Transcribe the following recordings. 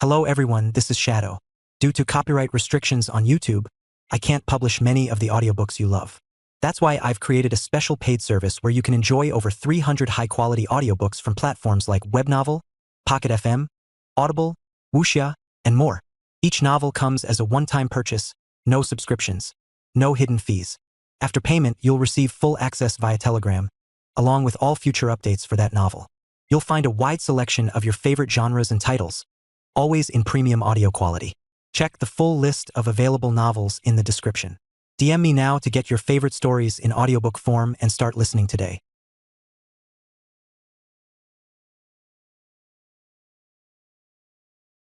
Hello everyone, this is Shadow. Due to copyright restrictions on YouTube, I can't publish many of the audiobooks you love. That's why I've created a special paid service where you can enjoy over 300 high-quality audiobooks from platforms like Webnovel, Pocket FM, Audible, Wuxia, and more. Each novel comes as a one-time purchase, no subscriptions, no hidden fees. After payment, you'll receive full access via Telegram, along with all future updates for that novel. You'll find a wide selection of your favorite genres and titles, always in premium audio quality. Check the full list of available novels in the description. DM me now to get your favorite stories in audiobook form and start listening today.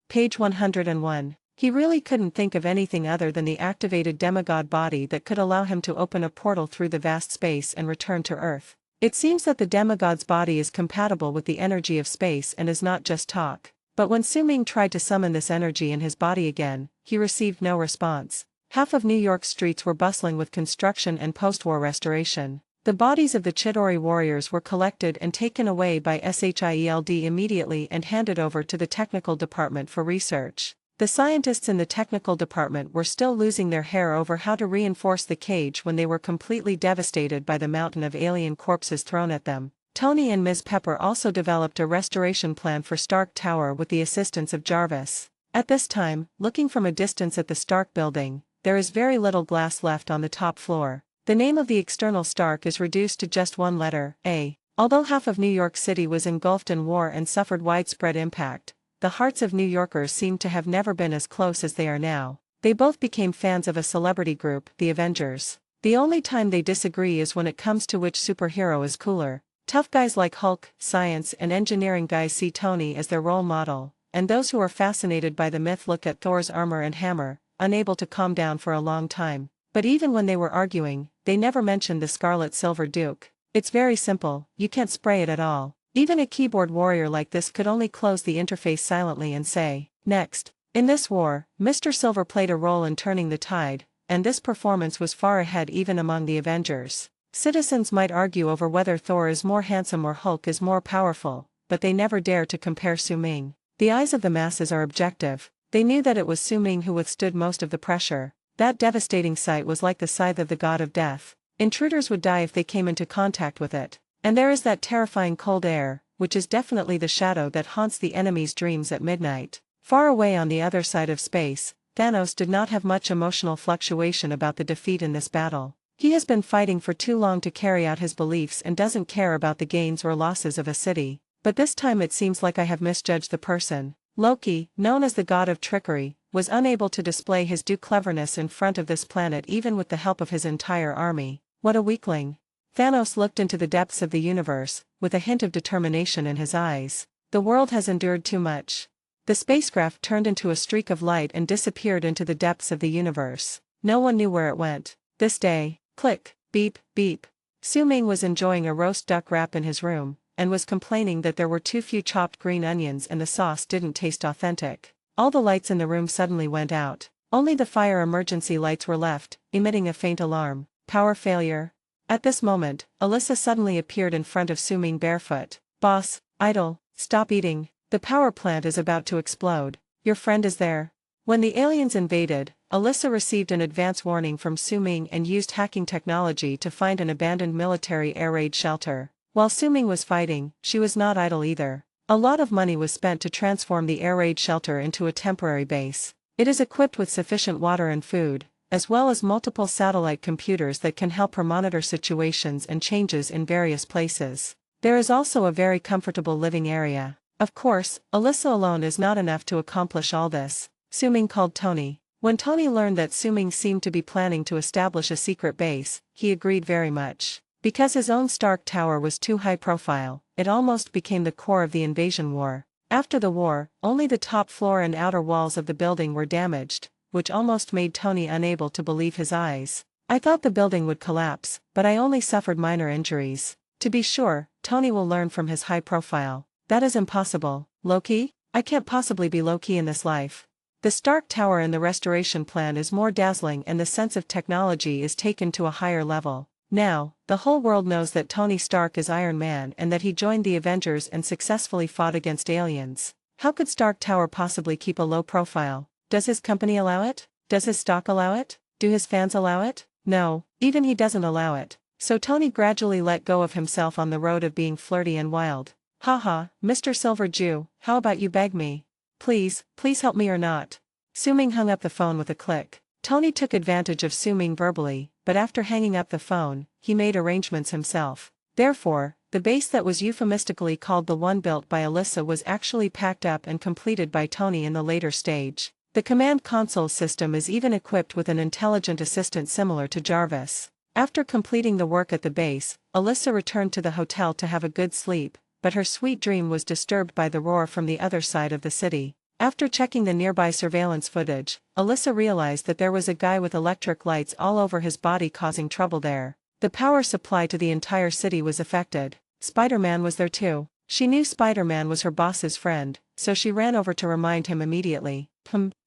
Page 101. He really couldn't think of anything other than the activated demigod body that could allow him to open a portal through the vast space and return to Earth. It seems that the demigod's body is compatible with the energy of space and is not just talk. But when Su-Ming tried to summon this energy in his body again, he received no response. Half of New York's streets were bustling with construction and post-war restoration. The bodies of the Chidori warriors were collected and taken away by SHIELD immediately and handed over to the technical department for research. The scientists in the technical department were still losing their hair over how to reinforce the cage when they were completely devastated by the mountain of alien corpses thrown at them. Tony and Ms. Pepper also developed a restoration plan for Stark Tower with the assistance of Jarvis. At this time, looking from a distance at the Stark building, there is very little glass left on the top floor. The name of the external Stark is reduced to just one letter, A. Although half of New York City was engulfed in war and suffered widespread impact, the hearts of New Yorkers seem to have never been as close as they are now. They both became fans of a celebrity group, the Avengers. The only time they disagree is when it comes to which superhero is cooler. Tough guys like Hulk, science and engineering guys see Tony as their role model, and those who are fascinated by the myth look at Thor's armor and hammer, unable to calm down for a long time. But even when they were arguing, they never mentioned the Scarlet Silver Duke. It's very simple, you can't spray it at all. Even a keyboard warrior like this could only close the interface silently and say, "Next." In this war, Mr. Silver played a role in turning the tide, and this performance was far ahead even among the Avengers. Citizens might argue over whether Thor is more handsome or Hulk is more powerful, but they never dare to compare Su-Ming. The eyes of the masses are objective. They knew that it was Su-Ming who withstood most of the pressure. That devastating sight was like the scythe of the god of death. Intruders would die if they came into contact with it. And there is that terrifying cold air, which is definitely the shadow that haunts the enemy's dreams at midnight. Far away on the other side of space, Thanos did not have much emotional fluctuation about the defeat in this battle. He has been fighting for too long to carry out his beliefs and doesn't care about the gains or losses of a city. But this time it seems like I have misjudged the person. Loki, known as the god of trickery, was unable to display his due cleverness in front of this planet even with the help of his entire army. What a weakling. Thanos looked into the depths of the universe, with a hint of determination in his eyes. The world has endured too much. The spacecraft turned into a streak of light and disappeared into the depths of the universe. No one knew where it went. This day, click, beep, beep. Su-Ming was enjoying a roast duck wrap in his room, and was complaining that there were too few chopped green onions and the sauce didn't taste authentic. All the lights in the room suddenly went out. Only the fire emergency lights were left, emitting a faint alarm. Power failure. At this moment, Alyssa suddenly appeared in front of Su-Ming barefoot. "Boss, idle, stop eating. The power plant is about to explode. Your friend is there." When the aliens invaded, Alyssa received an advance warning from Su-Ming and used hacking technology to find an abandoned military air raid shelter. While Su-Ming was fighting, she was not idle either. A lot of money was spent to transform the air raid shelter into a temporary base. It is equipped with sufficient water and food, as well as multiple satellite computers that can help her monitor situations and changes in various places. There is also a very comfortable living area. Of course, Alyssa alone is not enough to accomplish all this. Su-Ming called Tony. When Tony learned that Su-Ming seemed to be planning to establish a secret base, he agreed very much. Because his own Stark Tower was too high profile, it almost became the core of the invasion war. After the war, only the top floor and outer walls of the building were damaged, which almost made Tony unable to believe his eyes. "I thought the building would collapse, but I only suffered minor injuries." To be sure, Tony will learn from his high profile. "That is impossible. Loki? I can't possibly be Loki in this life." The Stark Tower in the restoration plan is more dazzling and the sense of technology is taken to a higher level. Now, the whole world knows that Tony Stark is Iron Man and that he joined the Avengers and successfully fought against aliens. How could Stark Tower possibly keep a low profile? Does his company allow it? Does his stock allow it? Do his fans allow it? No, even he doesn't allow it. So Tony gradually let go of himself on the road of being flirty and wild. Haha, Mr. Silver Jew, how about you beg me? Please help me or not. Su-Ming hung up the phone with a click. Tony took advantage of Su-Ming verbally, but after hanging up the phone, he made arrangements himself. Therefore, the base that was euphemistically called the one built by Alyssa was actually packed up and completed by Tony in the later stage. The command console system is even equipped with an intelligent assistant similar to Jarvis. After completing the work at the base, Alyssa returned to the hotel to have a good sleep, but her sweet dream was disturbed by the roar from the other side of the city. After checking the nearby surveillance footage, Alyssa realized that there was a guy with electric lights all over his body causing trouble there. The power supply to the entire city was affected. Spider-Man was there too. She knew Spider-Man was her boss's friend, so she ran over to remind him immediately.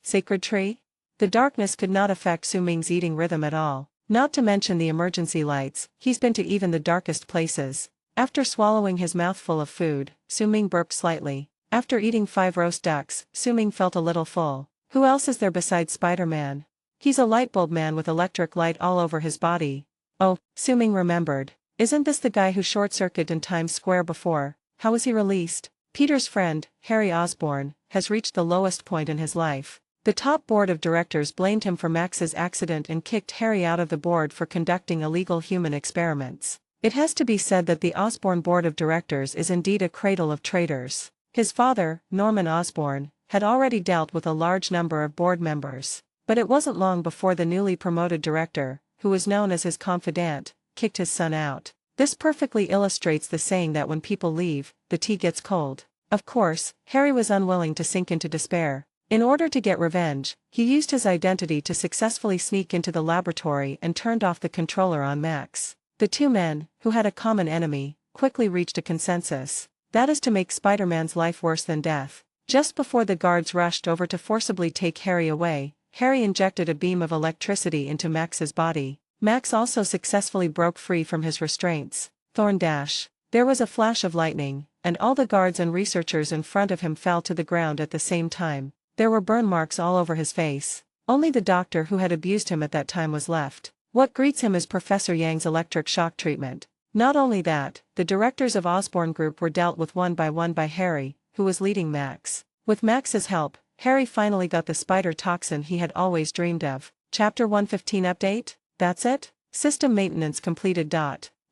Sacred tree? The darkness could not affect Su-Ming's eating rhythm at all. Not to mention the emergency lights, he's been to even the darkest places. After swallowing his mouthful of food, Su-Ming burped slightly. After eating 5 roast ducks, Su-Ming felt a little full. Who else is there besides Spider-Man? He's a lightbulb man with electric light all over his body. Oh, Su-Ming remembered. Isn't this the guy who short-circuited in Times Square before? How was he released? Peter's friend, Harry Osborn, has reached the lowest point in his life. The top board of directors blamed him for Max's accident and kicked Harry out of the board for conducting illegal human experiments. It has to be said that the Osborn board of directors is indeed a cradle of traitors. His father, Norman Osborn, had already dealt with a large number of board members. But it wasn't long before the newly promoted director, who was known as his confidant, kicked his son out. This perfectly illustrates the saying that when people leave, the tea gets cold. Of course, Harry was unwilling to sink into despair. In order to get revenge, he used his identity to successfully sneak into the laboratory and turned off the controller on Max. The two men, who had a common enemy, quickly reached a consensus. That is to make Spider-Man's life worse than death. Just before the guards rushed over to forcibly take Harry away, Harry injected a beam of electricity into Max's body. Max also successfully broke free from his restraints. Thorn dash. There was a flash of lightning, and all the guards and researchers in front of him fell to the ground at the same time. There were burn marks all over his face. Only the doctor who had abused him at that time was left. What greets him is Professor Yang's electric shock treatment. Not only that, the directors of Osborn Group were dealt with one by Harry, who was leading Max. With Max's help, Harry finally got the spider toxin he had always dreamed of. Chapter 115 update? That's it? System maintenance completed.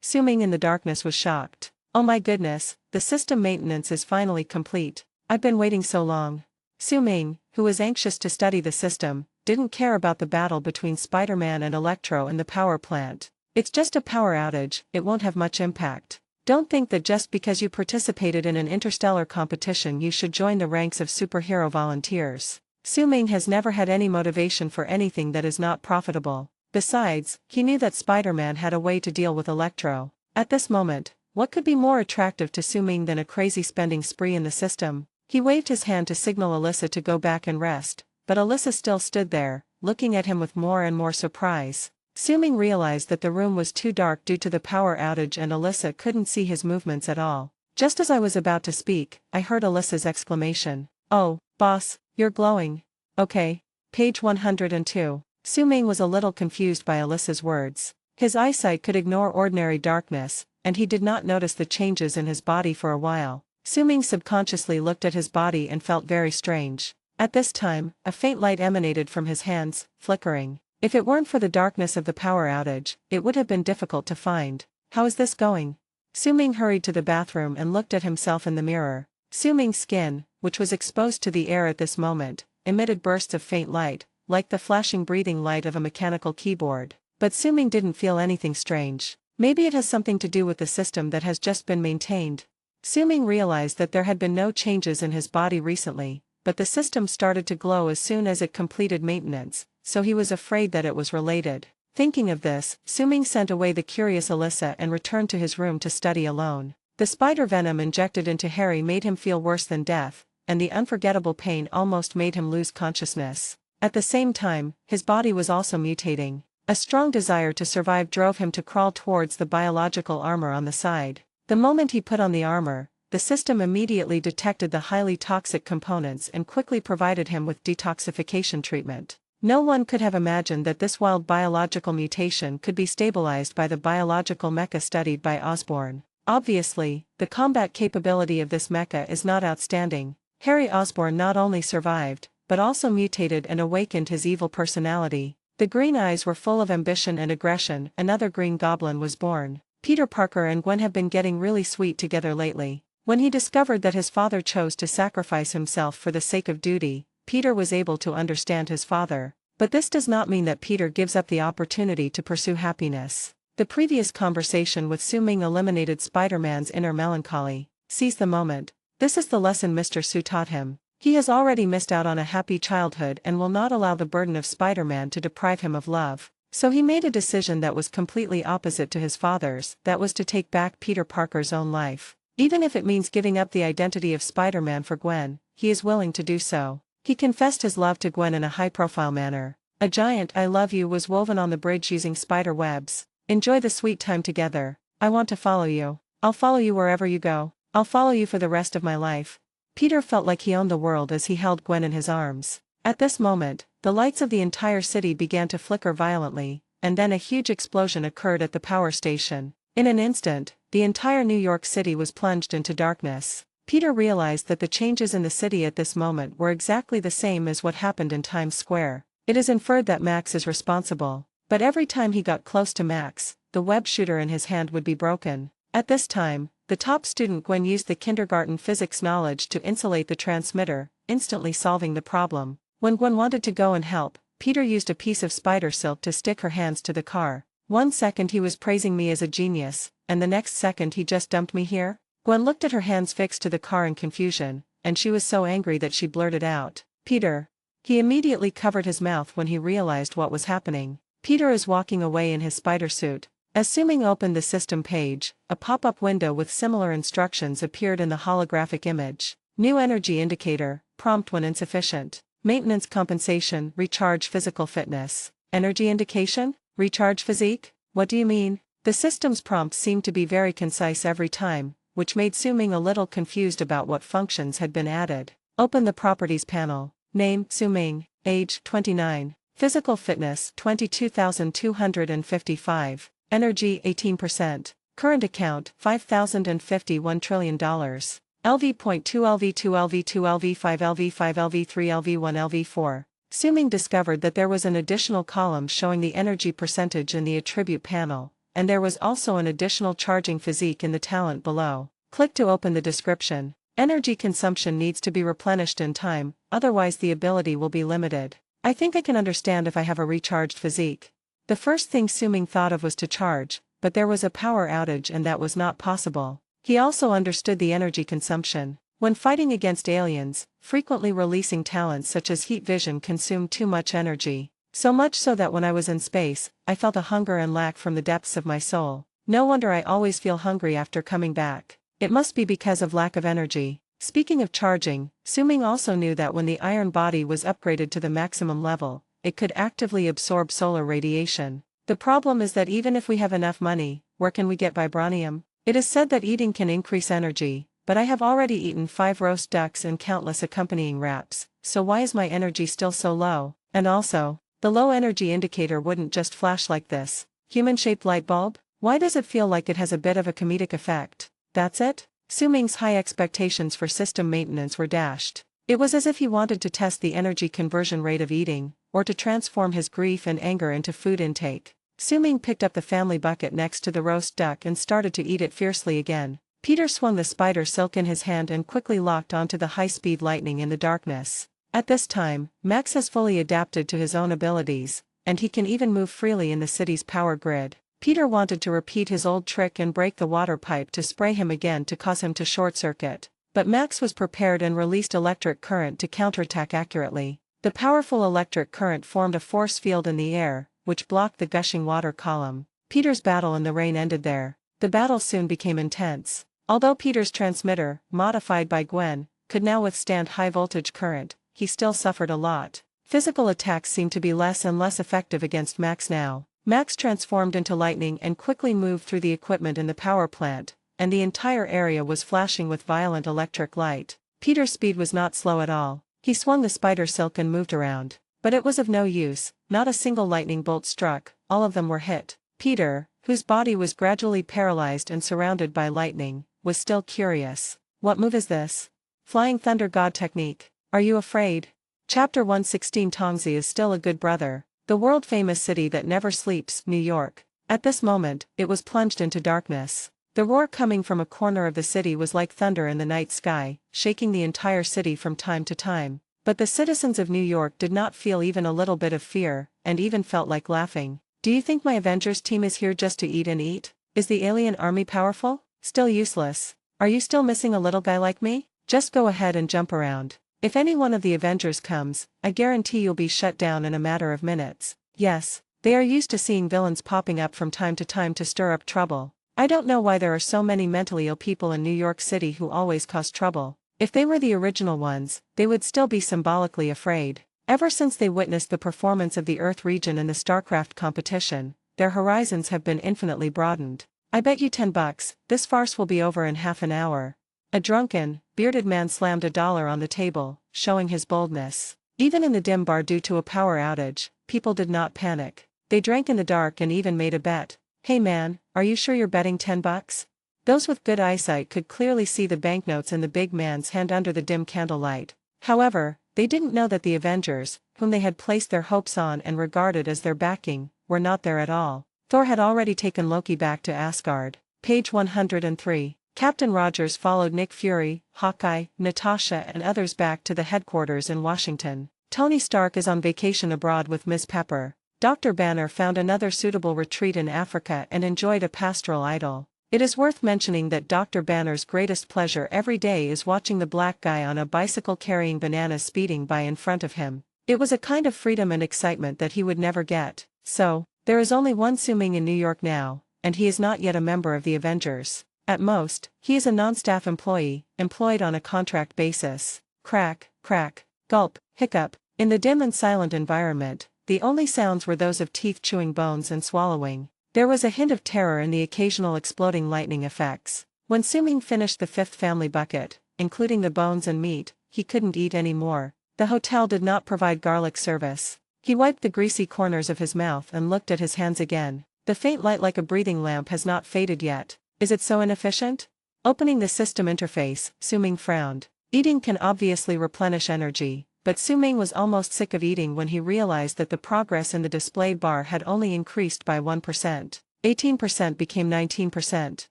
Su-Ming in the darkness was shocked. Oh my goodness, the system maintenance is finally complete. I've been waiting so long. Su-Ming, who was anxious to study the system, didn't care about the battle between Spider-Man and Electro in the power plant. It's just a power outage, it won't have much impact. Don't think that just because you participated in an interstellar competition you should join the ranks of superhero volunteers. Su-Ming has never had any motivation for anything that is not profitable. Besides, he knew that Spider-Man had a way to deal with Electro. At this moment, what could be more attractive to Su-Ming than a crazy spending spree in the system? He waved his hand to signal Alyssa to go back and rest, but Alyssa still stood there, looking at him with more and more surprise. Su-Ming realized that the room was too dark due to the power outage and Alyssa couldn't see his movements at all. Just as I was about to speak, I heard Alyssa's exclamation. Oh, boss, you're glowing. Okay. Page 102. Su-Ming was a little confused by Alyssa's words. His eyesight could ignore ordinary darkness, and he did not notice the changes in his body for a while. Su-Ming subconsciously looked at his body and felt very strange. At this time, a faint light emanated from his hands, flickering. If it weren't for the darkness of the power outage, it would have been difficult to find. How is this going? Su-Ming hurried to the bathroom and looked at himself in the mirror. Su-Ming's skin, which was exposed to the air at this moment, emitted bursts of faint light, like the flashing breathing light of a mechanical keyboard. But Su-Ming didn't feel anything strange. Maybe it has something to do with the system that has just been maintained. Su-Ming realized that there had been no changes in his body recently, but the system started to glow as soon as it completed maintenance, so he was afraid that it was related. Thinking of this, Su-Ming sent away the curious Alyssa and returned to his room to study alone. The spider venom injected into Harry made him feel worse than death, and the unforgettable pain almost made him lose consciousness. At the same time, his body was also mutating. A strong desire to survive drove him to crawl towards the biological armor on the side. The moment he put on the armor, the system immediately detected the highly toxic components and quickly provided him with detoxification treatment. No one could have imagined that this wild biological mutation could be stabilized by the biological mecha studied by Osborn. Obviously, the combat capability of this mecha is not outstanding. Harry Osborn not only survived, but also mutated and awakened his evil personality. The green eyes were full of ambition and aggression. Another Green Goblin was born. Peter Parker and Gwen have been getting really sweet together lately. When he discovered that his father chose to sacrifice himself for the sake of duty, Peter was able to understand his father. But this does not mean that Peter gives up the opportunity to pursue happiness. The previous conversation with Su Ming eliminated Spider-Man's inner melancholy. Seize the moment. This is the lesson Mr. Su taught him. He has already missed out on a happy childhood and will not allow the burden of Spider-Man to deprive him of love. So he made a decision that was completely opposite to his father's, that was to take back Peter Parker's own life. Even if it means giving up the identity of Spider-Man for Gwen, he is willing to do so. He confessed his love to Gwen in a high-profile manner. A giant "I love you" was woven on the bridge using spider webs. Enjoy the sweet time together. I want to follow you. I'll follow you wherever you go. I'll follow you for the rest of my life. Peter felt like he owned the world as he held Gwen in his arms. At this moment, the lights of the entire city began to flicker violently, and then a huge explosion occurred at the power station. In an instant, the entire New York City was plunged into darkness. Peter realized that the changes in the city at this moment were exactly the same as what happened in Times Square. It is inferred that Max is responsible, but every time he got close to Max, the web shooter in his hand would be broken. At this time, the top student Gwen used the kindergarten physics knowledge to insulate the transmitter, instantly solving the problem. When Gwen wanted to go and help, Peter used a piece of spider silk to stick her hands to the car. 1 second he was praising me as a genius, and the next second he just dumped me here? Gwen looked at her hands fixed to the car in confusion, and she was so angry that she blurted out, "Peter." He immediately covered his mouth when he realized what was happening. Peter is walking away in his spider suit. As Su Ming opened the system page, a pop-up window with similar instructions appeared in the holographic image. New energy indicator, prompt when insufficient. Maintenance compensation, recharge physical fitness. Energy indication? Recharge physique? What do you mean? The system's prompts seemed to be very concise every time, which made Su Ming a little confused about what functions had been added. Open the properties panel. Name, Su Ming. Age, 29. Physical fitness, 22,255. Energy, 18%. Current account, $5,051 trillion. LV.2 LV2 LV2 LV5 LV5 LV3 LV1 LV4. Su Ming discovered that there was an additional column showing the energy percentage in the attribute panel, and there was also an additional charging physique in the talent below. Click to open the description. Energy consumption needs to be replenished in time, otherwise the ability will be limited. I think I can understand if I have a recharged physique. The first thing Su Ming thought of was to charge, but there was a power outage and that was not possible. He also understood the energy consumption. When fighting against aliens, frequently releasing talents such as heat vision consumed too much energy. So much so that when I was in space, I felt a hunger and lack from the depths of my soul. No wonder I always feel hungry after coming back. It must be because of lack of energy. Speaking of charging, Su Ming also knew that when the iron body was upgraded to the maximum level, it could actively absorb solar radiation. The problem is that even if we have enough money, where can we get vibranium? It is said that eating can increase energy, but I have already eaten 5 roast ducks and countless accompanying wraps, so why is my energy still so low? And also, the low energy indicator wouldn't just flash like this. Human-shaped light bulb? Why does it feel like it has a bit of a comedic effect? That's it? Su Ming's high expectations for system maintenance were dashed. It was as if he wanted to test the energy conversion rate of eating, or to transform his grief and anger into food intake. Su Ming picked up the family bucket next to the roast duck and started to eat it fiercely again. Peter swung the spider silk in his hand and quickly locked onto the high-speed lightning in the darkness. At this time, Max has fully adapted to his own abilities, and he can even move freely in the city's power grid. Peter wanted to repeat his old trick and break the water pipe to spray him again to cause him to short-circuit. But Max was prepared and released electric current to counterattack accurately. The powerful electric current formed a force field in the air, which blocked the gushing water column. Peter's battle in the rain ended there. The battle soon became intense. Although Peter's transmitter, modified by Gwen, could now withstand high-voltage current, he still suffered a lot. Physical attacks seemed to be less and less effective against Max now. Max transformed into lightning and quickly moved through the equipment in the power plant, and the entire area was flashing with violent electric light. Peter's speed was not slow at all. He swung the spider silk and moved around. But it was of no use, not a single lightning bolt struck, all of them were hit. Peter, whose body was gradually paralyzed and surrounded by lightning, was still curious. What move is this? Flying Thunder God technique. Are you afraid? Chapter 116. Tongzi is still a good brother. The world-famous city that never sleeps, New York. At this moment, it was plunged into darkness. The roar coming from a corner of the city was like thunder in the night sky, shaking the entire city from time to time. But the citizens of New York did not feel even a little bit of fear, and even felt like laughing. Do you think my Avengers team is here just to eat and eat? Is the alien army powerful? Still useless. Are you still missing a little guy like me? Just go ahead and jump around. If any one of the Avengers comes, I guarantee you'll be shut down in a matter of minutes. Yes, they are used to seeing villains popping up from time to stir up trouble. I don't know why there are so many mentally ill people in New York City who always cause trouble. If they were the original ones, they would still be symbolically afraid. Ever since they witnessed the performance of the Earth region in the StarCraft competition, their horizons have been infinitely broadened. I bet you $10, this farce will be over in half an hour. A drunken, bearded man slammed $1 on the table, showing his boldness. Even in the dim bar due to a power outage, people did not panic. They drank in the dark and even made a bet. Hey man, are you sure you're betting $10? Those with good eyesight could clearly see the banknotes in the big man's hand under the dim candlelight. However, they didn't know that the Avengers, whom they had placed their hopes on and regarded as their backing, were not there at all. Thor had already taken Loki back to Asgard. Page 103. Captain Rogers followed Nick Fury, Hawkeye, Natasha and others back to the headquarters in Washington. Tony Stark is on vacation abroad with Miss Pepper. Dr. Banner found another suitable retreat in Africa and enjoyed a pastoral idyll. It is worth mentioning that Dr. Banner's greatest pleasure every day is watching the black guy on a bicycle carrying bananas speeding by in front of him. It was a kind of freedom and excitement that he would never get. So, there is only one Su Ming in New York now, and he is not yet a member of the Avengers. At most, he is a non-staff employee, employed on a contract basis. Crack, crack, gulp, hiccup. In the dim and silent environment, the only sounds were those of teeth chewing bones and swallowing. There was a hint of terror in the occasional exploding lightning effects. When Su Ming finished the fifth family bucket, including the bones and meat, he couldn't eat any more. The hotel did not provide garlic service. He wiped the greasy corners of his mouth and looked at his hands again. The faint light like a breathing lamp has not faded yet. Is it so inefficient? Opening the system interface, Su Ming frowned. Eating can obviously replenish energy, but Su Ming was almost sick of eating when he realized that the progress in the displayed bar had only increased by 1%. 18% became 19%.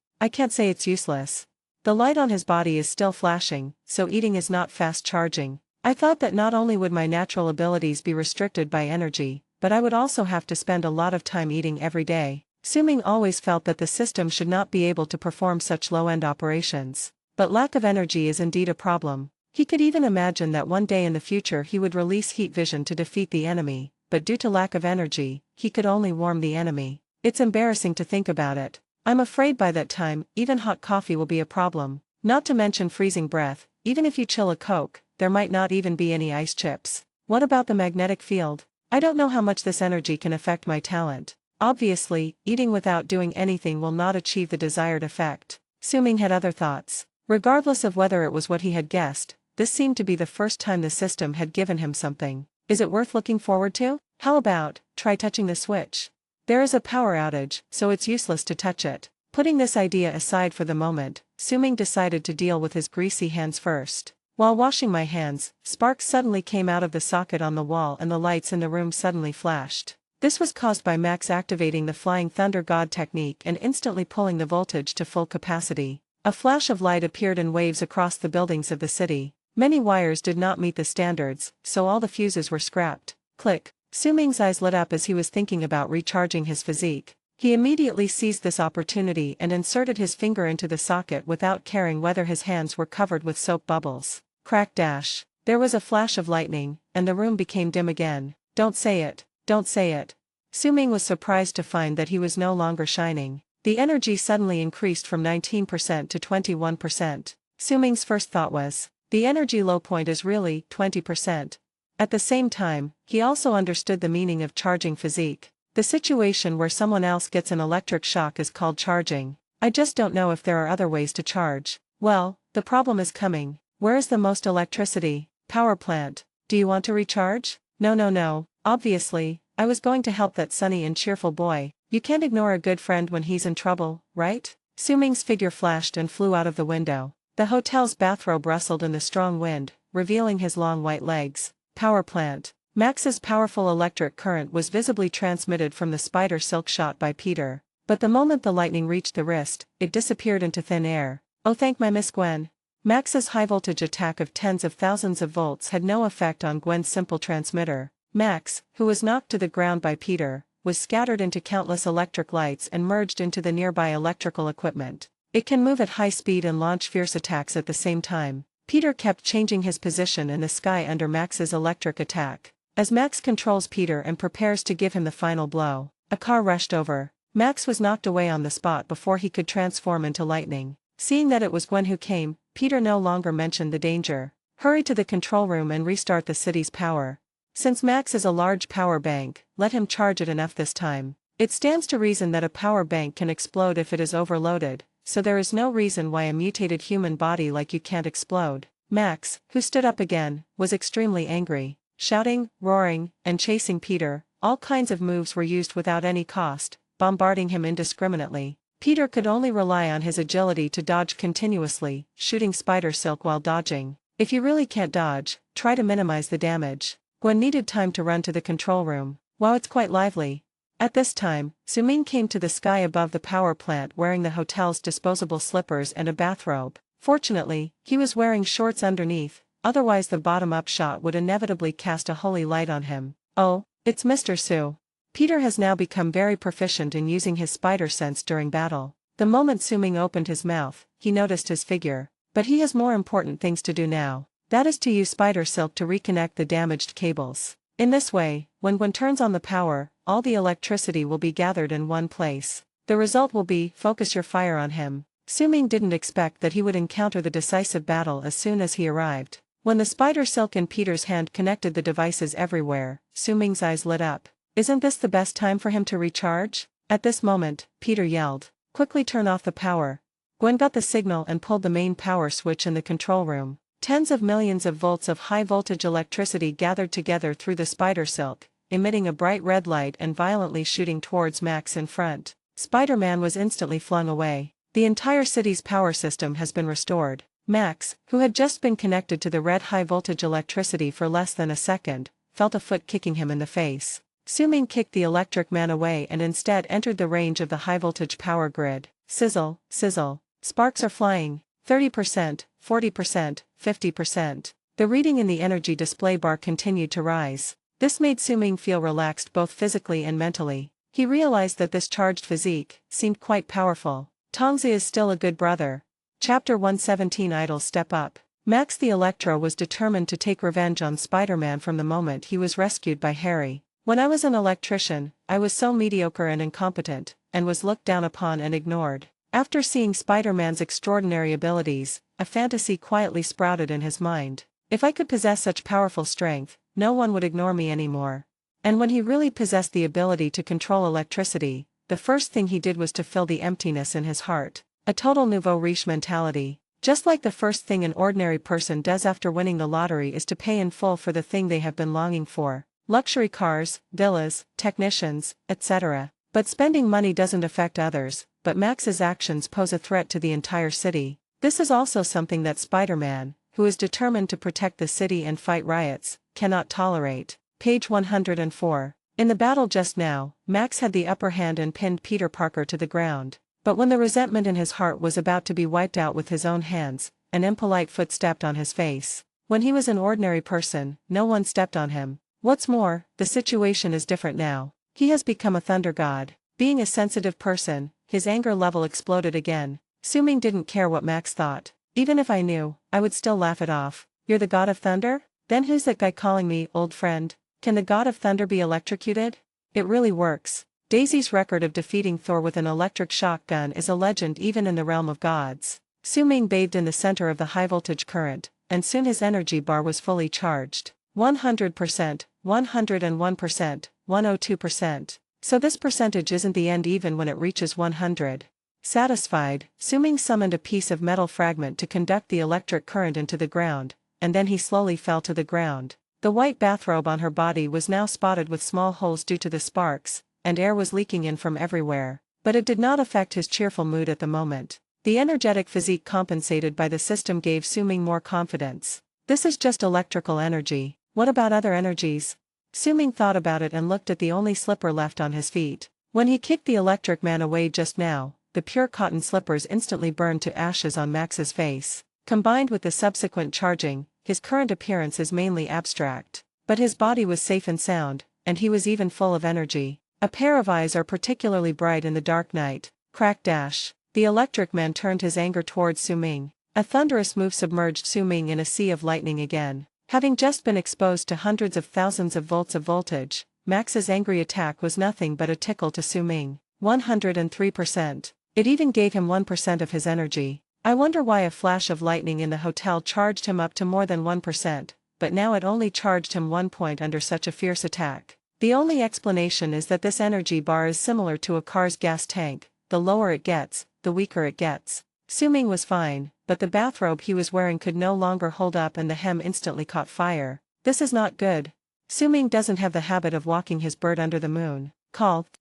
I can't say it's useless. The light on his body is still flashing, so eating is not fast charging. I thought that not only would my natural abilities be restricted by energy, but I would also have to spend a lot of time eating every day. Su Ming always felt that the system should not be able to perform such low-end operations. But lack of energy is indeed a problem. He could even imagine that one day in the future he would release heat vision to defeat the enemy, but due to lack of energy, he could only warm the enemy. It's embarrassing to think about it. I'm afraid by that time, even hot coffee will be a problem. Not to mention freezing breath. Even if you chill a Coke, there might not even be any ice chips. What about the magnetic field? I don't know how much this energy can affect my talent. Obviously, eating without doing anything will not achieve the desired effect. Su Ming had other thoughts. Regardless of whether it was what he had guessed, this seemed to be the first time the system had given him something. Is it worth looking forward to? How about, try touching the switch? There is a power outage, so it's useless to touch it. Putting this idea aside for the moment, Su Ming decided to deal with his greasy hands first. While washing my hands, sparks suddenly came out of the socket on the wall and the lights in the room suddenly flashed. This was caused by Max activating the Flying Thunder God technique and instantly pulling the voltage to full capacity. A flash of light appeared in waves across the buildings of the city. Many wires did not meet the standards, so all the fuses were scrapped. Click. Su Ming's eyes lit up as he was thinking about recharging his physique. He immediately seized this opportunity and inserted his finger into the socket without caring whether his hands were covered with soap bubbles. Crack dash. There was a flash of lightning, and the room became dim again. Don't say it. Don't say it. Su Ming was surprised to find that he was no longer shining. The energy suddenly increased from 19% to 21%. Su Ming's first thought was, the energy low point is really 20%. At the same time, he also understood the meaning of charging physique. The situation where someone else gets an electric shock is called charging. I just don't know if there are other ways to charge. Well, the problem is coming. Where is the most electricity? Power plant. Do you want to recharge? No. Obviously, I was going to help that sunny and cheerful boy. You can't ignore a good friend when he's in trouble, right? Su Ming's figure flashed and flew out of the window. The hotel's bathrobe rustled in the strong wind, revealing his long white legs. Power plant. Max's powerful electric current was visibly transmitted from the spider silk shot by Peter. But the moment the lightning reached the wrist, it disappeared into thin air. Oh, thank my Miss Gwen. Max's high-voltage attack of tens of thousands of volts had no effect on Gwen's simple transmitter. Max, who was knocked to the ground by Peter, was scattered into countless electric lights and merged into the nearby electrical equipment. It can move at high speed and launch fierce attacks at the same time. Peter kept changing his position in the sky under Max's electric attack. As Max controls Peter and prepares to give him the final blow, a car rushed over. Max was knocked away on the spot before he could transform into lightning. Seeing that it was Gwen who came, Peter no longer mentioned the danger. Hurry to the control room and restart the city's power. Since Max is a large power bank, let him charge it enough this time. It stands to reason that a power bank can explode if it is overloaded, so there is no reason why a mutated human body like you can't explode. Max, who stood up again, was extremely angry. Shouting, roaring, and chasing Peter, all kinds of moves were used without any cost, bombarding him indiscriminately. Peter could only rely on his agility to dodge continuously, shooting spider silk while dodging. If you really can't dodge, try to minimize the damage. Gwen needed time to run to the control room. Wow, it's quite lively. At this time, Su Ming came to the sky above the power plant wearing the hotel's disposable slippers and a bathrobe. Fortunately, he was wearing shorts underneath, otherwise the bottom-up shot would inevitably cast a holy light on him. Oh, it's Mr. Su. Peter has now become very proficient in using his spider sense during battle. The moment Su Ming opened his mouth, he noticed his figure. But he has more important things to do now. That is to use spider silk to reconnect the damaged cables. In this way, when Gwen turns on the power, all the electricity will be gathered in one place. The result will be, focus your fire on him. Su Ming didn't expect that he would encounter the decisive battle as soon as he arrived. When the spider silk in Peter's hand connected the devices everywhere, Su Ming's eyes lit up. Isn't this the best time for him to recharge? At this moment, Peter yelled, "Quickly turn off the power." Gwen got the signal and pulled the main power switch in the control room. Tens of millions of volts of high-voltage electricity gathered together through the spider silk, emitting a bright red light and violently shooting towards Max in front. Spider-Man was instantly flung away. The entire city's power system has been restored. Max, who had just been connected to the red high-voltage electricity for less than a second, felt a foot kicking him in the face. Su Ming kicked the electric man away and instead entered the range of the high-voltage power grid. Sizzle, sizzle. Sparks are flying. 30%, 40%, 50%. The reading in the energy display bar continued to rise. This made Su Ming feel relaxed both physically and mentally. He realized that this charged physique seemed quite powerful. Tongzi is still a good brother. Chapter 117 Idols Step Up. Max the Electro was determined to take revenge on Spider-Man from the moment he was rescued by Harry. When I was an electrician, I was so mediocre and incompetent, and was looked down upon and ignored. After seeing Spider-Man's extraordinary abilities, a fantasy quietly sprouted in his mind. If I could possess such powerful strength, no one would ignore me anymore. And when he really possessed the ability to control electricity, the first thing he did was to fill the emptiness in his heart. A total nouveau riche mentality. Just like the first thing an ordinary person does after winning the lottery is to pay in full for the thing they have been longing for. Luxury cars, villas, technicians, etc. But spending money doesn't affect others, but Max's actions pose a threat to the entire city. This is also something that Spider-Man, who is determined to protect the city and fight riots, cannot tolerate. Page 104. In the battle just now, Max had the upper hand and pinned Peter Parker to the ground. But when the resentment in his heart was about to be wiped out with his own hands, an impolite foot stepped on his face. When he was an ordinary person, no one stepped on him. What's more, the situation is different now. He has become a thunder god. Being a sensitive person, his anger level exploded again. Su Ming didn't care what Max thought. Even if I knew, I would still laugh it off. You're the god of thunder? Then who's that guy calling me, old friend? Can the god of thunder be electrocuted? It really works. Daisy's record of defeating Thor with an electric shotgun is a legend even in the realm of gods. Su Ming bathed in the center of the high-voltage current, and soon his energy bar was fully charged. 100%, 101%, 102%. So this percentage isn't the end even when it reaches 100. Satisfied, Su-Ming summoned a piece of metal fragment to conduct the electric current into the ground, and then he slowly fell to the ground. The white bathrobe on her body was now spotted with small holes due to the sparks, and air was leaking in from everywhere. But it did not affect his cheerful mood at the moment. The energetic physique compensated by the system gave Su-Ming more confidence. This is just electrical energy. What about other energies? Su-Ming thought about it and looked at the only slipper left on his feet. When he kicked the electric man away just now, the pure cotton slippers instantly burned to ashes on Max's face. Combined with the subsequent charging, his current appearance is mainly abstract. But his body was safe and sound, and he was even full of energy. A pair of eyes are particularly bright in the dark night. Crack dash. The electric man turned his anger towards Su-Ming. A thunderous move submerged Su-Ming in a sea of lightning again. Having just been exposed to hundreds of thousands of volts of voltage, Max's angry attack was nothing but a tickle to Su-Ming. 103%. It even gave him 1% of his energy. I wonder why a flash of lightning in the hotel charged him up to more than 1%, but now it only charged him 1 point under such a fierce attack. The only explanation is that this energy bar is similar to a car's gas tank. The lower it gets, the weaker it gets. Su-Ming was fine, but the bathrobe he was wearing could no longer hold up and the hem instantly caught fire. This is not good. Su-Ming doesn't have the habit of walking his bird under the moon.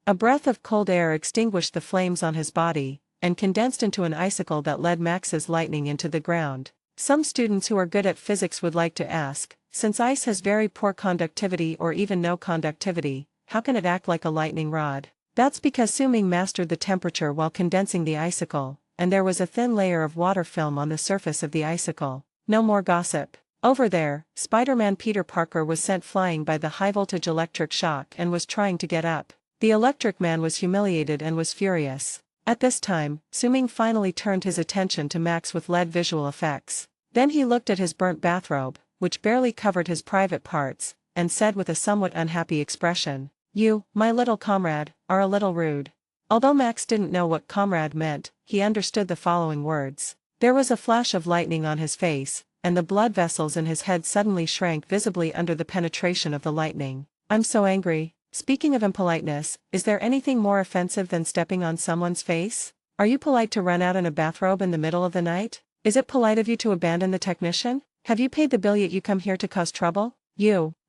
A breath of cold air extinguished the flames on his body, and condensed into an icicle that led Max's lightning into the ground. Some students who are good at physics would like to ask, since ice has very poor conductivity or even no conductivity, how can it act like a lightning rod? That's because Su-Ming mastered the temperature while condensing the icicle, and there was a thin layer of water film on the surface of the icicle. No more gossip. Over there, Spider-Man Peter Parker was sent flying by the high-voltage electric shock and was trying to get up. The electric man was humiliated and was furious. At this time, Su-Ming finally turned his attention to Max with LED visual effects. Then he looked at his burnt bathrobe, which barely covered his private parts, and said with a somewhat unhappy expression, "You, my little comrade, are a little rude." Although Max didn't know what comrade meant, he understood the following words. There was a flash of lightning on his face, and the blood vessels in his head suddenly shrank visibly under the penetration of the lightning. "I'm so angry." Speaking of impoliteness, is there anything more offensive than stepping on someone's face? Are you polite to run out in a bathrobe in the middle of the night? Is it polite of you to abandon the technician? Have you paid the bill yet you come here to cause trouble?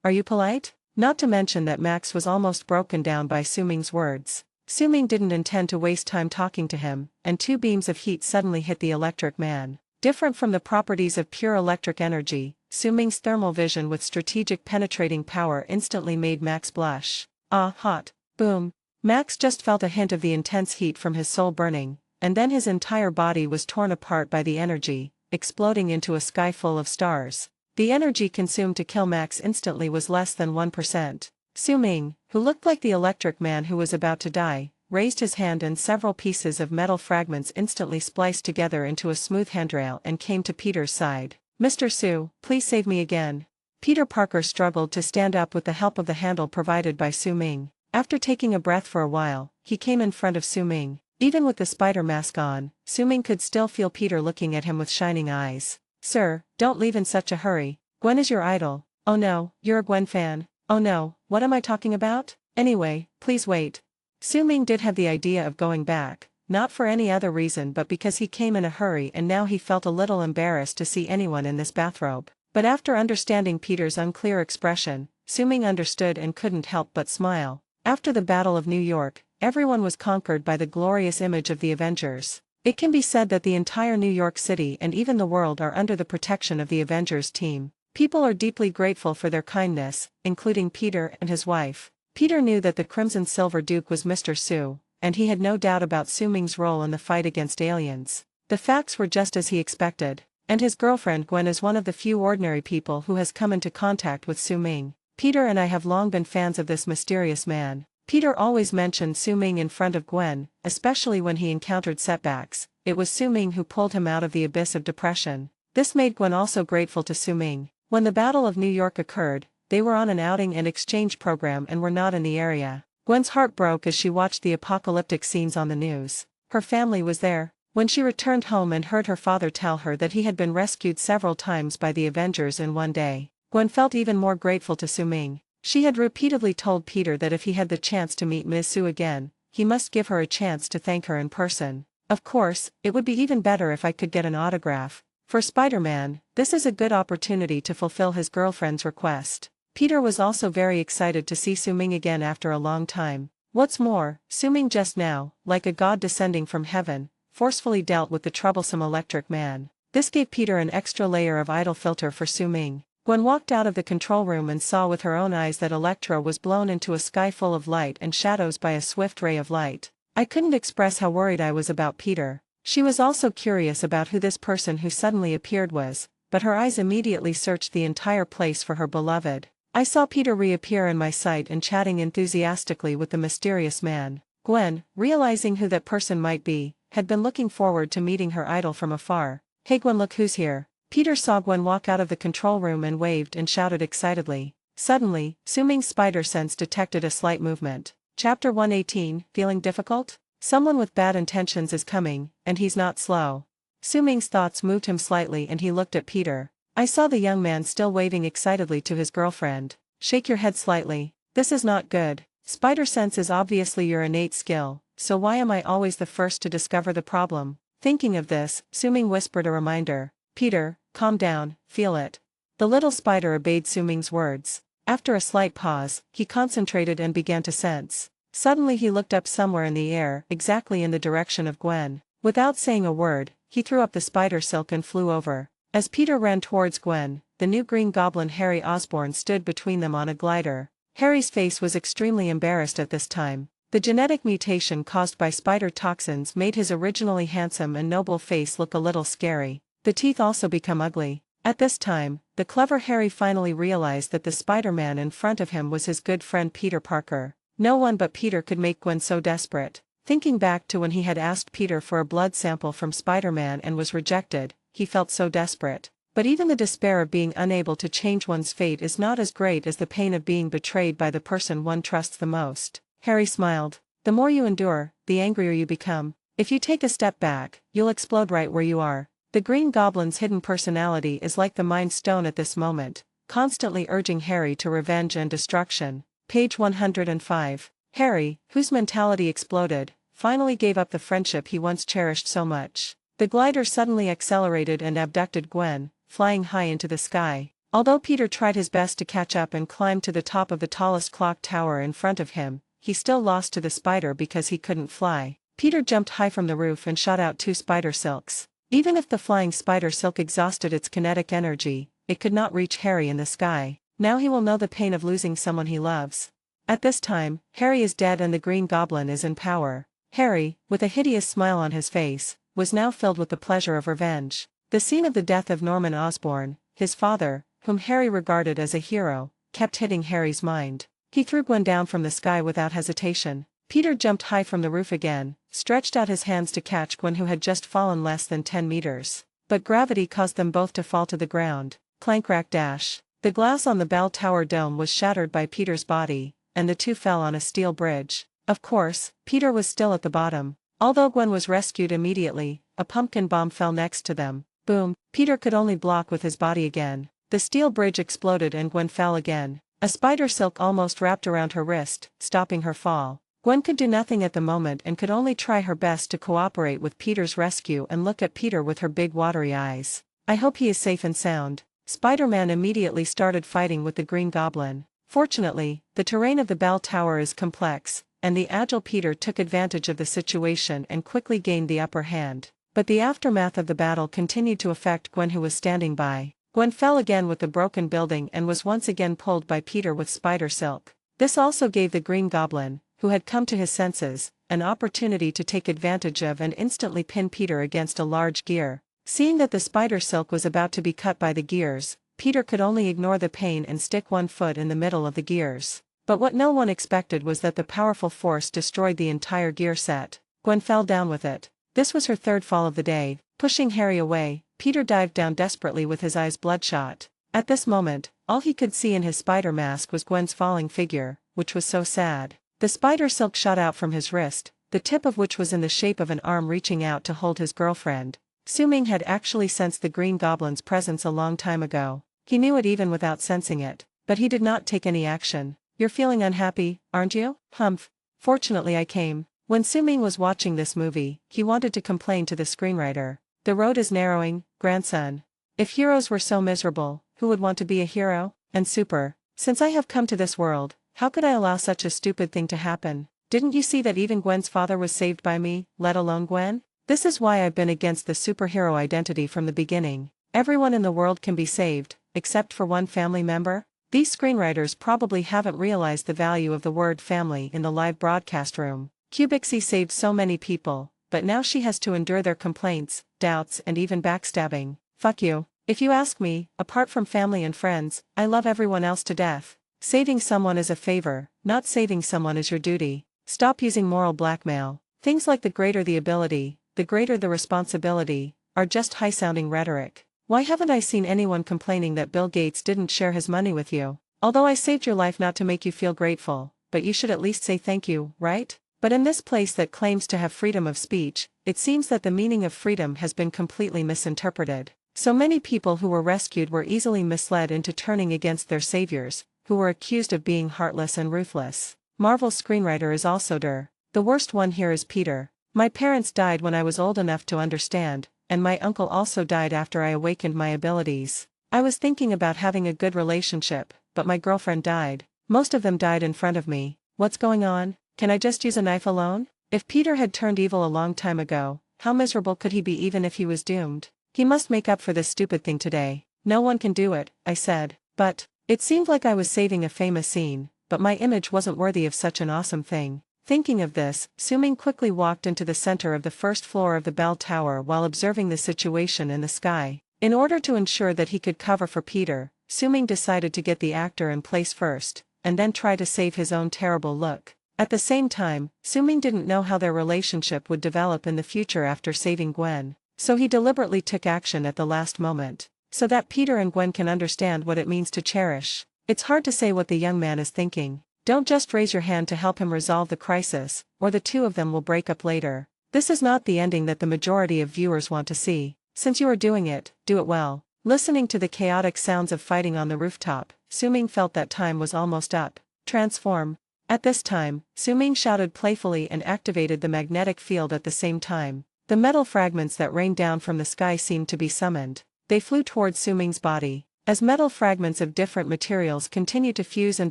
Are you polite? Not to mention that Max was almost broken down by Su-Ming's words. Su-Ming didn't intend to waste time talking to him, and 2 beams of heat suddenly hit the electric man. Different from the properties of pure electric energy, Su-Ming's thermal vision with strategic penetrating power instantly made Max blush. Ah, hot. Boom. Max just felt a hint of the intense heat from his soul burning, and then his entire body was torn apart by the energy, exploding into a sky full of stars. The energy consumed to kill Max instantly was less than 1%. Su-Ming, who looked like the electric man who was about to die, raised his hand and several pieces of metal fragments instantly spliced together into a smooth handrail and came to Peter's side. "Mr. Su, please save me again." Peter Parker struggled to stand up with the help of the handle provided by Su-Ming. After taking a breath for a while, he came in front of Su-Ming. Even with the spider mask on, Su-Ming could still feel Peter looking at him with shining eyes. "Sir, don't leave in such a hurry. Gwen is your idol." "Oh no, you're a Gwen fan." "Oh no, what am I talking about? Anyway, please wait." Su-Ming did have the idea of going back, not for any other reason but because he came in a hurry and now he felt a little embarrassed to see anyone in this bathrobe. But after understanding Peter's unclear expression, Su-Ming understood and couldn't help but smile. After the Battle of New York, everyone was conquered by the glorious image of the Avengers. It can be said that the entire New York City and even the world are under the protection of the Avengers team. People are deeply grateful for their kindness, including Peter and his wife. Peter knew that the Crimson Silver Duke was Mr. Su, and he had no doubt about Su-Ming's role in the fight against aliens. The facts were just as he expected, and his girlfriend Gwen is one of the few ordinary people who has come into contact with Su-Ming. "Peter and I have long been fans of this mysterious man." Peter always mentioned Su-Ming in front of Gwen, especially when he encountered setbacks. It was Su-Ming who pulled him out of the abyss of depression. This made Gwen also grateful to Su-Ming. When the Battle of New York occurred, they were on an outing and exchange program and were not in the area. Gwen's heart broke as she watched the apocalyptic scenes on the news. Her family was there. When she returned home and heard her father tell her that he had been rescued several times by the Avengers in one day, Gwen felt even more grateful to Su-Ming. She had repeatedly told Peter that if he had the chance to meet Ms. Su again, he must give her a chance to thank her in person. Of course, it would be even better if I could get an autograph. For Spider-Man, this is a good opportunity to fulfill his girlfriend's request. Peter was also very excited to see Su-Ming again after a long time. What's more, Su-Ming just now, like a god descending from heaven, forcefully dealt with the troublesome electric man. This gave Peter an extra layer of idol filter for Su-Ming. Gwen walked out of the control room and saw with her own eyes that Electra was blown into a sky full of light and shadows by a swift ray of light. I couldn't express how worried I was about Peter. She was also curious about who this person who suddenly appeared was, but her eyes immediately searched the entire place for her beloved. I saw Peter reappear in my sight and chatting enthusiastically with the mysterious man. Gwen, realizing who that person might be, had been looking forward to meeting her idol from afar. "Hey Gwen, look who's here." Peter saw Gwen walk out of the control room and waved and shouted excitedly. Suddenly, Su-Ming's spider sense detected a slight movement. Chapter 118, Feeling difficult? Someone with bad intentions is coming, and he's not slow. Su-Ming's thoughts moved him slightly and he looked at Peter. I saw the young man still waving excitedly to his girlfriend. "Shake your head slightly. This is not good. Spider sense is obviously your innate skill, so why am I always the first to discover the problem?" Thinking of this, Su-Ming whispered a reminder. "Peter, calm down, feel it." The little spider obeyed Su-Ming's words. After a slight pause, he concentrated and began to sense. Suddenly he looked up somewhere in the air, exactly in the direction of Gwen. Without saying a word, he threw up the spider silk and flew over. As Peter ran towards Gwen, the new Green Goblin Harry Osborn stood between them on a glider. Harry's face was extremely embarrassed at this time. The genetic mutation caused by spider toxins made his originally handsome and noble face look a little scary. The teeth also become ugly. At this time, the clever Harry finally realized that the Spider-Man in front of him was his good friend Peter Parker. No one but Peter could make Gwen so desperate. Thinking back to when he had asked Peter for a blood sample from Spider-Man and was rejected, he felt so desperate. But even the despair of being unable to change one's fate is not as great as the pain of being betrayed by the person one trusts the most. Harry smiled. The more you endure, the angrier you become. If you take a step back, you'll explode right where you are. The Green Goblin's hidden personality is like the Mind Stone at this moment, constantly urging Harry to revenge and destruction. Page 105. Harry, whose mentality exploded, finally gave up the friendship he once cherished so much. The glider suddenly accelerated and abducted Gwen, flying high into the sky. Although Peter tried his best to catch up and climb to the top of the tallest clock tower in front of him, he still lost to the spider because he couldn't fly. Peter jumped high from the roof and shot out 2 spider silks. Even if the flying spider silk exhausted its kinetic energy, it could not reach Harry in the sky. Now he will know the pain of losing someone he loves. At this time, Harry is dead and the Green Goblin is in power. Harry, with a hideous smile on his face, was now filled with the pleasure of revenge. The scene of the death of Norman Osborn, his father, whom Harry regarded as a hero, kept hitting Harry's mind. He threw Gwen down from the sky without hesitation. Peter jumped high from the roof again, stretched out his hands to catch Gwen who had just fallen less than 10 meters. But gravity caused them both to fall to the ground. Clank rack dash. The glass on the bell tower dome was shattered by Peter's body, and the two fell on a steel bridge. Of course, Peter was still at the bottom. Although Gwen was rescued immediately, a pumpkin bomb fell next to them. Boom! Peter could only block with his body again. The steel bridge exploded and Gwen fell again. A spider silk almost wrapped around her wrist, stopping her fall. Gwen could do nothing at the moment and could only try her best to cooperate with Peter's rescue and look at Peter with her big watery eyes. "I hope he is safe and sound." Spider-Man immediately started fighting with the Green Goblin. Fortunately, the terrain of the bell tower is complex, and the agile Peter took advantage of the situation and quickly gained the upper hand. But the aftermath of the battle continued to affect Gwen who was standing by. Gwen fell again with the broken building and was once again pulled by Peter with spider silk. This also gave the Green Goblin, who had come to his senses, an opportunity to take advantage of and instantly pin Peter against a large gear. Seeing that the spider silk was about to be cut by the gears, Peter could only ignore the pain and stick one foot in the middle of the gears. But what no one expected was that the powerful force destroyed the entire gear set. Gwen fell down with it. This was her third fall of the day. Pushing Harry away, Peter dived down desperately with his eyes bloodshot. At this moment, all he could see in his spider mask was Gwen's falling figure, which was so sad. The spider silk shot out from his wrist, the tip of which was in the shape of an arm reaching out to hold his girlfriend. Su-Ming had actually sensed the Green Goblin's presence a long time ago. He knew it even without sensing it, but he did not take any action. "You're feeling unhappy, aren't you?" "Humph. Fortunately I came." When Suming was watching this movie, he wanted to complain to the screenwriter. The road is narrowing, grandson. If heroes were so miserable, who would want to be a hero? And super. Since I have come to this world, how could I allow such a stupid thing to happen? Didn't you see that even Gwen's father was saved by me, let alone Gwen? This is why I've been against the superhero identity from the beginning. Everyone in the world can be saved, except for one family member. These screenwriters probably haven't realized the value of the word family in the live broadcast room. Cubixie saved so many people, but now she has to endure their complaints, doubts and even backstabbing. Fuck you. If you ask me, apart from family and friends, I love everyone else to death. Saving someone is a favor, not saving someone is your duty. Stop using moral blackmail. Things like the greater the ability, the greater the responsibility, are just high-sounding rhetoric. Why haven't I seen anyone complaining that Bill Gates didn't share his money with you? Although I saved your life not to make you feel grateful, but you should at least say thank you, right? But in this place that claims to have freedom of speech, it seems that the meaning of freedom has been completely misinterpreted. So many people who were rescued were easily misled into turning against their saviors, who were accused of being heartless and ruthless. Marvel's screenwriter is also der. The worst one here is Peter. My parents died when I was old enough to understand, and my uncle also died after I awakened my abilities. I was thinking about having a good relationship, but my girlfriend died. Most of them died in front of me. What's going on? Can I just use a knife alone? If Peter had turned evil a long time ago, how miserable could he be even if he was doomed? He must make up for this stupid thing today. No one can do it, I said. But, it seemed like I was saving a famous scene, but my image wasn't worthy of such an awesome thing. Thinking of this, Suming quickly walked into the center of the first floor of the bell tower while observing the situation in the sky. In order to ensure that he could cover for Peter, Suming decided to get the actor in place first, and then try to save his own terrible look. At the same time, Suming didn't know how their relationship would develop in the future after saving Gwen, so he deliberately took action at the last moment, so that Peter and Gwen can understand what it means to cherish. It's hard to say what the young man is thinking. Don't just raise your hand to help him resolve the crisis, or the two of them will break up later. This is not the ending that the majority of viewers want to see. Since you are doing it, do it well. Listening to the chaotic sounds of fighting on the rooftop, Suming felt that time was almost up. Transform. At this time, Suming shouted playfully and activated the magnetic field at the same time. The metal fragments that rained down from the sky seemed to be summoned. They flew towards Suming's body. As metal fragments of different materials continue to fuse and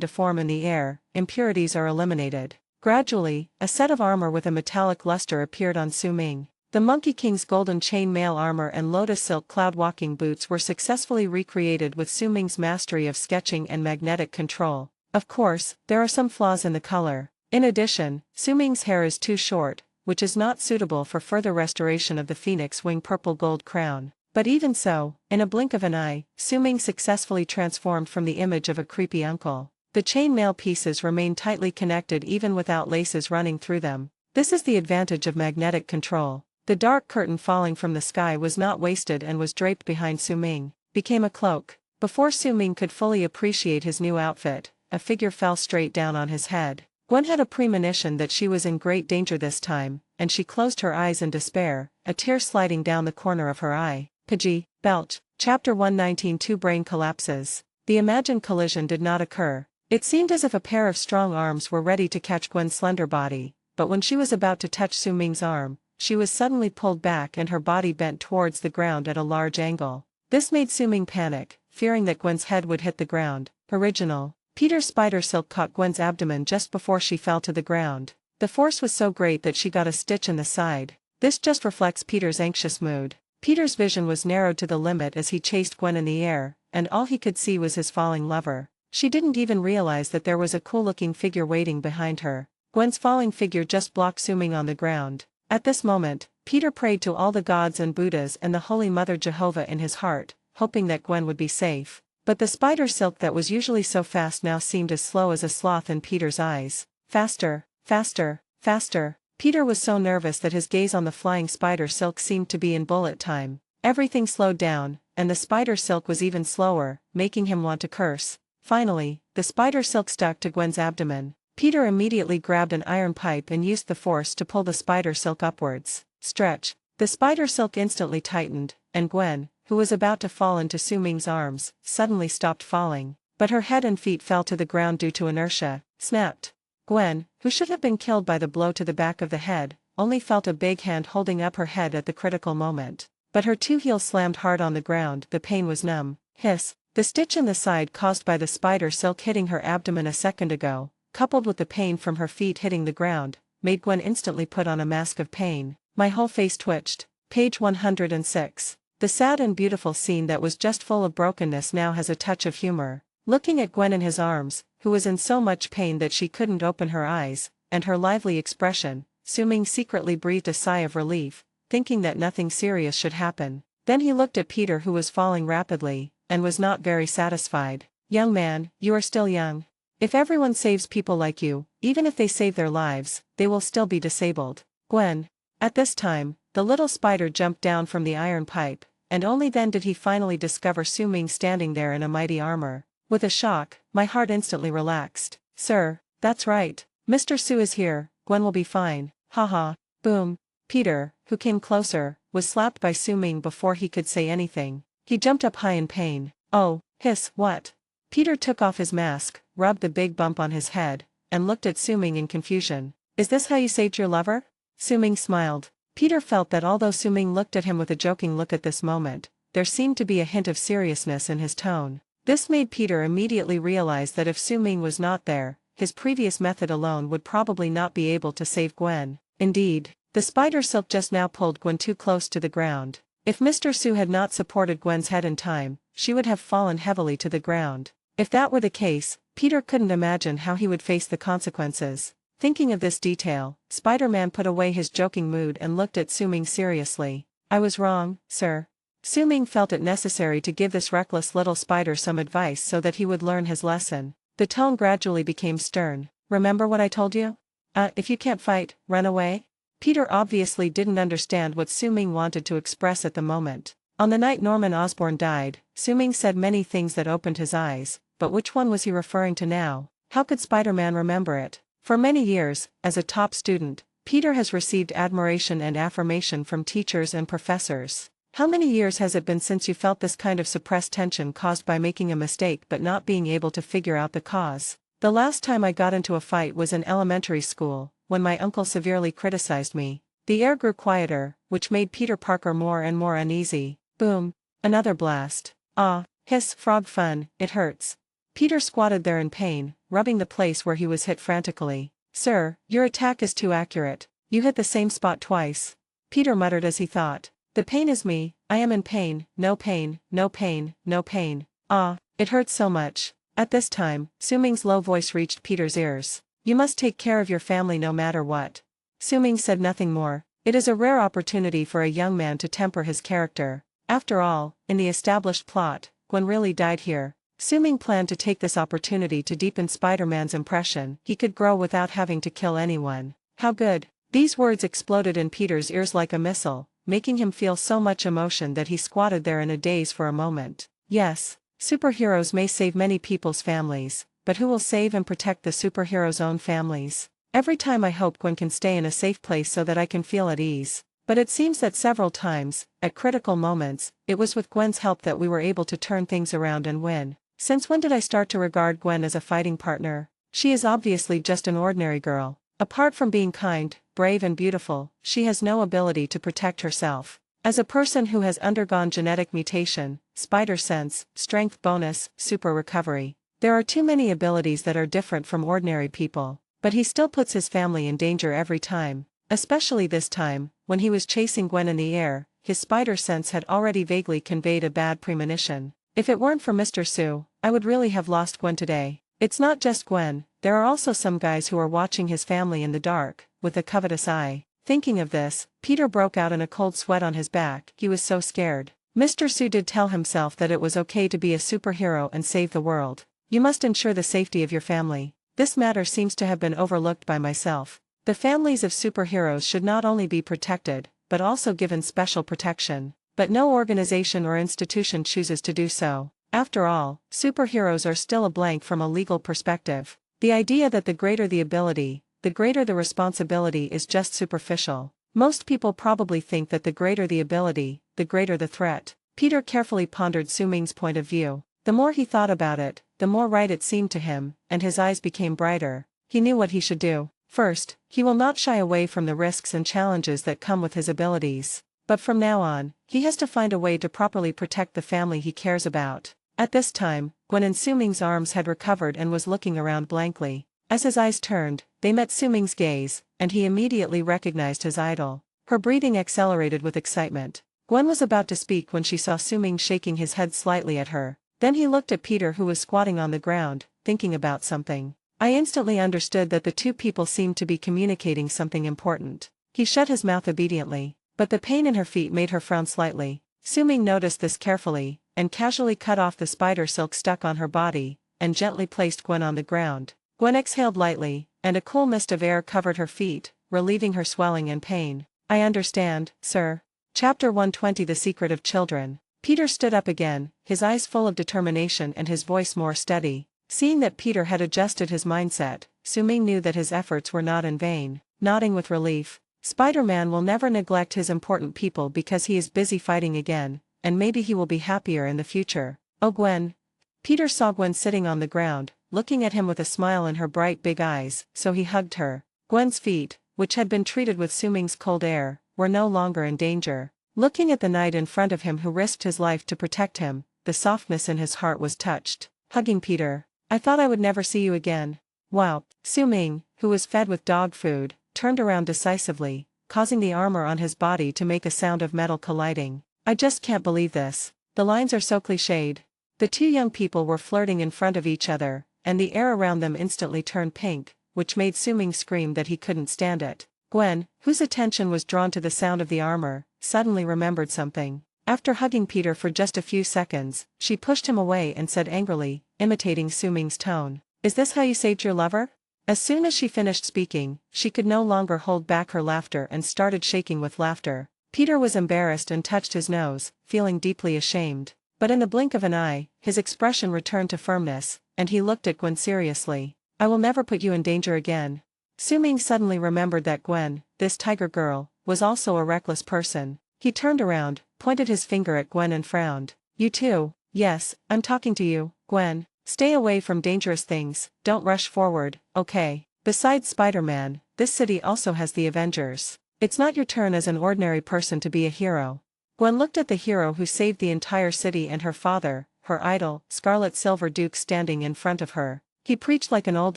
deform in the air, impurities are eliminated. Gradually, a set of armor with a metallic luster appeared on Suming. The Monkey King's golden chain mail armor and lotus silk cloud walking boots were successfully recreated with Suming's mastery of sketching and magnetic control. Of course, there are some flaws in the color. In addition, Suming's hair is too short, which is not suitable for further restoration of the phoenix wing purple gold crown. But even so, in a blink of an eye, Suming successfully transformed from the image of a creepy uncle. The chainmail pieces remain tightly connected even without laces running through them. This is the advantage of magnetic control. The dark curtain falling from the sky was not wasted and was draped behind Suming, became a cloak. Before Suming could fully appreciate his new outfit, a figure fell straight down on his head. Gwen had a premonition that she was in great danger this time, and she closed her eyes in despair, a tear sliding down the corner of her eye. Pidgey, Belch, Chapter 119. Two brain collapses. The imagined collision did not occur. It seemed as if a pair of strong arms were ready to catch Gwen's slender body, but when she was about to touch Suming's arm, she was suddenly pulled back and her body bent towards the ground at a large angle. This made Suming panic, fearing that Gwen's head would hit the ground. Original. Peter's spider silk caught Gwen's abdomen just before she fell to the ground. The force was so great that she got a stitch in the side. This just reflects Peter's anxious mood. Peter's vision was narrowed to the limit as he chased Gwen in the air, and all he could see was his falling lover. She didn't even realize that there was a cool-looking figure waiting behind her. Gwen's falling figure just blocked Suming on the ground. At this moment, Peter prayed to all the gods and Buddhas and the Holy Mother Jehovah in his heart, hoping that Gwen would be safe. But the spider silk that was usually so fast now seemed as slow as a sloth in Peter's eyes. Faster, faster, faster. Peter was so nervous that his gaze on the flying spider silk seemed to be in bullet time. Everything slowed down, and the spider silk was even slower, making him want to curse. Finally, the spider silk stuck to Gwen's abdomen. Peter immediately grabbed an iron pipe and used the force to pull the spider silk upwards. Stretch. The spider silk instantly tightened, and Gwen, who was about to fall into Suming's arms, suddenly stopped falling. But her head and feet fell to the ground due to inertia. Snapped. Gwen, who should have been killed by the blow to the back of the head, only felt a big hand holding up her head at the critical moment. But her two heels slammed hard on the ground, the pain was numb. Hiss. The stitch in the side caused by the spider silk hitting her abdomen a second ago, coupled with the pain from her feet hitting the ground, made Gwen instantly put on a mask of pain. My whole face twitched. Page 106. The sad and beautiful scene that was just full of brokenness now has a touch of humor. Looking at Gwen in his arms, who was in so much pain that she couldn't open her eyes, and her lively expression, Su-Ming secretly breathed a sigh of relief, thinking that nothing serious should happen. Then he looked at Peter, who was falling rapidly, and was not very satisfied. Young man, you are still young. If everyone saves people like you, even if they save their lives, they will still be disabled. Gwen. At this time, the little spider jumped down from the iron pipe, and only then did he finally discover Su-Ming standing there in a mighty armor. With a shock, my heart instantly relaxed. Sir, that's right. Mr. Su is here, Gwen will be fine. Haha. Boom. Peter, who came closer, was slapped by Su-Ming before he could say anything. He jumped up high in pain. Oh, hiss, what? Peter took off his mask, rubbed the big bump on his head, and looked at Su-Ming in confusion. Is this how you saved your lover? Su-Ming smiled. Peter felt that although Su-Ming looked at him with a joking look at this moment, there seemed to be a hint of seriousness in his tone. This made Peter immediately realize that if Su-Ming was not there, his previous method alone would probably not be able to save Gwen. Indeed, the spider silk just now pulled Gwen too close to the ground. If Mr. Su had not supported Gwen's head in time, she would have fallen heavily to the ground. If that were the case, Peter couldn't imagine how he would face the consequences. Thinking of this detail, Spider-Man put away his joking mood and looked at Su-Ming seriously. I was wrong, sir. Su-Ming felt it necessary to give this reckless little spider some advice so that he would learn his lesson. The tone gradually became stern. Remember what I told you? If you can't fight, run away? Peter obviously didn't understand what Su-Ming wanted to express at the moment. On the night Norman Osborn died, Su-Ming said many things that opened his eyes, but which one was he referring to now? How could Spider-Man remember it? For many years, as a top student, Peter has received admiration and affirmation from teachers and professors. How many years has it been since you felt this kind of suppressed tension caused by making a mistake but not being able to figure out the cause? The last time I got into a fight was in elementary school, when my uncle severely criticized me. The air grew quieter, which made Peter Parker more and more uneasy. Boom. Another blast. Ah, hiss, frog fun, it hurts. Peter squatted there in pain, rubbing the place where he was hit frantically. Sir, your attack is too accurate. You hit the same spot twice. Peter muttered as he thought. The pain is me, I am in pain, no pain, no pain, no pain. Ah, it hurts so much. At this time, Su-Ming's low voice reached Peter's ears. You must take care of your family no matter what. Su-Ming said nothing more. It is a rare opportunity for a young man to temper his character. After all, in the established plot, Gwen really died here. Su-Ming planned to take this opportunity to deepen Spider-Man's impression. He could grow without having to kill anyone. How good. These words exploded in Peter's ears like a missile, making him feel so much emotion that he squatted there in a daze for a moment. Yes, superheroes may save many people's families, but who will save and protect the superheroes' own families? Every time I hope Gwen can stay in a safe place so that I can feel at ease. But it seems that several times, at critical moments, it was with Gwen's help that we were able to turn things around and win. Since when did I start to regard Gwen as a fighting partner? She is obviously just an ordinary girl. Apart from being kind, brave and beautiful, she has no ability to protect herself. As a person who has undergone genetic mutation, spider sense, strength bonus, super recovery, there are too many abilities that are different from ordinary people. But he still puts his family in danger every time. Especially this time, when he was chasing Gwen in the air, his spider sense had already vaguely conveyed a bad premonition. If it weren't for Mr. Su, I would really have lost Gwen today. It's not just Gwen, there are also some guys who are watching his family in the dark, with a covetous eye. Thinking of this, Peter broke out in a cold sweat on his back. He was so scared. Mr. Su did tell himself that it was okay to be a superhero and save the world. You must ensure the safety of your family. This matter seems to have been overlooked by myself. The families of superheroes should not only be protected, but also given special protection. But no organization or institution chooses to do so. After all, superheroes are still a blank from a legal perspective. The idea that the greater the ability, the greater the responsibility is just superficial. Most people probably think that the greater the ability, the greater the threat. Peter carefully pondered Su-Ming's point of view. The more he thought about it, the more right it seemed to him, and his eyes became brighter. he knew what he should do. First, he will not shy away from the risks and challenges that come with his abilities. But from now on, he has to find a way to properly protect the family he cares about. At this time, Gwen in Suming's arms had recovered and was looking around blankly. As his eyes turned, they met Suming's gaze, and he immediately recognized his idol. Her breathing accelerated with excitement. Gwen was about to speak when she saw Suming shaking his head slightly at her. Then he looked at Peter, who was squatting on the ground, thinking about something. I instantly understood that the two people seemed to be communicating something important. He shut his mouth obediently, but the pain in her feet made her frown slightly. Suming noticed this carefully, and casually cut off the spider silk stuck on her body, and gently placed Gwen on the ground. Gwen exhaled lightly, and a cool mist of air covered her feet, relieving her swelling and pain. I understand, sir. Chapter 120 The Secret of Children. Peter stood up again, his eyes full of determination and his voice more steady. Seeing that Peter had adjusted his mindset, Suming knew that his efforts were not in vain. Nodding with relief, Spider-Man will never neglect his important people because he is busy fighting again, and maybe he will be happier in the future. Oh Gwen. Peter saw Gwen sitting on the ground, looking at him with a smile in her bright big eyes, so he hugged her. Gwen's feet, which had been treated with Suming's cold air, were no longer in danger. Looking at the knight in front of him who risked his life to protect him, the softness in his heart was touched. Hugging Peter. I thought I would never see you again. Wow. Suming, who was fed with dog food, turned around decisively, causing the armor on his body to make a sound of metal colliding. I just can't believe this. The lines are so cliched. The two young people were flirting in front of each other, and the air around them instantly turned pink, which made Suming scream that he couldn't stand it. Gwen, whose attention was drawn to the sound of the armor, suddenly remembered something. After hugging Peter for just a few seconds, she pushed him away and said angrily, imitating Suming's tone, "Is this how you saved your lover?" As soon as she finished speaking, she could no longer hold back her laughter and started shaking with laughter. Peter was embarrassed and touched his nose, feeling deeply ashamed. But in the blink of an eye, his expression returned to firmness, and he looked at Gwen seriously. I will never put you in danger again. Suming suddenly remembered that Gwen, this tiger girl, was also a reckless person. He turned around, pointed his finger at Gwen and frowned. You too. Yes, I'm talking to you, Gwen. Stay away from dangerous things, don't rush forward, okay? Besides Spider-Man, this city also has the Avengers. It's not your turn as an ordinary person to be a hero. Gwen looked at the hero who saved the entire city and her father, her idol, Scarlet Silver Duke, standing in front of her. He preached like an old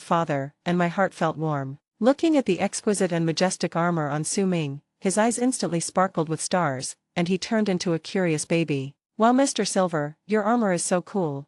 father, and my heart felt warm. Looking at the exquisite and majestic armor on Suming, his eyes instantly sparkled with stars, and he turned into a curious baby. Wow, Mr. Silver, your armor is so cool.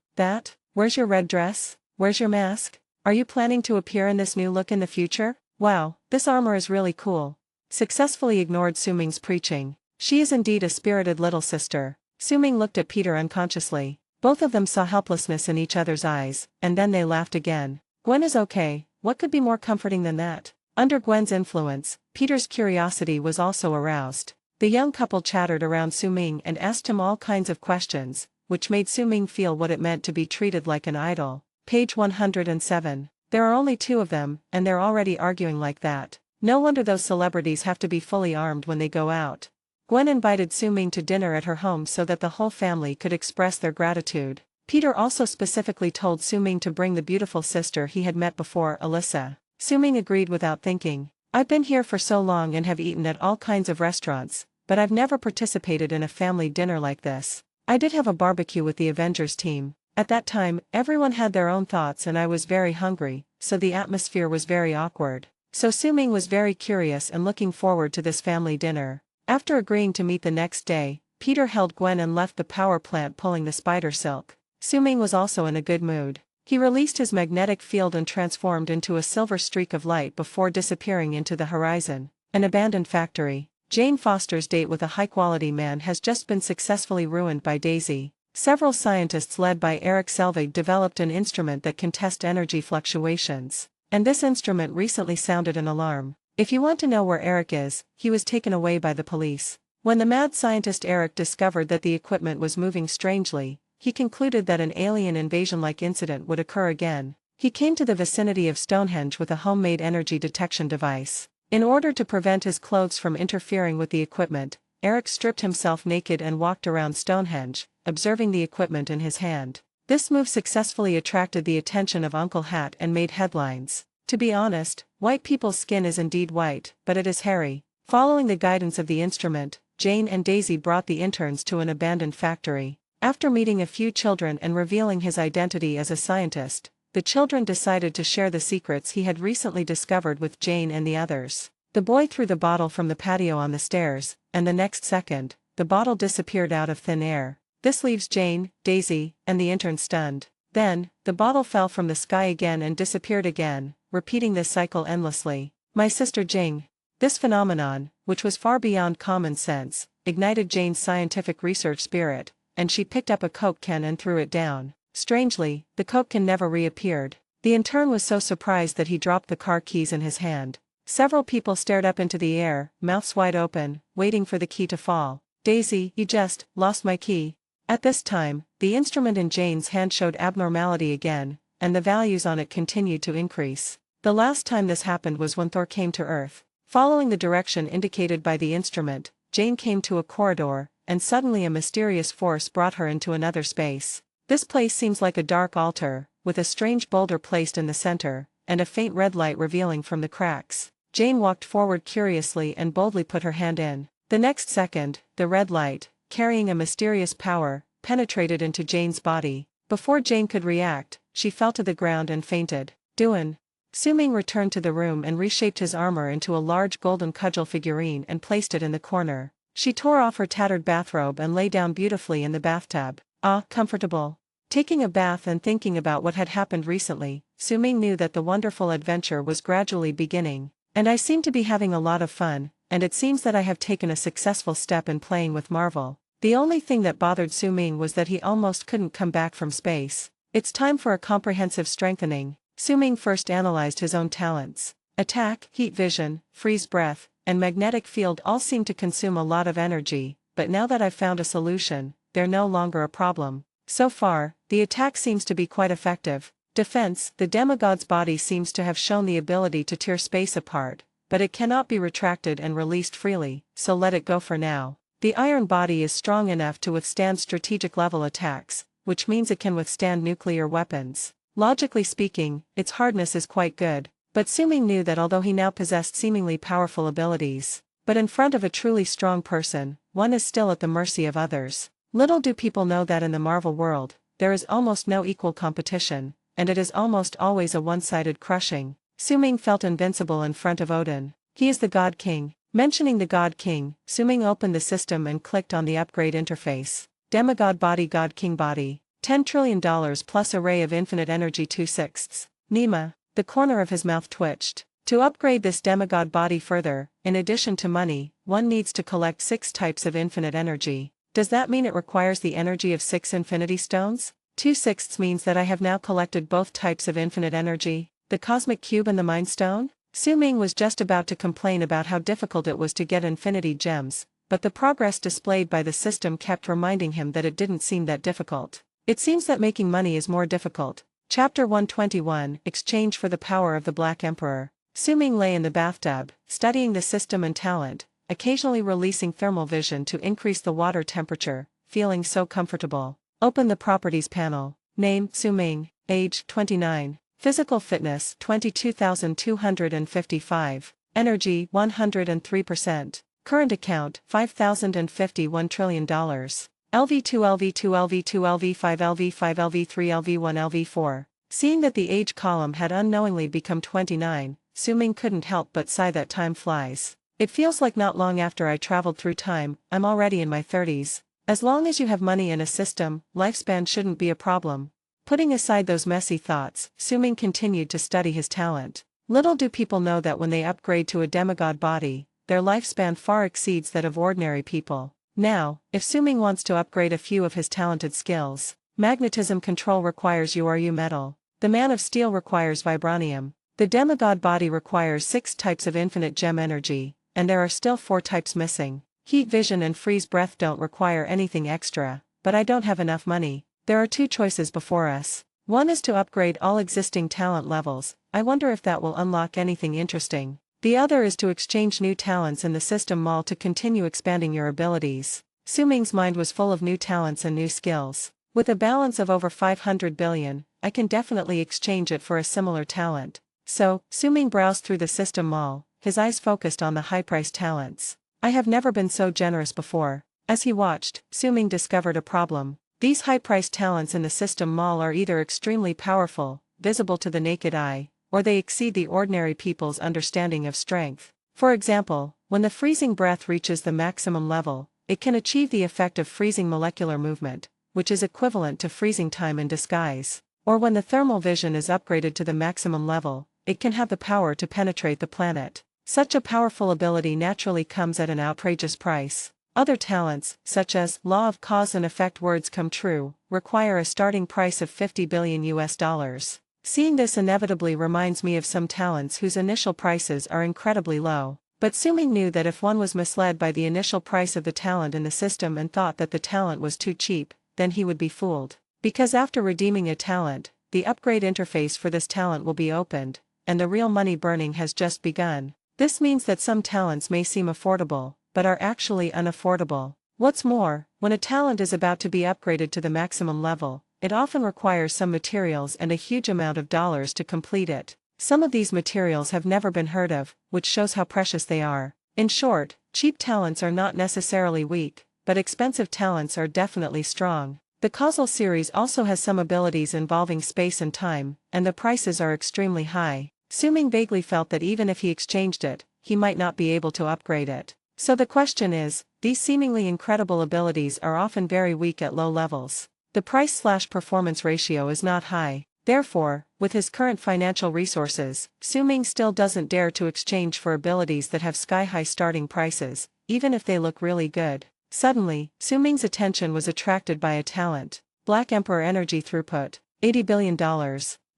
Where's your red dress? Where's your mask? Are you planning to appear in this new look in the future? Wow, this armor is really cool. Successfully ignored Suming's preaching. She is indeed a spirited little sister. Suming looked at Peter unconsciously. Both of them saw helplessness in each other's eyes, and then they laughed again. Gwen is okay, what could be more comforting than that? Under Gwen's influence, Peter's curiosity was also aroused. The young couple chattered around Suming and asked him all kinds of questions, which made Suming feel what it meant to be treated like an idol. Page 107. There are only two of them, and they're already arguing like that. No wonder those celebrities have to be fully armed when they go out. Gwen invited Suming to dinner at her home so that the whole family could express their gratitude. Peter also specifically told Suming to bring the beautiful sister he had met before, Alyssa. Suming agreed without thinking. I've been here for so long and have eaten at all kinds of restaurants, but I've never participated in a family dinner like this. I did have a barbecue with the Avengers team. At that time, everyone had their own thoughts and I was very hungry, so the atmosphere was very awkward. So Suming was very curious and looking forward to this family dinner. After agreeing to meet the next day, Peter held Gwen and left the power plant pulling the spider silk. Suming was also in a good mood. He released his magnetic field and transformed into a silver streak of light before disappearing into the horizon. An abandoned factory. Jane Foster's date with a high-quality man has just been successfully ruined by Daisy. Several scientists led by Eric Selvig developed an instrument that can test energy fluctuations. And this instrument recently sounded an alarm. If you want to know where Eric is, he was taken away by the police. When the mad scientist Eric discovered that the equipment was moving strangely, he concluded that an alien invasion-like incident would occur again. He came to the vicinity of Stonehenge with a homemade energy detection device. In order to prevent his clothes from interfering with the equipment, Eric stripped himself naked and walked around Stonehenge, observing the equipment in his hand. This move successfully attracted the attention of Uncle Hat and made headlines. To be honest, white people's skin is indeed white, but it is hairy. Following the guidance of the instrument, Jane and Daisy brought the interns to an abandoned factory. After meeting a few children and revealing his identity as a scientist, the children decided to share the secrets he had recently discovered with Jane and the others. The boy threw the bottle from the patio on the stairs, and the next second, the bottle disappeared out of thin air. This leaves Jane, Daisy, and the intern stunned. Then, the bottle fell from the sky again and disappeared again, repeating this cycle endlessly. My sister Jing. This phenomenon, which was far beyond common sense, ignited Jane's scientific research spirit, and she picked up a Coke can and threw it down. Strangely, the Coke can never reappeared. The intern was so surprised that he dropped the car keys in his hand. Several people stared up into the air, mouths wide open, waiting for the key to fall. Daisy, you just lost my key. At this time, the instrument in Jane's hand showed abnormality again, and the values on it continued to increase. The last time this happened was when Thor came to Earth. Following the direction indicated by the instrument, Jane came to a corridor, and suddenly a mysterious force brought her into another space. This place seems like a dark altar, with a strange boulder placed in the center, and a faint red light revealing from the cracks. Jane walked forward curiously and boldly put her hand in. The next second, the red light, carrying a mysterious power, penetrated into Jane's body. Before Jane could react, she fell to the ground and fainted. Duan. Su-Ming returned to the room and reshaped his armor into a large golden cudgel figurine and placed it in the corner. She tore off her tattered bathrobe and lay down beautifully in the bathtub. Ah, comfortable. Taking a bath and thinking about what had happened recently, Su-Ming knew that the wonderful adventure was gradually beginning. And I seem to be having a lot of fun, and it seems that I have taken a successful step in playing with Marvel. The only thing that bothered Su-Ming was that he almost couldn't come back from space. It's time for a comprehensive strengthening. Su-Ming first analyzed his own talents. Attack, heat vision, freeze breath, and magnetic field all seem to consume a lot of energy, but now that I've found a solution, they're no longer a problem. So far, the attack seems to be quite effective. Defense, the demigod's body seems to have shown the ability to tear space apart, but it cannot be retracted and released freely, so let it go for now. The iron body is strong enough to withstand strategic-level attacks, which means it can withstand nuclear weapons. Logically speaking, its hardness is quite good, but Su-Ming knew that although he now possessed seemingly powerful abilities, but in front of a truly strong person, one is still at the mercy of others. Little do people know that in the Marvel world, there is almost no equal competition, and it is almost always a one-sided crushing. Su-Ming felt invincible in front of Odin. He is the God King. Mentioning the God King, Su-Ming opened the system and clicked on the upgrade interface. Demigod body, God King body. $10 trillion plus array of infinite energy 2/6. Nima. The corner of his mouth twitched. To upgrade this demigod body further, in addition to money, one needs to collect 6 types of infinite energy. Does that mean it requires the energy of 6 infinity stones? 2/6 means that I have now collected both types of infinite energy, the cosmic cube and the mind stone? Su-Ming was just about to complain about how difficult it was to get infinity gems, but the progress displayed by the system kept reminding him that it didn't seem that difficult. It seems that making money is more difficult. Chapter 121, Exchange for the Power of the Black Emperor. Su-Ming lay in the bathtub, studying the system and talent, occasionally releasing thermal vision to increase the water temperature, feeling so comfortable. Open the Properties panel. Name, Su-Ming. Age, 29. Physical fitness, 22,255. Energy, 103%. Current account, $5,051 trillion. LV2 LV2 LV2 LV5 LV5 LV3 LV1 LV4. Seeing that the age column had unknowingly become 29, Su-Ming couldn't help but sigh that time flies. It feels like not long after I traveled through time, I'm already in my 30s. As long as you have money in a system, lifespan shouldn't be a problem. Putting aside those messy thoughts, Su-Ming continued to study his talent. Little do people know that when they upgrade to a demigod body, their lifespan far exceeds that of ordinary people. Now, if Su-Ming wants to upgrade a few of his talented skills, magnetism control requires URU metal. The Man of Steel requires vibranium. The demigod body requires 6 types of infinite gem energy, and there are still 4 types missing. Heat vision and freeze breath don't require anything extra, but I don't have enough money. There are 2 choices before us. One is to upgrade all existing talent levels. I wonder if that will unlock anything interesting. The other is to exchange new talents in the system mall to continue expanding your abilities. Su-Ming's mind was full of new talents and new skills. With a balance of over 500 billion, I can definitely exchange it for a similar talent. So, Suming browsed through the system mall, his eyes focused on the high-priced talents. I have never been so generous before. As he watched, Suming discovered a problem. These high-priced talents in the system mall are either extremely powerful, visible to the naked eye, or they exceed the ordinary people's understanding of strength. For example, when the freezing breath reaches the maximum level, it can achieve the effect of freezing molecular movement, which is equivalent to freezing time in disguise. Or when the thermal vision is upgraded to the maximum level, it can have the power to penetrate the planet. Such a powerful ability naturally comes at an outrageous price. Other talents, such as law of cause and effect words come true, require a starting price of $50 billion US. Seeing this inevitably reminds me of some talents whose initial prices are incredibly low. But Suming knew that if one was misled by the initial price of the talent in the system and thought that the talent was too cheap, then he would be fooled. Because after redeeming a talent, the upgrade interface for this talent will be opened, and the real money burning has just begun. This means that some talents may seem affordable, but are actually unaffordable. What's more, when a talent is about to be upgraded to the maximum level, it often requires some materials and a huge amount of dollars to complete it. Some of these materials have never been heard of, which shows how precious they are. In short, cheap talents are not necessarily weak, but expensive talents are definitely strong. The causal series also has some abilities involving space and time, and the prices are extremely high. Suming vaguely felt that even if he exchanged it, he might not be able to upgrade it. So the question is, these seemingly incredible abilities are often very weak at low levels. The price/performance ratio is not high. Therefore, with his current financial resources, Suming still doesn't dare to exchange for abilities that have sky-high starting prices, even if they look really good. Suddenly, Suming's attention was attracted by a talent. Black Emperor Energy Throughput, $80 billion.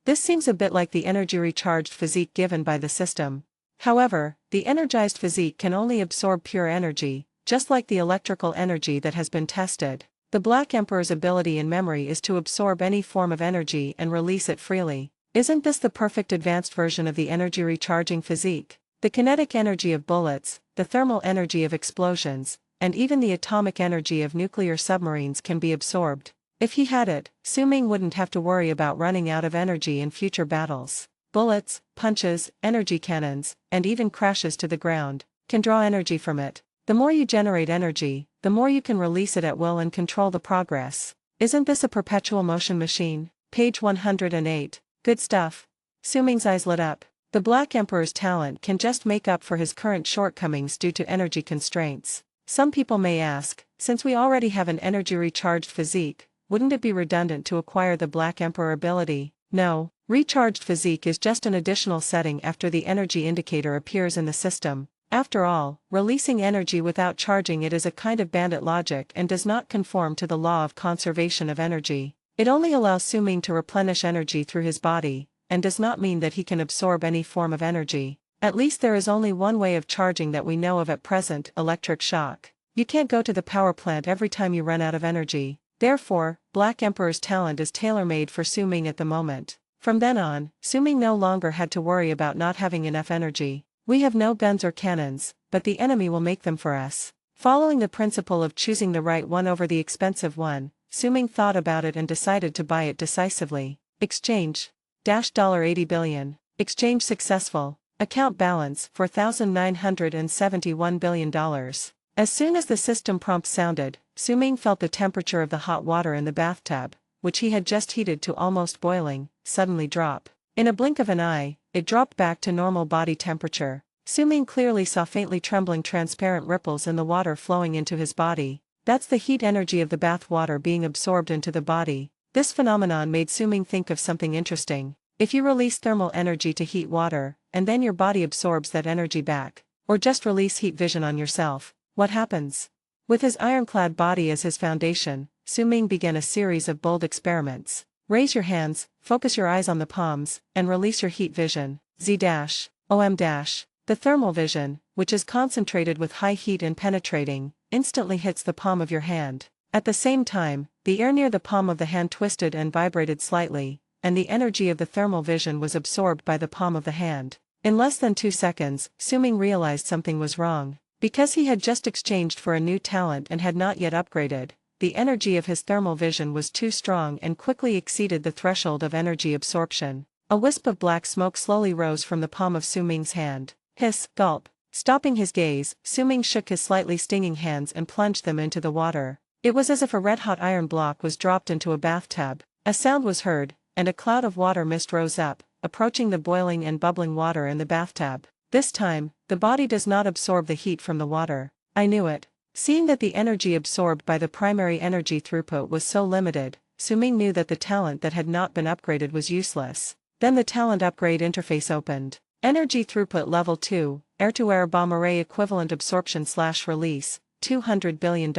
This seems a bit like the energy-recharged physique given by the system. However, the energized physique can only absorb pure energy, just like the electrical energy that has been tested. The Black Emperor's ability in memory is to absorb any form of energy and release it freely. Isn't this the perfect advanced version of the energy-recharging physique? The kinetic energy of bullets, the thermal energy of explosions, and even the atomic energy of nuclear submarines can be absorbed. If he had it, Suming wouldn't have to worry about running out of energy in future battles. Bullets, punches, energy cannons, and even crashes to the ground can draw energy from it. The more you generate energy, the more you can release it at will and control the progress. Isn't this a perpetual motion machine? Page 108. Good stuff. Suming's eyes lit up. The Black Emperor's talent can just make up for his current shortcomings due to energy constraints. Some people may ask, since we already have an energy-recharged physique, wouldn't it be redundant to acquire the Black Emperor ability? No, recharged physique is just an additional setting after the energy indicator appears in the system. After all, releasing energy without charging it is a kind of bandit logic and does not conform to the law of conservation of energy. It only allows Suming to replenish energy through his body, and does not mean that he can absorb any form of energy. At least there is only one way of charging that we know of at present: electric shock. You can't go to the power plant every time you run out of energy. Therefore, Black Emperor's talent is tailor-made for Suming at the moment. From then on, Suming no longer had to worry about not having enough energy. We have no guns or cannons, but the enemy will make them for us. Following the principle of choosing the right one over the expensive one, Suming thought about it and decided to buy it decisively. Exchange. $80 billion. Exchange successful. Account balance $4,971 billion. As soon as the system prompt sounded, Suming felt the temperature of the hot water in the bathtub, which he had just heated to almost boiling, suddenly drop. In a blink of an eye, it dropped back to normal body temperature. Suming clearly saw faintly trembling transparent ripples in the water flowing into his body. That's the heat energy of the bath water being absorbed into the body. This phenomenon made Suming think of something interesting. If you release thermal energy to heat water, and then your body absorbs that energy back, or just release heat vision on yourself, what happens? With his ironclad body as his foundation, Suming began a series of bold experiments. Raise your hands, focus your eyes on the palms, and release your heat vision. Z-OM-. The thermal vision, which is concentrated with high heat and penetrating, instantly hits the palm of your hand. At the same time, the air near the palm of the hand twisted and vibrated slightly, and the energy of the thermal vision was absorbed by the palm of the hand. In less than 2 seconds, Suming realized something was wrong. Because he had just exchanged for a new talent and had not yet upgraded, the energy of his thermal vision was too strong and quickly exceeded the threshold of energy absorption. A wisp of black smoke slowly rose from the palm of Su-Ming's hand. Hiss, gulp. Stopping his gaze, Su-Ming shook his slightly stinging hands and plunged them into the water. It was as if a red-hot iron block was dropped into a bathtub. A sound was heard, and a cloud of water mist rose up, approaching the boiling and bubbling water in the bathtub. This time, the body does not absorb the heat from the water. I knew it. Seeing that the energy absorbed by the primary energy throughput was so limited, Su-Ming knew that the talent that had not been upgraded was useless. Then the talent upgrade interface opened. Energy throughput level 2, air-to-air bomb array equivalent absorption/release, $200 billion.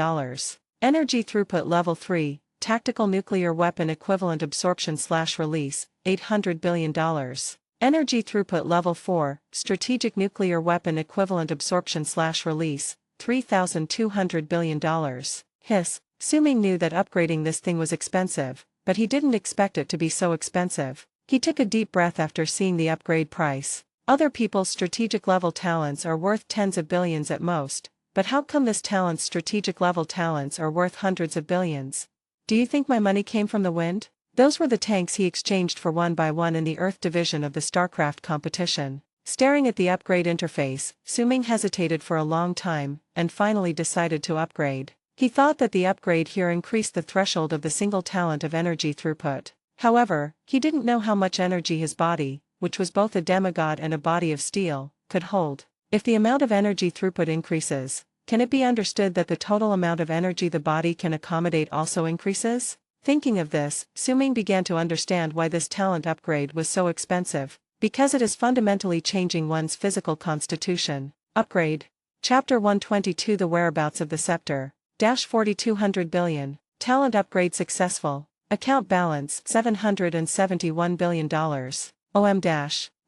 Energy throughput level 3, tactical nuclear weapon equivalent absorption/release, $800 billion. Energy throughput level 4, strategic nuclear weapon equivalent absorption/release, $3,200 billion. Hiss. Su-Ming knew that upgrading this thing was expensive, but he didn't expect it to be so expensive. He took a deep breath after seeing the upgrade price. Other people's strategic level talents are worth tens of billions at most, but how come this talent's strategic level talents are worth hundreds of billions? Do you think my money came from the wind? Those were the tanks he exchanged for one by one in the Earth division of the StarCraft competition. Staring at the upgrade interface, Su-Ming hesitated for a long time, and finally decided to upgrade. He thought that the upgrade here increased the threshold of the single talent of energy throughput. However, he didn't know how much energy his body, which was both a demigod and a body of steel, could hold. If the amount of energy throughput increases, can it be understood that the total amount of energy the body can accommodate also increases? Thinking of this, Su-Ming began to understand why this talent upgrade was so expensive. Because it is fundamentally changing one's physical constitution. Upgrade. Chapter 122 The Whereabouts of the Scepter. $4,200 billion. Talent upgrade successful. Account balance $771 billion. OM-.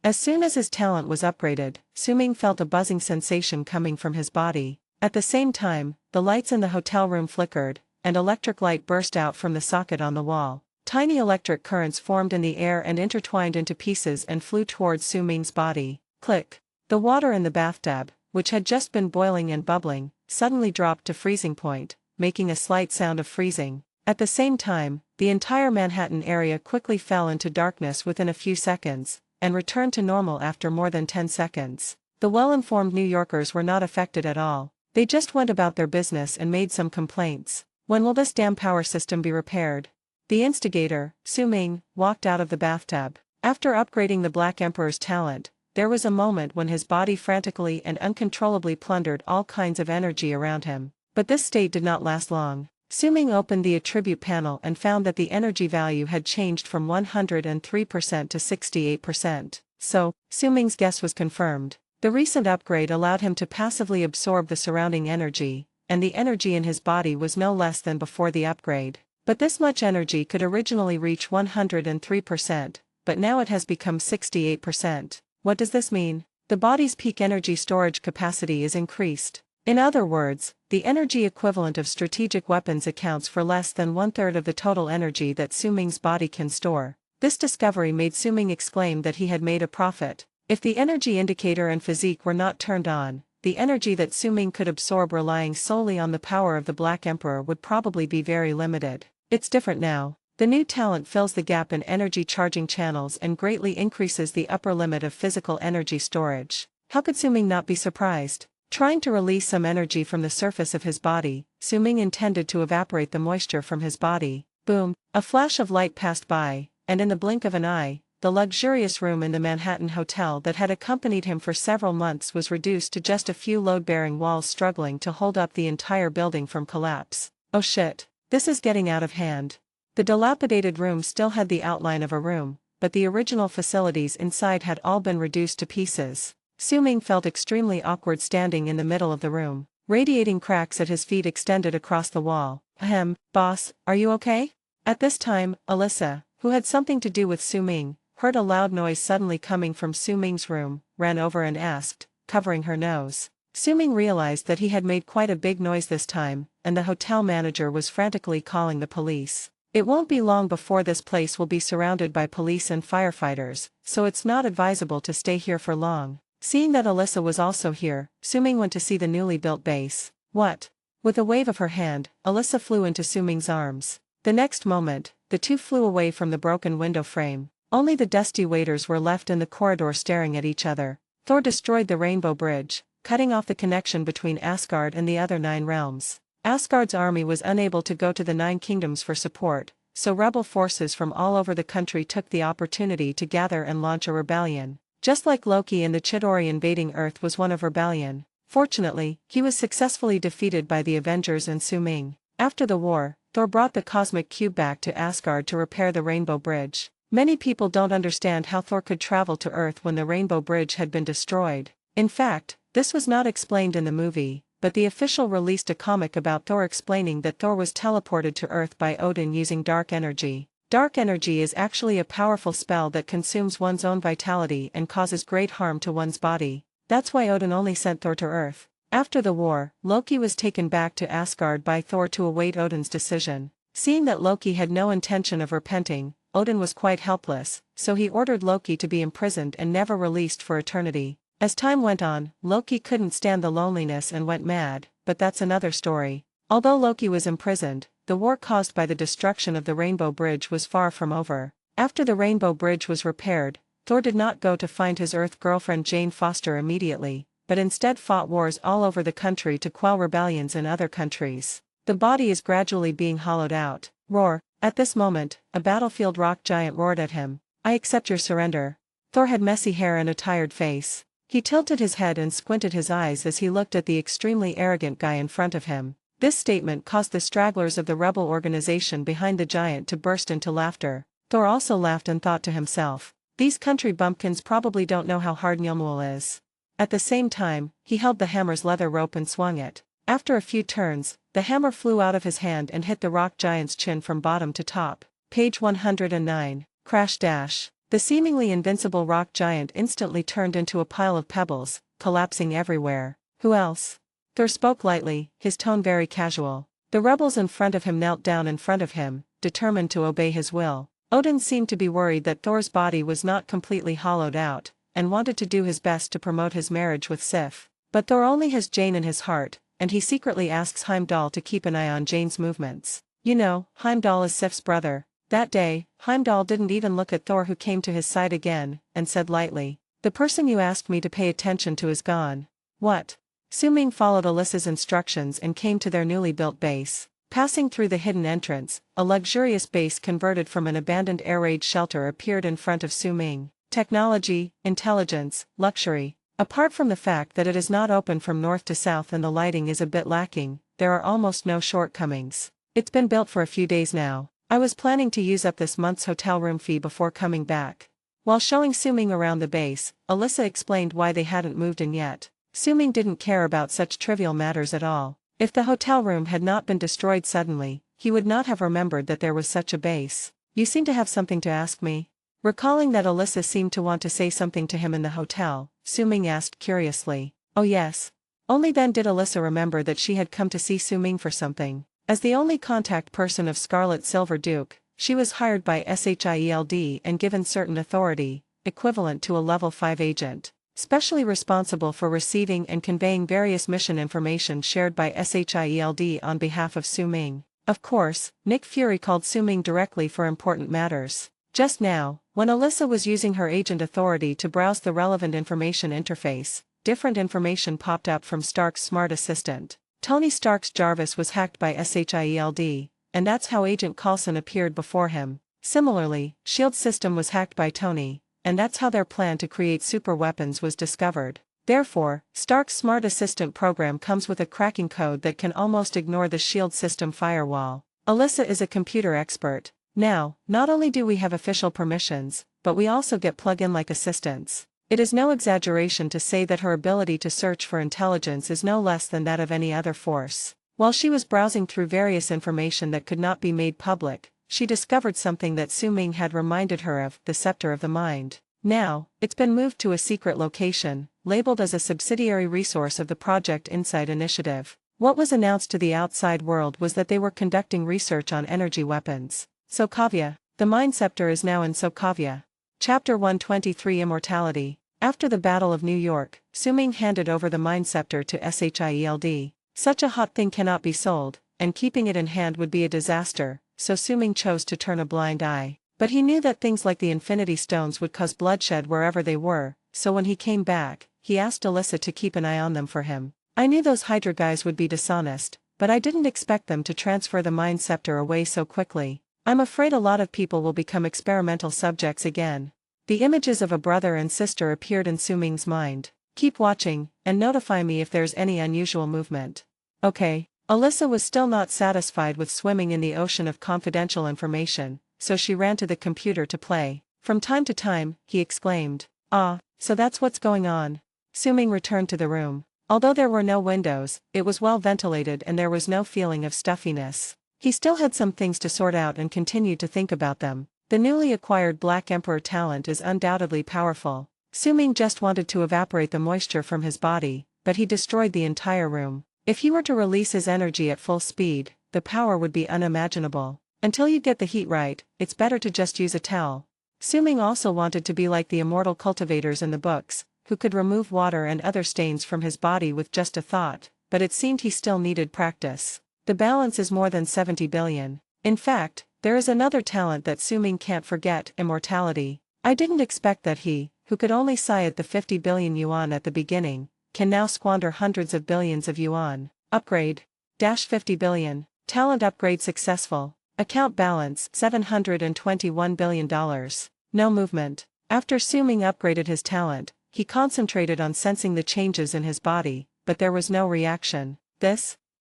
As soon as his talent was upgraded, Su-Ming felt a buzzing sensation coming from his body. At the same time, the lights in the hotel room flickered, and electric light burst out from the socket on the wall. Tiny electric currents formed in the air and intertwined into pieces and flew towards Su-Ming's body. Click. The water in the bathtub, which had just been boiling and bubbling, suddenly dropped to freezing point, making a slight sound of freezing. At the same time, the entire Manhattan area quickly fell into darkness within a few seconds, and returned to normal after more than 10 seconds. The well-informed New Yorkers were not affected at all. They just went about their business and made some complaints. When will this damn power system be repaired? The instigator, Su-Ming, walked out of the bathtub. After upgrading the Black Emperor's talent, there was a moment when his body frantically and uncontrollably plundered all kinds of energy around him. But this state did not last long. Su-Ming opened the attribute panel and found that the energy value had changed from 103% to 68%. So, Su-Ming's guess was confirmed. The recent upgrade allowed him to passively absorb the surrounding energy, and the energy in his body was no less than before the upgrade. But this much energy could originally reach 103%, but now it has become 68%. What does this mean? The body's peak energy storage capacity is increased. In other words, the energy equivalent of strategic weapons accounts for less than one-third of the total energy that Su-Ming's body can store. This discovery made Su-Ming exclaim that he had made a profit. If the energy indicator and physique were not turned on, the energy that Su-Ming could absorb relying solely on the power of the Black Emperor would probably be very limited. It's different now. The new talent fills the gap in energy charging channels and greatly increases the upper limit of physical energy storage. How could Su-Ming not be surprised? Trying to release some energy from the surface of his body, Su-Ming intended to evaporate the moisture from his body. Boom! A flash of light passed by, and in the blink of an eye, the luxurious room in the Manhattan hotel that had accompanied him for several months was reduced to just a few load-bearing walls struggling to hold up the entire building from collapse. Oh shit! This is getting out of hand. The dilapidated room still had the outline of a room, but the original facilities inside had all been reduced to pieces. Su-Ming felt extremely awkward standing in the middle of the room. Radiating cracks at his feet extended across the wall. Ahem, boss, are you okay? At this time, Alyssa, who had something to do with Su-Ming, heard a loud noise suddenly coming from Su-Ming's room, ran over and asked, covering her nose. Su-Ming realized that he had made quite a big noise this time, and the hotel manager was frantically calling the police. It won't be long before this place will be surrounded by police and firefighters, so it's not advisable to stay here for long. Seeing that Alyssa was also here, Su-Ming went to see the newly built base. What? With a wave of her hand, Alyssa flew into Su-Ming's arms. The next moment, the two flew away from the broken window frame. Only the dusty waiters were left in the corridor staring at each other. Thor destroyed the Rainbow Bridge, cutting off the connection between Asgard and the other 9 realms. Asgard's army was unable to go to the 9 kingdoms for support, so rebel forces from all over the country took the opportunity to gather and launch a rebellion. Just like Loki and the Chitauri invading Earth was one of rebellion. Fortunately, he was successfully defeated by the Avengers and Su Ming. After the war, Thor brought the cosmic cube back to Asgard to repair the Rainbow Bridge. Many people don't understand how Thor could travel to Earth when the Rainbow Bridge had been destroyed. In fact, this was not explained in the movie, but the official released a comic about Thor explaining that Thor was teleported to Earth by Odin using dark energy. Dark energy is actually a powerful spell that consumes one's own vitality and causes great harm to one's body. That's why Odin only sent Thor to Earth. After the war, Loki was taken back to Asgard by Thor to await Odin's decision. Seeing that Loki had no intention of repenting, Odin was quite helpless, so he ordered Loki to be imprisoned and never released for eternity. As time went on, Loki couldn't stand the loneliness and went mad, but that's another story. Although Loki was imprisoned, the war caused by the destruction of the Rainbow Bridge was far from over. After the Rainbow Bridge was repaired, Thor did not go to find his Earth girlfriend Jane Foster immediately, but instead fought wars all over the country to quell rebellions in other countries. The body is gradually being hollowed out. Roar! At this moment, a battlefield rock giant roared at him. I accept your surrender. Thor had messy hair and a tired face. He tilted his head and squinted his eyes as he looked at the extremely arrogant guy in front of him. This statement caused the stragglers of the rebel organization behind the giant to burst into laughter. Thor also laughed and thought to himself, these country bumpkins probably don't know how hard Mjolnir is. At the same time, he held the hammer's leather rope and swung it. After a few turns, the hammer flew out of his hand and hit the rock giant's chin from bottom to top. Page 109. Crash dash. The seemingly invincible rock giant instantly turned into a pile of pebbles, collapsing everywhere. Who else? Thor spoke lightly, his tone very casual. The rebels in front of him knelt down in front of him, determined to obey his will. Odin seemed to be worried that Thor's body was not completely hollowed out, and wanted to do his best to promote his marriage with Sif. But Thor only has Jane in his heart, and he secretly asks Heimdall to keep an eye on Jane's movements. You know, Heimdall is Sif's brother. That day, Heimdall didn't even look at Thor, who came to his side again, and said lightly, the person you asked me to pay attention to is gone. What? Su Ming followed Alyssa's instructions and came to their newly built base. Passing through the hidden entrance, a luxurious base converted from an abandoned air raid shelter appeared in front of Su Ming. Technology, intelligence, luxury. Apart from the fact that it is not open from north to south and the lighting is a bit lacking, there are almost no shortcomings. It's been built for a few days now. I was planning to use up this month's hotel room fee before coming back. While showing Su Ming around the base, Alyssa explained why they hadn't moved in yet. Su Ming didn't care about such trivial matters at all. If the hotel room had not been destroyed suddenly, he would not have remembered that there was such a base. You seem to have something to ask me? Recalling that Alyssa seemed to want to say something to him in the hotel, Su Ming asked curiously. Oh yes. Only then did Alyssa remember that she had come to see Su Ming for something. As the only contact person of Scarlet Silver Duke, she was hired by SHIELD and given certain authority, equivalent to a level 5 agent, specially responsible for receiving and conveying various mission information shared by SHIELD on behalf of Su Ming. Of course, Nick Fury called Su Ming directly for important matters. Just now, when Alyssa was using her agent authority to browse the relevant information interface, different information popped up from Stark's smart assistant. Tony Stark's Jarvis was hacked by SHIELD, and that's how Agent Coulson appeared before him. Similarly, S.H.I.E.L.D.'s system was hacked by Tony, and that's how their plan to create super weapons was discovered. Therefore, Stark's smart assistant program comes with a cracking code that can almost ignore the S.H.I.E.L.D. system firewall. Alyssa is a computer expert. Now, not only do we have official permissions, but we also get plug-in-like assistants. It is no exaggeration to say that her ability to search for intelligence is no less than that of any other force. While she was browsing through various information that could not be made public, she discovered something that Su Ming had reminded her of, the Scepter of the Mind. Now, it's been moved to a secret location, labeled as a subsidiary resource of the Project Insight initiative. What was announced to the outside world was that they were conducting research on energy weapons. Sokovia. The Mind Scepter is now in Sokovia. Chapter 123 Immortality. After the Battle of New York, Su Ming handed over the Mind Scepter to SHIELD. Such a hot thing cannot be sold, and keeping it in hand would be a disaster, so Su Ming chose to turn a blind eye. But he knew that things like the Infinity Stones would cause bloodshed wherever they were, so when he came back, he asked Alyssa to keep an eye on them for him. I knew those Hydra guys would be dishonest, but I didn't expect them to transfer the Mind Scepter away so quickly. I'm afraid a lot of people will become experimental subjects again. The images of a brother and sister appeared in Suming's mind. Keep watching, and notify me if there's any unusual movement. Okay. Alyssa was still not satisfied with swimming in the ocean of confidential information, so she ran to the computer to play. From time to time, he exclaimed, "Ah, so that's what's going on." Suming returned to the room. Although there were no windows, it was well ventilated and there was no feeling of stuffiness. He still had some things to sort out and continued to think about them. The newly acquired Black Emperor talent is undoubtedly powerful. Suming just wanted to evaporate the moisture from his body, but he destroyed the entire room. If he were to release his energy at full speed, the power would be unimaginable. Until you get the heat right, it's better to just use a towel. Suming also wanted to be like the immortal cultivators in the books, who could remove water and other stains from his body with just a thought, but it seemed he still needed practice. The balance is more than 70 billion. In fact, there is another talent that Suming can't forget: immortality. I didn't expect that he, who could only sigh at the 50 billion yuan at the beginning, can now squander hundreds of billions of yuan. Upgrade. 50 billion. Talent upgrade successful. Account balance $721 billion. No movement. After Suming upgraded his talent, he concentrated on sensing the changes in his body, but there was no reaction.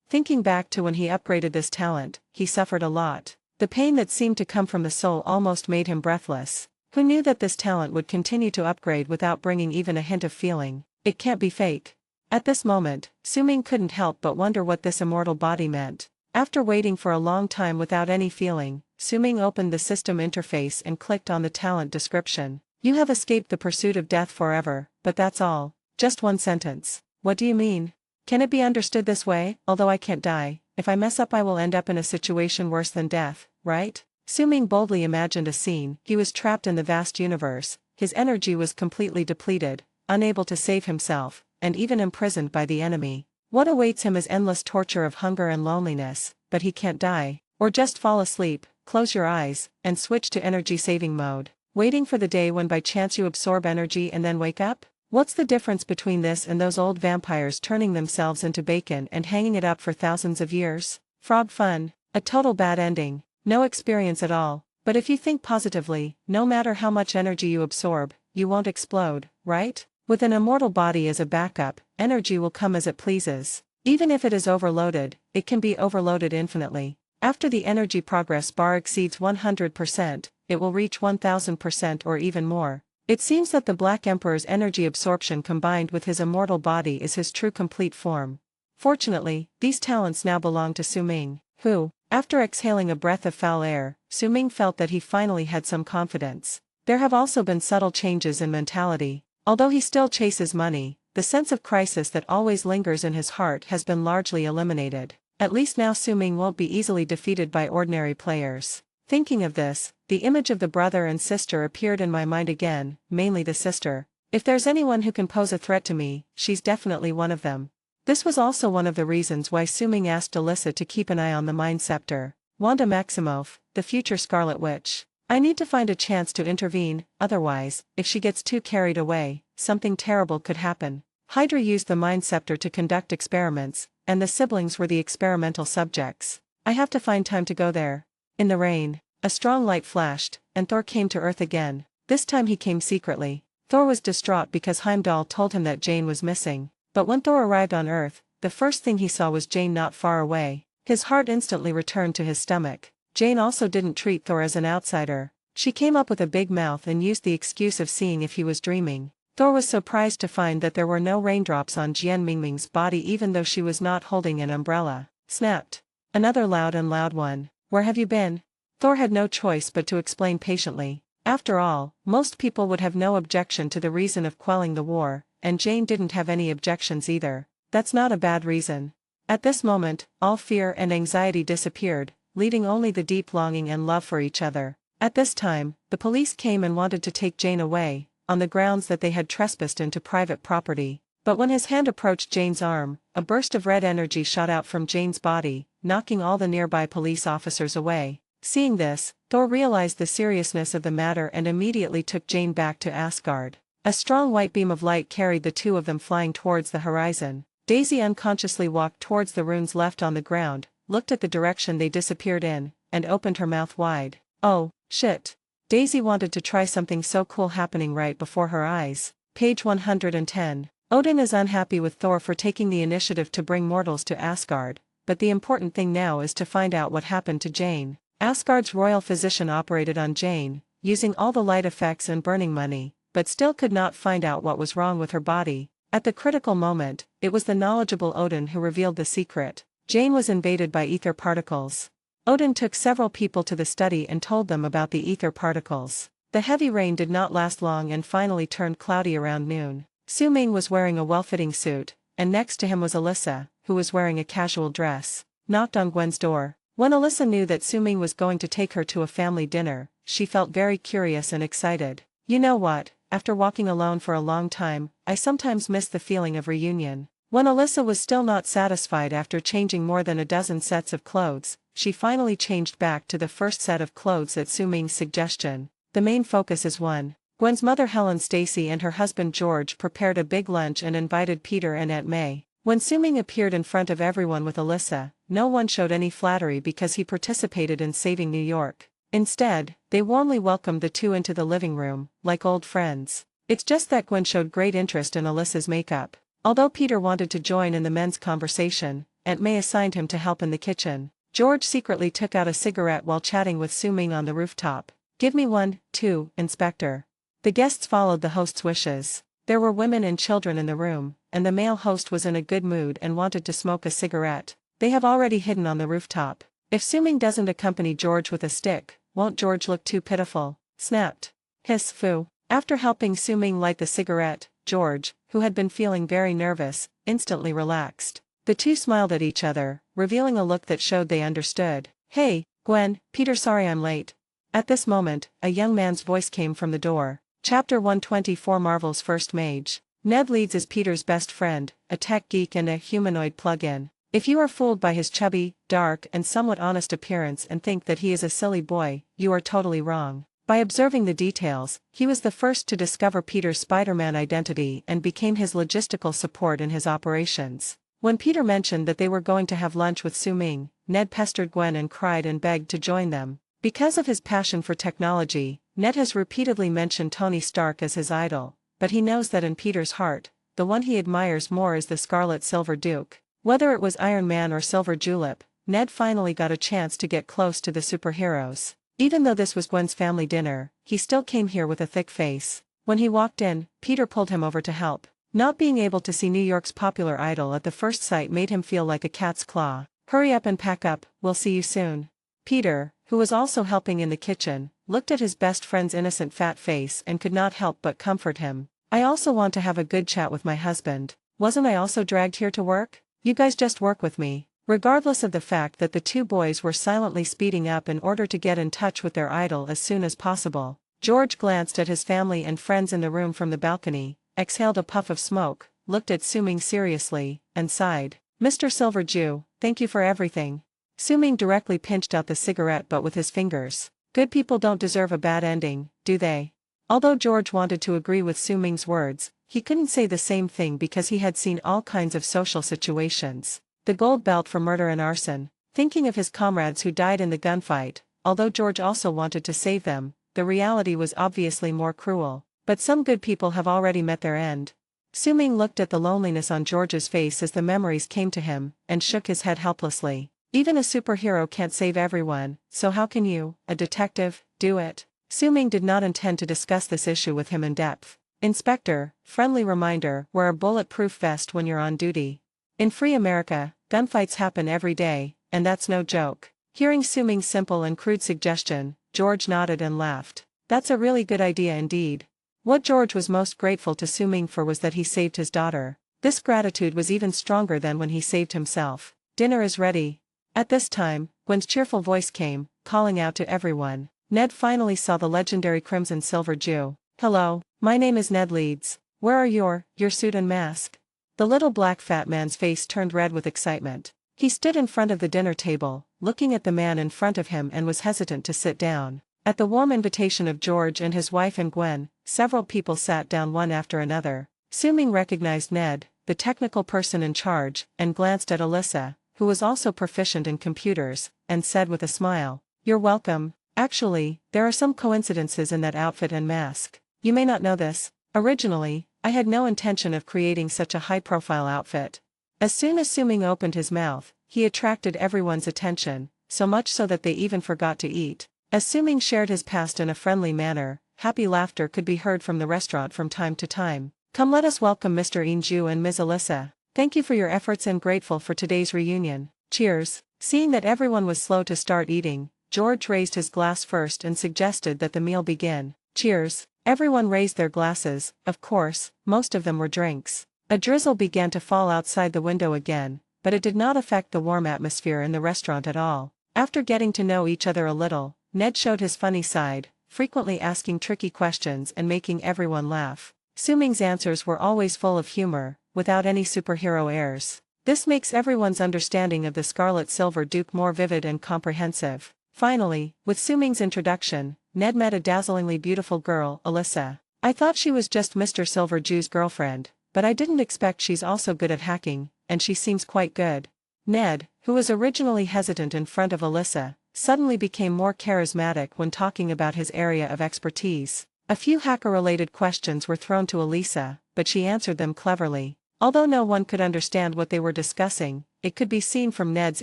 Thinking back to when he upgraded this talent, he suffered a lot. The pain that seemed to come from the soul almost made him breathless. Who knew that this talent would continue to upgrade without bringing even a hint of feeling? It can't be fake. At this moment, Suming couldn't help but wonder what this immortal body meant. After waiting for a long time without any feeling, Suming opened the system interface and clicked on the talent description. You have escaped the pursuit of death forever, but that's all. Just one sentence. What do you mean? Can it be understood this way? Although I can't die, if I mess up I will end up in a situation worse than death, right? Suming boldly imagined a scene. He was trapped in the vast universe, his energy was completely depleted, unable to save himself, and even imprisoned by the enemy. What awaits him is endless torture of hunger and loneliness, but he can't die. Or just fall asleep, close your eyes, and switch to energy-saving mode. Waiting for the day when by chance you absorb energy and then wake up? What's the difference between this and those old vampires turning themselves into bacon and hanging it up for thousands of years? Frog fun. A total bad ending. No experience at all. But if you think positively, no matter how much energy you absorb, you won't explode, right? With an immortal body as a backup, energy will come as it pleases. Even if it is overloaded, it can be overloaded infinitely. After the energy progress bar exceeds 100%, it will reach 1000% or even more. It seems that the Black Emperor's energy absorption combined with his immortal body is his true complete form. Fortunately, these talents now belong to Suming, who, after exhaling a breath of foul air, Suming felt that he finally had some confidence. There have also been subtle changes in mentality. Although he still chases money, the sense of crisis that always lingers in his heart has been largely eliminated. At least now Suming won't be easily defeated by ordinary players. Thinking of this, the image of the brother and sister appeared in my mind again, mainly the sister. If there's anyone who can pose a threat to me, she's definitely one of them. This was also one of the reasons why Suming asked Alyssa to keep an eye on the Mind Scepter. Wanda Maximoff, the future Scarlet Witch. I need to find a chance to intervene, otherwise, if she gets too carried away, something terrible could happen. Hydra used the Mind Scepter to conduct experiments, and the siblings were the experimental subjects. I have to find time to go there. In the rain, a strong light flashed, and Thor came to Earth again. This time he came secretly. Thor was distraught because Heimdall told him that Jane was missing. But when Thor arrived on Earth, the first thing he saw was Jane not far away. His heart instantly returned to his stomach. Jane also didn't treat Thor as an outsider. She came up with a big mouth and used the excuse of seeing if he was dreaming. Thor was surprised to find that there were no raindrops on Jian Mingming's body even though she was not holding an umbrella. Snapped. Another loud one. Where have you been? Thor had no choice but to explain patiently. After all, most people would have no objection to the reason of quelling the war, and Jane didn't have any objections either. That's not a bad reason. At this moment, all fear and anxiety disappeared, leaving only the deep longing and love for each other. At this time, the police came and wanted to take Jane away, on the grounds that they had trespassed into private property. But when his hand approached Jane's arm, a burst of red energy shot out from Jane's body, knocking all the nearby police officers away. Seeing this, Thor realized the seriousness of the matter and immediately took Jane back to Asgard. A strong white beam of light carried the two of them flying towards the horizon. Daisy unconsciously walked towards the runes left on the ground, looked at the direction they disappeared in, and opened her mouth wide. Oh, shit. Daisy wanted to try something so cool happening right before her eyes. Page 110. Odin is unhappy with Thor for taking the initiative to bring mortals to Asgard, but the important thing now is to find out what happened to Jane. Asgard's royal physician operated on Jane, using all the light effects and burning money, but still could not find out what was wrong with her body. At the critical moment, it was the knowledgeable Odin who revealed the secret. Jane was invaded by ether particles. Odin took several people to the study and told them about the ether particles. The heavy rain did not last long and finally turned cloudy around noon. Su-Ming was wearing a well-fitting suit, and next to him was Alyssa, who was wearing a casual dress. Knocked on Gwen's door. When Alyssa knew that Su-Ming was going to take her to a family dinner, she felt very curious and excited. You know what, after walking alone for a long time, I sometimes miss the feeling of reunion. When Alyssa was still not satisfied after changing more than a dozen sets of clothes, she finally changed back to the first set of clothes at Su-Ming's suggestion. The main focus is one. Gwen's mother Helen Stacy and her husband George prepared a big lunch and invited Peter and Aunt May. When Su-Ming appeared in front of everyone with Alyssa, no one showed any flattery because he participated in saving New York. Instead, they warmly welcomed the two into the living room, like old friends. It's just that Gwen showed great interest in Alyssa's makeup. Although Peter wanted to join in the men's conversation, Aunt May assigned him to help in the kitchen. George secretly took out a cigarette while chatting with Su-Ming on the rooftop. Give me one, too, Inspector. The guests followed the host's wishes. There were women and children in the room, and the male host was in a good mood and wanted to smoke a cigarette. They have already hidden on the rooftop. If Su-Ming doesn't accompany George with a stick, won't George look too pitiful? Snapped. Hiss foo. After helping Su-Ming light the cigarette, George, who had been feeling very nervous, instantly relaxed. The two smiled at each other, revealing a look that showed they understood. Hey, Gwen, Peter, sorry I'm late. At this moment, a young man's voice came from the door. Chapter 124 Marvel's First Mage. Ned Leeds is Peter's best friend, a tech geek and a humanoid plug-in. If you are fooled by his chubby, dark and somewhat honest appearance and think that he is a silly boy, you are totally wrong. By observing the details, he was the first to discover Peter's Spider-Man identity and became his logistical support in his operations. When Peter mentioned that they were going to have lunch with Su-Ming, Ned pestered Gwen and cried and begged to join them. Because of his passion for technology, Ned has repeatedly mentioned Tony Stark as his idol, but he knows that in Peter's heart, the one he admires more is the Scarlet Silver Duke. Whether it was Iron Man or Silver Julep, Ned finally got a chance to get close to the superheroes. Even though this was Gwen's family dinner, he still came here with a thick face. When he walked in, Peter pulled him over to help. Not being able to see New York's popular idol at the first sight made him feel like a cat's claw. Hurry up and pack up, we'll see you soon. Peter, who was also helping in the kitchen, looked at his best friend's innocent fat face and could not help but comfort him. I also want to have a good chat with my husband. Wasn't I also dragged here to work? You guys just work with me. Regardless of the fact that the two boys were silently speeding up in order to get in touch with their idol as soon as possible, George glanced at his family and friends in the room from the balcony, exhaled a puff of smoke, looked at Su-Ming seriously, and sighed. Mr. Silver Jew, thank you for everything. Su-Ming directly pinched out the cigarette but with his fingers. Good people don't deserve a bad ending, do they? Although George wanted to agree with Su-Ming's words, he couldn't say the same thing because he had seen all kinds of social situations. The gold belt for murder and arson. Thinking of his comrades who died in the gunfight, although George also wanted to save them, the reality was obviously more cruel. But some good people have already met their end. Su-Ming looked at the loneliness on George's face as the memories came to him, and shook his head helplessly. Even a superhero can't save everyone, so how can you, a detective, do it? Su-Ming did not intend to discuss this issue with him in depth. Inspector, friendly reminder, wear a bulletproof vest when you're on duty. In free America, gunfights happen every day, and that's no joke. Hearing Su-Ming's simple and crude suggestion, George nodded and laughed. That's a really good idea indeed. What George was most grateful to Su-Ming for was that he saved his daughter. This gratitude was even stronger than when he saved himself. Dinner is ready. At this time, Gwen's cheerful voice came, calling out to everyone. Ned finally saw the legendary Crimson Silver Jew. Hello, my name is Ned Leeds. Where are your suit and mask? The little black fat man's face turned red with excitement. He stood in front of the dinner table, looking at the man in front of him and was hesitant to sit down. At the warm invitation of George and his wife and Gwen, several people sat down one after another. Su-Ming recognized Ned, the technical person in charge, and glanced at Alyssa, who was also proficient in computers, and said with a smile, "You're welcome. Actually, there are some coincidences in that outfit and mask. You may not know this. Originally, I had no intention of creating such a high-profile outfit." As soon as Su-Ming opened his mouth, he attracted everyone's attention, so much so that they even forgot to eat. As Su-Ming shared his past in a friendly manner, happy laughter could be heard from the restaurant from time to time. "Come, let us welcome Mr. Inju and Ms. Alyssa. Thank you for your efforts and grateful for today's reunion. Cheers." Seeing that everyone was slow to start eating, George raised his glass first and suggested that the meal begin. Cheers. Everyone raised their glasses. Of course, most of them were drinks. A drizzle began to fall outside the window again, but it did not affect the warm atmosphere in the restaurant at all. After getting to know each other a little, Ned showed his funny side, frequently asking tricky questions and making everyone laugh. Su-Ming's answers were always full of humor, without any superhero airs. This makes everyone's understanding of the Scarlet Silver Duke more vivid and comprehensive. Finally, with Su-Ming's introduction, Ned met a dazzlingly beautiful girl, Alyssa. "I thought she was just Mr. Silverjew's girlfriend, but I didn't expect she's also good at hacking, and she seems quite good." Ned, who was originally hesitant in front of Alyssa, suddenly became more charismatic when talking about his area of expertise. A few hacker-related questions were thrown to Alyssa, but she answered them cleverly. Although no one could understand what they were discussing, it could be seen from Ned's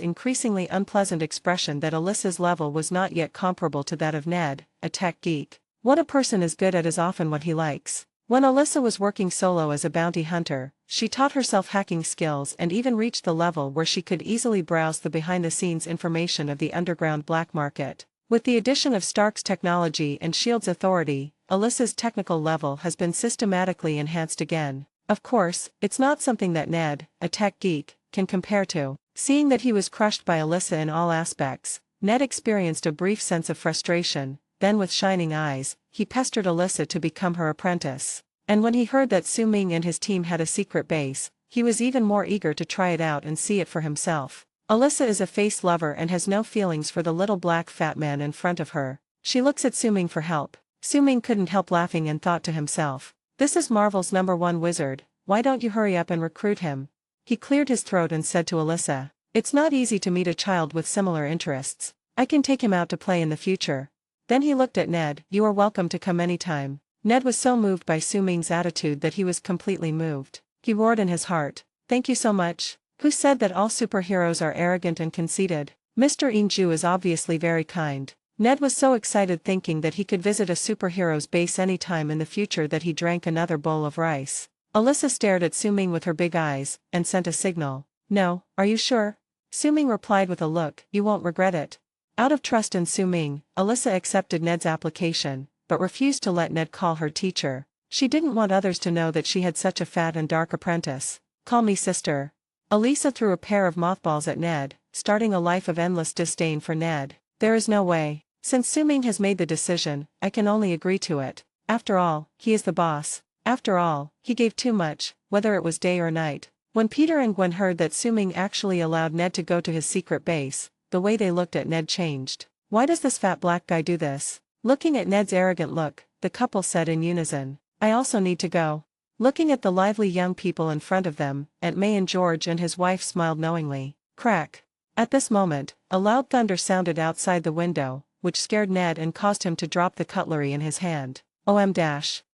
increasingly unpleasant expression that Alyssa's level was not yet comparable to that of Ned, a tech geek. What a person is good at is often what he likes. When Alyssa was working solo as a bounty hunter, she taught herself hacking skills and even reached the level where she could easily browse the behind-the-scenes information of the underground black market. With the addition of Stark's technology and S.H.I.E.L.D.'s authority, Alyssa's technical level has been systematically enhanced again. Of course, it's not something that Ned, a tech geek, can compare to. Seeing that he was crushed by Alyssa in all aspects, Ned experienced a brief sense of frustration. Then with shining eyes, he pestered Alyssa to become her apprentice. And when he heard that Su-Ming and his team had a secret base, he was even more eager to try it out and see it for himself. Alyssa is a face lover and has no feelings for the little black fat man in front of her. She looks at Su-Ming for help. Su-Ming couldn't help laughing and thought to himself, "This is Marvel's #1 wizard, why don't you hurry up and recruit him?" He cleared his throat and said to Alyssa, "It's not easy to meet a child with similar interests. I can take him out to play in the future." Then he looked at Ned. "You are welcome to come anytime." Ned was so moved by Su-Ming's attitude that he was completely moved. He roared in his heart, "Thank you so much. Who said that all superheroes are arrogant and conceited? Mr. Inju is obviously very kind." Ned was so excited thinking that he could visit a superhero's base anytime in the future that he drank another bowl of rice. Alyssa stared at Su-Ming with her big eyes, and sent a signal. "No, are you sure?" Su-Ming replied with a look, "You won't regret it." Out of trust in Su-Ming, Alyssa accepted Ned's application, but refused to let Ned call her teacher. She didn't want others to know that she had such a fat and dark apprentice. "Call me sister." Alyssa threw a pair of mothballs at Ned, starting a life of endless disdain for Ned. "There is no way. Since Su-Ming has made the decision, I can only agree to it. After all, he is the boss. After all, he gave too much, whether it was day or night." When Peter and Gwen heard that Su-Ming actually allowed Ned to go to his secret base, the way they looked at Ned changed. "Why does this fat black guy do this?" Looking at Ned's arrogant look, the couple said in unison, "I also need to go." Looking at the lively young people in front of them, Aunt May and George and his wife smiled knowingly. Crack! At this moment, a loud thunder sounded outside the window, which scared Ned and caused him to drop the cutlery in his hand.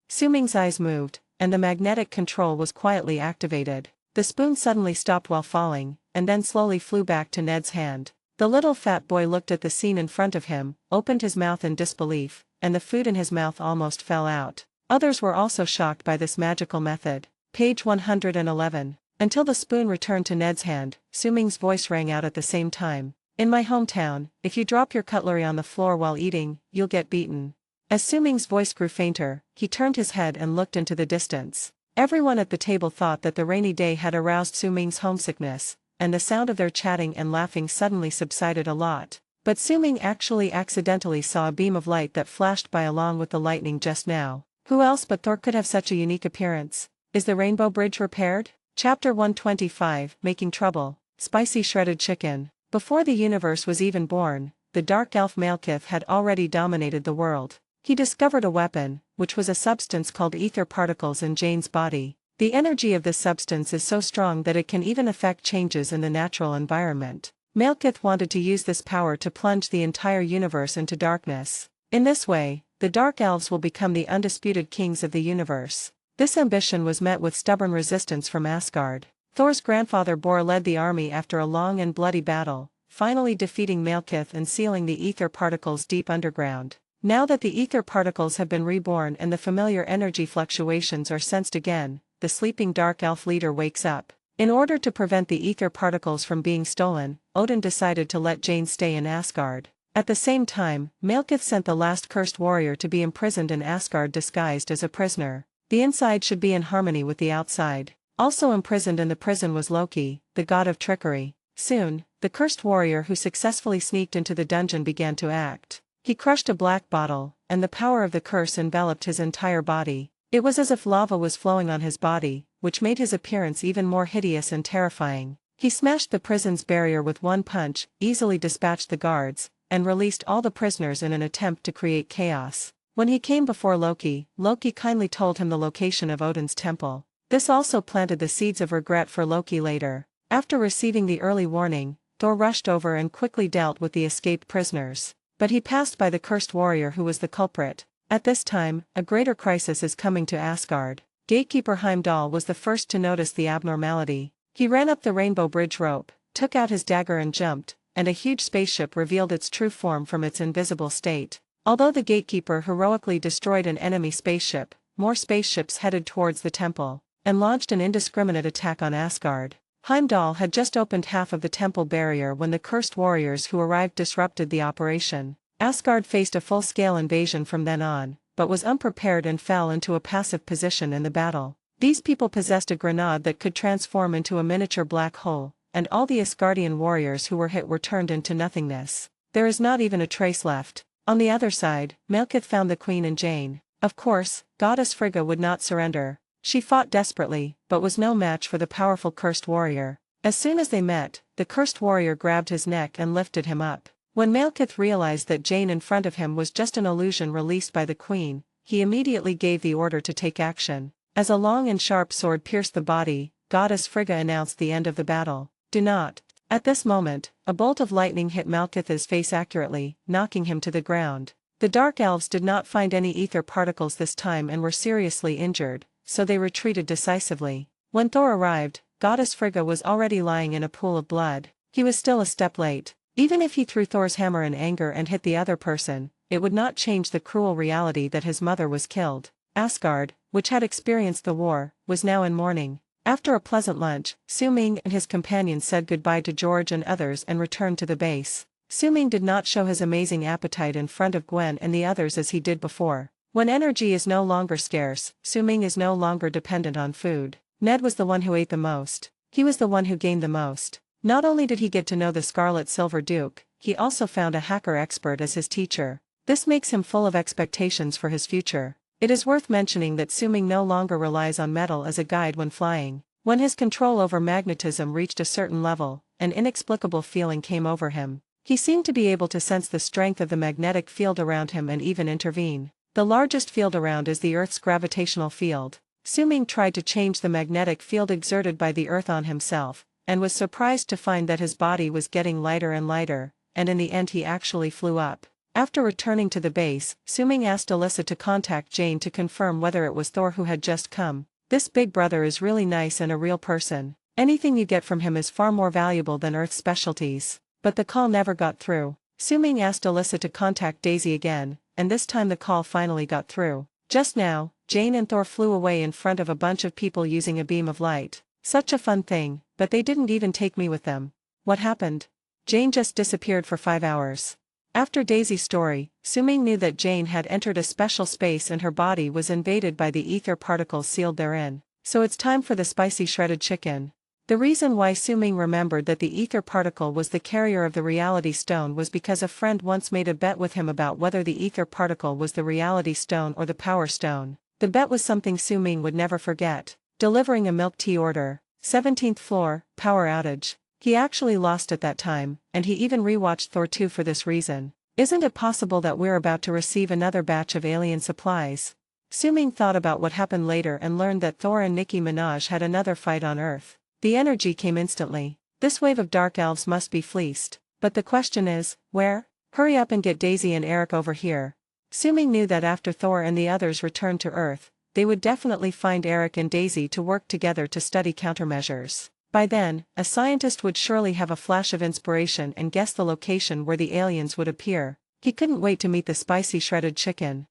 Su-Ming's eyes moved, and the magnetic control was quietly activated. The spoon suddenly stopped while falling, and then slowly flew back to Ned's hand. The little fat boy looked at the scene in front of him, opened his mouth in disbelief, and the food in his mouth almost fell out. Others were also shocked by this magical method. Page 111. Until the spoon returned to Ned's hand, Su-Ming's voice rang out at the same time. "In my hometown, if you drop your cutlery on the floor while eating, you'll get beaten." As Su-Ming's voice grew fainter, he turned his head and looked into the distance. Everyone at the table thought that the rainy day had aroused Su-Ming's homesickness, and the sound of their chatting and laughing suddenly subsided a lot. But Su-Ming actually accidentally saw a beam of light that flashed by along with the lightning just now. Who else but Thor could have such a unique appearance? Is the Rainbow Bridge repaired? Chapter 125, Making Trouble. Spicy shredded chicken. Before the universe was even born, the dark elf Malekith had already dominated the world. He discovered a weapon, which was a substance called ether particles in Jane's body. The energy of this substance is so strong that it can even affect changes in the natural environment. Malekith wanted to use this power to plunge the entire universe into darkness. In this way, the Dark Elves will become the undisputed kings of the universe. This ambition was met with stubborn resistance from Asgard. Thor's grandfather Bor led the army after a long and bloody battle, finally defeating Malekith and sealing the ether particles deep underground. Now that the ether particles have been reborn and the familiar energy fluctuations are sensed again, the sleeping Dark Elf leader wakes up. In order to prevent the ether particles from being stolen, Odin decided to let Jane stay in Asgard. At the same time, Malekith sent the last cursed warrior to be imprisoned in Asgard disguised as a prisoner. The inside should be in harmony with the outside. Also imprisoned in the prison was Loki, the god of trickery. Soon, the cursed warrior who successfully sneaked into the dungeon began to act. He crushed a black bottle, and the power of the curse enveloped his entire body. It was as if lava was flowing on his body, which made his appearance even more hideous and terrifying. He smashed the prison's barrier with one punch, easily dispatched the guards, and released all the prisoners in an attempt to create chaos. When he came before Loki, Loki kindly told him the location of Odin's temple. This also planted the seeds of regret for Loki later. After receiving the early warning, Thor rushed over and quickly dealt with the escaped prisoners. But he passed by the cursed warrior who was the culprit. At this time, a greater crisis is coming to Asgard. Gatekeeper Heimdall was the first to notice the abnormality. He ran up the rainbow bridge rope, took out his dagger and jumped, and a huge spaceship revealed its true form from its invisible state. Although the gatekeeper heroically destroyed an enemy spaceship, more spaceships headed towards the temple, and launched an indiscriminate attack on Asgard. Heimdall had just opened half of the temple barrier when the cursed warriors who arrived disrupted the operation. Asgard faced a full-scale invasion from then on, but was unprepared and fell into a passive position in the battle. These people possessed a grenade that could transform into a miniature black hole, and all the Asgardian warriors who were hit were turned into nothingness. There is not even a trace left. On the other side, Malekith found the Queen and Jane. Of course, Goddess Frigga would not surrender. She fought desperately, but was no match for the powerful cursed warrior. As soon as they met, the cursed warrior grabbed his neck and lifted him up. When Malekith realized that Jane in front of him was just an illusion released by the Queen, he immediately gave the order to take action. As a long and sharp sword pierced the body, Goddess Frigga announced the end of the battle. Do not. At this moment, a bolt of lightning hit Malekith's face accurately, knocking him to the ground. The Dark Elves did not find any ether particles this time and were seriously injured, so they retreated decisively. When Thor arrived, Goddess Frigga was already lying in a pool of blood. He was still a step late. Even if he threw Thor's hammer in anger and hit the other person, it would not change the cruel reality that his mother was killed. Asgard, which had experienced the war, was now in mourning. After a pleasant lunch, Su-Ming and his companions said goodbye to George and others and returned to the base. Su-Ming did not show his amazing appetite in front of Gwen and the others as he did before. When energy is no longer scarce, Su-Ming is no longer dependent on food. Ned was the one who ate the most. He was the one who gained the most. Not only did he get to know the Scarlet Silver Duke, he also found a hacker expert as his teacher. This makes him full of expectations for his future. It is worth mentioning that Su-Ming no longer relies on metal as a guide when flying. When his control over magnetism reached a certain level, an inexplicable feeling came over him. He seemed to be able to sense the strength of the magnetic field around him and even intervene. The largest field around is the Earth's gravitational field. Su-Ming tried to change the magnetic field exerted by the Earth on himself, and was surprised to find that his body was getting lighter and lighter, and in the end he actually flew up. After returning to the base, Su-Ming asked Alyssa to contact Jane to confirm whether it was Thor who had just come. This big brother is really nice and a real person. Anything you get from him is far more valuable than Earth's specialties. But the call never got through. Su-Ming asked Alyssa to contact Daisy again, and this time the call finally got through. Just now, Jane and Thor flew away in front of a bunch of people using a beam of light. Such a fun thing, but they didn't even take me with them. What happened? Jane just disappeared for 5 hours. After Daisy's story, Su-Ming knew that Jane had entered a special space and her body was invaded by the ether particles sealed therein. So it's time for the spicy shredded chicken. The reason why Su-Ming remembered that the ether particle was the carrier of the reality stone was because a friend once made a bet with him about whether the ether particle was the reality stone or the power stone. The bet was something Su-Ming would never forget. Delivering a milk tea order. 17th floor, power outage. He actually lost at that time, and he even rewatched Thor 2 for this reason. Isn't it possible that we're about to receive another batch of alien supplies? Su-Ming thought about what happened later and learned that Thor and Nicki Minaj had another fight on Earth. The energy came instantly. This wave of dark elves must be fleeced. But the question is, where? Hurry up and get Daisy and Eric over here. Su-Ming knew that after Thor and the others returned to Earth, they would definitely find Eric and Daisy to work together to study countermeasures. By then, a scientist would surely have a flash of inspiration and guess the location where the aliens would appear. He couldn't wait to meet the spicy shredded chicken.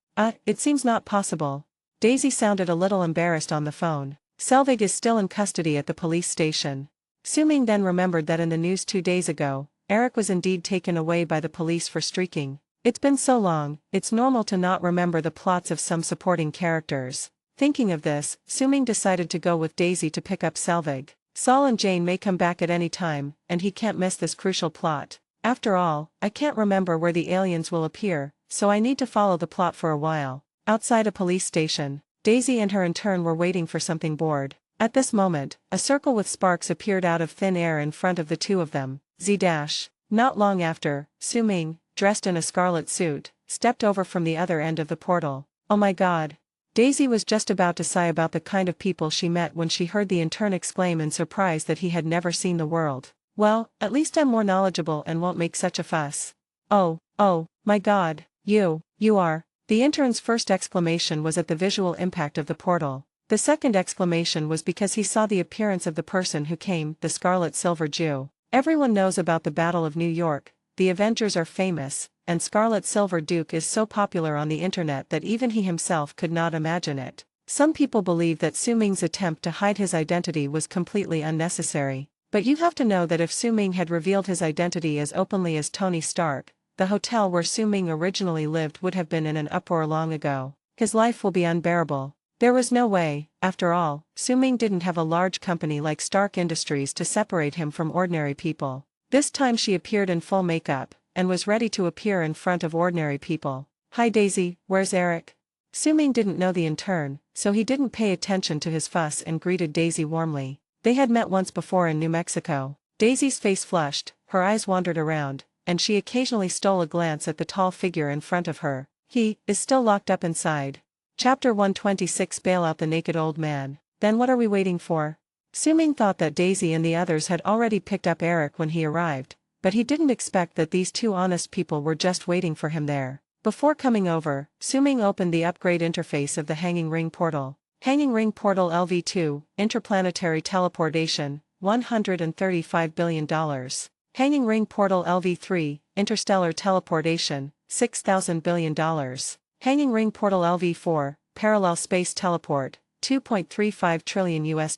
It seems not possible. Daisy sounded a little embarrassed on the phone. Selvig is still in custody at the police station. Su-Ming then remembered that in the news 2 days ago, Eric was indeed taken away by the police for streaking. It's been so long, it's normal to not remember the plots of some supporting characters. Thinking of this, Su-Ming decided to go with Daisy to pick up Selvig. Saul and Jane may come back at any time, and he can't miss this crucial plot. After all, I can't remember where the aliens will appear, so I need to follow the plot for a while. Outside a police station, Daisy and her intern were waiting for something bored. At this moment, a circle with sparks appeared out of thin air in front of the two of them. Not long after, Su-Ming, dressed in a scarlet suit, stepped over from the other end of the portal. Oh my god. Daisy was just about to sigh about the kind of people she met when she heard the intern exclaim in surprise that he had never seen the world. Well, at least I'm more knowledgeable and won't make such a fuss. Oh my god, you are. The intern's first exclamation was at the visual impact of the portal. The second exclamation was because he saw the appearance of the person who came, the Scarlet Silver Jew. Everyone knows about the Battle of New York, the Avengers are famous, and Scarlet Silver Duke is so popular on the internet that even he himself could not imagine it. Some people believe that Su-Ming's attempt to hide his identity was completely unnecessary. But you have to know that if Su-Ming had revealed his identity as openly as Tony Stark, the hotel where Su-Ming originally lived would have been in an uproar long ago. His life will be unbearable. There was no way, after all, Su-Ming didn't have a large company like Stark Industries to separate him from ordinary people. This time she appeared in full makeup, and was ready to appear in front of ordinary people. Hi Daisy, where's Eric? Su-Ming didn't know the intern, so he didn't pay attention to his fuss and greeted Daisy warmly. They had met once before in New Mexico. Daisy's face flushed, her eyes wandered around, and she occasionally stole a glance at the tall figure in front of her. He is still locked up inside. Chapter 126 Bail out the naked old man. Then what are we waiting for? Su-Ming thought that Daisy and the others had already picked up Eric when he arrived, but he didn't expect that these two honest people were just waiting for him there. Before coming over, Su-Ming opened the upgrade interface of the Hanging Ring Portal. Hanging Ring Portal LV2, Interplanetary Teleportation, $135 billion. Hanging Ring Portal LV3, Interstellar Teleportation, $6,000 billion. Hanging Ring Portal LV4, Parallel Space Teleport, $2.35 trillion US.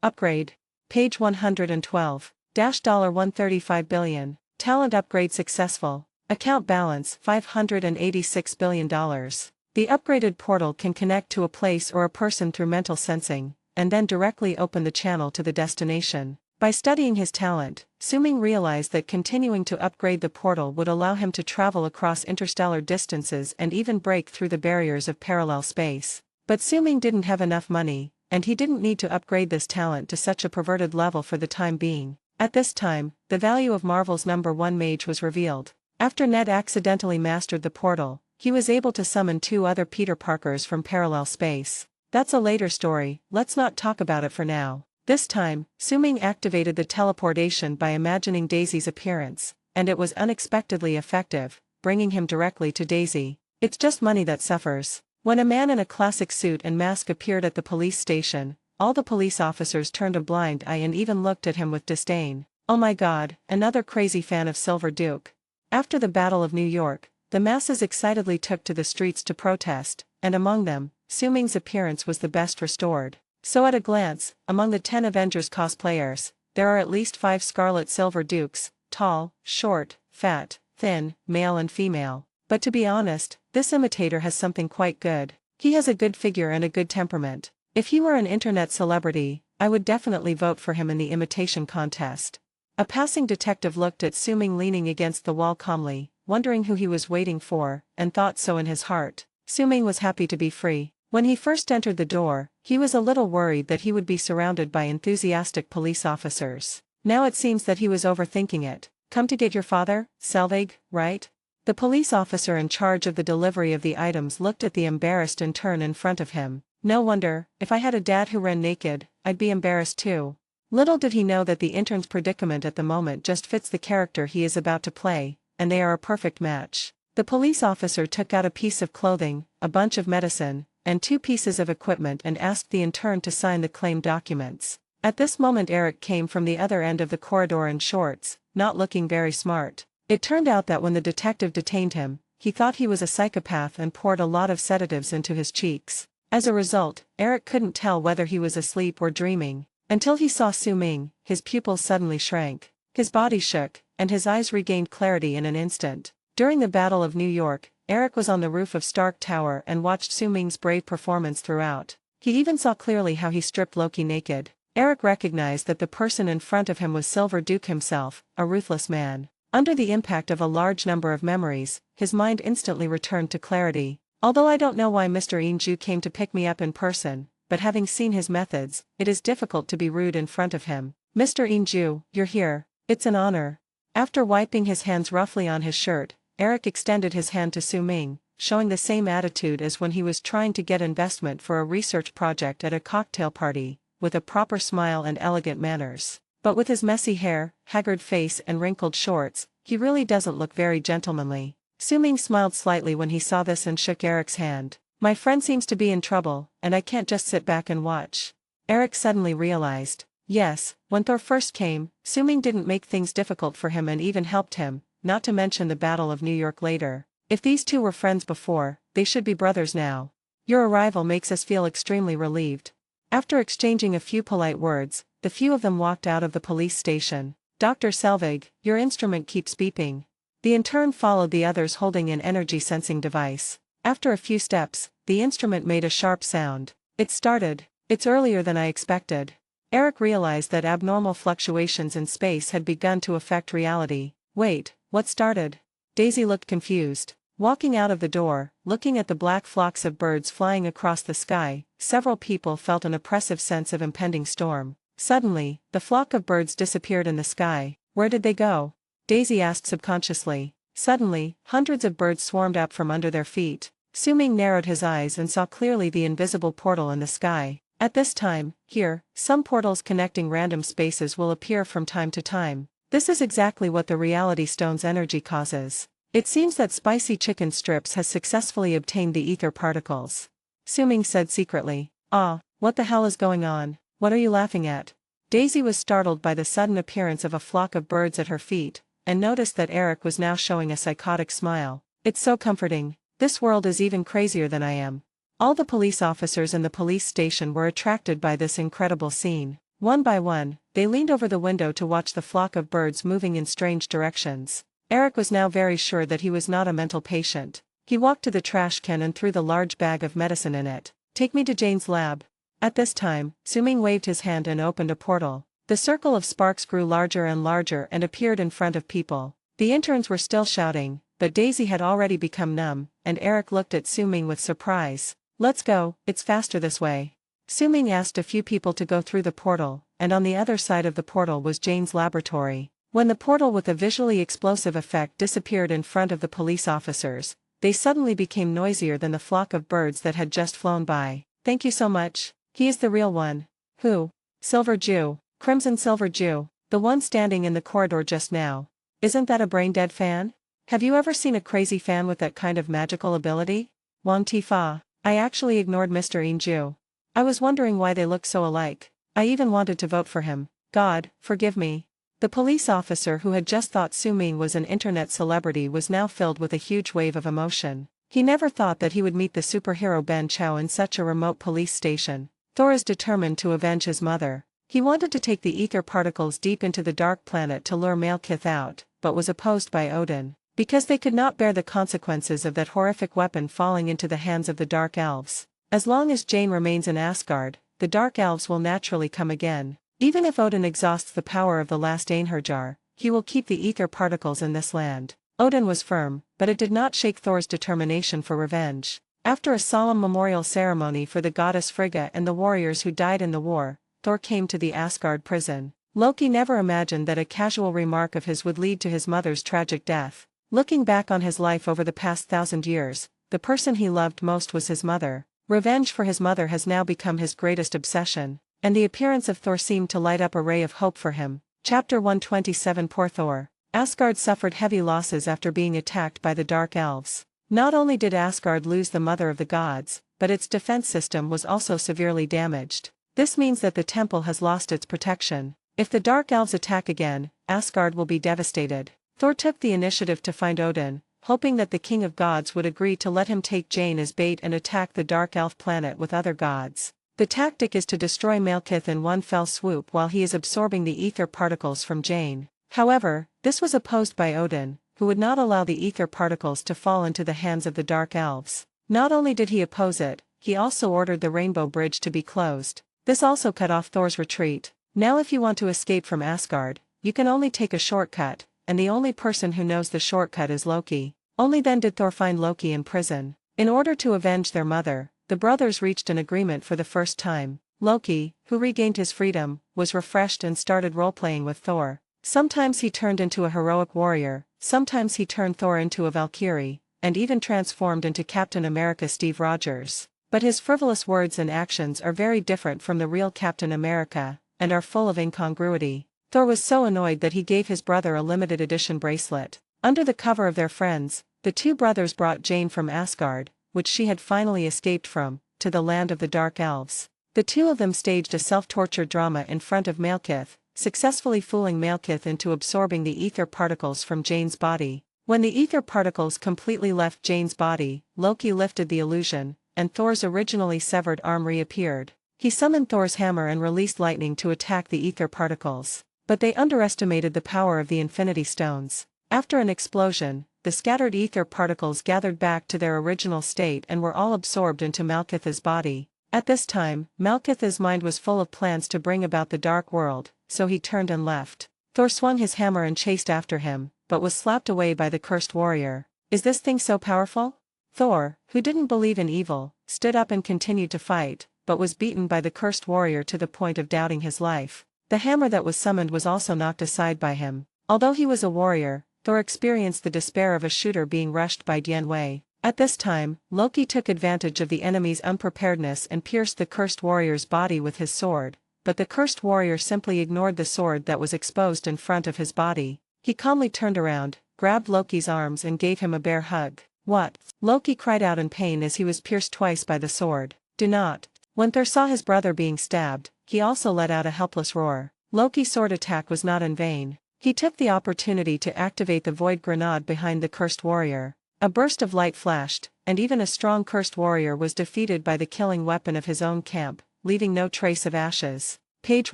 Upgrade. Page 112. $135 billion. Talent upgrade successful. Account balance $586 billion. The upgraded portal can connect to a place or a person through mental sensing, and then directly open the channel to the destination. By studying his talent, Su-Ming realized that continuing to upgrade the portal would allow him to travel across interstellar distances and even break through the barriers of parallel space. But Su-Ming didn't have enough money, and he didn't need to upgrade this talent to such a perverted level for the time being. At this time, the value of Marvel's #1 mage was revealed. After Ned accidentally mastered the portal, he was able to summon 2 other Peter Parkers from parallel space. That's a later story, let's not talk about it for now. This time, Su-Ming activated the teleportation by imagining Daisy's appearance, and it was unexpectedly effective, bringing him directly to Daisy. It's just money that suffers. When a man in a classic suit and mask appeared at the police station, all the police officers turned a blind eye and even looked at him with disdain. Oh my god, another crazy fan of Silver Duke. After the Battle of New York, the masses excitedly took to the streets to protest, and among them, Su-Ming's appearance was the best restored. So at a glance, among the 10 Avengers cosplayers, there are at least 5 Scarlet Silver Dukes, tall, short, fat, thin, male and female. But to be honest, this imitator has something quite good. He has a good figure and a good temperament. If he were an internet celebrity, I would definitely vote for him in the imitation contest. A passing detective looked at Su-Ming leaning against the wall calmly, wondering who he was waiting for, and thought so in his heart. Su-Ming was happy to be free. When he first entered the door, he was a little worried that he would be surrounded by enthusiastic police officers. Now it seems that he was overthinking it. Come to get your father, Selvig, right? The police officer in charge of the delivery of the items looked at the embarrassed intern in front of him. No wonder, if I had a dad who ran naked, I'd be embarrassed too. Little did he know that the intern's predicament at the moment just fits the character he is about to play, and they are a perfect match. The police officer took out a piece of clothing, a bunch of medicine, and 2 pieces of equipment and asked the intern to sign the claim documents. At this moment Eric came from the other end of the corridor in shorts, not looking very smart. It turned out that when the detective detained him, he thought he was a psychopath and poured a lot of sedatives into his cheeks. As a result, Eric couldn't tell whether he was asleep or dreaming. Until he saw Su Ming, his pupils suddenly shrank. His body shook, and his eyes regained clarity in an instant. During the Battle of New York, Eric was on the roof of Stark Tower and watched Su Ming's brave performance throughout. He even saw clearly how he stripped Loki naked. Eric recognized that the person in front of him was Silver Duke himself, a ruthless man. Under the impact of a large number of memories, his mind instantly returned to clarity. Although I don't know why Mr. Inju came to pick me up in person, but having seen his methods, it is difficult to be rude in front of him. Mr. Inju, you're here. It's an honor. After wiping his hands roughly on his shirt, Eric extended his hand to Su Ming, showing the same attitude as when he was trying to get investment for a research project at a cocktail party, with a proper smile and elegant manners. But with his messy hair, haggard face and wrinkled shorts, he really doesn't look very gentlemanly. Su Ming smiled slightly when he saw this and shook Eric's hand. My friend seems to be in trouble, and I can't just sit back and watch. Eric suddenly realized. Yes, when Thor first came, Su Ming didn't make things difficult for him and even helped him, not to mention the Battle of New York later. If these two were friends before, they should be brothers now. Your arrival makes us feel extremely relieved. After exchanging a few polite words, the few of them walked out of the police station. Dr. Selvig, your instrument keeps beeping. The intern followed the others holding an energy-sensing device. After a few steps, the instrument made a sharp sound. It started. It's earlier than I expected. Eric realized that abnormal fluctuations in space had begun to affect reality. Wait, what started? Daisy looked confused. Walking out of the door, looking at the black flocks of birds flying across the sky, several people felt an oppressive sense of impending storm. Suddenly, the flock of birds disappeared in the sky. Where did they go? Daisy asked subconsciously. Suddenly, hundreds of birds swarmed up from under their feet. Su Ming narrowed his eyes and saw clearly the invisible portal in the sky. At this time, here, some portals connecting random spaces will appear from time to time. This is exactly what the reality stone's energy causes. It seems that Spicy Chicken Strips has successfully obtained the ether particles. Su Ming said secretly. Ah, what the hell is going on? What are you laughing at? Daisy was startled by the sudden appearance of a flock of birds at her feet, and noticed that Eric was now showing a psychotic smile. It's so comforting. This world is even crazier than I am. All the police officers in the police station were attracted by this incredible scene. One by one, they leaned over the window to watch the flock of birds moving in strange directions. Eric was now very sure that he was not a mental patient. He walked to the trash can and threw the large bag of medicine in it. Take me to Jane's lab. At this time, Su Ming waved his hand and opened a portal. The circle of sparks grew larger and larger and appeared in front of people. The interns were still shouting, but Daisy had already become numb, and Eric looked at Su Ming with surprise. Let's go, it's faster this way. Su Ming asked a few people to go through the portal, and on the other side of the portal was Jane's laboratory. When the portal with a visually explosive effect disappeared in front of the police officers, they suddenly became noisier than the flock of birds that had just flown by. Thank you so much. He is the real one. Who? Silver Jew. Crimson Silver Jew. The one standing in the corridor just now. Isn't that a brain-dead fan? Have you ever seen a crazy fan with that kind of magical ability? Wang Tifa. I actually ignored Mr. Inju. I was wondering why they look so alike. I even wanted to vote for him. God, forgive me. The police officer who had just thought Su Ming was an internet celebrity was now filled with a huge wave of emotion. He never thought that he would meet the superhero Ben Chow in such a remote police station. Thor is determined to avenge his mother. He wanted to take the ether particles deep into the dark planet to lure Malekith out, but was opposed by Odin, because they could not bear the consequences of that horrific weapon falling into the hands of the Dark Elves. As long as Jane remains in Asgard, the Dark Elves will naturally come again. Even if Odin exhausts the power of the last Einherjar, he will keep the ether particles in this land. Odin was firm, but it did not shake Thor's determination for revenge. After a solemn memorial ceremony for the goddess Frigga and the warriors who died in the war, Thor came to the Asgard prison. Loki never imagined that a casual remark of his would lead to his mother's tragic death. Looking back on his life over the past 1,000 years, the person he loved most was his mother. Revenge for his mother has now become his greatest obsession, and the appearance of Thor seemed to light up a ray of hope for him. Chapter 127. Poor Thor. Asgard suffered heavy losses after being attacked by the Dark Elves. Not only did Asgard lose the mother of the gods, but its defense system was also severely damaged. This means that the temple has lost its protection. If the Dark Elves attack again, Asgard will be devastated. Thor took the initiative to find Odin, hoping that the King of Gods would agree to let him take Jane as bait and attack the Dark Elf planet with other gods. The tactic is to destroy Malekith in one fell swoop while he is absorbing the ether particles from Jane. However, this was opposed by Odin, who would not allow the ether particles to fall into the hands of the Dark Elves. Not only did he oppose it, he also ordered the Rainbow Bridge to be closed. This also cut off Thor's retreat. Now if you want to escape from Asgard, you can only take a shortcut, and the only person who knows the shortcut is Loki. Only then did Thor find Loki in prison. In order to avenge their mother, the brothers reached an agreement for the first time. Loki, who regained his freedom, was refreshed and started role-playing with Thor. Sometimes he turned into a heroic warrior, sometimes he turned Thor into a Valkyrie, and even transformed into Captain America Steve Rogers. But his frivolous words and actions are very different from the real Captain America, and are full of incongruity. Thor was so annoyed that he gave his brother a limited edition bracelet. Under the cover of their friends, the two brothers brought Jane from Asgard, which she had finally escaped from, to the land of the Dark Elves. The two of them staged a self-torture drama in front of Malekith, successfully fooling Malekith into absorbing the ether particles from Jane's body. When the ether particles completely left Jane's body, Loki lifted the illusion, and Thor's originally severed arm reappeared. He summoned Thor's hammer and released lightning to attack the ether particles. But they underestimated the power of the Infinity Stones. After an explosion, the scattered ether particles gathered back to their original state and were all absorbed into Malekith's body. At this time, Malekith's mind was full of plans to bring about the Dark World, so he turned and left. Thor swung his hammer and chased after him, but was slapped away by the cursed warrior. Is this thing so powerful? Thor, who didn't believe in evil, stood up and continued to fight, but was beaten by the cursed warrior to the point of doubting his life. The hammer that was summoned was also knocked aside by him. Although he was a warrior, Thor experienced the despair of a shooter being rushed by Dian Wei. At this time, Loki took advantage of the enemy's unpreparedness and pierced the cursed warrior's body with his sword, but the cursed warrior simply ignored the sword that was exposed in front of his body. He calmly turned around, grabbed Loki's arms and gave him a bear hug. What? Loki cried out in pain as he was pierced twice by the sword. Do not. When Thor saw his brother being stabbed, he also let out a helpless roar. Loki's sword attack was not in vain. He took the opportunity to activate the void grenade behind the cursed warrior. A burst of light flashed, and even a strong cursed warrior was defeated by the killing weapon of his own camp, leaving no trace of ashes. Page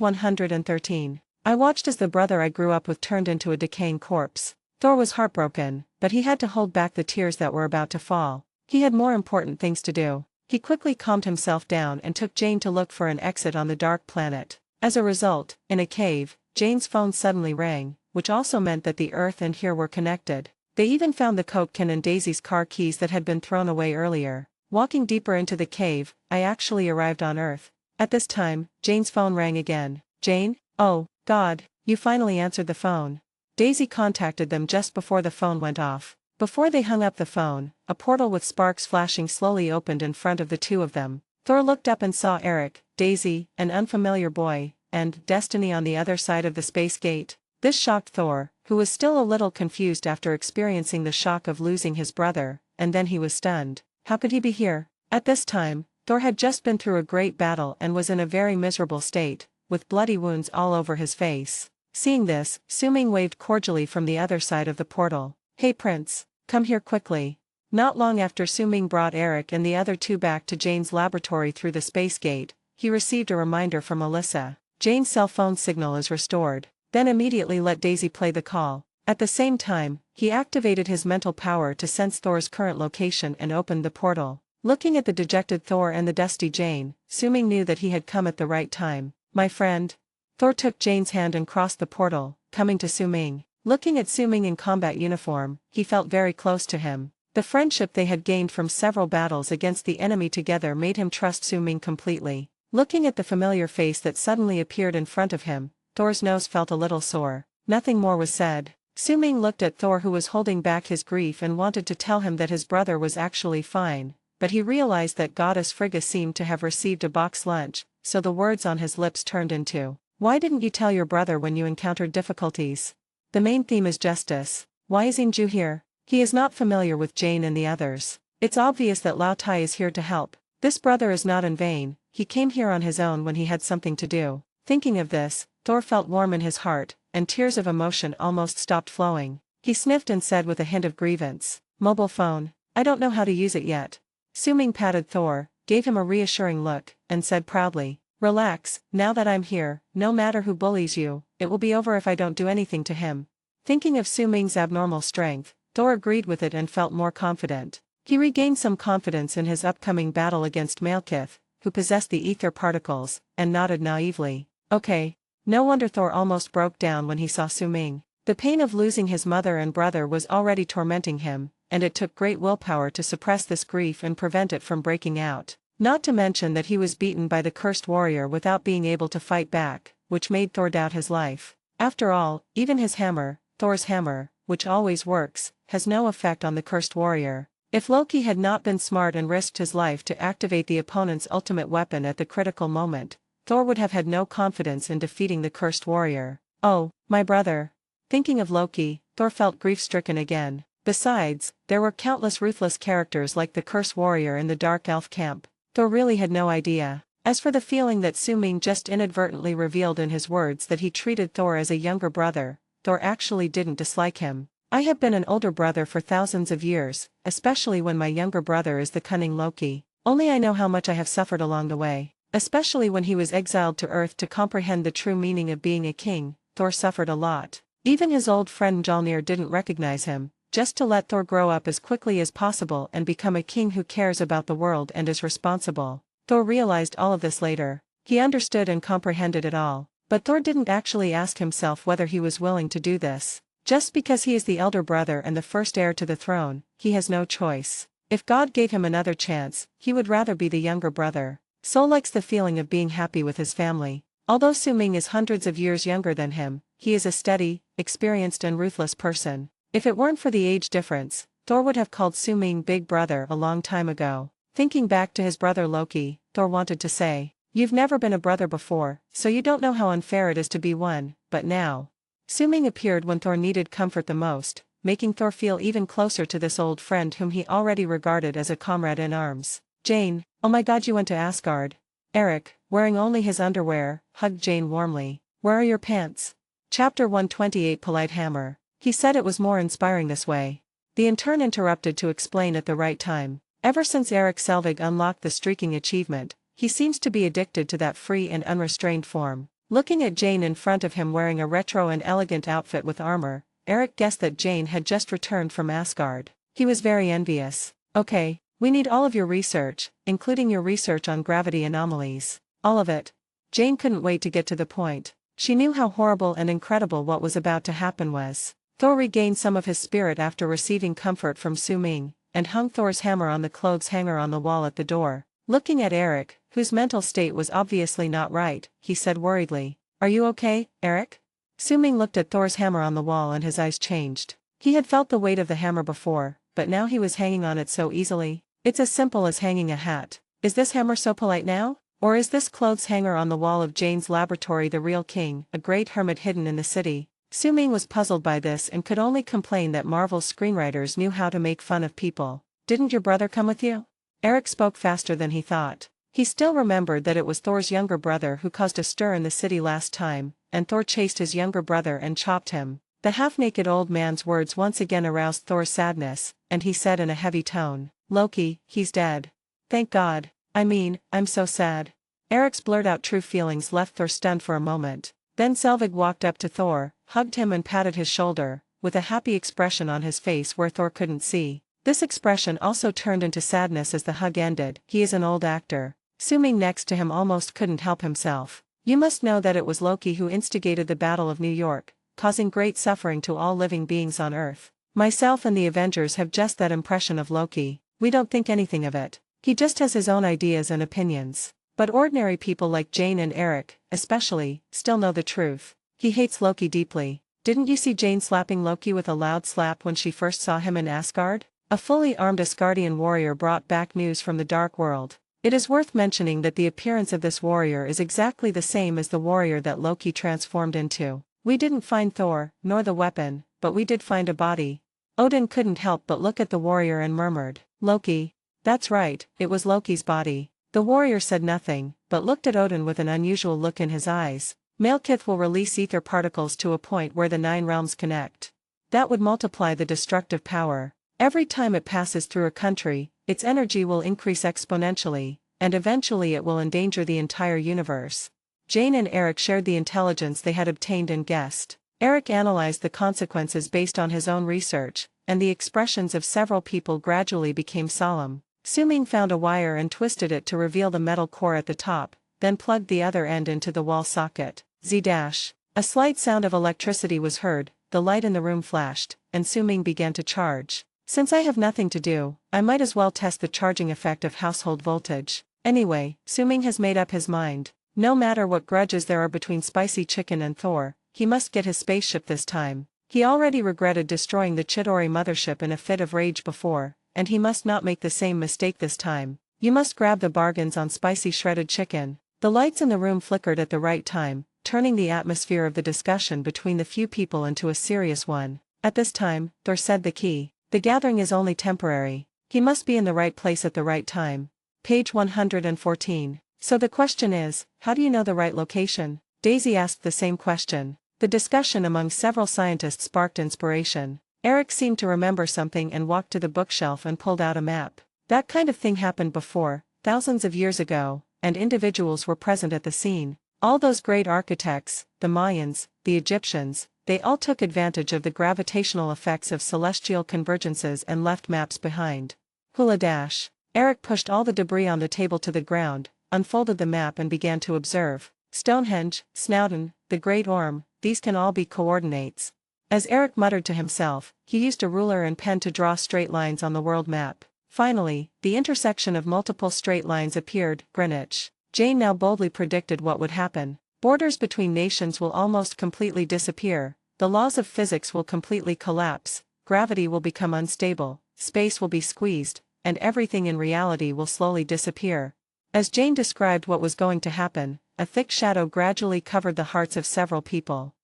113. I watched as the brother I grew up with turned into a decaying corpse. Thor was heartbroken, but he had to hold back the tears that were about to fall. He had more important things to do. He quickly calmed himself down and took Jane to look for an exit on the dark planet. As a result, in a cave, Jane's phone suddenly rang, which also meant that the Earth and here were connected. They even found the Coke can and Daisy's car keys that had been thrown away earlier. Walking deeper into the cave, I actually arrived on Earth. At this time, Jane's phone rang again. Jane? Oh, God, you finally answered the phone. Daisy contacted them just before the phone went off. Before they hung up the phone, a portal with sparks flashing slowly opened in front of the two of them. Thor looked up and saw Eric, Daisy, an unfamiliar boy, and Destiny on the other side of the space gate. This shocked Thor, who was still a little confused after experiencing the shock of losing his brother, and then he was stunned. How could he be here? At this time, Thor had just been through a great battle and was in a very miserable state, with bloody wounds all over his face. Seeing this, Su-Ming waved cordially from the other side of the portal. Hey Prince, come here quickly. Not long after Su-Ming brought Eric and the other two back to Jane's laboratory through the space gate, he received a reminder from Alyssa. Jane's cell phone signal is restored. Then immediately let Daisy play the call. At the same time, he activated his mental power to sense Thor's current location and opened the portal. Looking at the dejected Thor and the dusty Jane, Su-Ming knew that he had come at the right time. My friend. Thor took Jane's hand and crossed the portal, coming to Su-Ming. Looking at Su-Ming in combat uniform, he felt very close to him. The friendship they had gained from several battles against the enemy together made him trust Su-Ming completely. Looking at the familiar face that suddenly appeared in front of him, Thor's nose felt a little sore. Nothing more was said. Su-Ming looked at Thor, who was holding back his grief and wanted to tell him that his brother was actually fine, but he realized that Goddess Frigga seemed to have received a box lunch, so the words on his lips turned into, "Why didn't you tell your brother when you encountered difficulties? The main theme is justice. Why isn't you here? He is not familiar with Jane and the others. It's obvious that Lao Tai is here to help. This brother is not in vain, he came here on his own when he had something to do." Thinking of this, Thor felt warm in his heart, and tears of emotion almost stopped flowing. He sniffed and said with a hint of grievance, "Mobile phone, I don't know how to use it yet." Su-Ming patted Thor, gave him a reassuring look, and said proudly, "Relax, now that I'm here, no matter who bullies you, it will be over if I don't do anything to him." Thinking of Su-Ming's abnormal strength, Thor agreed with it and felt more confident. He regained some confidence in his upcoming battle against Malekith, who possessed the ether particles, and nodded naively. Okay. No wonder Thor almost broke down when he saw Su-Ming. The pain of losing his mother and brother was already tormenting him, and it took great willpower to suppress this grief and prevent it from breaking out. Not to mention that he was beaten by the cursed warrior without being able to fight back, which made Thor doubt his life. After all, even his hammer, Thor's hammer, which always works, has no effect on the cursed warrior. If Loki had not been smart and risked his life to activate the opponent's ultimate weapon at the critical moment, Thor would have had no confidence in defeating the cursed warrior. Oh, my brother. Thinking of Loki, Thor felt grief-stricken again. Besides, there were countless ruthless characters like the cursed warrior in the Dark Elf camp. Thor really had no idea. As for the feeling that Su-Ming just inadvertently revealed in his words that he treated Thor as a younger brother, Thor actually didn't dislike him. I have been an older brother for thousands of years, especially when my younger brother is the cunning Loki. Only I know how much I have suffered along the way. Especially when he was exiled to Earth to comprehend the true meaning of being a king, Thor suffered a lot. Even his old friend Mjolnir didn't recognize him, just to let Thor grow up as quickly as possible and become a king who cares about the world and is responsible. Thor realized all of this later. He understood and comprehended it all, but Thor didn't actually ask himself whether he was willing to do this. Just because he is the elder brother and the first heir to the throne, he has no choice. If God gave him another chance, he would rather be the younger brother. Sol likes the feeling of being happy with his family. Although Su-Ming is hundreds of years younger than him, he is a steady, experienced and ruthless person. If it weren't for the age difference, Thor would have called Su-Ming Big Brother a long time ago. Thinking back to his brother Loki, Thor wanted to say, "You've never been a brother before, so you don't know how unfair it is to be one, but now." Su-Ming appeared when Thor needed comfort the most, making Thor feel even closer to this old friend whom he already regarded as a comrade in arms. Jane, oh my god, you went to Asgard. Eric, wearing only his underwear, hugged Jane warmly. "Where are your pants?" Chapter 128 Polite Hammer. He said it was more inspiring this way. The intern interrupted to explain at the right time. Ever since Eric Selvig unlocked the streaking achievement, he seems to be addicted to that free and unrestrained form. Looking at Jane in front of him wearing a retro and elegant outfit with armor, Eric guessed that Jane had just returned from Asgard. He was very envious. "Okay. We need all of your research, including your research on gravity anomalies. All of it." Jane couldn't wait to get to the point. She knew how horrible and incredible what was about to happen was. Thor regained some of his spirit after receiving comfort from Su-Ming, and hung Thor's hammer on the clothes hanger on the wall at the door. Looking at Eric, whose mental state was obviously not right, he said worriedly, "Are you okay, Eric?" Su-Ming looked at Thor's hammer on the wall and his eyes changed. He had felt the weight of the hammer before, but now he was hanging on it so easily. "It's as simple as hanging a hat. Is this hammer so polite now? Or is this clothes hanger on the wall of Jane's laboratory the real king, a great hermit hidden in the city?" Su-Ming was puzzled by this and could only complain that Marvel's screenwriters knew how to make fun of people. "Didn't your brother come with you?" Eric spoke faster than he thought. He still remembered that it was Thor's younger brother who caused a stir in the city last time, and Thor chased his younger brother and chopped him. The half-naked old man's words once again aroused Thor's sadness, and he said in a heavy tone, "Loki, he's dead. Thank God. I'm so sad." Eric's blurred-out true feelings left Thor stunned for a moment. Then Selvig walked up to Thor, hugged him and patted his shoulder, with a happy expression on his face where Thor couldn't see. This expression also turned into sadness as the hug ended. He is an old actor. Su-Ming next to him almost couldn't help himself. "You must know that it was Loki who instigated the Battle of New York, causing great suffering to all living beings on Earth. Myself and the Avengers have just that impression of Loki. We don't think anything of it. He just has his own ideas and opinions. But ordinary people like Jane and Eric, especially, still know the truth." He hates Loki deeply. Didn't you see Jane slapping Loki with a loud slap when she first saw him in Asgard? A fully armed Asgardian warrior brought back news from the Dark World. It is worth mentioning that the appearance of this warrior is exactly the same as the warrior that Loki transformed into. We didn't find Thor, nor the weapon, but we did find a body. Odin couldn't help but look at the warrior and murmured, "Loki." That's right, it was Loki's body. The warrior said nothing, but looked at Odin with an unusual look in his eyes. Malekith will release ether particles to a point where the 9 realms connect. That would multiply the destructive power. Every time it passes through a country, its energy will increase exponentially, and eventually it will endanger the entire universe. Jane and Eric shared the intelligence they had obtained and guessed. Eric analyzed the consequences based on his own research, and the expressions of several people gradually became solemn. Su-Ming found a wire and twisted it to reveal the metal core at the top, then plugged the other end into the wall socket. A slight sound of electricity was heard, the light in the room flashed, and Su-Ming began to charge. Since I have nothing to do, I might as well test the charging effect of household voltage. Anyway, Su-Ming has made up his mind. No matter what grudges there are between Spicy Chicken and Thor, he must get his spaceship this time. He already regretted destroying the Chidori mothership in a fit of rage before, and he must not make the same mistake this time. You must grab the bargains on spicy shredded chicken. The lights in the room flickered at the right time, turning the atmosphere of the discussion between the few people into a serious one. At this time, Thor said the key. The gathering is only temporary. He must be in the right place at the right time. Page 114. So the question is, how do you know the right location? Daisy asked the same question. The discussion among several scientists sparked inspiration. Eric seemed to remember something and walked to the bookshelf and pulled out a map. That kind of thing happened before, thousands of years ago, and individuals were present at the scene. All those great architects, the Mayans, the Egyptians, they all took advantage of the gravitational effects of celestial convergences and left maps behind. Hula dash. Eric pushed all the debris on the table to the ground, unfolded the map and began to observe. Stonehenge, Snowdon, the Great Orme, these can all be coordinates. As Eric muttered to himself, he used a ruler and pen to draw straight lines on the world map. Finally, the intersection of multiple straight lines appeared, Greenwich. Jane now boldly predicted what would happen. Borders between nations will almost completely disappear, the laws of physics will completely collapse, gravity will become unstable, space will be squeezed, and everything in reality will slowly disappear. As Jane described what was going to happen, a thick shadow gradually covered the hearts of several people.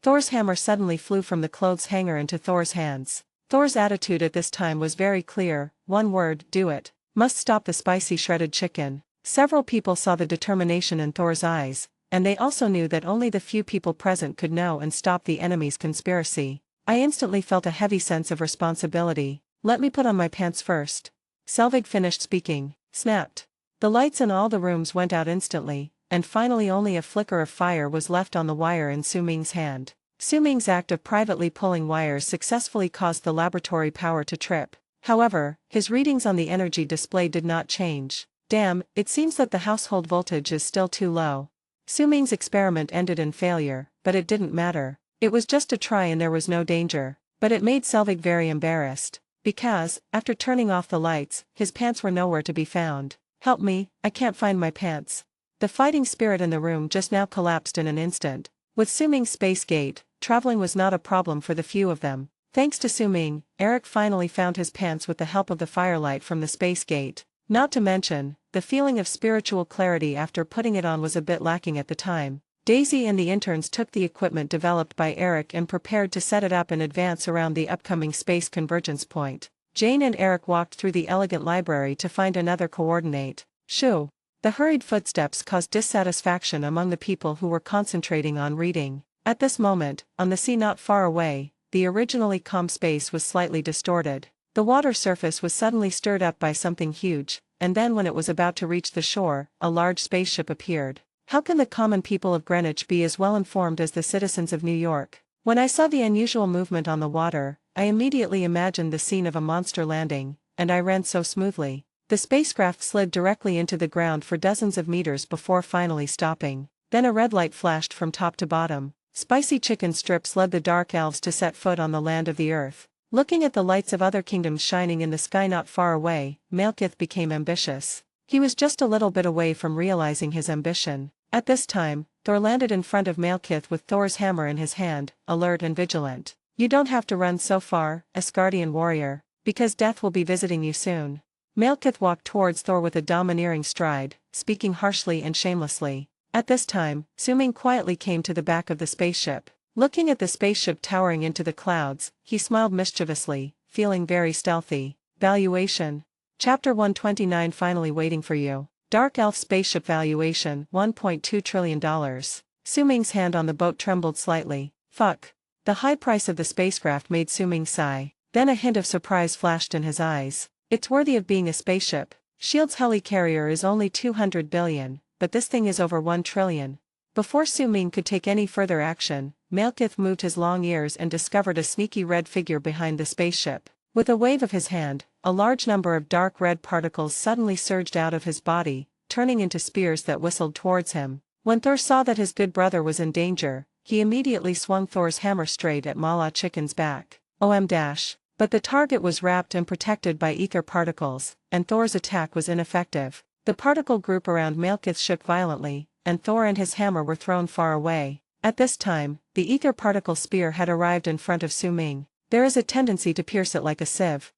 Thor's hammer suddenly flew from the clothes hanger into Thor's hands. Thor's attitude at this time was very clear, one word, do it. Must stop the spicy shredded chicken. Several people saw the determination in Thor's eyes, and they also knew that only the few people present could know and stop the enemy's conspiracy. I instantly felt a heavy sense of responsibility. Let me put on my pants first. Selvig finished speaking, snapped. The lights in all the rooms went out instantly, and finally only a flicker of fire was left on the wire in Su-Ming's hand. Su-Ming's act of privately pulling wires successfully caused the laboratory power to trip. However, his readings on the energy display did not change. Damn, it seems that the household voltage is still too low. Su-Ming's experiment ended in failure, but it didn't matter. It was just a try and there was no danger. But it made Selvig very embarrassed. Because, after turning off the lights, his pants were nowhere to be found. Help me, I can't find my pants. The fighting spirit in the room just now collapsed in an instant. With Su-Ming's space gate, traveling was not a problem for the few of them. Thanks to Su-Ming, Eric finally found his pants with the help of the firelight from the space gate. Not to mention, the feeling of spiritual clarity after putting it on was a bit lacking at the time. Daisy and the interns took the equipment developed by Eric and prepared to set it up in advance around the upcoming space convergence point. Jane and Eric walked through the elegant library to find another coordinate. Shoo! The hurried footsteps caused dissatisfaction among the people who were concentrating on reading. At this moment, on the sea not far away, the originally calm space was slightly distorted. The water surface was suddenly stirred up by something huge, and then when it was about to reach the shore, a large spaceship appeared. How can the common people of Greenwich be as well informed as the citizens of New York? When I saw the unusual movement on the water, I immediately imagined the scene of a monster landing, and I ran so smoothly. The spacecraft slid directly into the ground for dozens of meters before finally stopping. Then a red light flashed from top to bottom. Spicy chicken strips led the dark elves to set foot on the land of the earth. Looking at the lights of other kingdoms shining in the sky not far away, Malekith became ambitious. He was just a little bit away from realizing his ambition. At this time, Thor landed in front of Malekith with Thor's hammer in his hand, alert and vigilant. "You don't have to run so far, Asgardian warrior, because death will be visiting you soon." Malekith walked towards Thor with a domineering stride, speaking harshly and shamelessly. At this time, Su-Ming quietly came to the back of the spaceship. Looking at the spaceship towering into the clouds, he smiled mischievously, feeling very stealthy. Valuation. Chapter 129 finally waiting for you. Dark Elf Spaceship Valuation, $1.2 trillion. Su-Ming's hand on the boat trembled slightly. Fuck. The high price of the spacecraft made Su-Ming sigh. Then a hint of surprise flashed in his eyes. It's worthy of being a spaceship. S.H.I.E.L.D's helicarrier is only 200 billion, but this thing is over 1 trillion. Before Su-Ming could take any further action, Malekith moved his long ears and discovered a sneaky red figure behind the spaceship. With a wave of his hand, a large number of dark red particles suddenly surged out of his body, turning into spears that whistled towards him. When Thor saw that his good brother was in danger, he immediately swung Thor's hammer straight at Mala Chicken's back. But the target was wrapped and protected by ether particles, and Thor's attack was ineffective. The particle group around Malekith shook violently, and Thor and his hammer were thrown far away. At this time, the ether particle spear had arrived in front of Su-Ming. There is a tendency to pierce it like a sieve.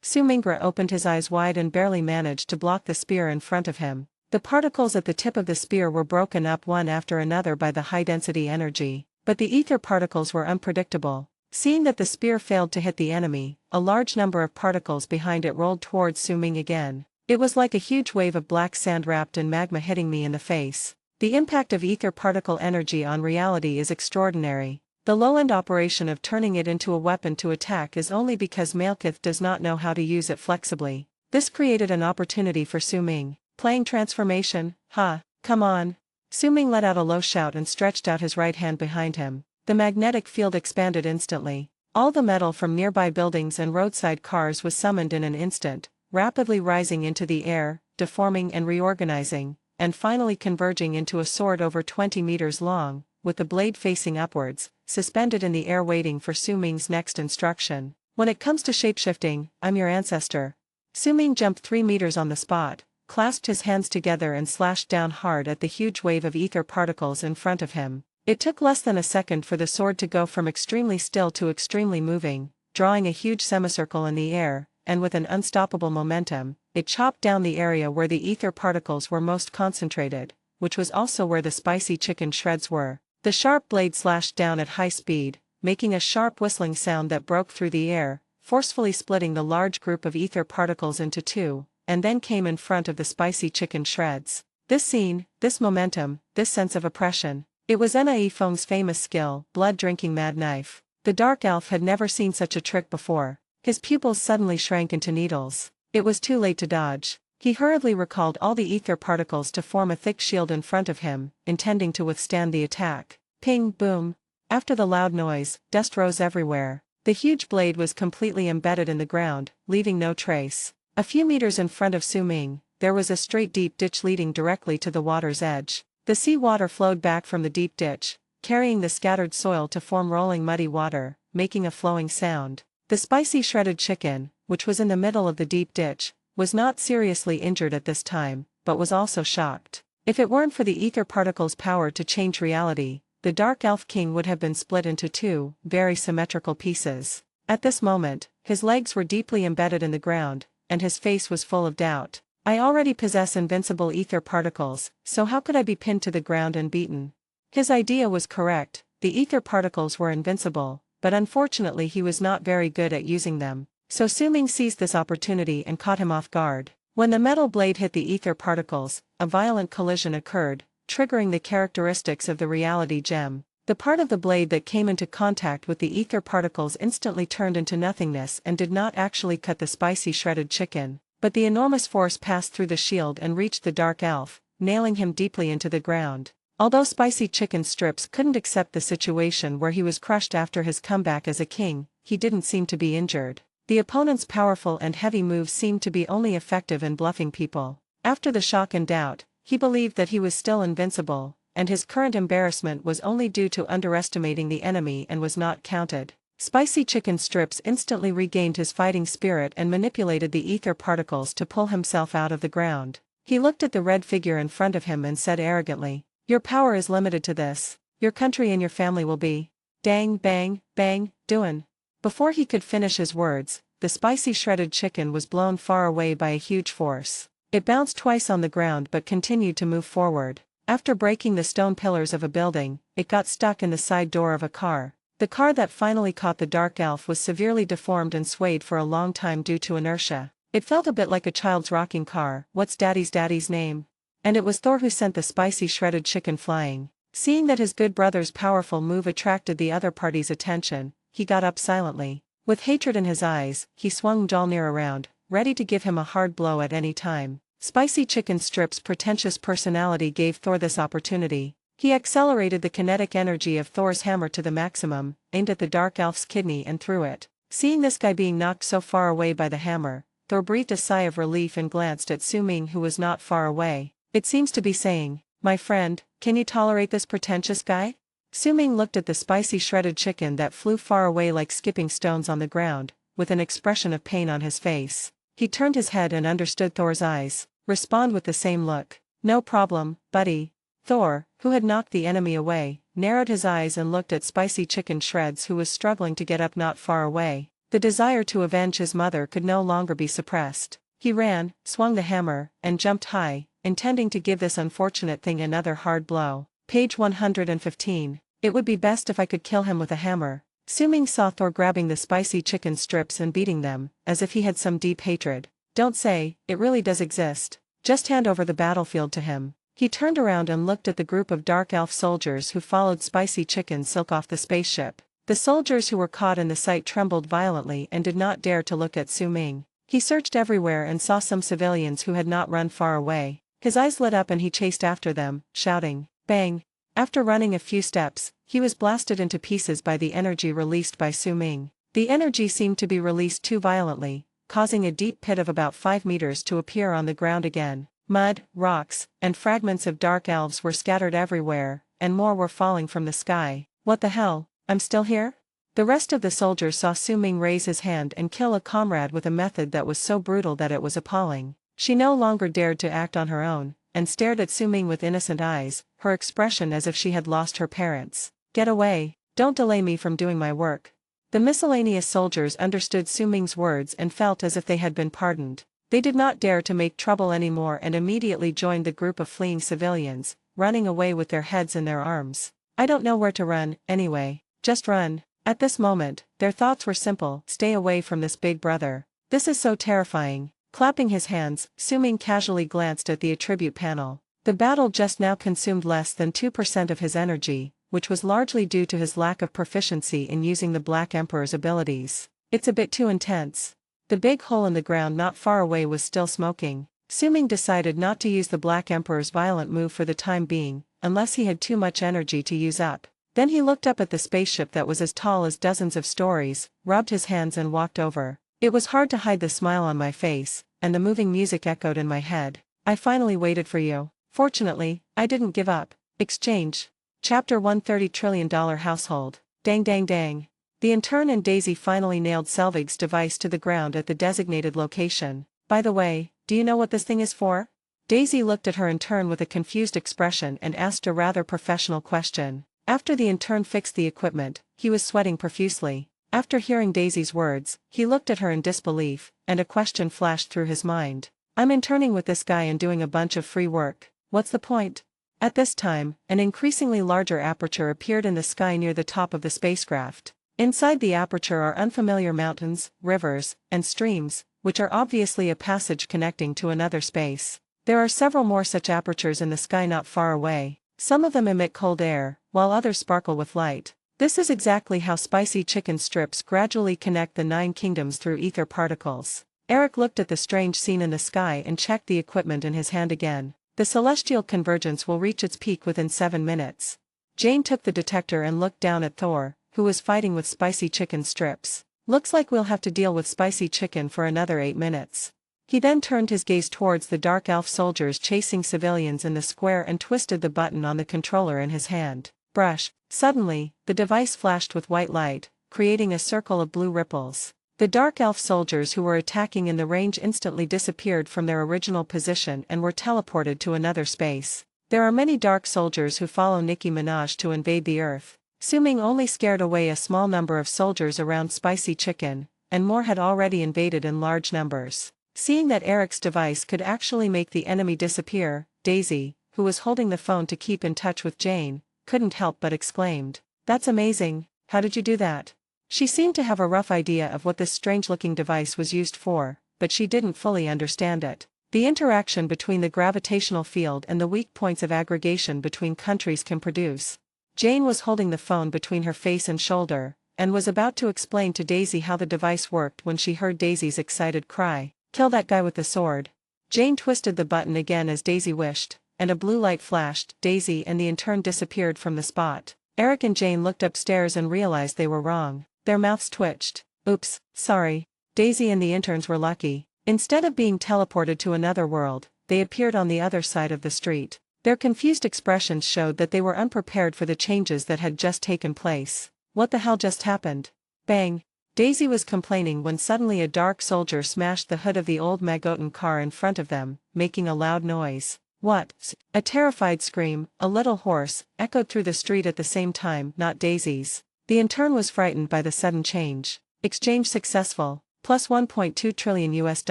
Su-Ming opened his eyes wide and barely managed to block the spear in front of him. The particles at the tip of the spear were broken up one after another by the high-density energy, but the ether particles were unpredictable. Seeing that the spear failed to hit the enemy, a large number of particles behind it rolled towards Su-Ming again. "It was like a huge wave of black sand wrapped in magma hitting me in the face. The impact of ether particle energy on reality is extraordinary. The lowland operation of turning it into a weapon to attack is only because Malekith does not know how to use it flexibly. This created an opportunity for Su-Ming. Playing transformation, huh? Come on." Su-Ming let out a low shout and stretched out his right hand behind him. The magnetic field expanded instantly. All the metal from nearby buildings and roadside cars was summoned in an instant, rapidly rising into the air, deforming and reorganizing, and finally converging into a sword over 20 meters long, with the blade facing upwards, suspended in the air waiting for Su-Ming's next instruction. "When it comes to shapeshifting, I'm your ancestor." Su-Ming jumped 3 meters on the spot, clasped his hands together and slashed down hard at the huge wave of ether particles in front of him. It took less than a second for the sword to go from extremely still to extremely moving, drawing a huge semicircle in the air, and with an unstoppable momentum, it chopped down the area where the ether particles were most concentrated, which was also where the spicy chicken shreds were. The sharp blade slashed down at high speed, making a sharp whistling sound that broke through the air, forcefully splitting the large group of ether particles into two, and then came in front of the spicy chicken shreds. This scene, this momentum, this sense of oppression. It was Enna Feng's famous skill, blood-drinking mad knife. The dark elf had never seen such a trick before. His pupils suddenly shrank into needles. It was too late to dodge. He hurriedly recalled all the ether particles to form a thick shield in front of him, intending to withstand the attack. Ping, boom. After the loud noise, dust rose everywhere. The huge blade was completely embedded in the ground, leaving no trace. A few meters in front of Su-Ming, there was a straight deep ditch leading directly to the water's edge. The sea water flowed back from the deep ditch, carrying the scattered soil to form rolling muddy water, making a flowing sound. The spicy shredded chicken, which was in the middle of the deep ditch, was not seriously injured at this time, but was also shocked. If it weren't for the ether particles' power to change reality, the Dark Elf King would have been split into two, very symmetrical pieces. At this moment, his legs were deeply embedded in the ground, and his face was full of doubt. "I already possess invincible ether particles, so how could I be pinned to the ground and beaten?" His idea was correct, the ether particles were invincible, but unfortunately he was not very good at using them. So Su-Ming seized this opportunity and caught him off guard. When the metal blade hit the ether particles, a violent collision occurred, triggering the characteristics of the reality gem. The part of the blade that came into contact with the ether particles instantly turned into nothingness and did not actually cut the spicy shredded chicken. But the enormous force passed through the shield and reached the dark elf, nailing him deeply into the ground. Although spicy chicken strips couldn't accept the situation where he was crushed after his comeback as a king, he didn't seem to be injured. The opponent's powerful and heavy moves seemed to be only effective in bluffing people. After the shock and doubt, he believed that he was still invincible, and his current embarrassment was only due to underestimating the enemy and was not counted. Spicy chicken strips instantly regained his fighting spirit and manipulated the ether particles to pull himself out of the ground. He looked at the red figure in front of him and said arrogantly, Your power is limited to this. Your country and your family will be. Dang, bang, bang, doin'. Before he could finish his words, the spicy shredded chicken was blown far away by a huge force. It bounced twice on the ground but continued to move forward. After breaking the stone pillars of a building, it got stuck in the side door of a car. The car that finally caught the dark elf was severely deformed and swayed for a long time due to inertia. It felt a bit like a child's rocking car. What's daddy's name? And it was Thor who sent the spicy shredded chicken flying. Seeing that his good brother's powerful move attracted the other party's attention, he got up silently. With hatred in his eyes, he swung Mjolnir around, ready to give him a hard blow at any time. Spicy Chicken Strip's pretentious personality gave Thor this opportunity. He accelerated the kinetic energy of Thor's hammer to the maximum, aimed at the dark elf's kidney and threw it. Seeing this guy being knocked so far away by the hammer, Thor breathed a sigh of relief and glanced at Su Ming, who was not far away. It seems to be saying, "My friend, can you tolerate this pretentious guy?" Su Ming looked at the spicy shredded chicken that flew far away like skipping stones on the ground, with an expression of pain on his face. He turned his head and understood Thor's eyes. Respond with the same look. "No problem, buddy." Thor, who had knocked the enemy away, narrowed his eyes and looked at Spicy Chicken Shreds, who was struggling to get up not far away. The desire to avenge his mother could no longer be suppressed. He ran, swung the hammer, and jumped high, intending to give this unfortunate thing another hard blow. Page 115. It would be best if I could kill him with a hammer. Su Ming saw Thor grabbing the spicy chicken strips and beating them, as if he had some deep hatred. "Don't say, it really does exist. Just hand over the battlefield to him." He turned around and looked at the group of dark elf soldiers who followed Spicy Chicken Silk off the spaceship. The soldiers who were caught in the sight trembled violently and did not dare to look at Su Ming. He searched everywhere and saw some civilians who had not run far away. His eyes lit up and he chased after them, shouting, "Bang!" After running a few steps, he was blasted into pieces by the energy released by Su Ming. The energy seemed to be released too violently, causing a deep pit of about 5 meters to appear on the ground again. Mud, rocks, and fragments of dark elves were scattered everywhere, and more were falling from the sky. "What the hell, I'm still here?" The rest of the soldiers saw Su Ming raise his hand and kill a comrade with a method that was so brutal that it was appalling. She no longer dared to act on her own, and stared at Su Ming with innocent eyes, her expression as if she had lost her parents. "Get away, don't delay me from doing my work." The miscellaneous soldiers understood Su Ming's words and felt as if they had been pardoned. They did not dare to make trouble anymore and immediately joined the group of fleeing civilians, running away with their heads in their arms. "I don't know where to run, anyway. Just run." At this moment, their thoughts were simple: stay away from this big brother. "This is so terrifying." Clapping his hands, Su Ming casually glanced at the attribute panel. The battle just now consumed less than 2% of his energy, which was largely due to his lack of proficiency in using the Black Emperor's abilities. "It's a bit too intense." The big hole in the ground not far away was still smoking. Su Ming decided not to use the Black Emperor's violent move for the time being, unless he had too much energy to use up. Then he looked up at the spaceship that was as tall as dozens of stories, rubbed his hands and walked over. "It was hard to hide the smile on my face, and the moving music echoed in my head. I finally waited for you. Fortunately, I didn't give up." Exchange. Chapter 130 $1 Trillion Household. Dang dang dang. The intern and Daisy finally nailed Selvig's device to the ground at the designated location. "By the way, do you know what this thing is for?" Daisy looked at her intern with a confused expression and asked a rather professional question. After the intern fixed the equipment, he was sweating profusely. After hearing Daisy's words, he looked at her in disbelief, and a question flashed through his mind. "I'm interning with this guy and doing a bunch of free work. What's the point?" At this time, an increasingly larger aperture appeared in the sky near the top of the spacecraft. Inside the aperture are unfamiliar mountains, rivers, and streams, which are obviously a passage connecting to another space. There are several more such apertures in the sky not far away. Some of them emit cold air, while others sparkle with light. This is exactly how spicy chicken strips gradually connect the 9 kingdoms through ether particles. Eric looked at the strange scene in the sky and checked the equipment in his hand again. The celestial convergence will reach its peak within 7 minutes. Jane took the detector and looked down at Thor, who was fighting with spicy chicken strips. "Looks like we'll have to deal with spicy chicken for another 8 minutes. He then turned his gaze towards the dark elf soldiers chasing civilians in the square and twisted the button on the controller in his hand. Brush. Suddenly, the device flashed with white light, creating a circle of blue ripples. The dark elf soldiers who were attacking in the range instantly disappeared from their original position and were teleported to another space. There are many dark soldiers who follow Nicki Minaj to invade the Earth. Su-Ming only scared away a small number of soldiers around Spicy Chicken, and more had already invaded in large numbers. Seeing that Eric's device could actually make the enemy disappear, Daisy, who was holding the phone to keep in touch with Jane, couldn't help but exclaimed, "That's amazing, how did you do that?" She seemed to have a rough idea of what this strange-looking device was used for, but she didn't fully understand it. The interaction between the gravitational field and the weak points of aggregation between countries can produce. Jane was holding the phone between her face and shoulder, and was about to explain to Daisy how the device worked when she heard Daisy's excited cry, "Kill that guy with the sword." Jane twisted the button again as Daisy wished, and a blue light flashed. Daisy and the intern disappeared from the spot. Eric and Jane looked upstairs and realized they were wrong. Their mouths twitched. "Oops, sorry." Daisy and the interns were lucky. Instead of being teleported to another world, they appeared on the other side of the street. Their confused expressions showed that they were unprepared for the changes that had just taken place. What the hell just happened? Bang! Daisy was complaining when suddenly a dark soldier smashed the hood of the old Magotan car in front of them, making a loud noise. "What?" A terrified scream, a little hoarse, echoed through the street at the same time, not Daisy's. The intern was frightened by the sudden change. Exchange successful, plus $1.2 trillion US.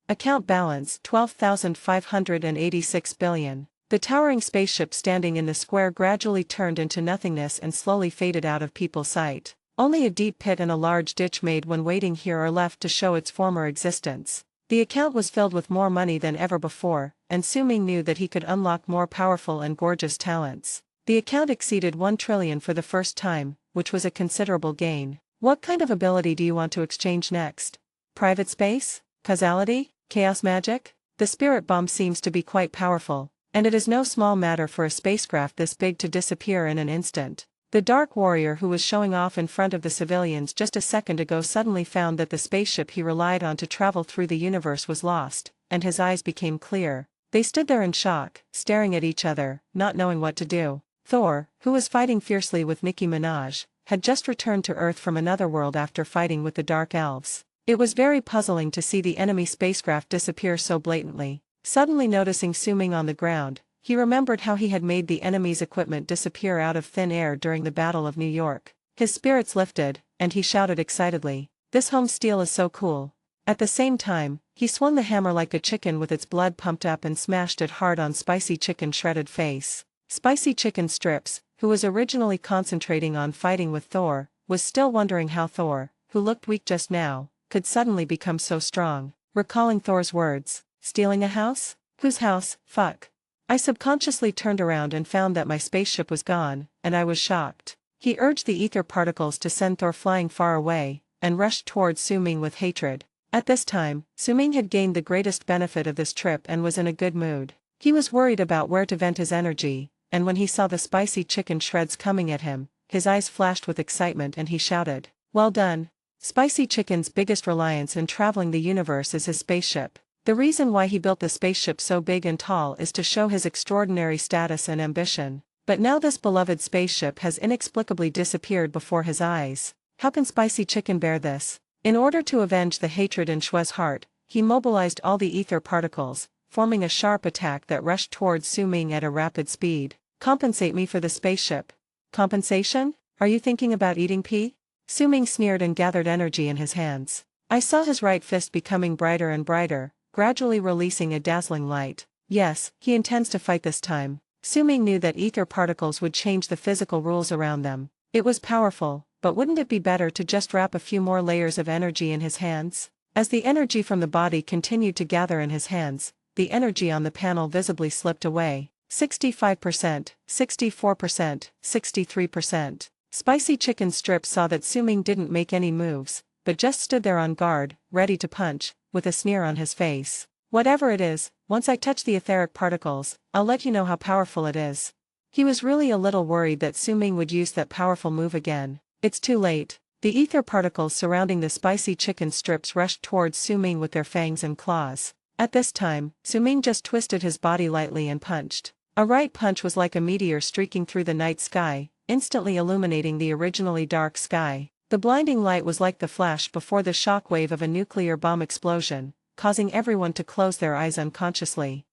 Account balance, 12,586 billion. The towering spaceship standing in the square gradually turned into nothingness and slowly faded out of people's sight. Only a deep pit and a large ditch made when waiting here are left to show its former existence. The account was filled with more money than ever before, and Su-Ming knew that he could unlock more powerful and gorgeous talents. The account exceeded 1 trillion for the first time, which was a considerable gain. What kind of ability do you want to exchange next? Private space? Causality? Chaos magic? The spirit bomb seems to be quite powerful, and it is no small matter for a spacecraft this big to disappear in an instant. The Dark Warrior who was showing off in front of the civilians just a second ago suddenly found that the spaceship he relied on to travel through the universe was lost, and his eyes became clear. They stood there in shock, staring at each other, not knowing what to do. Thor, who was fighting fiercely with Nicki Minaj, had just returned to Earth from another world after fighting with the Dark Elves. It was very puzzling to see the enemy spacecraft disappear so blatantly. Suddenly noticing Su-Ming on the ground, he remembered how he had made the enemy's equipment disappear out of thin air during the Battle of New York. His spirits lifted, and he shouted excitedly, "This home steel is so cool." At the same time, he swung the hammer like a chicken with its blood pumped up and smashed it hard on Spicy Chicken's shredded face. Spicy Chicken Strips, who was originally concentrating on fighting with Thor, was still wondering how Thor, who looked weak just now, could suddenly become so strong. Recalling Thor's words, "Stealing a house? Whose house? Fuck." I subconsciously turned around and found that my spaceship was gone, and I was shocked. He urged the ether particles to send Thor flying far away, and rushed towards Su-Ming with hatred. At this time, Su-Ming had gained the greatest benefit of this trip and was in a good mood. He was worried about where to vent his energy, and when he saw the Spicy Chicken shreds coming at him, his eyes flashed with excitement and he shouted, "Well done." Spicy Chicken's biggest reliance in traveling the universe is his spaceship. The reason why he built the spaceship so big and tall is to show his extraordinary status and ambition. But now this beloved spaceship has inexplicably disappeared before his eyes. How can Spicy Chicken bear this? In order to avenge the hatred in Shue's heart, he mobilized all the ether particles, forming a sharp attack that rushed towards Su-Ming at a rapid speed. "Compensate me for the spaceship." "Compensation? Are you thinking about eating pee?" Su-Ming sneered and gathered energy in his hands. I saw his right fist becoming brighter and brighter, gradually releasing a dazzling light. Yes, he intends to fight this time. Su-Ming knew that ether particles would change the physical rules around them. It was powerful, but wouldn't it be better to just wrap a few more layers of energy in his hands? As the energy from the body continued to gather in his hands, the energy on the panel visibly slipped away. 65%, 64%, 63%. Spicy Chicken Strip saw that Su-Ming didn't make any moves, but just stood there on guard, ready to punch, with a sneer on his face. "Whatever it is, once I touch the etheric particles, I'll let you know how powerful it is." He was really a little worried that Su-Ming would use that powerful move again. It's too late. The ether particles surrounding the Spicy Chicken Strips rushed towards Su-Ming with their fangs and claws. At this time, Su-Ming just twisted his body lightly and punched. A right punch was like a meteor streaking through the night sky, instantly illuminating the originally dark sky. The blinding light was like the flash before the shockwave of a nuclear bomb explosion, causing everyone to close their eyes unconsciously.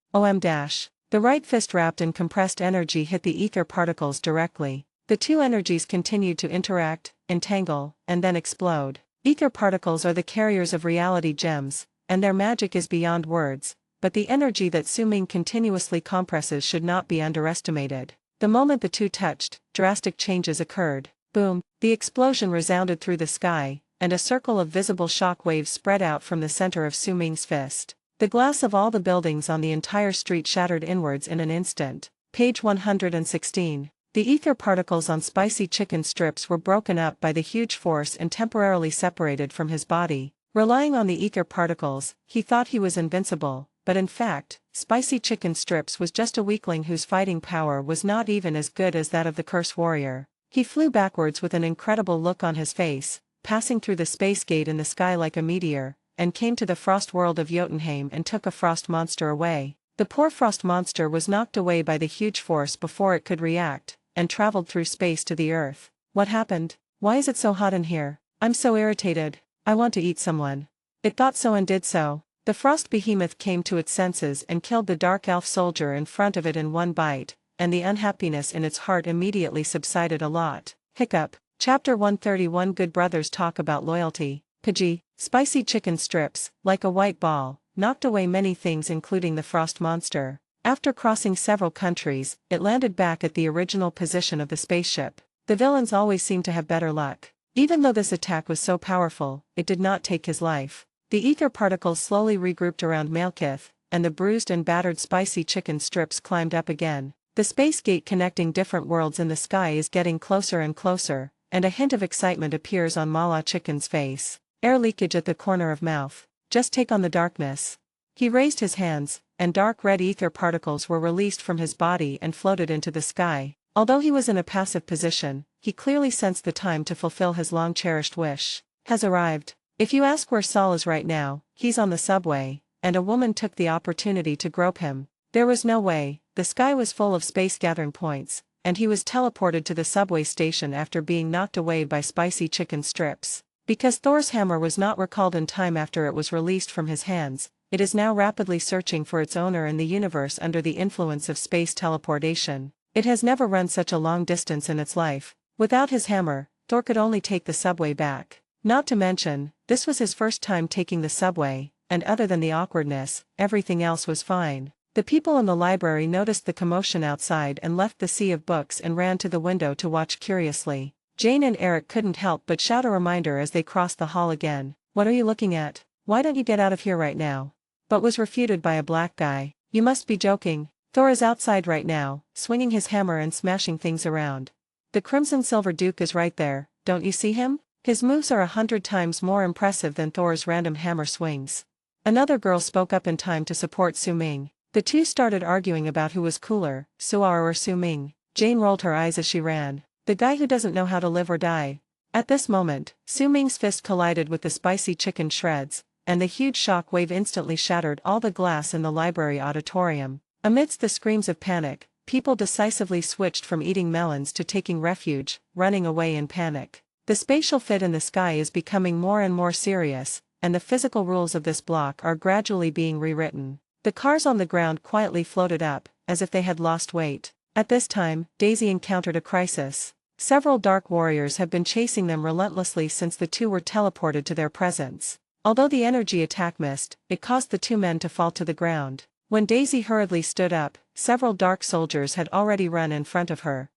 The right fist wrapped in compressed energy hit the ether particles directly. The two energies continued to interact, entangle, and then explode. Ether particles are the carriers of reality gems, and their magic is beyond words, but the energy that Su-Ming continuously compresses should not be underestimated. The moment the two touched, drastic changes occurred. Boom! The explosion resounded through the sky, and a circle of visible shock waves spread out from the center of Su-Ming's fist. The glass of all the buildings on the entire street shattered inwards in an instant. Page 116. The ether particles on spicy chicken strips were broken up by the huge force and temporarily separated from his body. Relying on the ether particles, he thought he was invincible, but in fact, spicy chicken strips was just a weakling whose fighting power was not even as good as that of the curse warrior. He flew backwards with an incredible look on his face, passing through the space gate in the sky like a meteor, and came to the frost world of Jotunheim and took a frost monster away. The poor frost monster was knocked away by the huge force before it could react, and traveled through space to the earth. What happened? Why is it so hot in here? I'm so irritated. I want to eat someone. It thought so and did so. The frost behemoth came to its senses and killed the dark elf soldier in front of it in one bite, and the unhappiness in its heart immediately subsided a lot. Hiccup. Chapter 131. Good brothers talk about loyalty. Pidgey. Spicy chicken strips, like a white ball, knocked away many things including the frost monster. After crossing several countries, it landed back at the original position of the spaceship. The villains always seem to have better luck. Even though this attack was so powerful, it did not take his life. The ether particles slowly regrouped around Malekith, and the bruised and battered spicy chicken strips climbed up again. The space gate connecting different worlds in the sky is getting closer and closer, and a hint of excitement appears on Mala Chicken's face. Air leakage at the corner of mouth. Just take on the darkness. He raised his hands, and dark red ether particles were released from his body and floated into the sky. Although he was in a passive position, he clearly sensed the time to fulfill his long-cherished wish. Has arrived. If you ask where Saul is right now, he's on the subway, and a woman took the opportunity to grope him. There was no way. The sky was full of space gathering points, and he was teleported to the subway station after being knocked away by spicy chicken strips. Because Thor's hammer was not recalled in time after it was released from his hands, it is now rapidly searching for its owner in the universe under the influence of space teleportation. It has never run such a long distance in its life. Without his hammer, Thor could only take the subway back. Not to mention, this was his first time taking the subway, and other than the awkwardness, everything else was fine. The people in the library noticed the commotion outside and left the sea of books and ran to the window to watch curiously. Jane and Eric couldn't help but shout a reminder as they crossed the hall again. What are you looking at? Why don't you get out of here right now? But was refuted by a black guy. You must be joking. Thor is outside right now, swinging his hammer and smashing things around. The Crimson Silver Duke is right there, don't you see him? His moves are 100 times more impressive than Thor's random hammer swings. Another girl spoke up in time to support Su-Ming. The two started arguing about who was cooler, Suar or Su-Ming. Jane rolled her eyes as she ran. The guy who doesn't know how to live or die. At this moment, Su-Ming's fist collided with the spicy chicken shreds, and the huge shock wave instantly shattered all the glass in the library auditorium. Amidst the screams of panic, people decisively switched from eating melons to taking refuge, running away in panic. The spatial fit in the sky is becoming more and more serious, and the physical rules of this block are gradually being rewritten. The cars on the ground quietly floated up, as if they had lost weight. At this time, Daisy encountered a crisis. Several dark warriors have been chasing them relentlessly since the two were teleported to their presence. Although the energy attack missed, it caused the two men to fall to the ground. When Daisy hurriedly stood up, several dark soldiers had already run in front of her.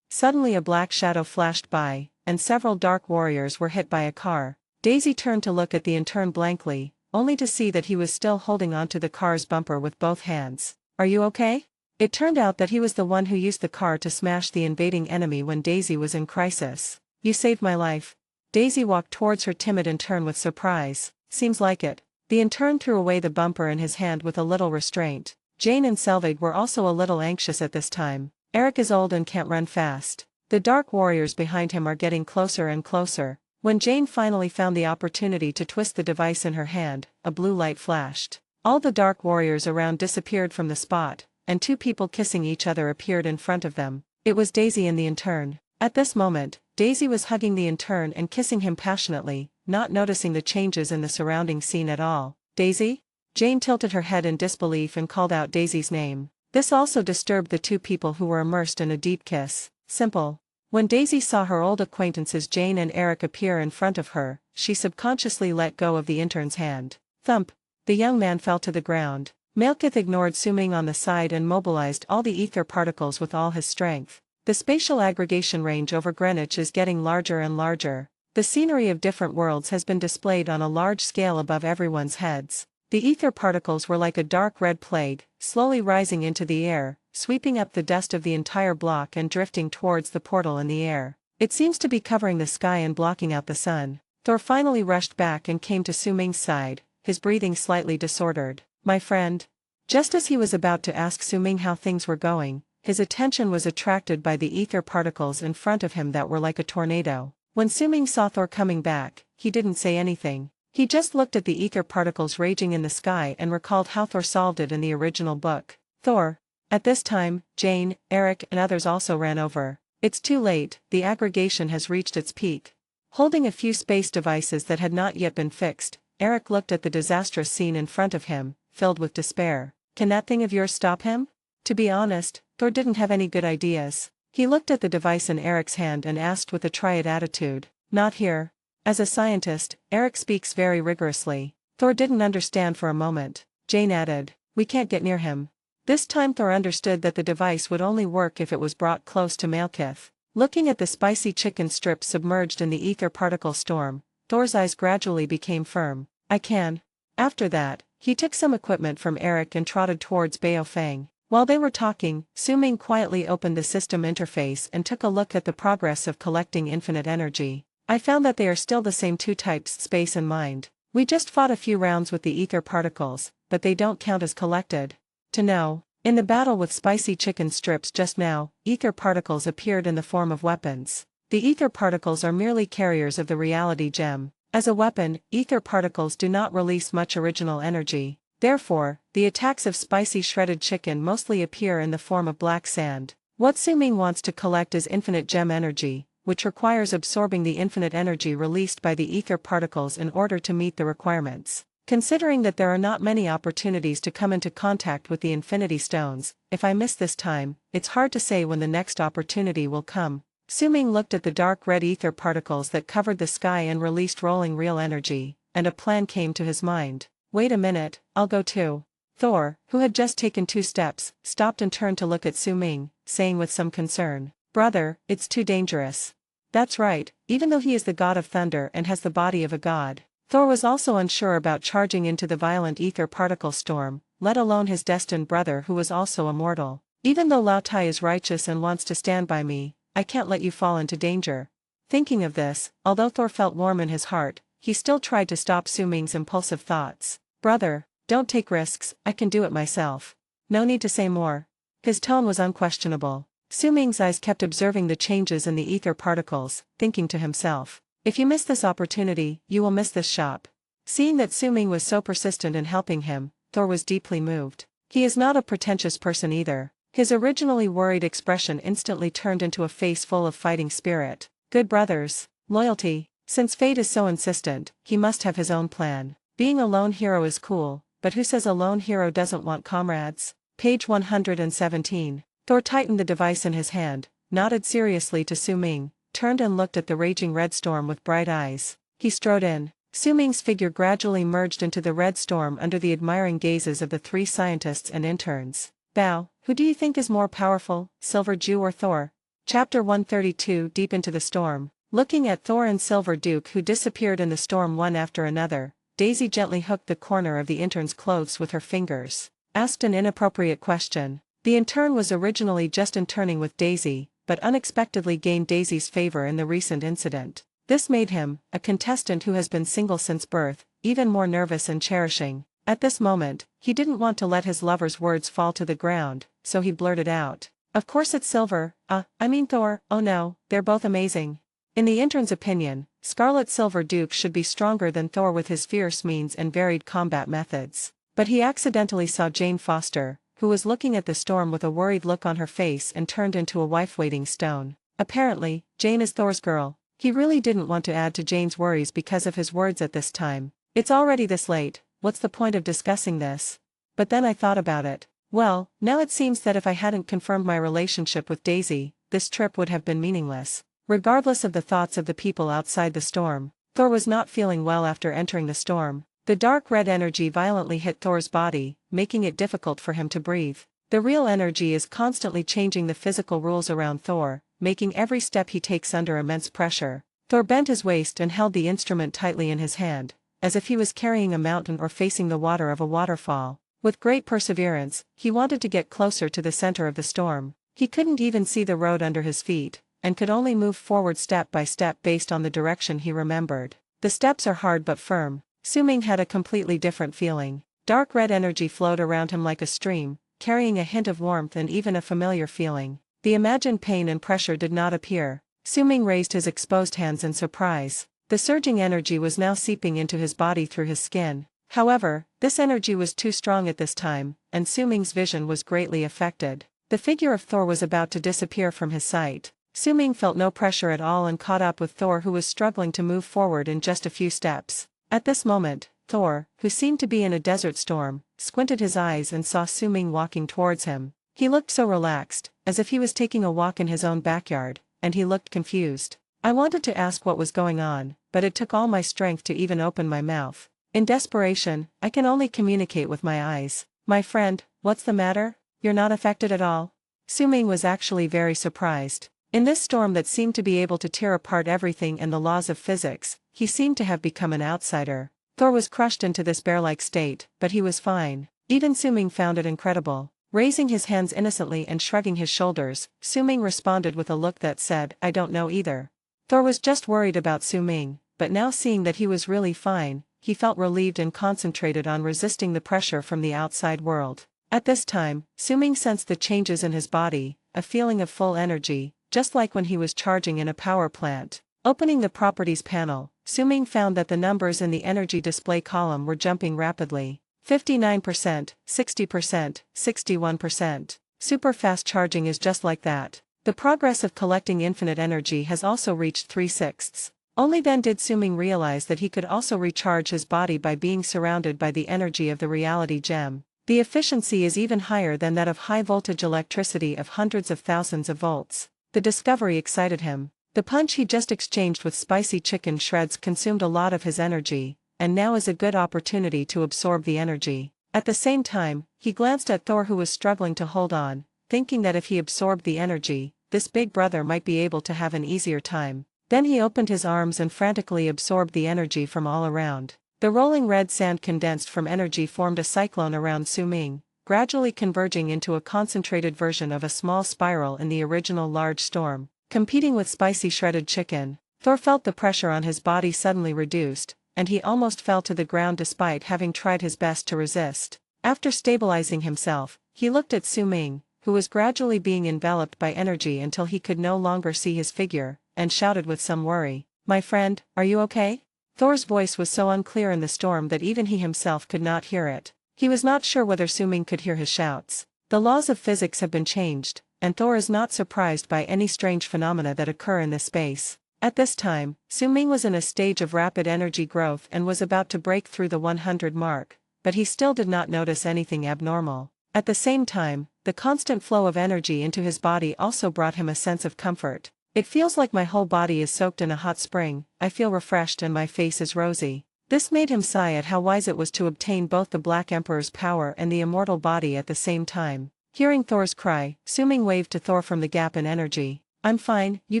Suddenly a black shadow flashed by, and several dark warriors were hit by a car. Daisy turned to look at the intern blankly, only to see that he was still holding onto the car's bumper with both hands. Are you okay? It turned out that he was the one who used the car to smash the invading enemy when Daisy was in crisis. You saved my life. Daisy walked towards her timid intern with surprise. Seems like it. The intern threw away the bumper in his hand with a little restraint. Jane and Selvig were also a little anxious at this time. Eric is old and can't run fast. The dark warriors behind him are getting closer and closer. When Jane finally found the opportunity to twist the device in her hand, a blue light flashed. All the dark warriors around disappeared from the spot, and two people kissing each other appeared in front of them. It was Daisy and the intern. At this moment, Daisy was hugging the intern and kissing him passionately, not noticing the changes in the surrounding scene at all. Daisy? Jane tilted her head in disbelief and called out Daisy's name. This also disturbed the two people who were immersed in a deep kiss. Simple. When Daisy saw her old acquaintances Jane and Eric appear in front of her, she subconsciously let go of the intern's hand. Thump! The young man fell to the ground. Malekith ignored Suming on the side and mobilized all the ether particles with all his strength. The spatial aggregation range over Greenwich is getting larger and larger. The scenery of different worlds has been displayed on a large scale above everyone's heads. The ether particles were like a dark red plague, slowly rising into the air, sweeping up the dust of the entire block and drifting towards the portal in the air. It seems to be covering the sky and blocking out the sun. Thor finally rushed back and came to Suming's side, his breathing slightly disordered. "My friend." Just as he was about to ask Suming how things were going, his attention was attracted by the ether particles in front of him that were like a tornado. When Suming saw Thor coming back, he didn't say anything. He just looked at the ether particles raging in the sky and recalled how Thor solved it in the original book. Thor. At this time, Jane, Eric and others also ran over. It's too late, the aggregation has reached its peak. Holding a few space devices that had not yet been fixed, Eric looked at the disastrous scene in front of him, filled with despair. Can that thing of yours stop him? To be honest, Thor didn't have any good ideas. He looked at the device in Eric's hand and asked with a triad attitude. Not here. As a scientist, Eric speaks very rigorously. Thor didn't understand for a moment. Jane added, we can't get near him. This time Thor understood that the device would only work if it was brought close to Malekith. Looking at the spicy chicken strips submerged in the ether particle storm, Thor's eyes gradually became firm. I can. After that, he took some equipment from Eric and trotted towards Baofeng. While they were talking, Suming quietly opened the system interface and took a look at the progress of collecting infinite energy. I found that they are still the same two types, space and mind. We just fought a few rounds with the ether particles, but they don't count as collected. To know, in the battle with spicy chicken strips just now, ether particles appeared in the form of weapons. The ether particles are merely carriers of the reality gem. As a weapon, ether particles do not release much original energy. Therefore, the attacks of spicy shredded chicken mostly appear in the form of black sand. What Suming wants to collect is infinite gem energy, which requires absorbing the infinite energy released by the ether particles in order to meet the requirements. Considering that there are not many opportunities to come into contact with the Infinity Stones, if I miss this time, it's hard to say when the next opportunity will come. Suming looked at the dark red ether particles that covered the sky and released rolling real energy, and a plan came to his mind. Wait a minute, I'll go too. Thor, who had just taken 2 steps, stopped and turned to look at Suming, saying with some concern, brother, it's too dangerous. That's right, even though he is the god of thunder and has the body of a god. Thor was also unsure about charging into the violent ether particle storm, let alone his destined brother who was also immortal. Even though Lao Tai is righteous and wants to stand by me, I can't let you fall into danger. Thinking of this, although Thor felt warm in his heart, he still tried to stop Suming's impulsive thoughts. Brother, don't take risks, I can do it myself. No need to say more. His tone was unquestionable. Suming's eyes kept observing the changes in the ether particles, thinking to himself, if you miss this opportunity, you will miss this shop. Seeing that Suming was so persistent in helping him, Thor was deeply moved. He is not a pretentious person either. His originally worried expression instantly turned into a face full of fighting spirit. Good brothers. Loyalty. Since fate is so insistent, he must have his own plan. Being a lone hero is cool, but who says a lone hero doesn't want comrades? Page 117. Thor tightened the device in his hand, nodded seriously to Suming, turned and looked at the raging red storm with bright eyes. He strode in. Suming's figure gradually merged into the red storm under the admiring gazes of the 3 scientists and interns. Bao, who do you think is more powerful, Silver Jew or Thor? Chapter 132. Deep into the storm. Looking at Thor and Silver Duke who disappeared in the storm one after another, Daisy gently hooked the corner of the intern's clothes with her fingers. Asked an inappropriate question. The intern was originally just interning with Daisy, but unexpectedly gained Daisy's favor in the recent incident. This made him, a contestant who has been single since birth, even more nervous and cherishing. At this moment, he didn't want to let his lover's words fall to the ground, so he blurted out. Of course it's Silver, I mean Thor, oh no, they're both amazing. In the intern's opinion, Scarlet Silver Duke should be stronger than Thor with his fierce means and varied combat methods. But he accidentally saw Jane Foster, who was looking at the storm with a worried look on her face and turned into a wife-waiting stone. Apparently, Jane is Thor's girl. He really didn't want to add to Jane's worries because of his words at this time. It's already this late, what's the point of discussing this? But then I thought about it. Well, now it seems that if I hadn't confirmed my relationship with Daisy, this trip would have been meaningless. Regardless of the thoughts of the people outside the storm, Thor was not feeling well after entering the storm. The dark red energy violently hit Thor's body, making it difficult for him to breathe. The real energy is constantly changing the physical rules around Thor, making every step he takes under immense pressure. Thor bent his waist and held the instrument tightly in his hand, as if he was carrying a mountain or facing the water of a waterfall. With great perseverance, he wanted to get closer to the center of the storm. He couldn't even see the road under his feet, and could only move forward step by step based on the direction he remembered. The steps are hard but firm. Su-Ming had a completely different feeling. Dark red energy flowed around him like a stream, carrying a hint of warmth and even a familiar feeling. The imagined pain and pressure did not appear. Su-Ming raised his exposed hands in surprise. The surging energy was now seeping into his body through his skin. However, this energy was too strong at this time, and Su-Ming's vision was greatly affected. The figure of Thor was about to disappear from his sight. Su-Ming felt no pressure at all and caught up with Thor, who was struggling to move forward in just a few steps. At this moment, Thor, who seemed to be in a desert storm, squinted his eyes and saw Su-Ming walking towards him. He looked so relaxed, as if he was taking a walk in his own backyard, and he looked confused. I wanted to ask what was going on, but it took all my strength to even open my mouth. In desperation, I can only communicate with my eyes. My friend, what's the matter? You're not affected at all? Su-Ming was actually very surprised. In this storm that seemed to be able to tear apart everything and the laws of physics, he seemed to have become an outsider. Thor was crushed into this bear-like state, but he was fine. Even Su-Ming found it incredible. Raising his hands innocently and shrugging his shoulders, Su-Ming responded with a look that said, "I don't know either." Thor was just worried about Su-Ming, but now seeing that he was really fine, he felt relieved and concentrated on resisting the pressure from the outside world. At this time, Su-Ming sensed the changes in his body, a feeling of full energy, just like when he was charging in a power plant. Opening the Properties panel, Su-Ming found that the numbers in the energy display column were jumping rapidly. 59%, 60%, 61%. Super fast charging is just like that. The progress of collecting infinite energy has also reached 3/6. Only then did Su-Ming realize that he could also recharge his body by being surrounded by the energy of the reality gem. The efficiency is even higher than that of high-voltage electricity of hundreds of thousands of volts. The discovery excited him. The punch he just exchanged with spicy chicken shreds consumed a lot of his energy, and now is a good opportunity to absorb the energy. At the same time, he glanced at Thor, who was struggling to hold on, thinking that if he absorbed the energy, this big brother might be able to have an easier time. Then he opened his arms and frantically absorbed the energy from all around. The rolling red sand condensed from energy formed a cyclone around Su-Ming, gradually converging into a concentrated version of a small spiral in the original large storm. Competing with spicy shredded chicken, Thor felt the pressure on his body suddenly reduced, and he almost fell to the ground despite having tried his best to resist. After stabilizing himself, he looked at Su-Ming, who was gradually being enveloped by energy until he could no longer see his figure, and shouted with some worry, "My friend, are you okay?" Thor's voice was so unclear in the storm that even he himself could not hear it. He was not sure whether Su-Ming could hear his shouts. The laws of physics have been changed, and Thor is not surprised by any strange phenomena that occur in this space. At this time, Su-Ming was in a stage of rapid energy growth and was about to break through the 100 mark, but he still did not notice anything abnormal. At the same time, the constant flow of energy into his body also brought him a sense of comfort. "It feels like my whole body is soaked in a hot spring, I feel refreshed and my face is rosy." This made him sigh at how wise it was to obtain both the Black Emperor's power and the immortal body at the same time. Hearing Thor's cry, Su-Ming waved to Thor from the gap in energy. "I'm fine, you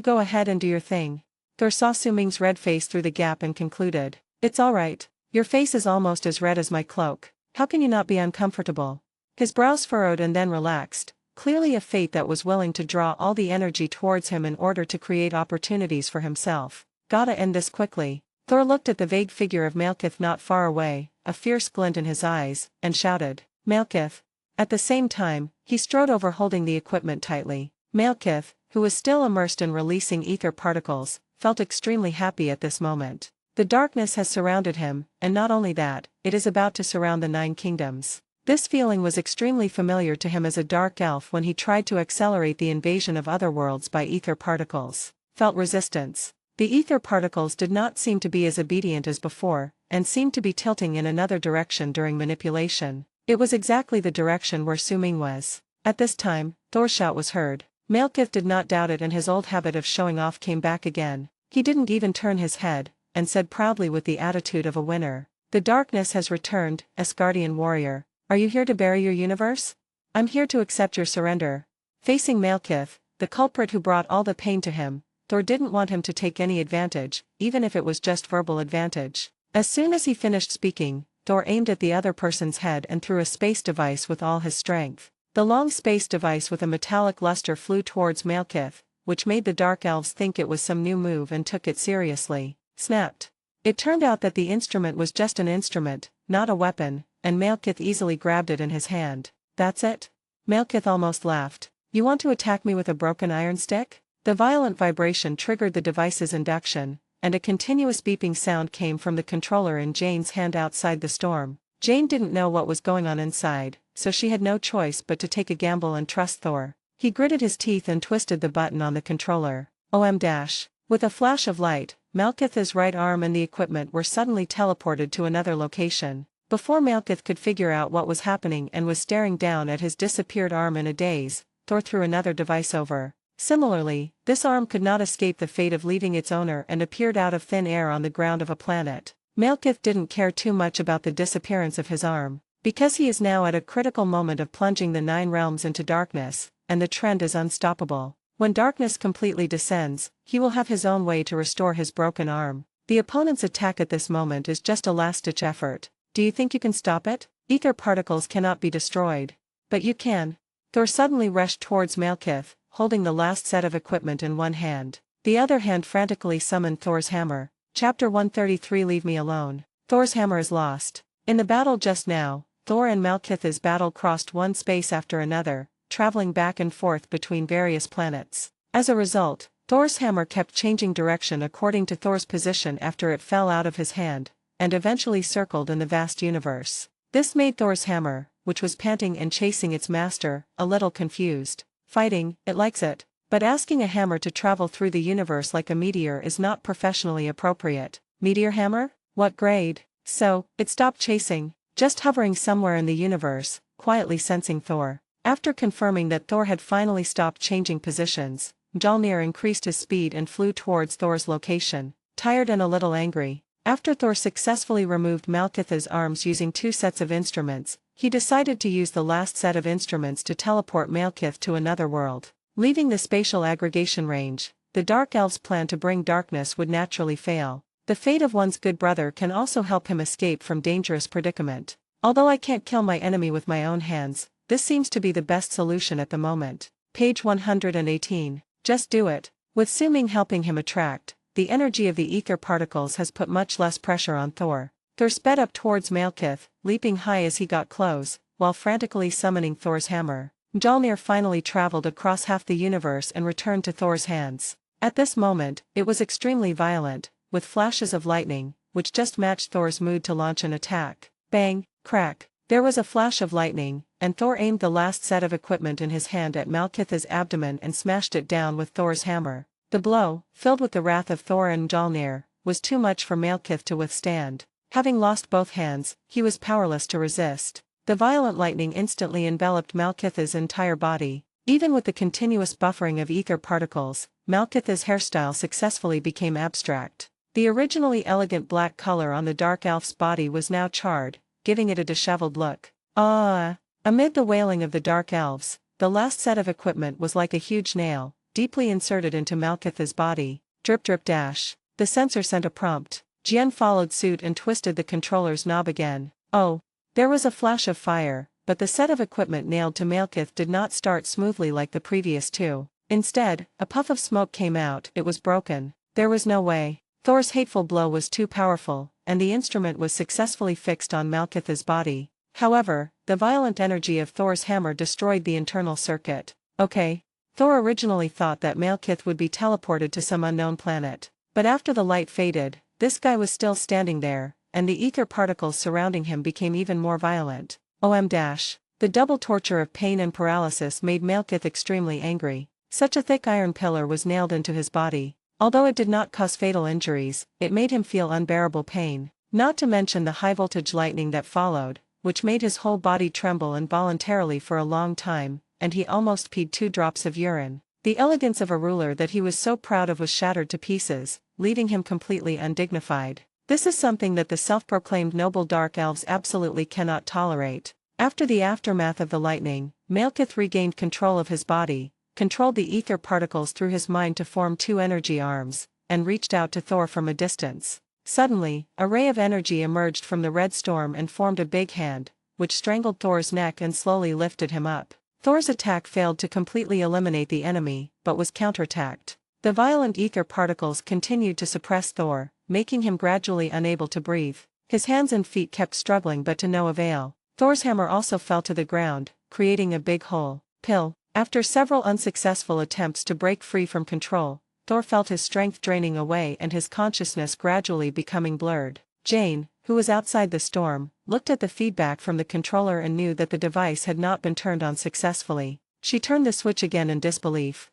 go ahead and do your thing." Thor saw Su-Ming's red face through the gap and concluded, "It's alright. Your face is almost as red as my cloak. How can you not be uncomfortable?" His brows furrowed and then relaxed, clearly a fate that was willing to draw all the energy towards him in order to create opportunities for himself. "Gotta end this quickly." Thor looked at the vague figure of Malekith not far away, a fierce glint in his eyes, and shouted, "Malekith." At the same time, he strode over holding the equipment tightly. Malekith, who was still immersed in releasing ether particles, felt extremely happy at this moment. The darkness has surrounded him, and not only that, it is about to surround the 9 kingdoms. This feeling was extremely familiar to him as a dark elf when he tried to accelerate the invasion of other worlds by ether particles. Felt resistance. The ether particles did not seem to be as obedient as before, and seemed to be tilting in another direction during manipulation. It was exactly the direction where Suming was. At this time, Thor's shout was heard. Malekith did not doubt it, and his old habit of showing off came back again. He didn't even turn his head, and said proudly with the attitude of a winner, "The darkness has returned, Asgardian warrior. Are you here to bury your universe? I'm here to accept your surrender." Facing Malekith, the culprit who brought all the pain to him, Thor didn't want him to take any advantage, even if it was just verbal advantage. As soon as he finished speaking, Thor aimed at the other person's head and threw a space device with all his strength. The long space device with a metallic luster flew towards Malekith, which made the Dark Elves think it was some new move and took it seriously. Snapped. It turned out that the instrument was just an instrument, not a weapon, and Malekith easily grabbed it in his hand. "That's it?" Malekith almost laughed. "You want to attack me with a broken iron stick?" The violent vibration triggered the device's induction, and a continuous beeping sound came from the controller in Jane's hand outside the storm. Jane didn't know what was going on inside, so she had no choice but to take a gamble and trust Thor. He gritted his teeth and twisted the button on the controller. With a flash of light, Malekith's right arm and the equipment were suddenly teleported to another location. Before Malekith could figure out what was happening and was staring down at his disappeared arm in a daze, Thor threw another device over. Similarly, this arm could not escape the fate of leaving its owner and appeared out of thin air on the ground of a planet. Malekith didn't care too much about the disappearance of his arm, because he is now at a critical moment of plunging the 9 realms into darkness, and the trend is unstoppable. When darkness completely descends, he will have his own way to restore his broken arm. The opponent's attack at this moment is just a last-ditch effort. Do you think you can stop it? Ether particles cannot be destroyed. But you can. Thor suddenly rushed towards Malekith, holding the last set of equipment in one hand. The other hand frantically summoned Thor's hammer. Chapter 133. Leave me alone. Thor's hammer is lost. In the battle just now, Thor and Malekith's battle crossed one space after another, traveling back and forth between various planets. As a result, Thor's hammer kept changing direction according to Thor's position after it fell out of his hand, and eventually circled in the vast universe. This made Thor's hammer, which was panting and chasing its master, a little confused. Fighting, it likes it, but asking a hammer to travel through the universe like a meteor is not professionally appropriate. Meteor hammer? What grade? So, it stopped chasing, just hovering somewhere in the universe, quietly sensing Thor. After confirming that Thor had finally stopped changing positions, Mjolnir increased his speed and flew towards Thor's location, tired and a little angry. After Thor successfully removed Malekith's arms using 2 sets of instruments, he decided to use the last set of instruments to teleport Malekith to another world. Leaving the spatial aggregation range, the Dark Elves' plan to bring darkness would naturally fail. The fate of one's good brother can also help him escape from dangerous predicament. Although I can't kill my enemy with my own hands, this seems to be the best solution at the moment. Page 118. Just do it. With Suming helping him attract, the energy of the ether particles has put much less pressure on Thor. Thor sped up towards Malekith, leaping high as he got close, while frantically summoning Thor's hammer. Mjolnir finally traveled across half the universe and returned to Thor's hands. At this moment, it was extremely violent, with flashes of lightning, which just matched Thor's mood to launch an attack. Bang, crack. There was a flash of lightning, and Thor aimed the last set of equipment in his hand at Malekith's abdomen and smashed it down with Thor's hammer. The blow, filled with the wrath of Thor and Mjolnir, was too much for Malekith to withstand. Having lost both hands, he was powerless to resist. The violent lightning instantly enveloped Malekith's entire body. Even with the continuous buffering of ether particles, Malekith's hairstyle successfully became abstract. The originally elegant black color on the Dark Elf's body was now charred, giving it a disheveled look. Amid the wailing of the Dark Elves, the last set of equipment was like a huge nail, deeply inserted into Malekith's body. Drip drip dash. The sensor sent a prompt. Jian followed suit and twisted the controller's knob again. Oh! There was a flash of fire, but the set of equipment nailed to Malekith did not start smoothly like the previous 2. Instead, a puff of smoke came out. It was broken. There was no way. Thor's hateful blow was too powerful, and the instrument was successfully fixed on Malekith's body. However, the violent energy of Thor's hammer destroyed the internal circuit. Okay. Thor originally thought that Malekith would be teleported to some unknown planet. But after the light faded, this guy was still standing there, and the ether particles surrounding him became even more violent. The double torture of pain and paralysis made Malekith extremely angry. Such a thick iron pillar was nailed into his body. Although it did not cause fatal injuries, it made him feel unbearable pain. Not to mention the high-voltage lightning that followed, which made his whole body tremble involuntarily for a long time, and he almost peed 2 drops of urine. The elegance of a ruler that he was so proud of was shattered to pieces, leaving him completely undignified. This is something that the self-proclaimed noble dark elves absolutely cannot tolerate. After the aftermath of the lightning, Malekith regained control of his body, controlled the ether particles through his mind to form 2 energy arms, and reached out to Thor from a distance. Suddenly, a ray of energy emerged from the red storm and formed a big hand, which strangled Thor's neck and slowly lifted him up. Thor's attack failed to completely eliminate the enemy, but was counterattacked. The violent ether particles continued to suppress Thor, making him gradually unable to breathe. His hands and feet kept struggling but to no avail. Thor's hammer also fell to the ground, creating a big hole. After several unsuccessful attempts to break free from control, Thor felt his strength draining away and his consciousness gradually becoming blurred. Jane, who was outside the storm, looked at the feedback from the controller and knew that the device had not been turned on successfully. She turned the switch again in disbelief.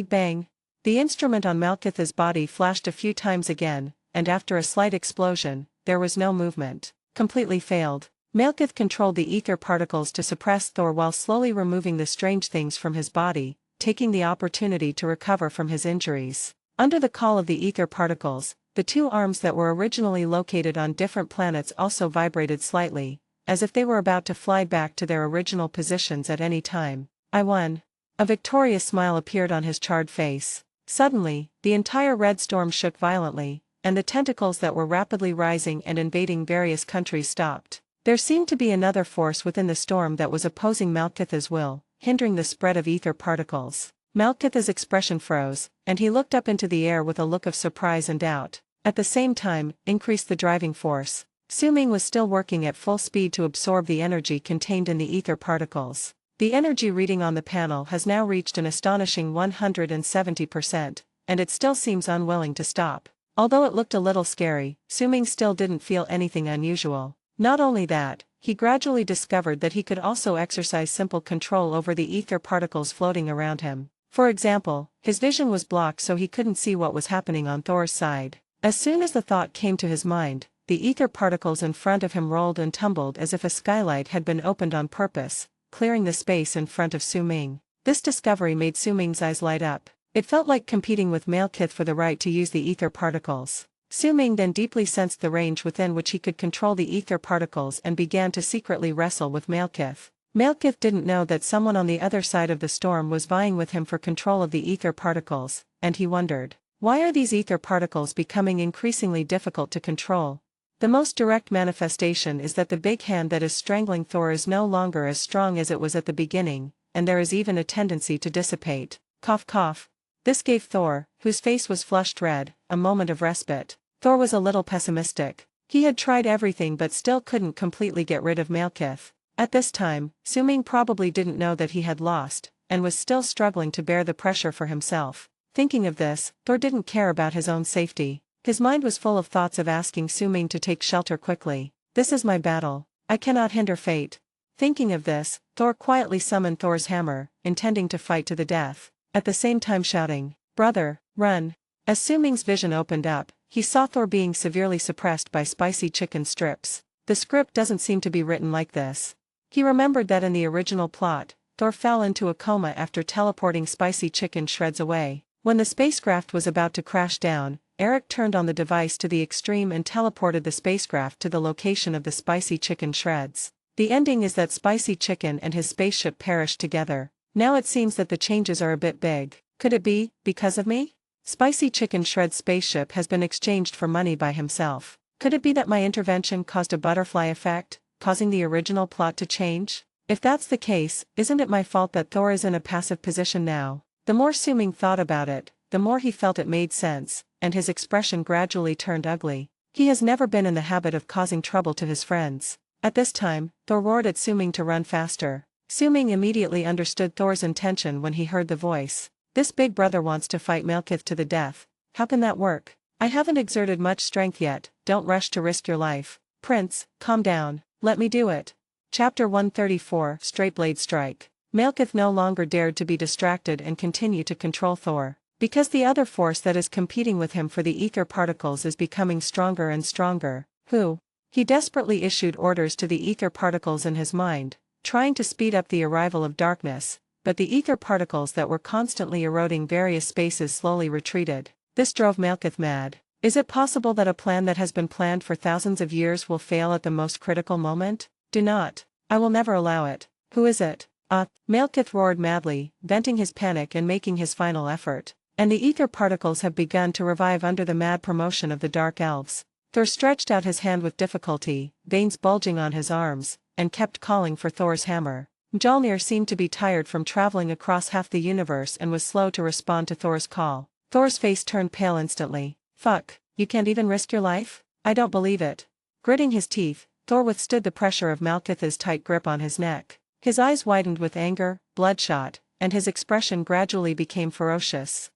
Bang! The instrument on Malekith's body flashed a few times again, and after a slight explosion, there was no movement. Completely failed. Malekith controlled the ether particles to suppress Thor while slowly removing the strange things from his body, taking the opportunity to recover from his injuries. Under the call of the ether particles, the 2 arms that were originally located on different planets also vibrated slightly, as if they were about to fly back to their original positions at any time. I won. A victorious smile appeared on his charred face. Suddenly, the entire red storm shook violently, and the tentacles that were rapidly rising and invading various countries stopped. There seemed to be another force within the storm that was opposing Malekith's will, hindering the spread of ether particles. Malekith's expression froze, and he looked up into the air with a look of surprise and doubt. At the same time, increased the driving force. Su-Ming was still working at full speed to absorb the energy contained in the ether particles. The energy reading on the panel has now reached an astonishing 170%, and it still seems unwilling to stop. Although it looked a little scary, Su-Ming still didn't feel anything unusual. Not only that, he gradually discovered that he could also exercise simple control over the ether particles floating around him. For example, his vision was blocked so he couldn't see what was happening on Thor's side. As soon as the thought came to his mind, the ether particles in front of him rolled and tumbled as if a skylight had been opened on purpose, clearing the space in front of Su-Ming. This discovery made Su-Ming's eyes light up. It felt like competing with Malekith for the right to use the ether particles. Su-Ming then deeply sensed the range within which he could control the ether particles and began to secretly wrestle with Malekith. Malekith didn't know that someone on the other side of the storm was vying with him for control of the ether particles, and he wondered, why are these ether particles becoming increasingly difficult to control? The most direct manifestation is that the big hand that is strangling Thor is no longer as strong as it was at the beginning, and there is even a tendency to dissipate. Cough cough. This gave Thor, whose face was flushed red, a moment of respite. Thor was a little pessimistic. He had tried everything but still couldn't completely get rid of Malekith. At this time, Su-Ming probably didn't know that he had lost, and was still struggling to bear the pressure for himself. Thinking of this, Thor didn't care about his own safety. His mind was full of thoughts of asking Su-Ming to take shelter quickly. This is my battle. I cannot hinder fate. Thinking of this, Thor quietly summoned Thor's hammer, intending to fight to the death, at the same time shouting, "Brother, run." As Su-Ming's vision opened up, he saw Thor being severely suppressed by spicy chicken strips. The script doesn't seem to be written like this. He remembered that in the original plot, Thor fell into a coma after teleporting spicy chicken shreds away. When the spacecraft was about to crash down, Eric turned on the device to the extreme and teleported the spacecraft to the location of the spicy chicken shreds. The ending is that Spicy Chicken and his spaceship perished together. Now it seems that the changes are a bit big. Could it be because of me? Spicy Chicken Shred's spaceship has been exchanged for money by himself. Could it be that my intervention caused a butterfly effect, causing the original plot to change? If that's the case, isn't it my fault that Thor is in a passive position now? The more Su-Ming thought about it, the more he felt it made sense, and his expression gradually turned ugly. He has never been in the habit of causing trouble to his friends. At this time, Thor roared at Su-Ming to run faster. Su-Ming immediately understood Thor's intention when he heard the voice. This big brother wants to fight Malekith to the death. How can that work? I haven't exerted much strength yet. Don't rush to risk your life. Prince, calm down. Let me do it. Chapter 134, Straight Blade Strike. Malekith no longer dared to be distracted and continue to control Thor. Because the other force that is competing with him for the ether particles is becoming stronger and stronger. Who? He desperately issued orders to the ether particles in his mind, trying to speed up the arrival of darkness, but the ether particles that were constantly eroding various spaces slowly retreated. This drove Malekith mad. Is it possible that a plan that has been planned for thousands of years will fail at the most critical moment? Do not. I will never allow it. Who is it? Malekith roared madly, venting his panic and making his final effort. And the ether particles have begun to revive under the mad promotion of the Dark Elves. Thor stretched out his hand with difficulty, veins bulging on his arms, and kept calling for Thor's hammer. Mjolnir seemed to be tired from traveling across half the universe and was slow to respond to Thor's call. Thor's face turned pale instantly. Fuck, you can't even risk your life? I don't believe it. Gritting his teeth, Thor withstood the pressure of Malekith's tight grip on his neck. His eyes widened with anger, bloodshot, and his expression gradually became ferocious.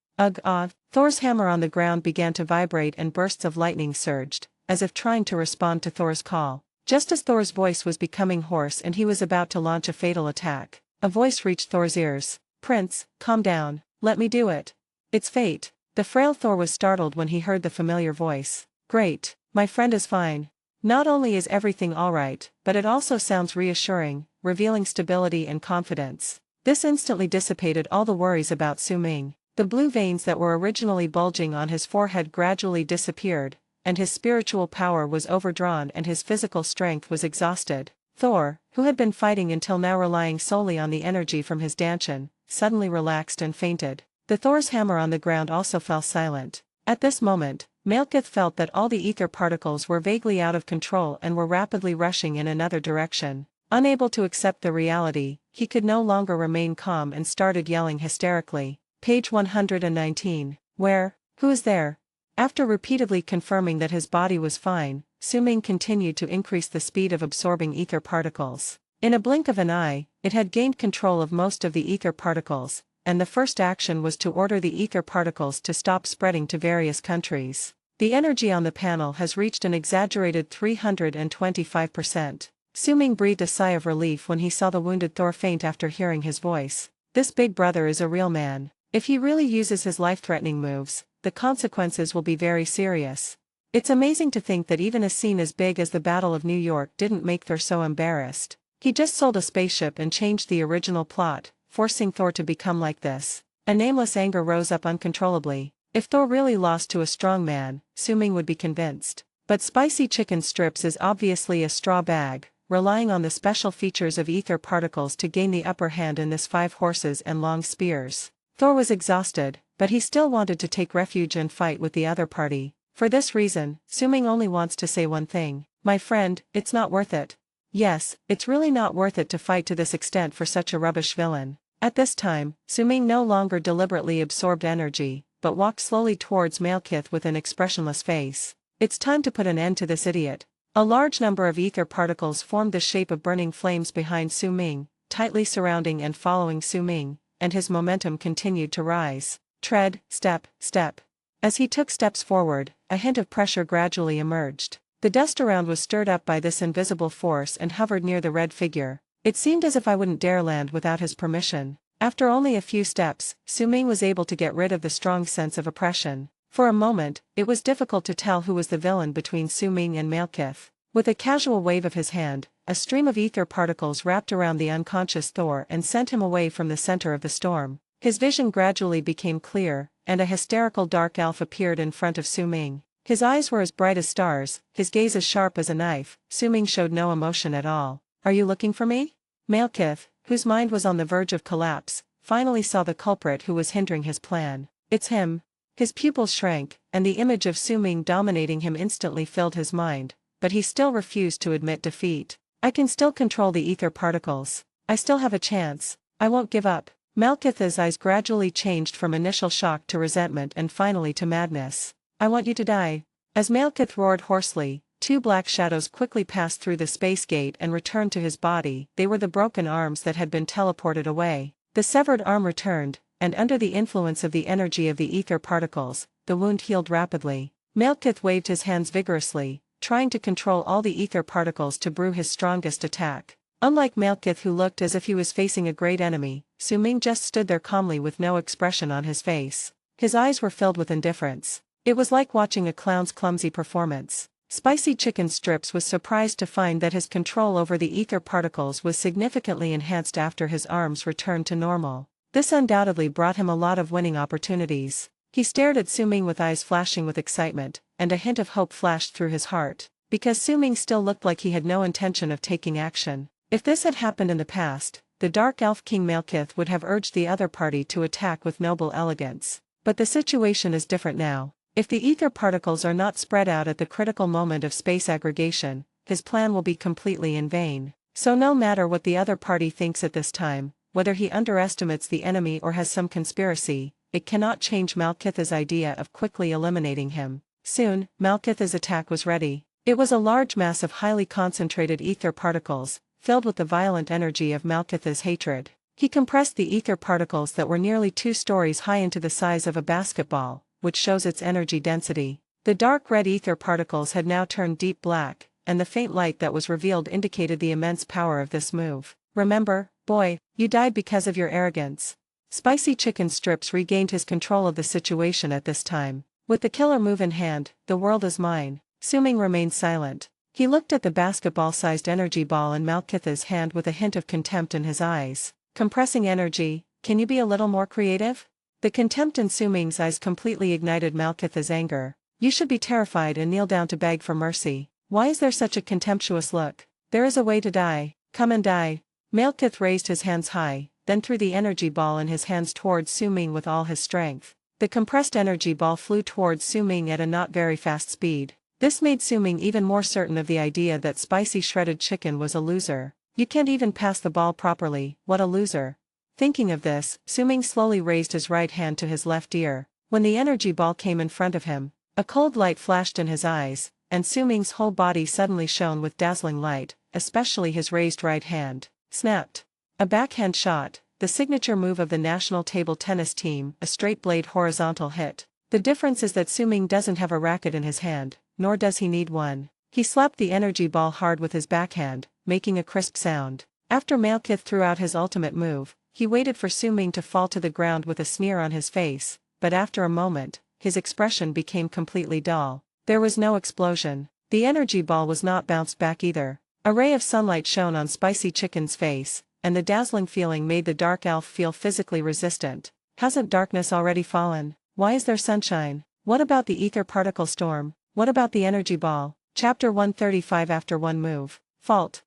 Thor's hammer on the ground began to vibrate and bursts of lightning surged, as if trying to respond to Thor's call. Just as Thor's voice was becoming hoarse and he was about to launch a fatal attack, a voice reached Thor's ears. Prince, calm down, let me do it. It's fate. The frail Thor was startled when he heard the familiar voice. Great, my friend is fine. Not only is everything alright, but it also sounds reassuring, revealing stability and confidence. This instantly dissipated all the worries about Su Ming. The blue veins that were originally bulging on his forehead gradually disappeared, and his spiritual power was overdrawn and his physical strength was exhausted. Thor, who had been fighting until now relying solely on the energy from his dantian, suddenly relaxed and fainted. The Thor's hammer on the ground also fell silent. At this moment, Malekith felt that all the ether particles were vaguely out of control and were rapidly rushing in another direction. Unable to accept the reality, he could no longer remain calm and started yelling hysterically. Page 119. Where? Who is there? After repeatedly confirming that his body was fine, Su Ming continued to increase the speed of absorbing ether particles. In a blink of an eye, it had gained control of most of the ether particles, and the first action was to order the ether particles to stop spreading to various countries. The energy on the panel has reached an exaggerated 325%. Su Ming breathed a sigh of relief when he saw the wounded Thor faint after hearing his voice. This big brother is a real man. If he really uses his life-threatening moves, the consequences will be very serious. It's amazing to think that even a scene as big as the Battle of New York didn't make Thor so embarrassed. He just sold a spaceship and changed the original plot, forcing Thor to become like this. A nameless anger rose up uncontrollably. If Thor really lost to a strong man, Su Ming would be convinced. But spicy chicken strips is obviously a straw bag, relying on the special features of ether particles to gain the upper hand in this 5 horses and long spears. Thor was exhausted, but he still wanted to take refuge and fight with the other party. For this reason, Su Ming only wants to say one thing. My friend, it's not worth it. Yes, it's really not worth it to fight to this extent for such a rubbish villain. At this time, Su Ming no longer deliberately absorbed energy, but walked slowly towards Malekith with an expressionless face. It's time to put an end to this idiot. A large number of ether particles formed the shape of burning flames behind Su Ming, tightly surrounding and following Su Ming, and his momentum continued to rise. Tread, step, step. As he took steps forward, a hint of pressure gradually emerged. The dust around was stirred up by this invisible force and hovered near the red figure. It seemed as if I wouldn't dare land without his permission. After only a few steps, Su Ming was able to get rid of the strong sense of oppression. For a moment, it was difficult to tell who was the villain between Su Ming and Malekith. With a casual wave of his hand, a stream of ether particles wrapped around the unconscious Thor and sent him away from the center of the storm. His vision gradually became clear, and a hysterical dark elf appeared in front of Su Ming. His eyes were as bright as stars, his gaze as sharp as a knife. Su Ming showed no emotion at all. Are you looking for me? Malekith, whose mind was on the verge of collapse, finally saw the culprit who was hindering his plan. It's him. His pupils shrank, and the image of Su Ming dominating him instantly filled his mind, but he still refused to admit defeat. I can still control the ether particles. I still have a chance. I won't give up. Malekith's eyes gradually changed from initial shock to resentment and finally to madness. I want you to die. As Malekith roared hoarsely, 2 black shadows quickly passed through the space gate and returned to his body. They were the broken arms that had been teleported away. The severed arm returned, and under the influence of the energy of the ether particles, the wound healed rapidly. Malekith waved his hands vigorously, trying to control all the ether particles to brew his strongest attack. Unlike Malekith, who looked as if he was facing a great enemy, Su Ming just stood there calmly with no expression on his face. His eyes were filled with indifference. It was like watching a clown's clumsy performance. Spicy Chicken Strips was surprised to find that his control over the ether particles was significantly enhanced after his arms returned to normal. This undoubtedly brought him a lot of winning opportunities. He stared at Su-Ming with eyes flashing with excitement, and a hint of hope flashed through his heart, because Su-Ming still looked like he had no intention of taking action. If this had happened in the past, the Dark Elf King Malekith would have urged the other party to attack with noble elegance. But the situation is different now. If the ether particles are not spread out at the critical moment of space aggregation, his plan will be completely in vain. So no matter what the other party thinks at this time, whether he underestimates the enemy or has some conspiracy, it cannot change Malekith's idea of quickly eliminating him. Soon, Malekith's attack was ready. It was a large mass of highly concentrated ether particles, filled with the violent energy of Malekith's hatred. He compressed the ether particles that were nearly 2 stories high into the size of a basketball, which shows its energy density. The dark red ether particles had now turned deep black, and the faint light that was revealed indicated the immense power of this move. Remember, boy, you died because of your arrogance. Spicy Chicken Strips regained his control of the situation at this time. With the killer move in hand, the world is mine. Su-Ming remained silent. He looked at the basketball-sized energy ball in Malekith's hand with a hint of contempt in his eyes. Compressing energy, can you be a little more creative? The contempt in Su-Ming's eyes completely ignited Malekith's anger. You should be terrified and kneel down to beg for mercy. Why is there such a contemptuous look? There is a way to die. Come and die. Malekith raised his hands high, then threw the energy ball in his hands towards Su-Ming with all his strength. The compressed energy ball flew towards Su-Ming at a not very fast speed. This made Su-Ming even more certain of the idea that Spicy Shredded Chicken was a loser. You can't even pass the ball properly, what a loser. Thinking of this, Su-Ming slowly raised his right hand to his left ear. When the energy ball came in front of him, a cold light flashed in his eyes, and Su-Ming's whole body suddenly shone with dazzling light, especially his raised right hand. Snapped. A backhand shot, the signature move of the national table tennis team, a straight blade horizontal hit. The difference is that Su-Ming doesn't have a racket in his hand, nor does he need one. He slapped the energy ball hard with his backhand, making a crisp sound. After Malekith threw out his ultimate move, he waited for Su-Ming to fall to the ground with a sneer on his face, but after a moment, his expression became completely dull. There was no explosion. The energy ball was not bounced back either. A ray of sunlight shone on Spicy Chicken's face, and the dazzling feeling made the dark elf feel physically resistant. Hasn't darkness already fallen? Why is there sunshine? What about the ether particle storm? What about the energy ball? Chapter 135. After one move. Fault.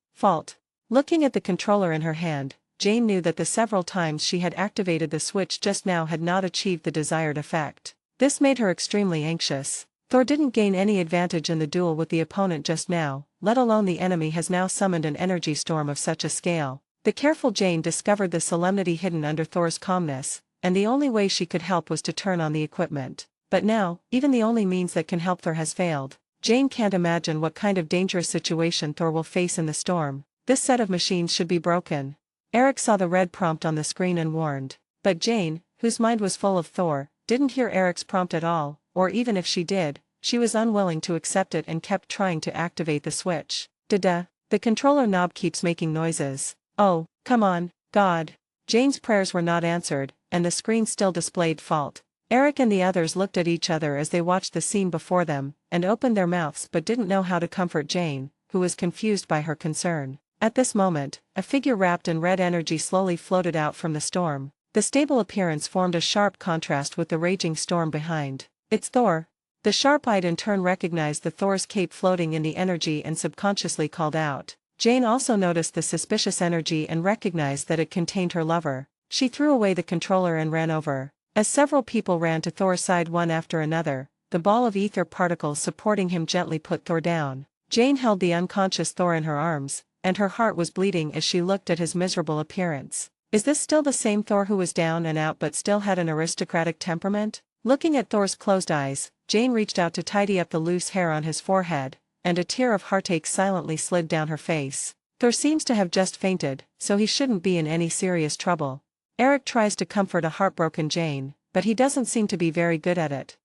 Looking at the controller in her hand, Jane knew that the several times she had activated the switch just now had not achieved the desired effect. This made her extremely anxious. Thor didn't gain any advantage in the duel with the opponent just now, let alone the enemy has now summoned an energy storm of such a scale. The careful Jane discovered the solemnity hidden under Thor's calmness, and the only way she could help was to turn on the equipment. But now, even the only means that can help Thor has failed. Jane can't imagine what kind of dangerous situation Thor will face in the storm. This set of machines should be broken. Eric saw the red prompt on the screen and warned. But Jane, whose mind was full of Thor, didn't hear Eric's prompt at all, or even if she did, she was unwilling to accept it and kept trying to activate the switch. The controller knob keeps making noises. Oh, come on, God. Jane's prayers were not answered, and the screen still displayed fault. Eric and the others looked at each other as they watched the scene before them, and opened their mouths but didn't know how to comfort Jane, who was confused by her concern. At this moment, a figure wrapped in red energy slowly floated out from the storm. The stable appearance formed a sharp contrast with the raging storm behind. It's Thor. The sharp-eyed in turn recognized the Thor's cape floating in the energy and subconsciously called out. Jane also noticed the suspicious energy and recognized that it contained her lover. She threw away the controller and ran over. As several people ran to Thor's side one after another, the ball of ether particles supporting him gently put Thor down. Jane held the unconscious Thor in her arms, and her heart was bleeding as she looked at his miserable appearance. Is this still the same Thor who was down and out but still had an aristocratic temperament? Looking at Thor's closed eyes, Jane reached out to tidy up the loose hair on his forehead, and a tear of heartache silently slid down her face. Thor seems to have just fainted, so he shouldn't be in any serious trouble. Eric tries to comfort a heartbroken Jane, but he doesn't seem to be very good at it.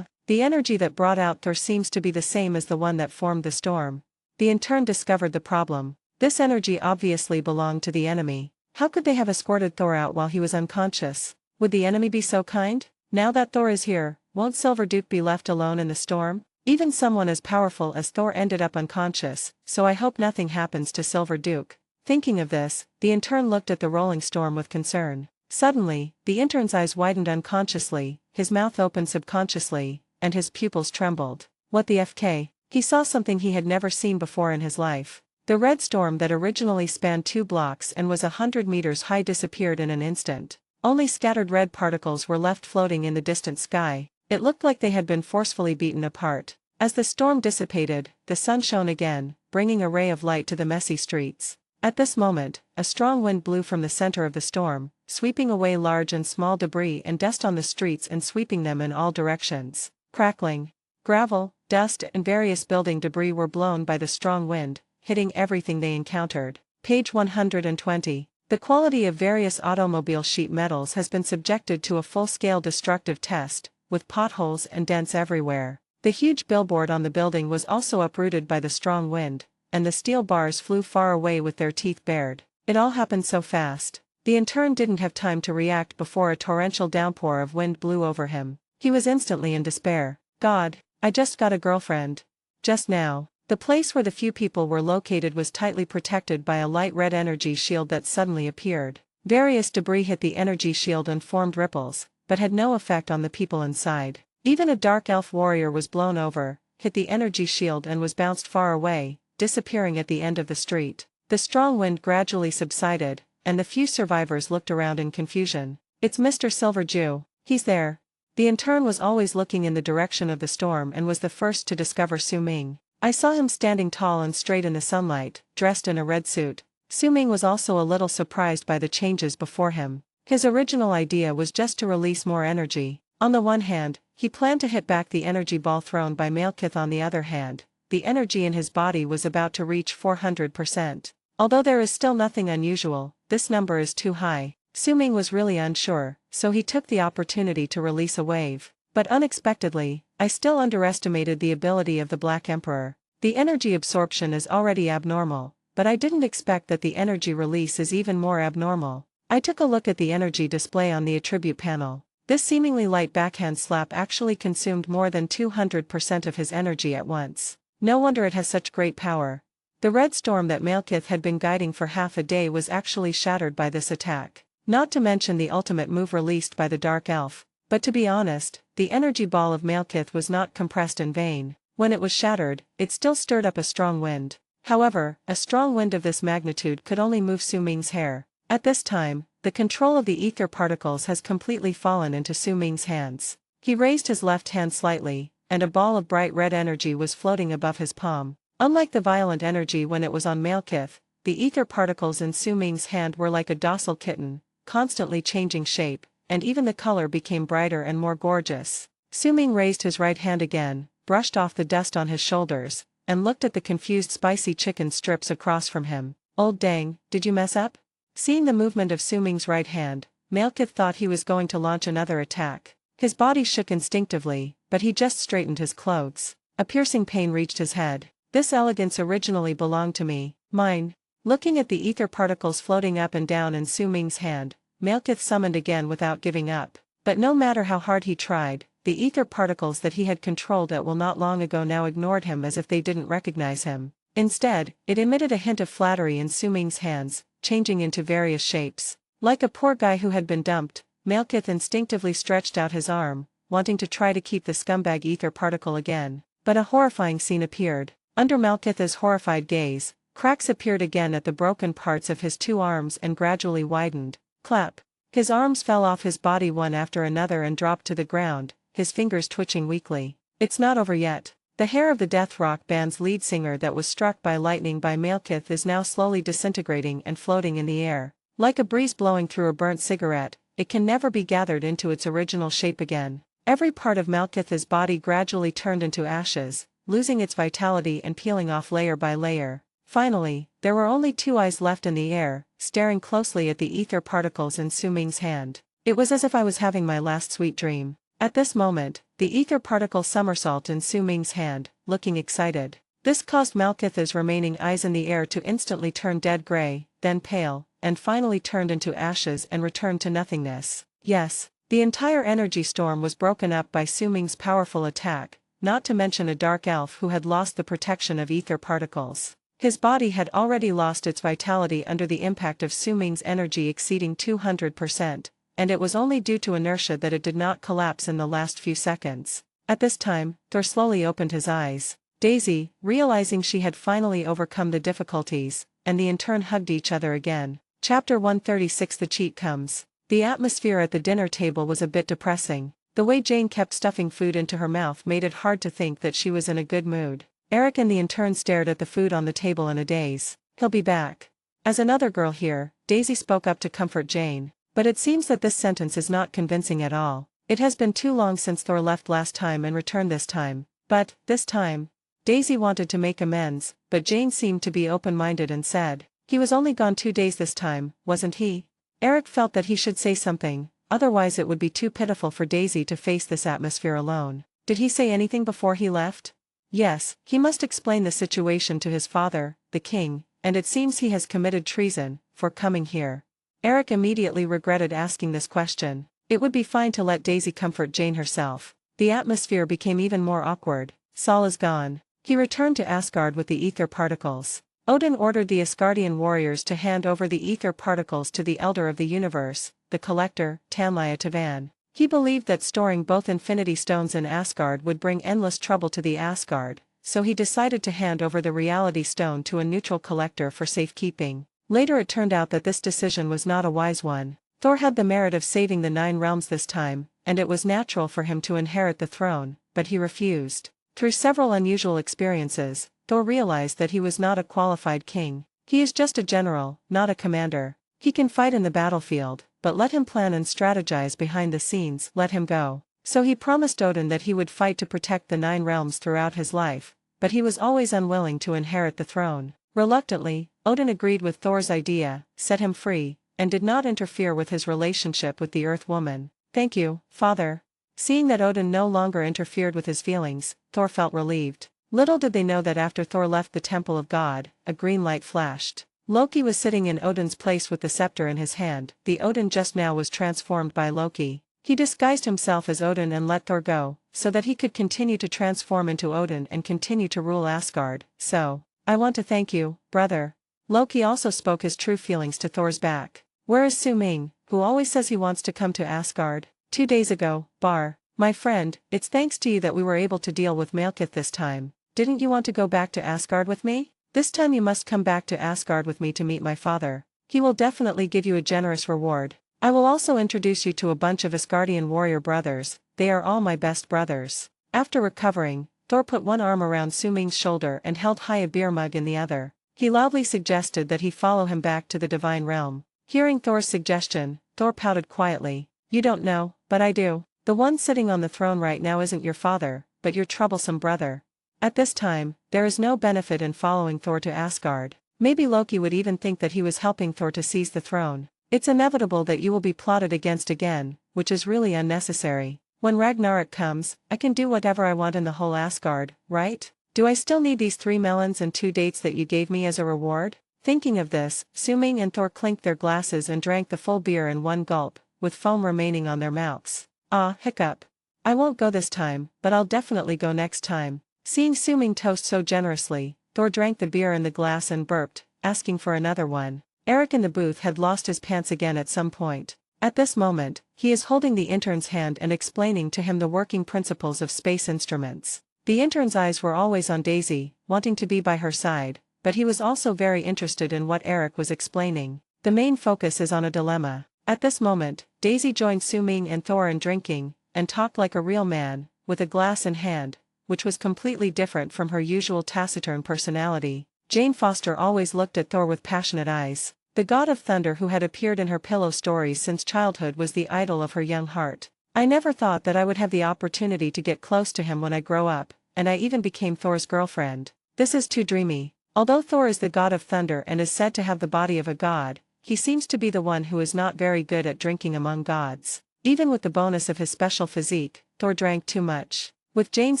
The energy that brought out Thor seems to be the same as the one that formed the storm. The intern discovered the problem. This energy obviously belonged to the enemy. How could they have escorted Thor out while he was unconscious? Would the enemy be so kind? Now that Thor is here, won't Silver Duke be left alone in the storm? Even someone as powerful as Thor ended up unconscious, so I hope nothing happens to Silver Duke. Thinking of this, the intern looked at the rolling storm with concern. Suddenly, the intern's eyes widened unconsciously, his mouth opened subconsciously, and his pupils trembled. What the FK? He saw something he had never seen before in his life. The red storm that originally spanned 2 blocks and was 100 meters high disappeared in an instant. Only scattered red particles were left floating in the distant sky. It looked like they had been forcefully beaten apart. As the storm dissipated, the sun shone again, bringing a ray of light to the messy streets. At this moment, a strong wind blew from the center of the storm, sweeping away large and small debris and dust on the streets and sweeping them in all directions. Crackling, gravel, dust and various building debris were blown by the strong wind, hitting everything they encountered. Page 120. The quality of various automobile sheet metals has been subjected to a full-scale destructive test, with potholes and dents everywhere. The huge billboard on the building was also uprooted by the strong wind, and the steel bars flew far away with their teeth bared. It all happened so fast. The intern didn't have time to react before a torrential downpour of wind blew over him. He was instantly in despair. God, I just got a girlfriend. Just now. The place where the few people were located was tightly protected by a light red energy shield that suddenly appeared. Various debris hit the energy shield and formed ripples, but had no effect on the people inside. Even a dark elf warrior was blown over, hit the energy shield and was bounced far away, disappearing at the end of the street. The strong wind gradually subsided, and the few survivors looked around in confusion. It's Mr. Silver Jew. He's there. The intern was always looking in the direction of the storm and was the first to discover Su Ming. I saw him standing tall and straight in the sunlight, dressed in a red suit. Su Ming was also a little surprised by the changes before him. His original idea was just to release more energy. On the one hand, he planned to hit back the energy ball thrown by Malekith. On the other hand, the energy in his body was about to reach 400%. Although there is still nothing unusual, this number is too high. Su Ming was really unsure, so he took the opportunity to release a wave. But unexpectedly, I still underestimated the ability of the Black Emperor. The energy absorption is already abnormal, but I didn't expect that the energy release is even more abnormal. I took a look at the energy display on the attribute panel. This seemingly light backhand slap actually consumed more than 200% of his energy at once. No wonder it has such great power. The red storm that Malekith had been guiding for half a day was actually shattered by this attack. Not to mention the ultimate move released by the Dark Elf. But to be honest, the energy ball of Malekith was not compressed in vain. When it was shattered, it still stirred up a strong wind. However, a strong wind of this magnitude could only move Su Ming's hair. At this time, the control of the ether particles has completely fallen into Su Ming's hands. He raised his left hand slightly, and a ball of bright red energy was floating above his palm. Unlike the violent energy when it was on Malekith, the ether particles in Su Ming's hand were like a docile kitten, constantly changing shape, and even the color became brighter and more gorgeous. Su Ming raised his right hand again, brushed off the dust on his shoulders, and looked at the confused spicy chicken strips across from him. Old dang, did you mess up? Seeing the movement of Su Ming's right hand, Malekith thought he was going to launch another attack. His body shook instinctively, but he just straightened his clothes. A piercing pain reached his head. This elegance originally belonged to me, mine. Looking at the ether particles floating up and down in Su Ming's hand, Malekith summoned again without giving up. But no matter how hard he tried, the ether particles that he had controlled at will not long ago now ignored him as if they didn't recognize him. Instead, it emitted a hint of flattery in Su Ming's hands, changing into various shapes. Like a poor guy who had been dumped, Malekith instinctively stretched out his arm, wanting to try to keep the scumbag ether particle again. But a horrifying scene appeared. Under Malekith's horrified gaze, cracks appeared again at the broken parts of his 2 arms and gradually widened. Clap. His arms fell off his body one after another and dropped to the ground, his fingers twitching weakly. It's not over yet. The hair of the death rock band's lead singer that was struck by lightning by Malekith is now slowly disintegrating and floating in the air. Like a breeze blowing through a burnt cigarette, it can never be gathered into its original shape again. Every part of Malekith's body gradually turned into ashes, losing its vitality and peeling off layer by layer. Finally, there were only 2 eyes left in the air, staring closely at the ether particles in Su Ming's hand. It was as if I was having my last sweet dream. At this moment, the ether particle somersaulted in Su Ming's hand, looking excited. This caused Malekith's remaining eyes in the air to instantly turn dead gray, then pale, and finally turned into ashes and returned to nothingness. Yes, the entire energy storm was broken up by Su Ming's powerful attack. not to mention a dark elf who had lost the protection of ether particles. His body had already lost its vitality under the impact of Su Ming's energy exceeding 200%, and it was only due to inertia that it did not collapse in the last few seconds. At this time, Thor slowly opened his eyes. Daisy, realizing she had finally overcome the difficulties, and they in turn hugged each other again. Chapter 136 The Cheat Comes. The atmosphere at the dinner table was a bit depressing. The way Jane kept stuffing food into her mouth made it hard to think that she was in a good mood. Eric and the intern stared at the food on the table in a daze. "He'll be back." As another girl here, Daisy spoke up to comfort Jane. But it seems that this sentence is not convincing at all. It has been too long since Thor left last time and returned this time. But, this time, Daisy wanted to make amends, but Jane seemed to be open-minded and said, "He was only gone 2 days this time, wasn't he?" Eric felt that he should say something, otherwise it would be too pitiful for Daisy to face this atmosphere alone. Did he say anything before he left? Yes, he must explain the situation to his father, the king, and it seems he has committed treason, for coming here. Eric immediately regretted asking this question. It would be fine to let Daisy comfort Jane herself. The atmosphere became even more awkward. Saul is gone. He returned to Asgard with the ether particles. Odin ordered the Asgardian warriors to hand over the ether particles to the Elder of the Universe, the Collector, Tanlaya Tavan. He believed that storing both Infinity Stones in Asgard would bring endless trouble to the Asgard, so he decided to hand over the Reality Stone to a neutral collector for safekeeping. Later it turned out that this decision was not a wise one. Thor had the merit of saving the 9 realms this time, and it was natural for him to inherit the throne, but he refused. Through several unusual experiences, Thor realized that he was not a qualified king. He is just a general, not a commander. He can fight in the battlefield, but let him plan and strategize behind the scenes, let him go. So he promised Odin that he would fight to protect the 9 realms throughout his life, but he was always unwilling to inherit the throne. Reluctantly, Odin agreed with Thor's idea, set him free, and did not interfere with his relationship with the Earth Woman. "Thank you, Father." Seeing that Odin no longer interfered with his feelings, Thor felt relieved. Little did they know that after Thor left the Temple of God, a green light flashed. Loki was sitting in Odin's place with the scepter in his hand. The Odin just now was transformed by Loki. He disguised himself as Odin and let Thor go, so that he could continue to transform into Odin and continue to rule Asgard. "So, I want to thank you, brother." Loki also spoke his true feelings to Thor's back. "Where is Su Ming, who always says he wants to come to Asgard?" 2 days ago, Bar. "My friend, it's thanks to you that we were able to deal with Malekith this time. Didn't you want to go back to Asgard with me? This time you must come back to Asgard with me to meet my father. He will definitely give you a generous reward. I will also introduce you to a bunch of Asgardian warrior brothers. They are all my best brothers." After recovering, Thor put one arm around Su Ming's shoulder and held high a beer mug in the other. He loudly suggested that he follow him back to the divine realm. Hearing Thor's suggestion, Thor pouted quietly. "You don't know, but I do. The one sitting on the throne right now isn't your father, but your troublesome brother." At this time, there is no benefit in following Thor to Asgard. Maybe Loki would even think that he was helping Thor to seize the throne. It's inevitable that you will be plotted against again, which is really unnecessary. When Ragnarok comes, I can do whatever I want in the whole Asgard, right? Do I still need these 3 melons and 2 dates that you gave me as a reward? Thinking of this, Su Ming and Thor clinked their glasses and drank the full beer in one gulp, with foam remaining on their mouths. "Ah, hiccup. I won't go this time, but I'll definitely go next time." Seeing Su Ming toast so generously, Thor drank the beer in the glass and burped, asking for another one. Eric in the booth had lost his pants again at some point. At this moment, he is holding the intern's hand and explaining to him the working principles of space instruments. The intern's eyes were always on Daisy, wanting to be by her side, but he was also very interested in what Eric was explaining. The main focus is on a dilemma. At this moment, Daisy joined Su Ming and Thor in drinking, and talked like a real man, with a glass in hand, which was completely different from her usual taciturn personality. Jane Foster always looked at Thor with passionate eyes. The god of thunder who had appeared in her pillow stories since childhood was the idol of her young heart. "I never thought that I would have the opportunity to get close to him when I grow up, and I even became Thor's girlfriend. This is too dreamy." Although Thor is the god of thunder and is said to have the body of a god, he seems to be the one who is not very good at drinking among gods. Even with the bonus of his special physique, Thor drank too much. With Jane's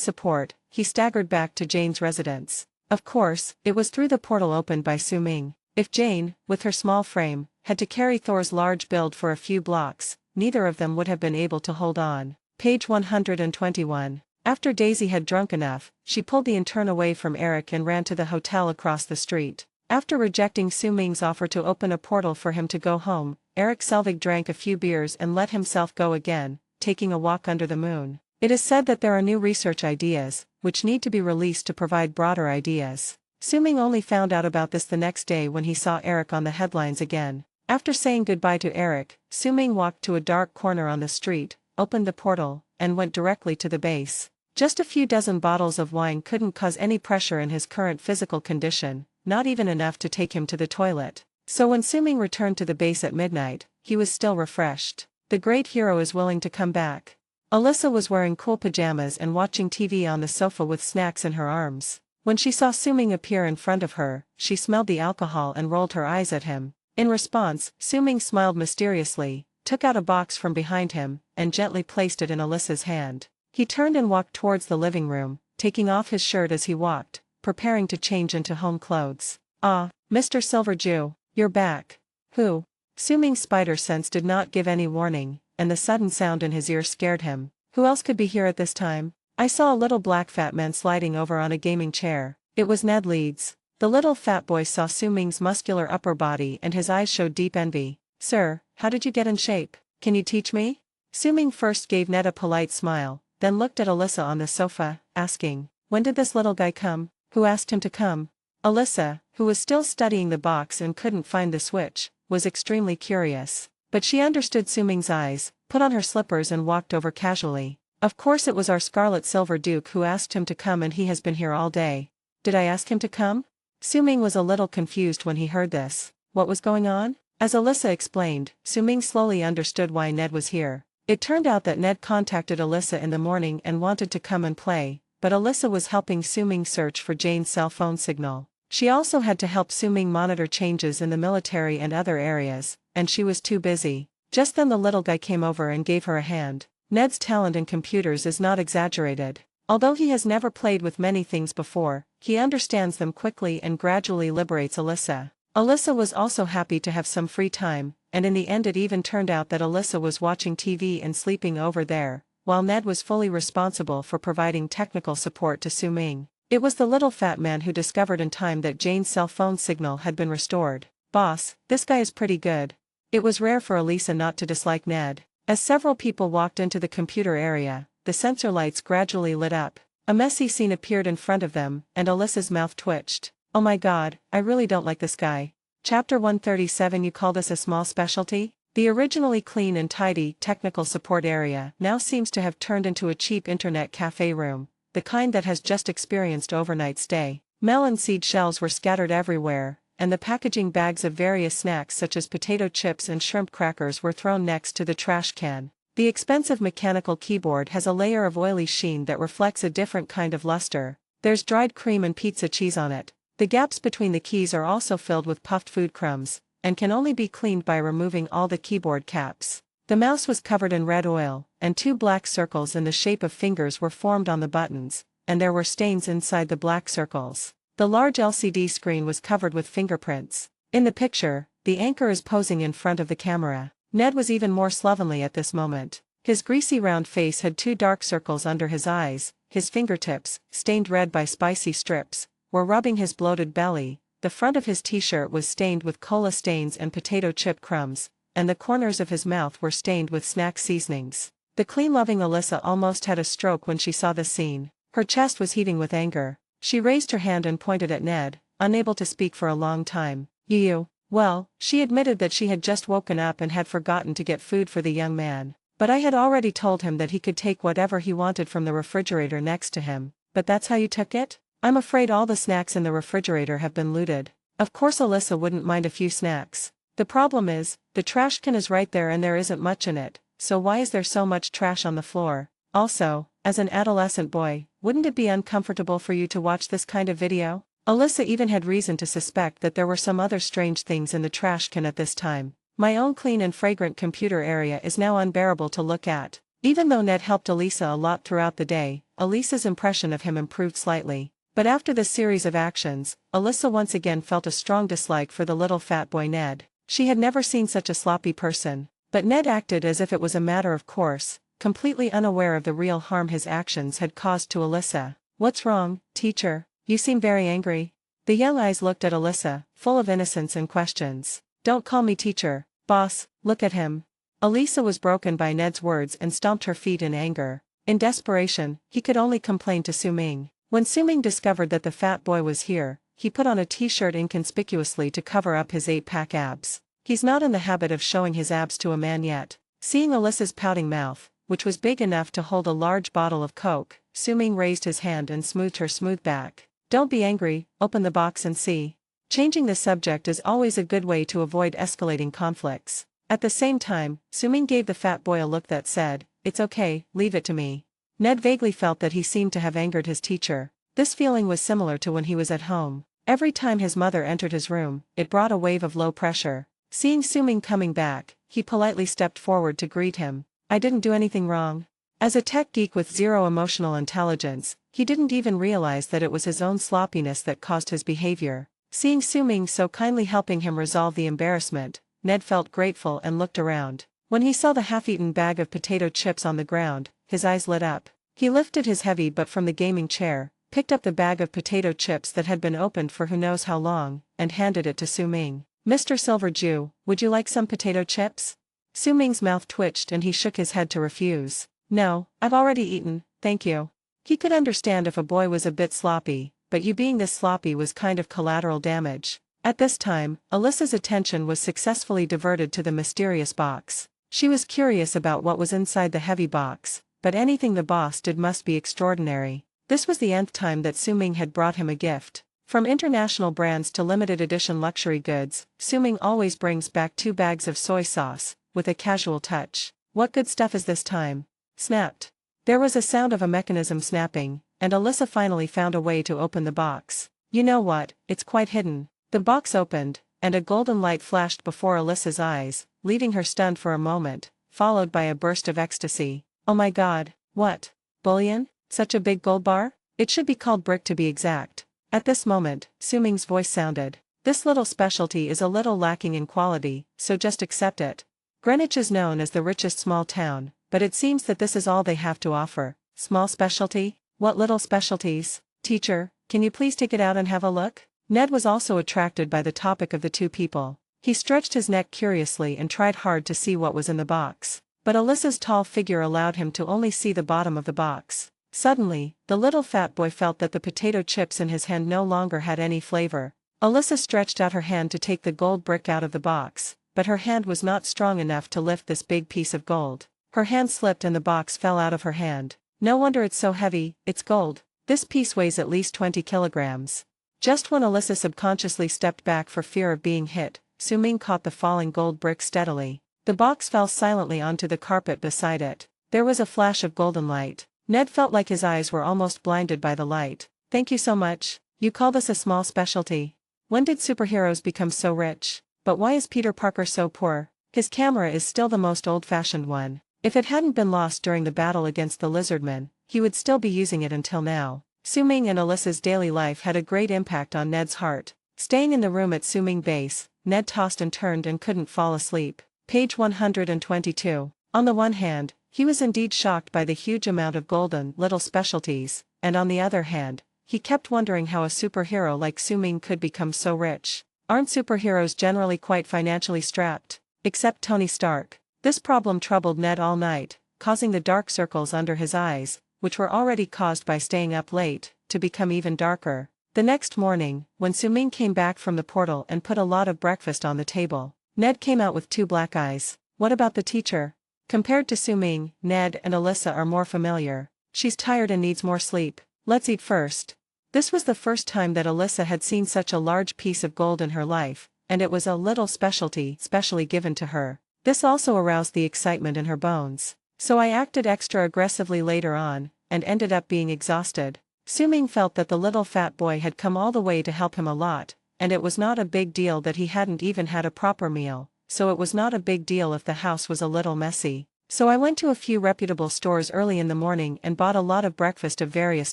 support, he staggered back to Jane's residence. Of course, it was through the portal opened by Su Ming. If Jane, with her small frame, had to carry Thor's large build for a few blocks, neither of them would have been able to hold on. Page 121. After Daisy had drunk enough, she pulled the intern away from Eric and ran to the hotel across the street. After rejecting Su Ming's offer to open a portal for him to go home, Eric Selvig drank a few beers and let himself go again, taking a walk under the moon. It is said that there are new research ideas, which need to be released to provide broader ideas. Su Ming only found out about this the next day when he saw Eric on the headlines again. After saying goodbye to Eric, Su Ming walked to a dark corner on the street, opened the portal, and went directly to the base. Just a few dozen bottles of wine couldn't cause any pressure in his current physical condition, not even enough to take him to the toilet. So when Su Ming returned to the base at midnight, he was still refreshed. The great hero is willing to come back. Alyssa was wearing cool pajamas and watching TV on the sofa with snacks in her arms. When she saw Su Ming appear in front of her, she smelled the alcohol and rolled her eyes at him. In response, Su Ming smiled mysteriously, took out a box from behind him, and gently placed it in Alyssa's hand. He turned and walked towards the living room, taking off his shirt as he walked, preparing to change into home clothes. "Ah, Mr. Silverdew, you're back." "Who?" Su Ming's spider sense did not give any warning, and the sudden sound in his ear scared him. Who else could be here at this time? "I saw a little black fat man sliding over on a gaming chair." It was Ned Leeds. The little fat boy saw Su Ming's muscular upper body and his eyes showed deep envy. "Sir, how did you get in shape? Can you teach me?" Su Ming first gave Ned a polite smile, then looked at Alyssa on the sofa, asking, "When did this little guy come? Who asked him to come?" Alyssa, who was still studying the box and couldn't find the switch, was extremely curious. But she understood Su Ming's eyes, put on her slippers and walked over casually. "Of course it was our Scarlet Silver Duke who asked him to come and he has been here all day." "Did I ask him to come?" Su Ming was a little confused when he heard this. What was going on? As Alyssa explained, Su Ming slowly understood why Ned was here. It turned out that Ned contacted Alyssa in the morning and wanted to come and play, but Alyssa was helping Su Ming search for Jane's cell phone signal. She also had to help Su Ming monitor changes in the military and other areas, and she was too busy. Just then the little guy came over and gave her a hand. Ned's talent in computers is not exaggerated. Although he has never played with many things before, he understands them quickly and gradually liberates Alyssa. Alyssa was also happy to have some free time, and in the end it even turned out that Alyssa was watching TV and sleeping over there, while Ned was fully responsible for providing technical support to Su Ming. It was the little fat man who discovered in time that Jane's cell phone signal had been restored. "Boss, this guy is pretty good." It was rare for Elisa not to dislike Ned. As several people walked into the computer area, the sensor lights gradually lit up. A messy scene appeared in front of them, and Alyssa's mouth twitched. "Oh my god, I really don't like this guy." Chapter 137. You call this a small specialty? The originally clean and tidy technical support area now seems to have turned into a cheap internet cafe room, the kind that has just experienced overnight stay. Melon seed shells were scattered everywhere, and the packaging bags of various snacks such as potato chips and shrimp crackers were thrown next to the trash can. The expensive mechanical keyboard has a layer of oily sheen that reflects a different kind of luster. There's dried cream and pizza cheese on it. The gaps between the keys are also filled with puffed food crumbs, and can only be cleaned by removing all the keyboard caps. The mouse was covered in red oil, and two black circles in the shape of fingers were formed on the buttons, and there were stains inside the black circles. The large LCD screen was covered with fingerprints. In the picture, the anchor is posing in front of the camera. Ned was even more slovenly at this moment. His greasy round face had two dark circles under his eyes, his fingertips, stained red by spicy strips, were rubbing his bloated belly, the front of his t-shirt was stained with cola stains and potato chip crumbs, and the corners of his mouth were stained with snack seasonings. The clean-loving Alyssa almost had a stroke when she saw the scene. Her chest was heaving with anger. She raised her hand and pointed at Ned, unable to speak for a long time. "You." Well, she admitted that she had just woken up and had forgotten to get food for the young man. "But I had already told him that he could take whatever he wanted from the refrigerator next to him." "But that's how you took it?" "I'm afraid all the snacks in the refrigerator have been looted." Of course Alyssa wouldn't mind a few snacks. "The problem is, the trash can is right there and there isn't much in it, so why is there so much trash on the floor? Also, as an adolescent boy, wouldn't it be uncomfortable for you to watch this kind of video?" Alyssa even had reason to suspect that there were some other strange things in the trash can at this time. "My own clean and fragrant computer area is now unbearable to look at." Even though Ned helped Elisa a lot throughout the day, Elisa's impression of him improved slightly. But after this series of actions, Alyssa once again felt a strong dislike for the little fat boy Ned. She had never seen such a sloppy person. But Ned acted as if it was a matter of course, completely unaware of the real harm his actions had caused to Alyssa. "What's wrong, teacher? You seem very angry." The young eyes looked at Alyssa, full of innocence and questions. "Don't call me teacher, boss, look at him." Alyssa was broken by Ned's words and stomped her feet in anger. In desperation, he could only complain to Su Ming. When Su Ming discovered that the fat boy was here, he put on a t-shirt inconspicuously to cover up his 8-pack abs. He's not in the habit of showing his abs to a man yet. Seeing Alyssa's pouting mouth, which was big enough to hold a large bottle of Coke, Su Ming raised his hand and smoothed her smooth back. "Don't be angry, open the box and see." Changing the subject is always a good way to avoid escalating conflicts. At the same time, Su Ming gave the fat boy a look that said, "It's okay, leave it to me." Ned vaguely felt that he seemed to have angered his teacher. This feeling was similar to when he was at home. Every time his mother entered his room, it brought a wave of low pressure. Seeing Su Ming coming back, he politely stepped forward to greet him. "I didn't do anything wrong." As a tech geek with zero emotional intelligence, he didn't even realize that it was his own sloppiness that caused his behavior. Seeing Su Ming so kindly helping him resolve the embarrassment, Ned felt grateful and looked around. When he saw the half-eaten bag of potato chips on the ground, his eyes lit up. He lifted his heavy butt from the gaming chair, picked up the bag of potato chips that had been opened for who knows how long, and handed it to Su Ming. "Mr. Silver Jew, would you like some potato chips?" Su Ming's mouth twitched and he shook his head to refuse. "No, I've already eaten, thank you." He could understand if a boy was a bit sloppy, but you being this sloppy was kind of collateral damage. At this time, Alyssa's attention was successfully diverted to the mysterious box. She was curious about what was inside the heavy box, but anything the boss did must be extraordinary. This was the nth time that Su Ming had brought him a gift. From international brands to limited edition luxury goods, Su Ming always brings back 2 bags of soy sauce, with a casual touch. "What good stuff is this time?" Snapped. There was a sound of a mechanism snapping, and Alyssa finally found a way to open the box. "You know what, it's quite hidden." The box opened, and a golden light flashed before Alyssa's eyes, leaving her stunned for a moment, followed by a burst of ecstasy. "Oh my god, what? Bullion? Such a big gold bar? It should be called brick to be exact." At this moment, Su Ming's voice sounded. "This little specialty is a little lacking in quality, so just accept it. Greenwich is known as the richest small town, but it seems that this is all they have to offer." "Small specialty? What little specialties? Teacher, can you please take it out and have a look?" Ned was also attracted by the topic of the two people. He stretched his neck curiously and tried hard to see what was in the box. But Alyssa's tall figure allowed him to only see the bottom of the box. Suddenly, the little fat boy felt that the potato chips in his hand no longer had any flavor. Alyssa stretched out her hand to take the gold brick out of the box, but her hand was not strong enough to lift this big piece of gold. Her hand slipped and the box fell out of her hand. "No wonder it's so heavy, it's gold. This piece weighs at least 20 kilograms. Just when Alyssa subconsciously stepped back for fear of being hit, Su Ming caught the falling gold brick steadily. The box fell silently onto the carpet beside it. There was a flash of golden light. Ned felt like his eyes were almost blinded by the light. "Thank you so much. You call this a small specialty? When did superheroes become so rich? But why is Peter Parker so poor?" His camera is still the most old-fashioned one. If it hadn't been lost during the battle against the Lizardmen, he would still be using it until now. Su Ming and Alyssa's daily life had a great impact on Ned's heart. Staying in the room at Su Ming Base, Ned tossed and turned and couldn't fall asleep. Page 122. On the one hand, he was indeed shocked by the huge amount of golden little specialties, and on the other hand, he kept wondering how a superhero like Su Ming could become so rich. Aren't superheroes generally quite financially strapped? Except Tony Stark. This problem troubled Ned all night, causing the dark circles under his eyes, which were already caused by staying up late, to become even darker. The next morning, when Su Ming came back from the portal and put a lot of breakfast on the table, Ned came out with 2 black eyes. "What about the teacher?" Compared to Su Ming, Ned and Alyssa are more familiar. "She's tired and needs more sleep. Let's eat first." This was the first time that Alyssa had seen such a large piece of gold in her life, and it was a little specialty specially given to her. This also aroused the excitement in her bones. "So I acted extra aggressively later on, and ended up being exhausted." Su Ming felt that the little fat boy had come all the way to help him a lot, and it was not a big deal that he hadn't even had a proper meal, so it was not a big deal if the house was a little messy. "So I went to a few reputable stores early in the morning and bought a lot of breakfast of various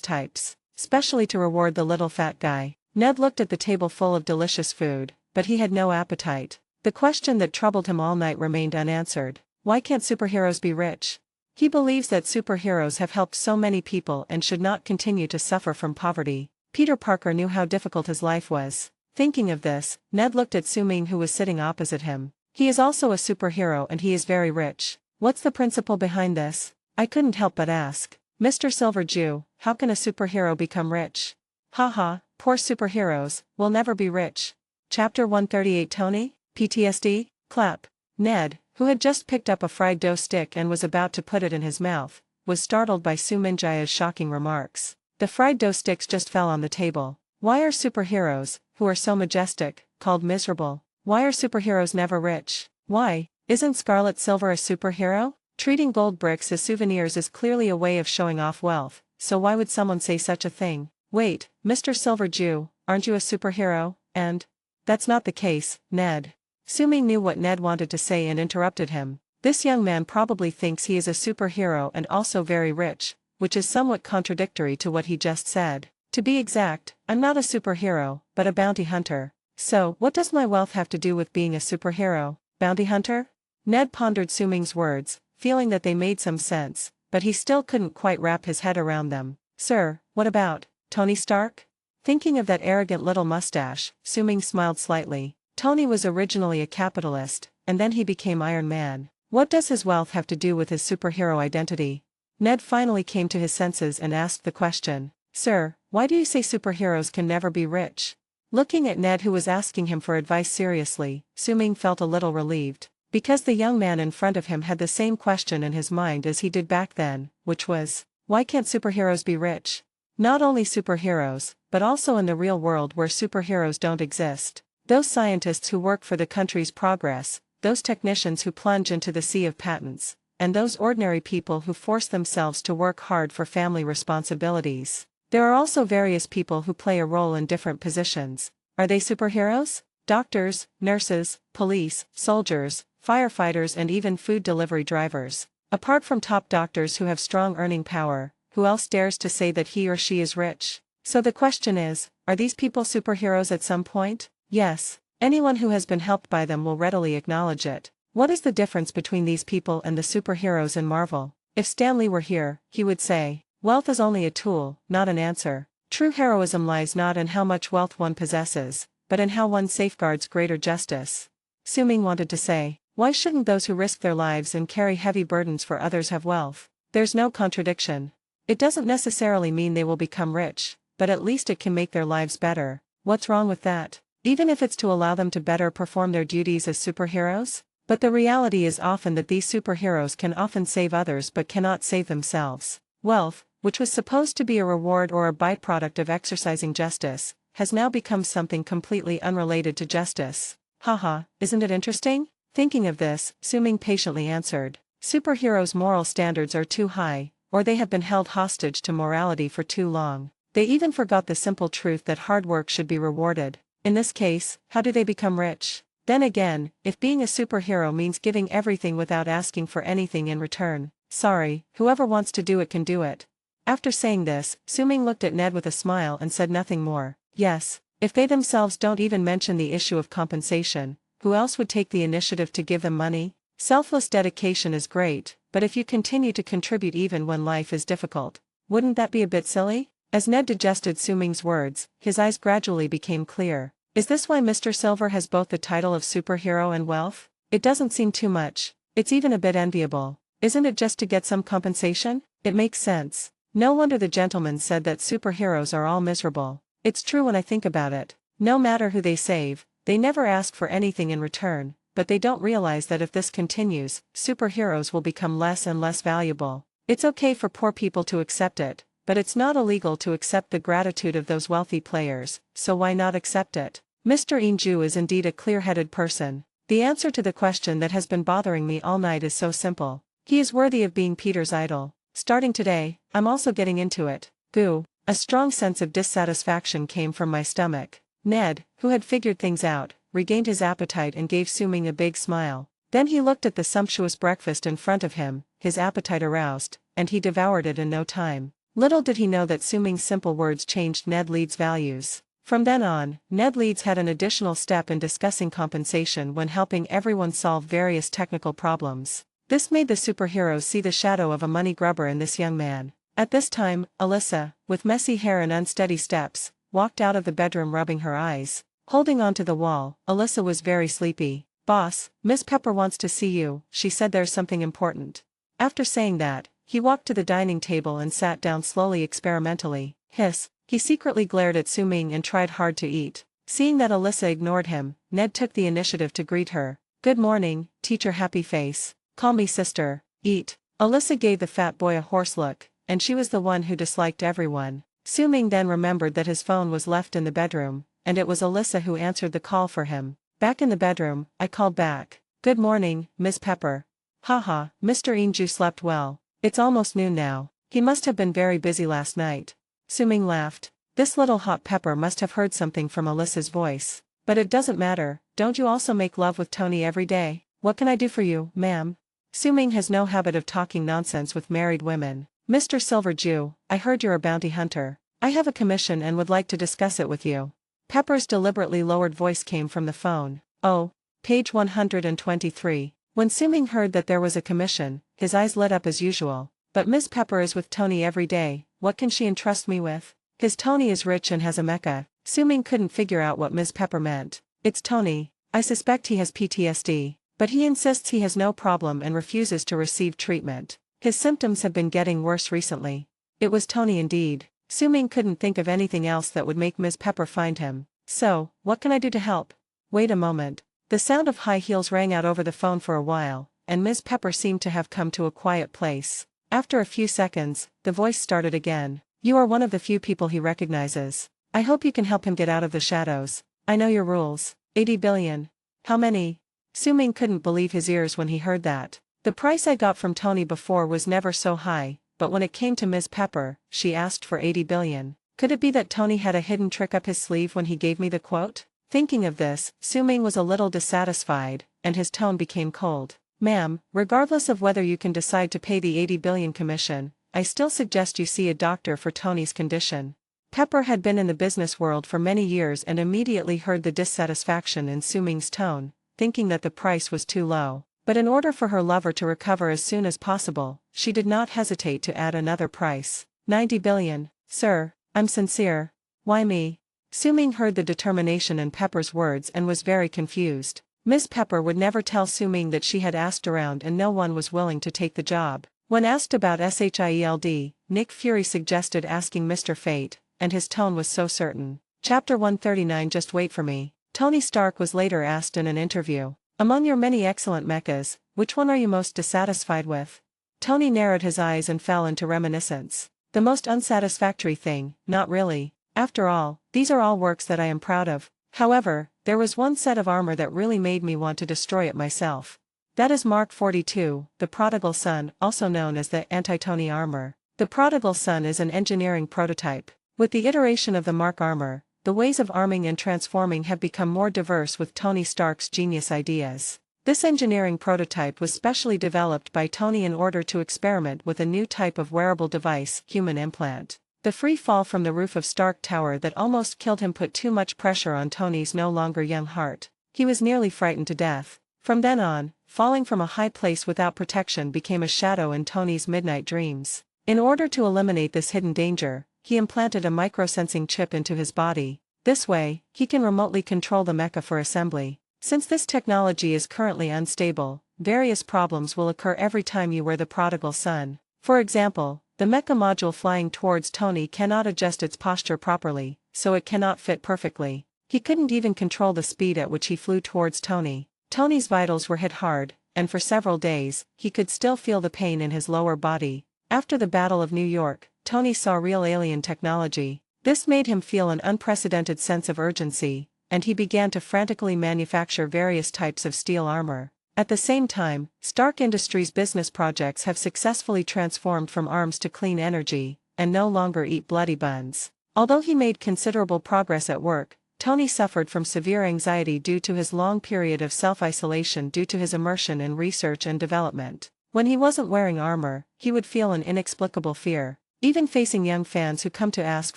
types, specially to reward the little fat guy." Ned looked at the table full of delicious food, but he had no appetite. The question that troubled him all night remained unanswered. Why can't superheroes be rich? He believes that superheroes have helped so many people and should not continue to suffer from poverty. Peter Parker knew how difficult his life was. Thinking of this, Ned looked at Su-Ming, who was sitting opposite him. He is also a superhero and he is very rich. What's the principle behind this? I couldn't help but ask. Mr. Silverdew, how can a superhero become rich? Haha, poor superheroes, will never be rich. Chapter 138. Tony? PTSD? Clap. Ned, who had just picked up a fried dough stick and was about to put it in his mouth, was startled by Su-Ming-Jaya's shocking remarks. The fried dough sticks just fell on the table. Why are superheroes, who are so majestic, called miserable? Why are superheroes never rich? Why? Isn't Scarlet Silver a superhero? Treating gold bricks as souvenirs is clearly a way of showing off wealth, so why would someone say such a thing? Wait, Mr. Silverdew, aren't you a superhero? And? That's not the case, Ned. Su-Ming knew what Ned wanted to say and interrupted him. This young man probably thinks he is a superhero and also very rich, which is somewhat contradictory to what he just said. To be exact, I'm not a superhero, but a bounty hunter. So, what does my wealth have to do with being a superhero? Bounty hunter? Ned pondered Su-Ming's words, feeling that they made some sense, but he still couldn't quite wrap his head around them. Sir, what about Tony Stark? Thinking of that arrogant little mustache, Su-Ming smiled slightly. Tony was originally a capitalist, and then he became Iron Man. What does his wealth have to do with his superhero identity? Ned finally came to his senses and asked the question. Sir, why do you say superheroes can never be rich? Looking at Ned, who was asking him for advice seriously, Su-Ming felt a little relieved. Because the young man in front of him had the same question in his mind as he did back then, which was, why can't superheroes be rich? Not only superheroes, but also in the real world where superheroes don't exist. Those scientists who work for the country's progress, those technicians who plunge into the sea of patents, and those ordinary people who force themselves to work hard for family responsibilities. There are also various people who play a role in different positions. Are they superheroes? Doctors, nurses, police, soldiers, firefighters, and even food delivery drivers. Apart from top doctors who have strong earning power, who else dares to say that he or she is rich? So the question is, are these people superheroes at some point? Yes. Anyone who has been helped by them will readily acknowledge it. What is the difference between these people and the superheroes in Marvel? If Stan Lee were here, he would say, wealth is only a tool, not an answer. True heroism lies not in how much wealth one possesses, but in how one safeguards greater justice. Su-Ming wanted to say, why shouldn't those who risk their lives and carry heavy burdens for others have wealth? There's no contradiction. It doesn't necessarily mean they will become rich, but at least it can make their lives better. What's wrong with that? Even if it's to allow them to better perform their duties as superheroes? But the reality is often that these superheroes can often save others but cannot save themselves. Wealth, which was supposed to be a reward or a byproduct of exercising justice, has now become something completely unrelated to justice. Haha, isn't it interesting? Thinking of this, Su-Ming patiently answered. Superheroes' moral standards are too high, or they have been held hostage to morality for too long. They even forgot the simple truth that hard work should be rewarded. In this case, how do they become rich? Then again, if being a superhero means giving everything without asking for anything in return, sorry, whoever wants to do it can do it. After saying this, Su-Ming looked at Ned with a smile and said nothing more. Yes, if they themselves don't even mention the issue of compensation, who else would take the initiative to give them money? Selfless dedication is great, but if you continue to contribute even when life is difficult, wouldn't that be a bit silly? As Ned digested Su-Ming's words, his eyes gradually became clear. Is this why Mr. Silver has both the title of superhero and wealth? It doesn't seem too much. It's even a bit enviable. Isn't it just to get some compensation? It makes sense. No wonder the gentleman said that superheroes are all miserable. It's true when I think about it. No matter who they save, they never ask for anything in return, but they don't realize that if this continues, superheroes will become less and less valuable. It's okay for poor people to accept it, but it's not illegal to accept the gratitude of those wealthy players, so why not accept it? Mr. Inju is indeed a clear-headed person. The answer to the question that has been bothering me all night is so simple. He is worthy of being Peter's idol. Starting today, I'm also getting into it. Goo. A strong sense of dissatisfaction came from my stomach. Ned, who had figured things out, regained his appetite and gave Su-Ming a big smile. Then he looked at the sumptuous breakfast in front of him, his appetite aroused, and he devoured it in no time. Little did he know that Su-Ming's simple words changed Ned Leeds' values. From then on, Ned Leeds had an additional step in discussing compensation when helping everyone solve various technical problems. This made the superheroes see the shadow of a money grubber in this young man. At this time, Alyssa, with messy hair and unsteady steps, walked out of the bedroom rubbing her eyes. Holding onto the wall, Alyssa was very sleepy. "Boss, Miss Pepper wants to see you," she said. "There's something important." After saying that, he walked to the dining table and sat down slowly experimentally. Hiss. He secretly glared at Su Ming and tried hard to eat. Seeing that Alyssa ignored him, Ned took the initiative to greet her. "Good morning, teacher." Happy face. "Call me sister." "Eat." Alyssa gave the fat boy a hoarse look, and she was the one who disliked everyone. Su Ming then remembered that his phone was left in the bedroom, and it was Alyssa who answered the call for him. Back in the bedroom, I called back. "Good morning, Miss Pepper." "Haha, Mr. Inju slept well. It's almost noon now. He must have been very busy last night." Su Ming laughed. This little hot pepper must have heard something from Alyssa's voice. "But it doesn't matter, don't you also make love with Tony every day? What can I do for you, ma'am?" Su Ming has no habit of talking nonsense with married women. "Mr. Silver Jew, I heard you're a bounty hunter. I have a commission and would like to discuss it with you." Pepper's deliberately lowered voice came from the phone. "Oh." Page 123. When Su Ming heard that there was a commission, his eyes lit up as usual. "But Miss Pepper is with Tony every day, what can she entrust me with?" His Tony is rich and has a mecha. Su Ming couldn't figure out what Miss Pepper meant. "It's Tony. I suspect he has PTSD. But he insists he has no problem and refuses to receive treatment. His symptoms have been getting worse recently." It was Tony indeed. Su Ming couldn't think of anything else that would make Miss Pepper find him. "So, what can I do to help?" "Wait a moment." The sound of high heels rang out over the phone for a while, and Miss Pepper seemed to have come to a quiet place. After a few seconds, the voice started again. "You are one of the few people he recognizes. I hope you can help him get out of the shadows. I know your rules. 80 billion. How many?" Su Ming couldn't believe his ears when he heard that. "The price I got from Tony before was never so high, but when it came to Miss Pepper, she asked for 80 billion. Could it be that Tony had a hidden trick up his sleeve when he gave me the quote?" Thinking of this, Su Ming was a little dissatisfied, and his tone became cold. "Ma'am, regardless of whether you can decide to pay the 80 billion commission, I still suggest you see a doctor for Tony's condition." Pepper had been in the business world for many years and immediately heard the dissatisfaction in Su Ming's tone, thinking that the price was too low. But in order for her lover to recover as soon as possible, she did not hesitate to add another price. 90 billion. "Sir, I'm sincere." "Why me?" Su Ming heard the determination in Pepper's words and was very confused. Miss Pepper would never tell Su Ming that she had asked around and no one was willing to take the job. When asked about SHIELD, Nick Fury suggested asking Mr. Fate, and his tone was so certain. Chapter 139. Just wait for me. Tony Stark was later asked in an interview, "Among your many excellent mechas, which one are you most dissatisfied with?" Tony narrowed his eyes and fell into reminiscence. "The most unsatisfactory thing, not really. After all, these are all works that I am proud of. However, there was one set of armor that really made me want to destroy it myself. That is Mark 42, the Prodigal Son, also known as the Anti-Tony armor. The Prodigal Son is an engineering prototype. With the iteration of the Mark armor, the ways of arming and transforming have become more diverse with Tony Stark's genius ideas. This engineering prototype was specially developed by Tony in order to experiment with a new type of wearable device, human implant. The free fall from the roof of Stark Tower that almost killed him put too much pressure on Tony's no longer young heart. He was nearly frightened to death. From then on, falling from a high place without protection became a shadow in Tony's midnight dreams. In order to eliminate this hidden danger, he implanted a microsensing chip into his body. This way, he can remotely control the mecha for assembly. Since this technology is currently unstable, various problems will occur every time you wear the Prodigal Son. For example, the mecha module flying towards Tony cannot adjust its posture properly, so it cannot fit perfectly. He couldn't even control the speed at which he flew towards Tony. Tony's vitals were hit hard, and for several days, he could still feel the pain in his lower body. After the Battle of New York, Tony saw real alien technology. This made him feel an unprecedented sense of urgency, and he began to frantically manufacture various types of steel armor. At the same time, Stark Industries' business projects have successfully transformed from arms to clean energy, and no longer eat bloody buns. Although he made considerable progress at work, Tony suffered from severe anxiety due to his long period of self-isolation due to his immersion in research and development. When he wasn't wearing armor, he would feel an inexplicable fear. Even facing young fans who come to ask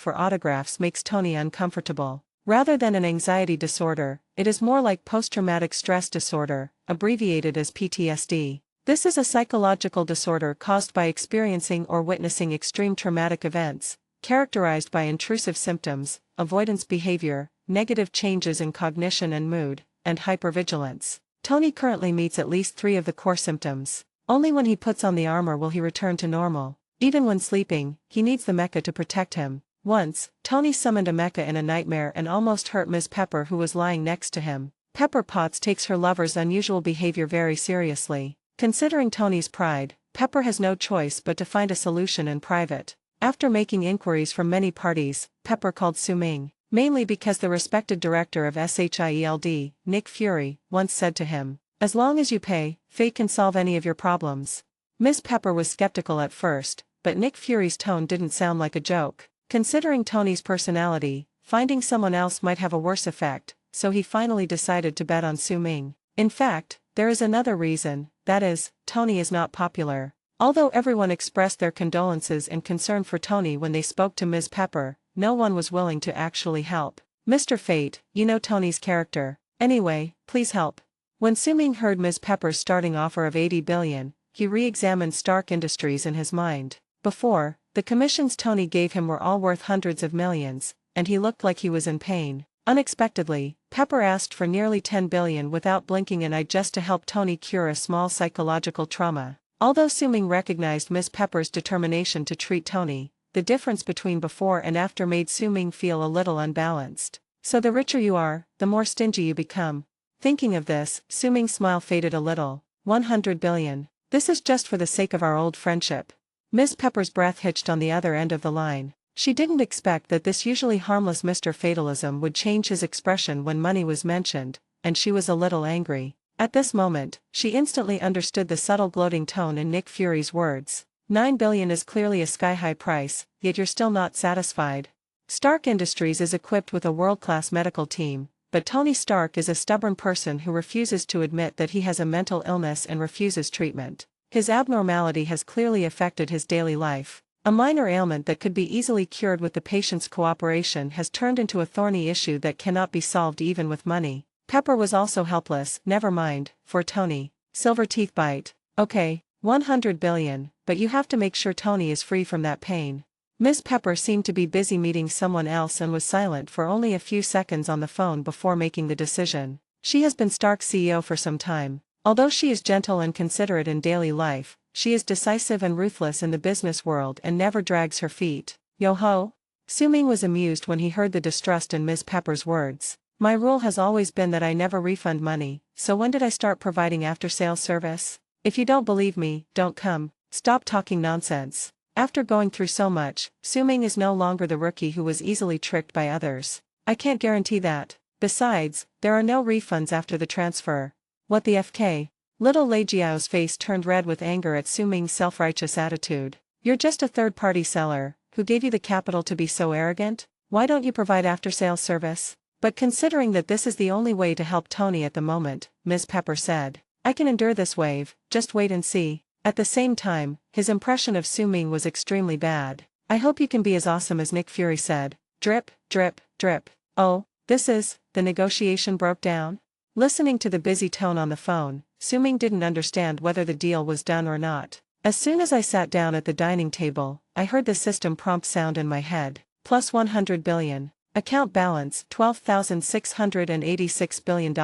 for autographs makes Tony uncomfortable. Rather than an anxiety disorder, it is more like post-traumatic stress disorder, abbreviated as PTSD. This is a psychological disorder caused by experiencing or witnessing extreme traumatic events, characterized by intrusive symptoms, avoidance behavior, negative changes in cognition and mood, and hypervigilance. Tony currently meets at least 3 of the core symptoms. Only when he puts on the armor will he return to normal. Even when sleeping, he needs the mecha to protect him. Once, Tony summoned a mecha in a nightmare and almost hurt Ms. Pepper, who was lying next to him. Pepper Potts takes her lover's unusual behavior very seriously. Considering Tony's pride, Pepper has no choice but to find a solution in private. After making inquiries from many parties, Pepper called Su-Ming, mainly because the respected director of SHIELD, Nick Fury, once said to him, "As long as you pay, fate can solve any of your problems." Ms. Pepper was skeptical at first, but Nick Fury's tone didn't sound like a joke. Considering Tony's personality, finding someone else might have a worse effect, so he finally decided to bet on Su-Ming. In fact, there is another reason, that is, Tony is not popular. Although everyone expressed their condolences and concern for Tony when they spoke to Ms. Pepper, no one was willing to actually help. "Mr. Fate, you know Tony's character. Anyway, please help." When Su-Ming heard Ms. Pepper's starting offer of 80 billion, he re-examined Stark Industries in his mind. Before, the commissions Tony gave him were all worth hundreds of millions, and he looked like he was in pain. Unexpectedly, Pepper asked for nearly 10 billion without blinking an eye just to help Tony cure a small psychological trauma. Although Su-Ming recognized Ms. Pepper's determination to treat Tony, the difference between before and after made Su-Ming feel a little unbalanced. So the richer you are, the more stingy you become. Thinking of this, Su-Ming's smile faded a little. 100 billion. This is just for the sake of our old friendship. Ms. Pepper's breath hitched on the other end of the line. She didn't expect that this usually harmless Mr. Fatalism would change his expression when money was mentioned, and she was a little angry. At this moment, she instantly understood the subtle gloating tone in Nick Fury's words. 9 billion is clearly a sky-high price, yet you're still not satisfied. Stark Industries is equipped with a world-class medical team, but Tony Stark is a stubborn person who refuses to admit that he has a mental illness and refuses treatment. His abnormality has clearly affected his daily life. A minor ailment that could be easily cured with the patient's cooperation has turned into a thorny issue that cannot be solved even with money. Pepper was also helpless. "Never mind, for Tony. Silver teeth bite. Okay, 100 billion, but you have to make sure Tony is free from that pain." Ms. Pepper seemed to be busy meeting someone else and was silent for only a few seconds on the phone before making the decision. She has been Stark's CEO for some time. Although she is gentle and considerate in daily life, she is decisive and ruthless in the business world and never drags her feet. Yo-ho? Su-Ming was amused when he heard the distrust in Ms. Pepper's words. "My rule has always been that I never refund money, so when did I start providing after-sales service? If you don't believe me, don't come. Stop talking nonsense." After going through so much, Su-Ming is no longer the rookie who was easily tricked by others. "I can't guarantee that. Besides, there are no refunds after the transfer." "What the FK?" Little Lei Jiao's face turned red with anger at Su-Ming's self-righteous attitude. "You're just a third-party seller. Who gave you the capital to be so arrogant? Why don't you provide after-sales service?" "But considering that this is the only way to help Tony at the moment," Ms. Pepper said, "I can endure this wave, just wait and see." At the same time, his impression of Su-Ming was extremely bad. "I hope you can be as awesome as Nick Fury said." Drip, drip, drip. "Oh, the negotiation broke down?" Listening to the busy tone on the phone, Su-Ming didn't understand whether the deal was done or not. "As soon as I sat down at the dining table, I heard the system prompt sound in my head. Plus 100 billion. Account balance $12,686 billion.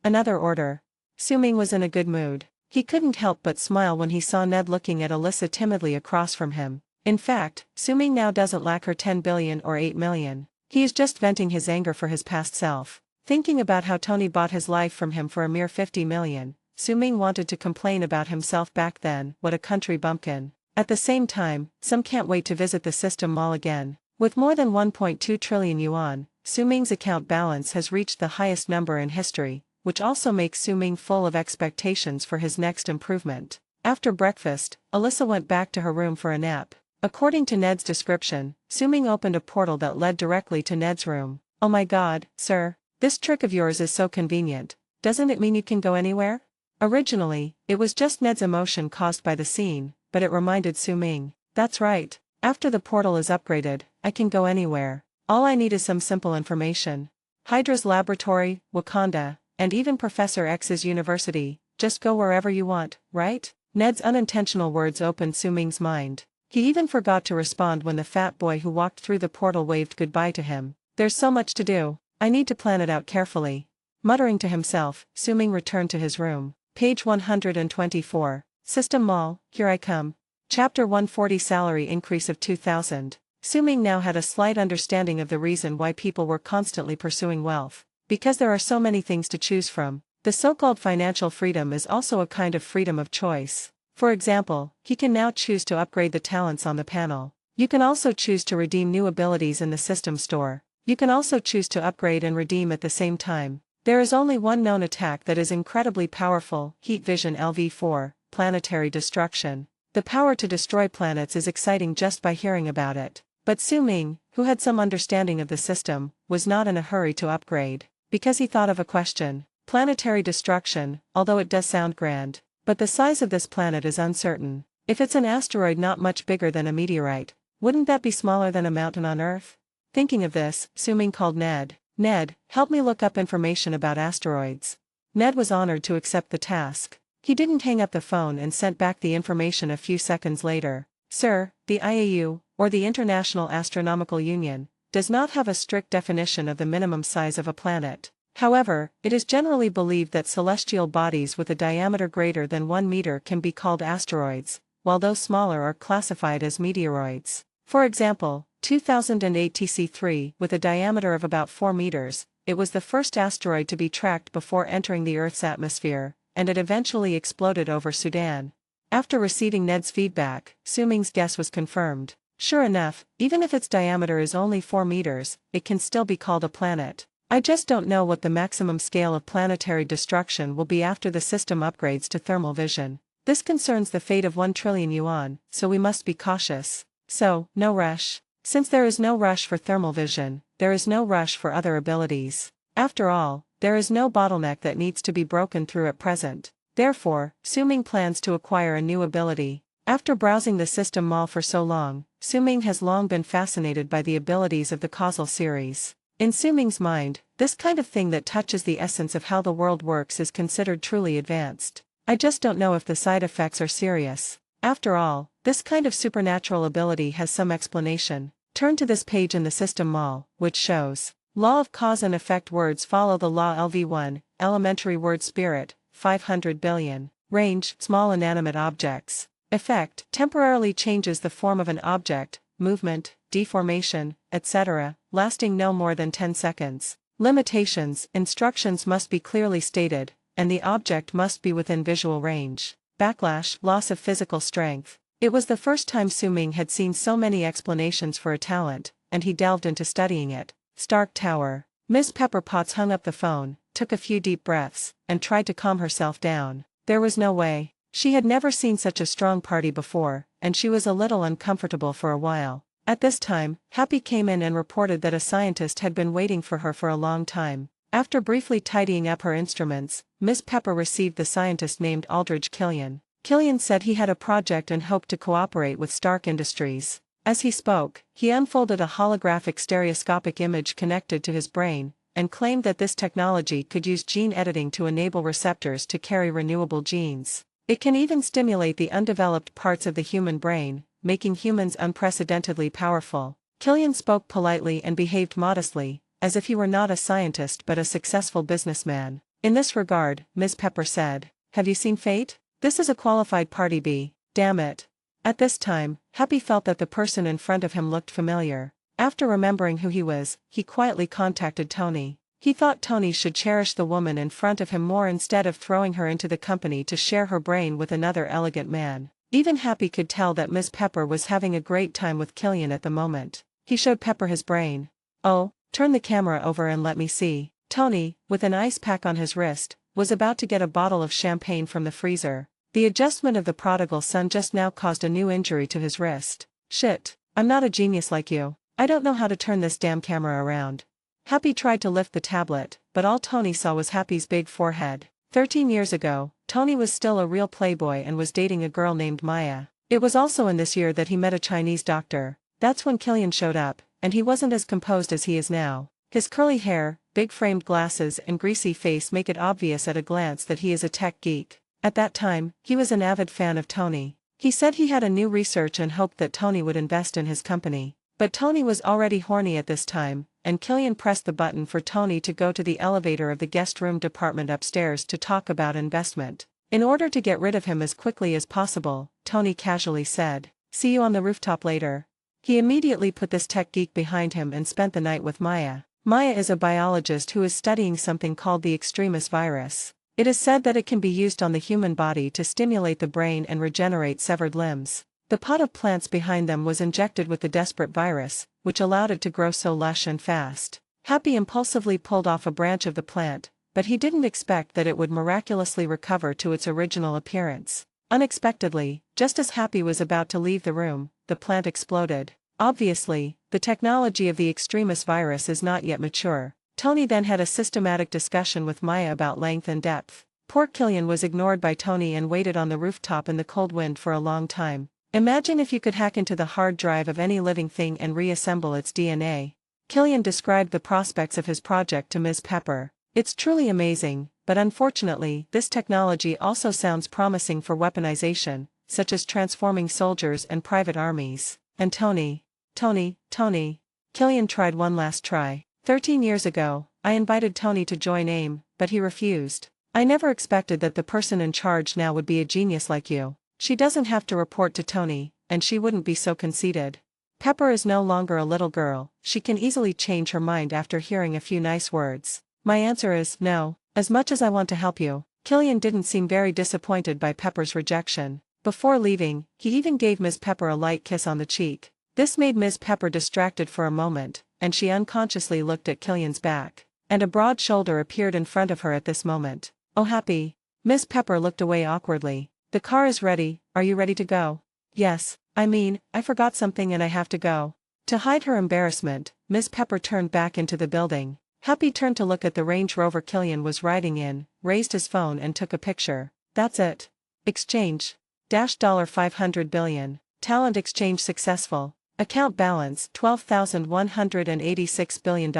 Another order." Su-Ming was in a good mood. He couldn't help but smile when he saw Ned looking at Alyssa timidly across from him. In fact, Su-Ming now doesn't lack her 10 billion or 8 million. He is just venting his anger for his past self. Thinking about how Tony bought his life from him for a mere 50 million, Su-Ming wanted to complain about himself back then. What a country bumpkin. At the same time, some can't wait to visit the system mall again. With more than 1.2 trillion yuan, Su-Ming's account balance has reached the highest number in history, which also makes Su-Ming full of expectations for his next improvement. After breakfast, Alyssa went back to her room for a nap. According to Ned's description, Su-Ming opened a portal that led directly to Ned's room. "Oh my god, sir. This trick of yours is so convenient. Doesn't it mean you can go anywhere?" Originally, it was just Ned's emotion caused by the scene, but it reminded Su-Ming. "That's right. After the portal is upgraded, I can go anywhere. All I need is some simple information. Hydra's laboratory, Wakanda, and even Professor X's university, just go wherever you want, right? Ned's unintentional words opened Suming's mind. He even forgot to respond when the fat boy who walked through the portal waved goodbye to him. There's so much to do. I need to plan it out carefully. Muttering to himself, Suming returned to his room. Page 124. System Mall, here I come. Chapter 140 Salary Increase of 2000. Suming now had a slight understanding of the reason why people were constantly pursuing wealth. Because there are so many things to choose from. The so-called financial freedom is also a kind of freedom of choice. For example, he can now choose to upgrade the talents on the panel. You can also choose to redeem new abilities in the system store. You can also choose to upgrade and redeem at the same time. There is only one known attack that is incredibly powerful, Heat Vision LV4, Planetary Destruction. The power to destroy planets is exciting just by hearing about it. But Suming, who had some understanding of the system, was not in a hurry to upgrade. Because he thought of a question. Planetary destruction, although it does sound grand. But the size of this planet is uncertain. If it's an asteroid not much bigger than a meteorite, wouldn't that be smaller than a mountain on Earth? Thinking of this, Suming called Ned. Ned, help me look up information about asteroids. Ned was honored to accept the task. He didn't hang up the phone and sent back the information a few seconds later. Sir, the IAU, or the International Astronomical Union, does not have a strict definition of the minimum size of a planet. However, it is generally believed that celestial bodies with a diameter greater than 1 meter can be called asteroids, while those smaller are classified as meteoroids. For example, 2008 TC3, with a diameter of about 4 meters, it was the first asteroid to be tracked before entering the Earth's atmosphere, and it eventually exploded over Sudan. After receiving Ned's feedback, Suming's guess was confirmed. Sure enough, even if its diameter is only 4 meters, it can still be called a planet. I just don't know what the maximum scale of planetary destruction will be after the system upgrades to thermal vision. This concerns the fate of 1 trillion yuan, so we must be cautious. So, no rush. Since there is no rush for thermal vision, there is no rush for other abilities. After all, there is no bottleneck that needs to be broken through at present. Therefore, Suming plans to acquire a new ability. After browsing the system mall for so long, Suming has long been fascinated by the abilities of the causal series. In Suming's mind, this kind of thing that touches the essence of how the world works is considered truly advanced. I just don't know if the side effects are serious. After all, this kind of supernatural ability has some explanation. Turn to this page in the system mall, which shows Law of Cause and Effect. Words follow the law. LV1, Elementary Word Spirit, 500 billion. Range, small inanimate objects. Effect, temporarily changes the form of an object, movement, deformation, etc., lasting no more than 10 seconds. Limitations, instructions must be clearly stated, and the object must be within visual range. Backlash, loss of physical strength. It was the first time Suming had seen so many explanations for a talent, and he delved into studying it. Stark Tower. Miss Pepper Potts hung up the phone, took a few deep breaths, and tried to calm herself down. There was no way. She had never seen such a strong party before, and she was a little uncomfortable for a while. At this time, Happy came in and reported that a scientist had been waiting for her for a long time. After briefly tidying up her instruments, Miss Pepper received the scientist named Aldridge Killian. Killian said he had a project and hoped to cooperate with Stark Industries. As he spoke, he unfolded a holographic stereoscopic image connected to his brain, and claimed that this technology could use gene editing to enable receptors to carry renewable genes. It can even stimulate the undeveloped parts of the human brain, making humans unprecedentedly powerful. Killian spoke politely and behaved modestly, as if he were not a scientist but a successful businessman. In this regard, Ms. Pepper said, "Have you seen Fate? This is a qualified party B, damn it." At this time, Happy felt that the person in front of him looked familiar. After remembering who he was, he quietly contacted Tony. He thought Tony should cherish the woman in front of him more instead of throwing her into the company to share her brain with another elegant man. Even Happy could tell that Miss Pepper was having a great time with Killian at the moment. He showed Pepper his brain. "Oh, turn the camera over and let me see." Tony, with an ice pack on his wrist, was about to get a bottle of champagne from the freezer. The adjustment of the prodigal son just now caused a new injury to his wrist. "Shit, I'm not a genius like you. I don't know how to turn this damn camera around." Happy tried to lift the tablet, but all Tony saw was Happy's big forehead. 13 years ago, Tony was still a real playboy and was dating a girl named Maya. It was also in this year that he met a Chinese doctor. That's when Killian showed up, and he wasn't as composed as he is now. His curly hair, big framed glasses and greasy face make it obvious at a glance that he is a tech geek. At that time, he was an avid fan of Tony. He said he had a new research and hoped that Tony would invest in his company. But Tony was already horny at this time, and Killian pressed the button for Tony to go to the elevator of the guest room department upstairs to talk about investment. In order to get rid of him as quickly as possible, Tony casually said, "See you on the rooftop later." He immediately put this tech geek behind him and spent the night with Maya. Maya is a biologist who is studying something called the extremis virus. It is said that it can be used on the human body to stimulate the brain and regenerate severed limbs. The pot of plants behind them was injected with the desperate virus, which allowed it to grow so lush and fast. Happy impulsively pulled off a branch of the plant, but he didn't expect that it would miraculously recover to its original appearance. Unexpectedly, just as Happy was about to leave the room, the plant exploded. Obviously, the technology of the extremis virus is not yet mature. Tony then had a systematic discussion with Maya about length and depth. Poor Killian was ignored by Tony and waited on the rooftop in the cold wind for a long time. Imagine if you could hack into the hard drive of any living thing and reassemble its DNA. Killian described the prospects of his project to Ms. Pepper. "It's truly amazing, but unfortunately, this technology also sounds promising for weaponization, such as transforming soldiers and private armies." And Tony. Killian tried one last try. 13 years ago, I invited Tony to join AIM, but he refused. "I never expected that the person in charge now would be a genius like you. She doesn't have to report to Tony, and she wouldn't be so conceited. Pepper is no longer a little girl, she can easily change her mind after hearing a few nice words. My answer is no, as much as I want to help you." Killian didn't seem very disappointed by Pepper's rejection. Before leaving, he even gave Ms. Pepper a light kiss on the cheek. This made Ms. Pepper distracted for a moment, and she unconsciously looked at Killian's back. And a broad shoulder appeared in front of her at this moment. "Oh Happy." Ms. Pepper looked away awkwardly. "The car is ready, are you ready to go?" "Yes, I forgot something and I have to go." To hide her embarrassment, Ms. Pepper turned back into the building. Happy turned to look at the Range Rover Killian was riding in, raised his phone and took a picture. "That's it. Exchange. $500 billion. Talent exchange successful. Account balance $12,186 billion.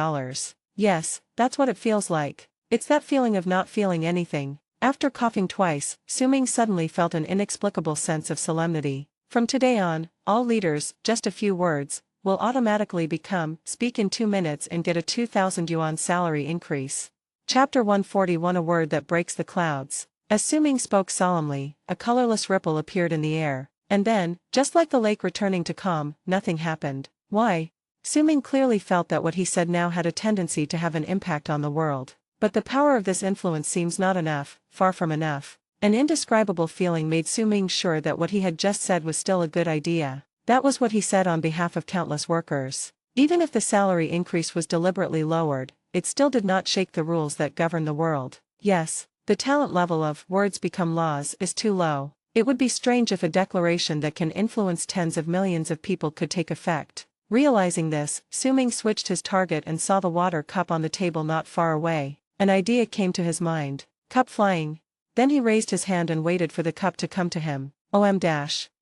Yes, that's what it feels like. It's that feeling of not feeling anything." After coughing twice, Su-Ming suddenly felt an inexplicable sense of solemnity. From today on, all leaders, just a few words, will automatically speak in 2 minutes and get a 2,000 yuan salary increase. Chapter 141, A Word That Breaks the Clouds. As Su-Ming spoke solemnly, a colorless ripple appeared in the air. And then, just like the lake returning to calm, nothing happened. Why? Su-Ming clearly felt that what he said now had a tendency to have an impact on the world. But the power of this influence seems not enough, far from enough. An indescribable feeling made Su-Ming sure that what he had just said was still a good idea. That was what he said on behalf of countless workers. Even if the salary increase was deliberately lowered, it still did not shake the rules that govern the world. Yes, the talent level of "words become laws" is too low. It would be strange if a declaration that can influence tens of millions of people could take effect. Realizing this, Su-Ming switched his target and saw the water cup on the table not far away. An idea came to his mind. Cup flying. Then he raised his hand and waited for the cup to come to him.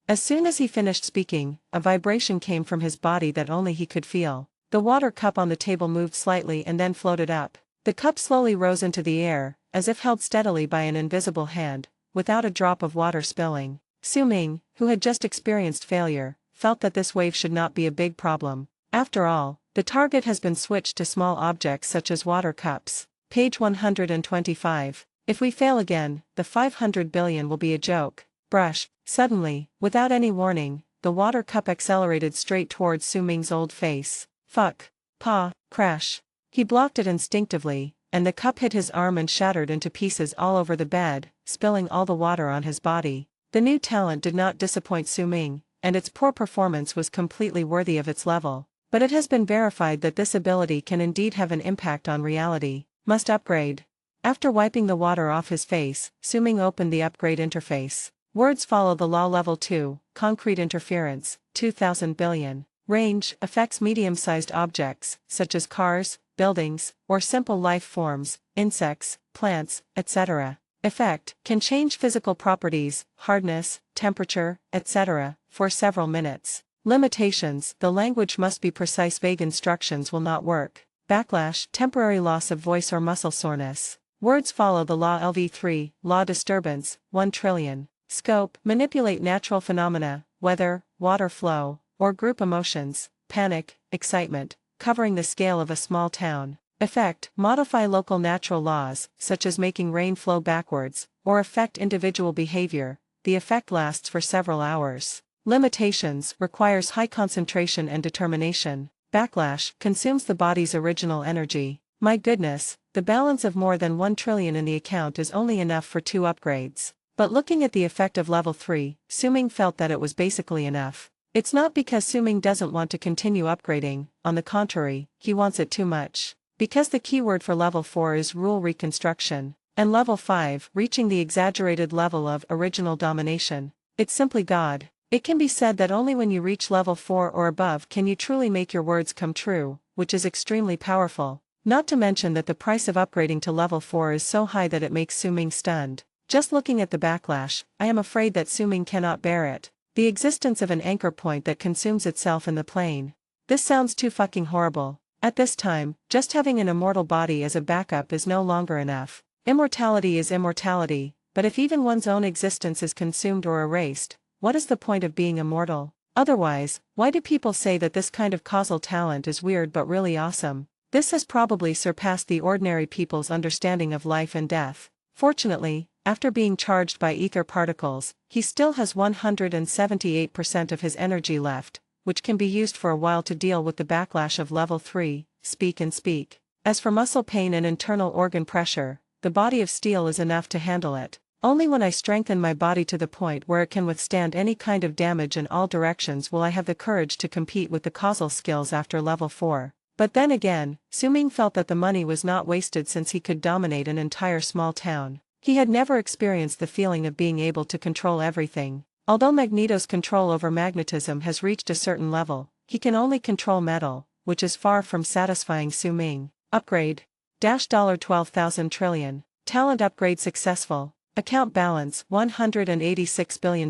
As soon as he finished speaking, a vibration came from his body that only he could feel. The water cup on the table moved slightly and then floated up. The cup slowly rose into the air, as if held steadily by an invisible hand, without a drop of water spilling. Su-Ming, who had just experienced failure, felt that this wave should not be a big problem. After all, the target has been switched to small objects such as water cups. Page 125. If we fail again, the 500 billion will be a joke. Brush. Suddenly, without any warning, the water cup accelerated straight towards Su-Ming's old face. Fuck. Pa. Crash. He blocked it instinctively, and the cup hit his arm and shattered into pieces all over the bed, spilling all the water on his body. The new talent did not disappoint Su-Ming, and its poor performance was completely worthy of its level. But it has been verified that this ability can indeed have an impact on reality. Must upgrade. After wiping the water off his face, Su-Ming opened the upgrade interface. Words follow the law level 2, concrete interference, 2,000 billion. Range affects medium-sized objects, such as cars, buildings, or simple life forms, insects, plants, etc. Effect can change physical properties, hardness, temperature, etc., for several minutes. Limitations: the language must be precise, vague instructions will not work. Backlash: temporary loss of voice or muscle soreness. Words follow the law LV3, law disturbance, 1 trillion. Scope, manipulate natural phenomena, weather, water flow, or group emotions, panic, excitement, covering the scale of a small town. Effect, modify local natural laws, such as making rain flow backwards, or affect individual behavior. The effect lasts for several hours. Limitations, requires high concentration and determination. Backlash, consumes the body's original energy. My goodness, the balance of more than 1 trillion in the account is only enough for 2 upgrades. But looking at the effect of level 3, Suming felt that it was basically enough. It's not because Suming doesn't want to continue upgrading, on the contrary, he wants it too much. Because the keyword for level 4 is rule reconstruction, and level 5 reaching the exaggerated level of original domination. It's simply God. It can be said that only when you reach level 4 or above can you truly make your words come true, which is extremely powerful. Not to mention that the price of upgrading to level 4 is so high that it makes Suming stunned. Just looking at the backlash, I am afraid that Suming cannot bear it. The existence of an anchor point that consumes itself in the plane. This sounds too fucking horrible. At this time, just having an immortal body as a backup is no longer enough. Immortality is immortality, but if even one's own existence is consumed or erased, what is the point of being immortal? Otherwise, why do people say that this kind of causal talent is weird but really awesome? This has probably surpassed the ordinary people's understanding of life and death. Fortunately, after being charged by ether particles, he still has 178% of his energy left, which can be used for a while to deal with the backlash of level 3, speak and speak. As for muscle pain and internal organ pressure, the body of steel is enough to handle it. Only when I strengthen my body to the point where it can withstand any kind of damage in all directions will I have the courage to compete with the causal skills after level 4. But then again, Suming felt that the money was not wasted since he could dominate an entire small town. He had never experienced the feeling of being able to control everything. Although Magneto's control over magnetism has reached a certain level, he can only control metal, which is far from satisfying Suming. Upgrade. $12,000 trillion. Talent upgrade successful. Account balance $186 billion.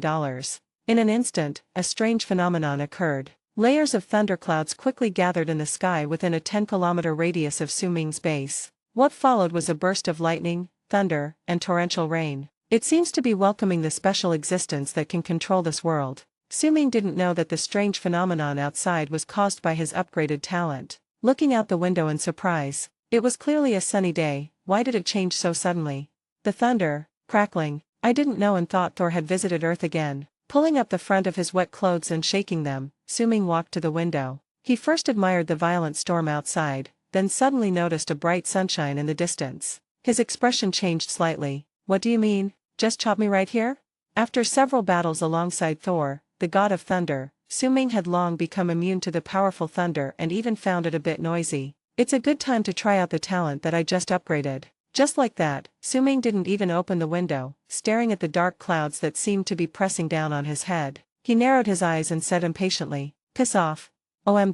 In an instant, a strange phenomenon occurred. Layers of thunderclouds quickly gathered in the sky within a 10-kilometer radius of Suming's base. What followed was a burst of lightning, thunder, and torrential rain. It seems to be welcoming the special existence that can control this world. Suming didn't know that the strange phenomenon outside was caused by his upgraded talent. Looking out the window in surprise, it was clearly a sunny day. Why did it change so suddenly? The thunder, crackling, I didn't know and thought Thor had visited Earth again. Pulling up the front of his wet clothes and shaking them, Suming walked to the window. He first admired the violent storm outside, then suddenly noticed a bright sunshine in the distance. His expression changed slightly. What do you mean? Just chop me right here? After several battles alongside Thor, the god of thunder, Suming had long become immune to the powerful thunder and even found it a bit noisy. It's a good time to try out the talent that I just upgraded. Just like that, Suming didn't even open the window, staring at the dark clouds that seemed to be pressing down on his head. He narrowed his eyes and said impatiently, "Piss off." OM-.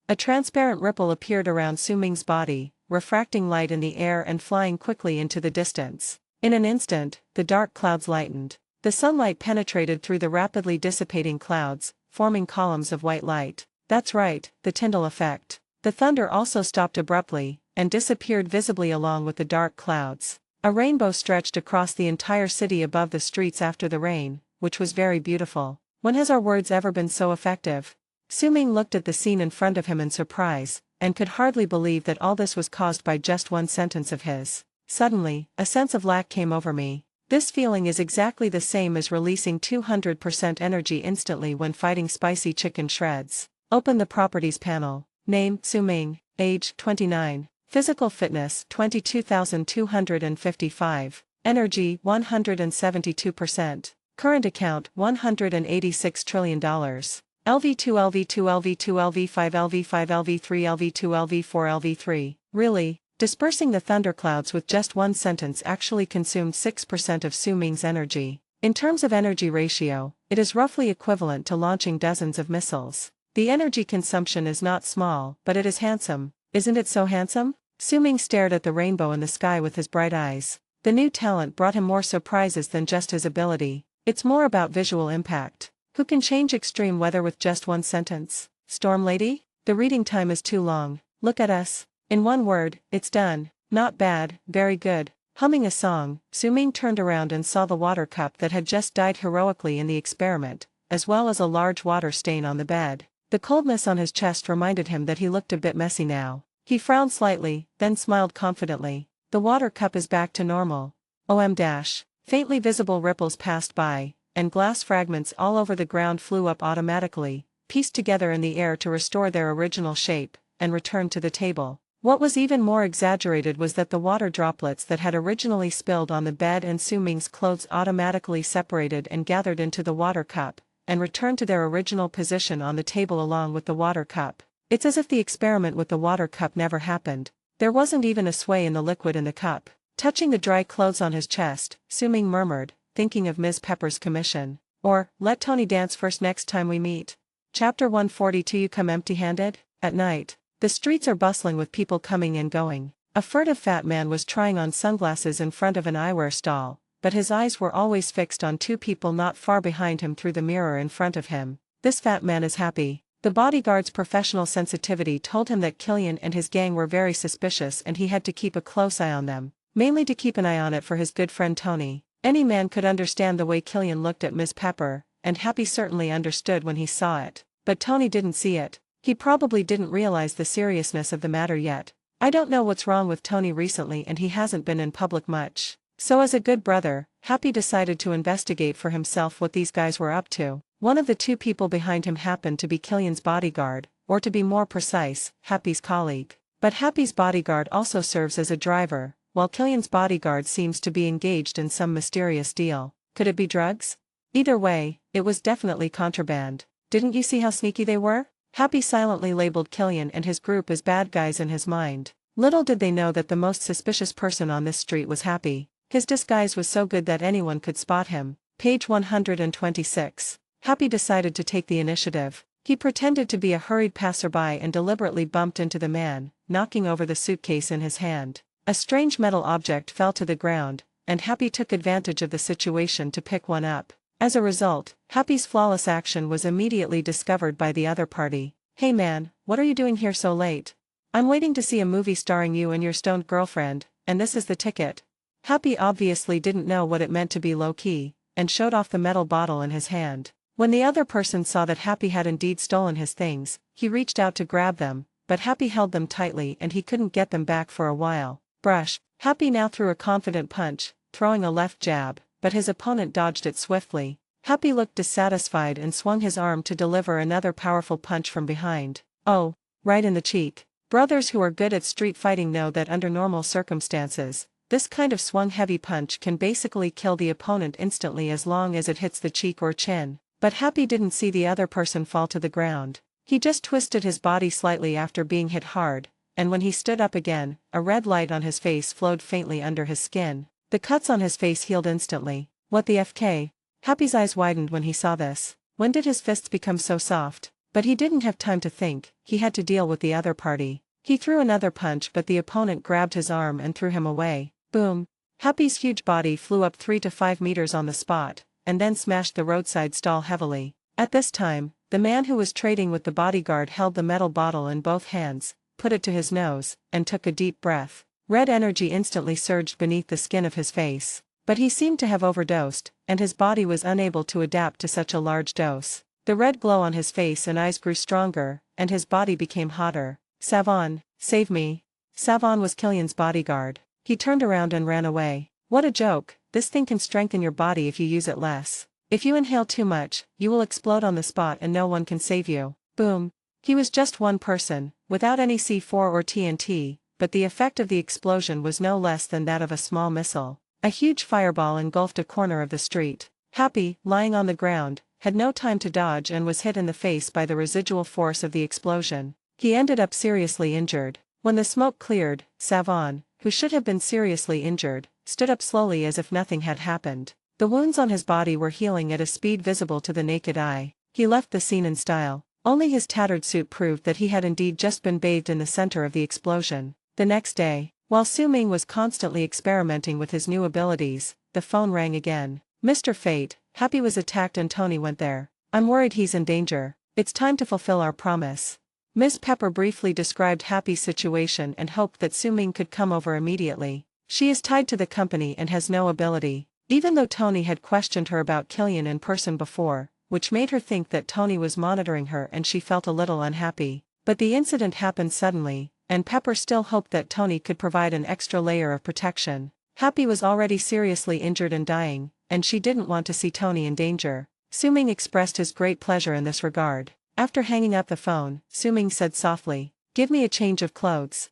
A transparent ripple appeared around Suming's body, refracting light in the air and flying quickly into the distance. In an instant, the dark clouds lightened. The sunlight penetrated through the rapidly dissipating clouds, forming columns of white light. That's right, the Tyndall effect. The thunder also stopped abruptly, and disappeared visibly along with the dark clouds. A rainbow stretched across the entire city above the streets after the rain, which was very beautiful. When has our words ever been so effective? Suming looked at the scene in front of him in surprise, and could hardly believe that all this was caused by just one sentence of his. Suddenly, a sense of lack came over me. This feeling is exactly the same as releasing 200% energy instantly when fighting spicy chicken shreds. Open the Properties panel. Name, Suming. Age, 29. Physical fitness, 22,255. Energy, 172%. Current account, $186 trillion. LV2 LV2 LV2 LV5 LV5 LV3 LV2 LV4 LV3. Really? Dispersing the thunderclouds with just one sentence actually consumed 6% of Suming's energy. In terms of energy ratio, it is roughly equivalent to launching dozens of missiles. The energy consumption is not small, but it is handsome. Isn't it so handsome? Suming stared at the rainbow in the sky with his bright eyes. The new talent brought him more surprises than just his ability. It's more about visual impact. Who can change extreme weather with just one sentence? Storm Lady? The reading time is too long. Look at us. In one word, it's done. Not bad, very good. Humming a song, Su-ming turned around and saw the water cup that had just died heroically in the experiment, as well as a large water stain on the bed. The coldness on his chest reminded him that he looked a bit messy now. He frowned slightly, then smiled confidently. The water cup is back to normal. Faintly visible ripples passed by, and glass fragments all over the ground flew up automatically, pieced together in the air to restore their original shape, and returned to the table. What was even more exaggerated was that the water droplets that had originally spilled on the bed and Su-ming's clothes automatically separated and gathered into the water cup, and returned to their original position on the table along with the water cup. It's as if the experiment with the water cup never happened. There wasn't even a sway in the liquid in the cup. Touching the dry clothes on his chest, Su-ming murmured, thinking of Ms. Pepper's commission. Or, let Tony dance first next time we meet. Chapter 142. You come empty-handed? At night. The streets are bustling with people coming and going. A furtive fat man was trying on sunglasses in front of an eyewear stall, but his eyes were always fixed on two people not far behind him through the mirror in front of him. This fat man is happy. The bodyguard's professional sensitivity told him that Killian and his gang were very suspicious and he had to keep a close eye on them, mainly to keep an eye on it for his good friend Tony. Any man could understand the way Killian looked at Ms. Pepper, and Happy certainly understood when he saw it. But Tony didn't see it. He probably didn't realize the seriousness of the matter yet. I don't know what's wrong with Tony recently and he hasn't been in public much. So as a good brother, Happy decided to investigate for himself what these guys were up to. One of the two people behind him happened to be Killian's bodyguard, or to be more precise, Happy's colleague. But Happy's bodyguard also serves as a driver, while Killian's bodyguard seems to be engaged in some mysterious deal. Could it be drugs? Either way, it was definitely contraband. Didn't you see how sneaky they were? Happy silently labeled Killian and his group as bad guys in his mind. Little did they know that the most suspicious person on this street was Happy. His disguise was so good that anyone could spot him. Page 126. Happy decided to take the initiative. He pretended to be a hurried passerby and deliberately bumped into the man, knocking over the suitcase in his hand. A strange metal object fell to the ground, and Happy took advantage of the situation to pick one up. As a result, Happy's flawless action was immediately discovered by the other party. Hey man, what are you doing here so late? I'm waiting to see a movie starring you and your stoned girlfriend, and this is the ticket. Happy obviously didn't know what it meant to be low-key, and showed off the metal bottle in his hand. When the other person saw that Happy had indeed stolen his things, he reached out to grab them, but Happy held them tightly and he couldn't get them back for a while. Brush. Happy now threw a confident punch, throwing a left jab, but his opponent dodged it swiftly. Happy looked dissatisfied and swung his arm to deliver another powerful punch from behind. Oh, right in the cheek. Brothers who are good at street fighting know that under normal circumstances, this kind of swung heavy punch can basically kill the opponent instantly as long as it hits the cheek or chin. But Happy didn't see the other person fall to the ground. He just twisted his body slightly after being hit hard, and when he stood up again, a red light on his face flowed faintly under his skin. The cuts on his face healed instantly. What the FK? Happy's eyes widened when he saw this. When did his fists become so soft? But he didn't have time to think, he had to deal with the other party. He threw another punch but the opponent grabbed his arm and threw him away. Boom. Happy's huge body flew up 3 to 5 meters on the spot, and then smashed the roadside stall heavily. At this time, the man who was trading with the bodyguard held the metal bottle in both hands, put it to his nose, and took a deep breath. Red energy instantly surged beneath the skin of his face. But he seemed to have overdosed, and his body was unable to adapt to such a large dose. The red glow on his face and eyes grew stronger, and his body became hotter. Savon, save me. Savon was Killian's bodyguard. He turned around and ran away. What a joke, this thing can strengthen your body if you use it less. If you inhale too much, you will explode on the spot and no one can save you. Boom. He was just one person, without any C4 or TNT, but the effect of the explosion was no less than that of a small missile. A huge fireball engulfed a corner of the street. Happy, lying on the ground, had no time to dodge and was hit in the face by the residual force of the explosion. He ended up seriously injured. When the smoke cleared, Savon, who should have been seriously injured, stood up slowly as if nothing had happened. The wounds on his body were healing at a speed visible to the naked eye. He left the scene in style. Only his tattered suit proved that he had indeed just been bathed in the center of the explosion. The next day, while Su-ming was constantly experimenting with his new abilities, the phone rang again. Mr. Fate, Happy was attacked and Tony went there. I'm worried he's in danger. It's time to fulfill our promise. Ms. Pepper briefly described Happy's situation and hoped that Su-ming could come over immediately. She is tied to the company and has no ability. Even though Tony had questioned her about Killian in person before, which made her think that Tony was monitoring her, and she felt a little unhappy. But the incident happened suddenly, and Pepper still hoped that Tony could provide an extra layer of protection. Happy was already seriously injured and dying, and she didn't want to see Tony in danger. Suming expressed his great pleasure in this regard. After hanging up the phone, Suming said softly, "Give me a change of clothes."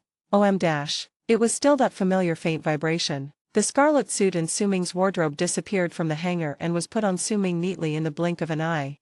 It was still that familiar faint vibration. The scarlet suit in Suming's wardrobe disappeared from the hanger and was put on Suming neatly in the blink of an eye.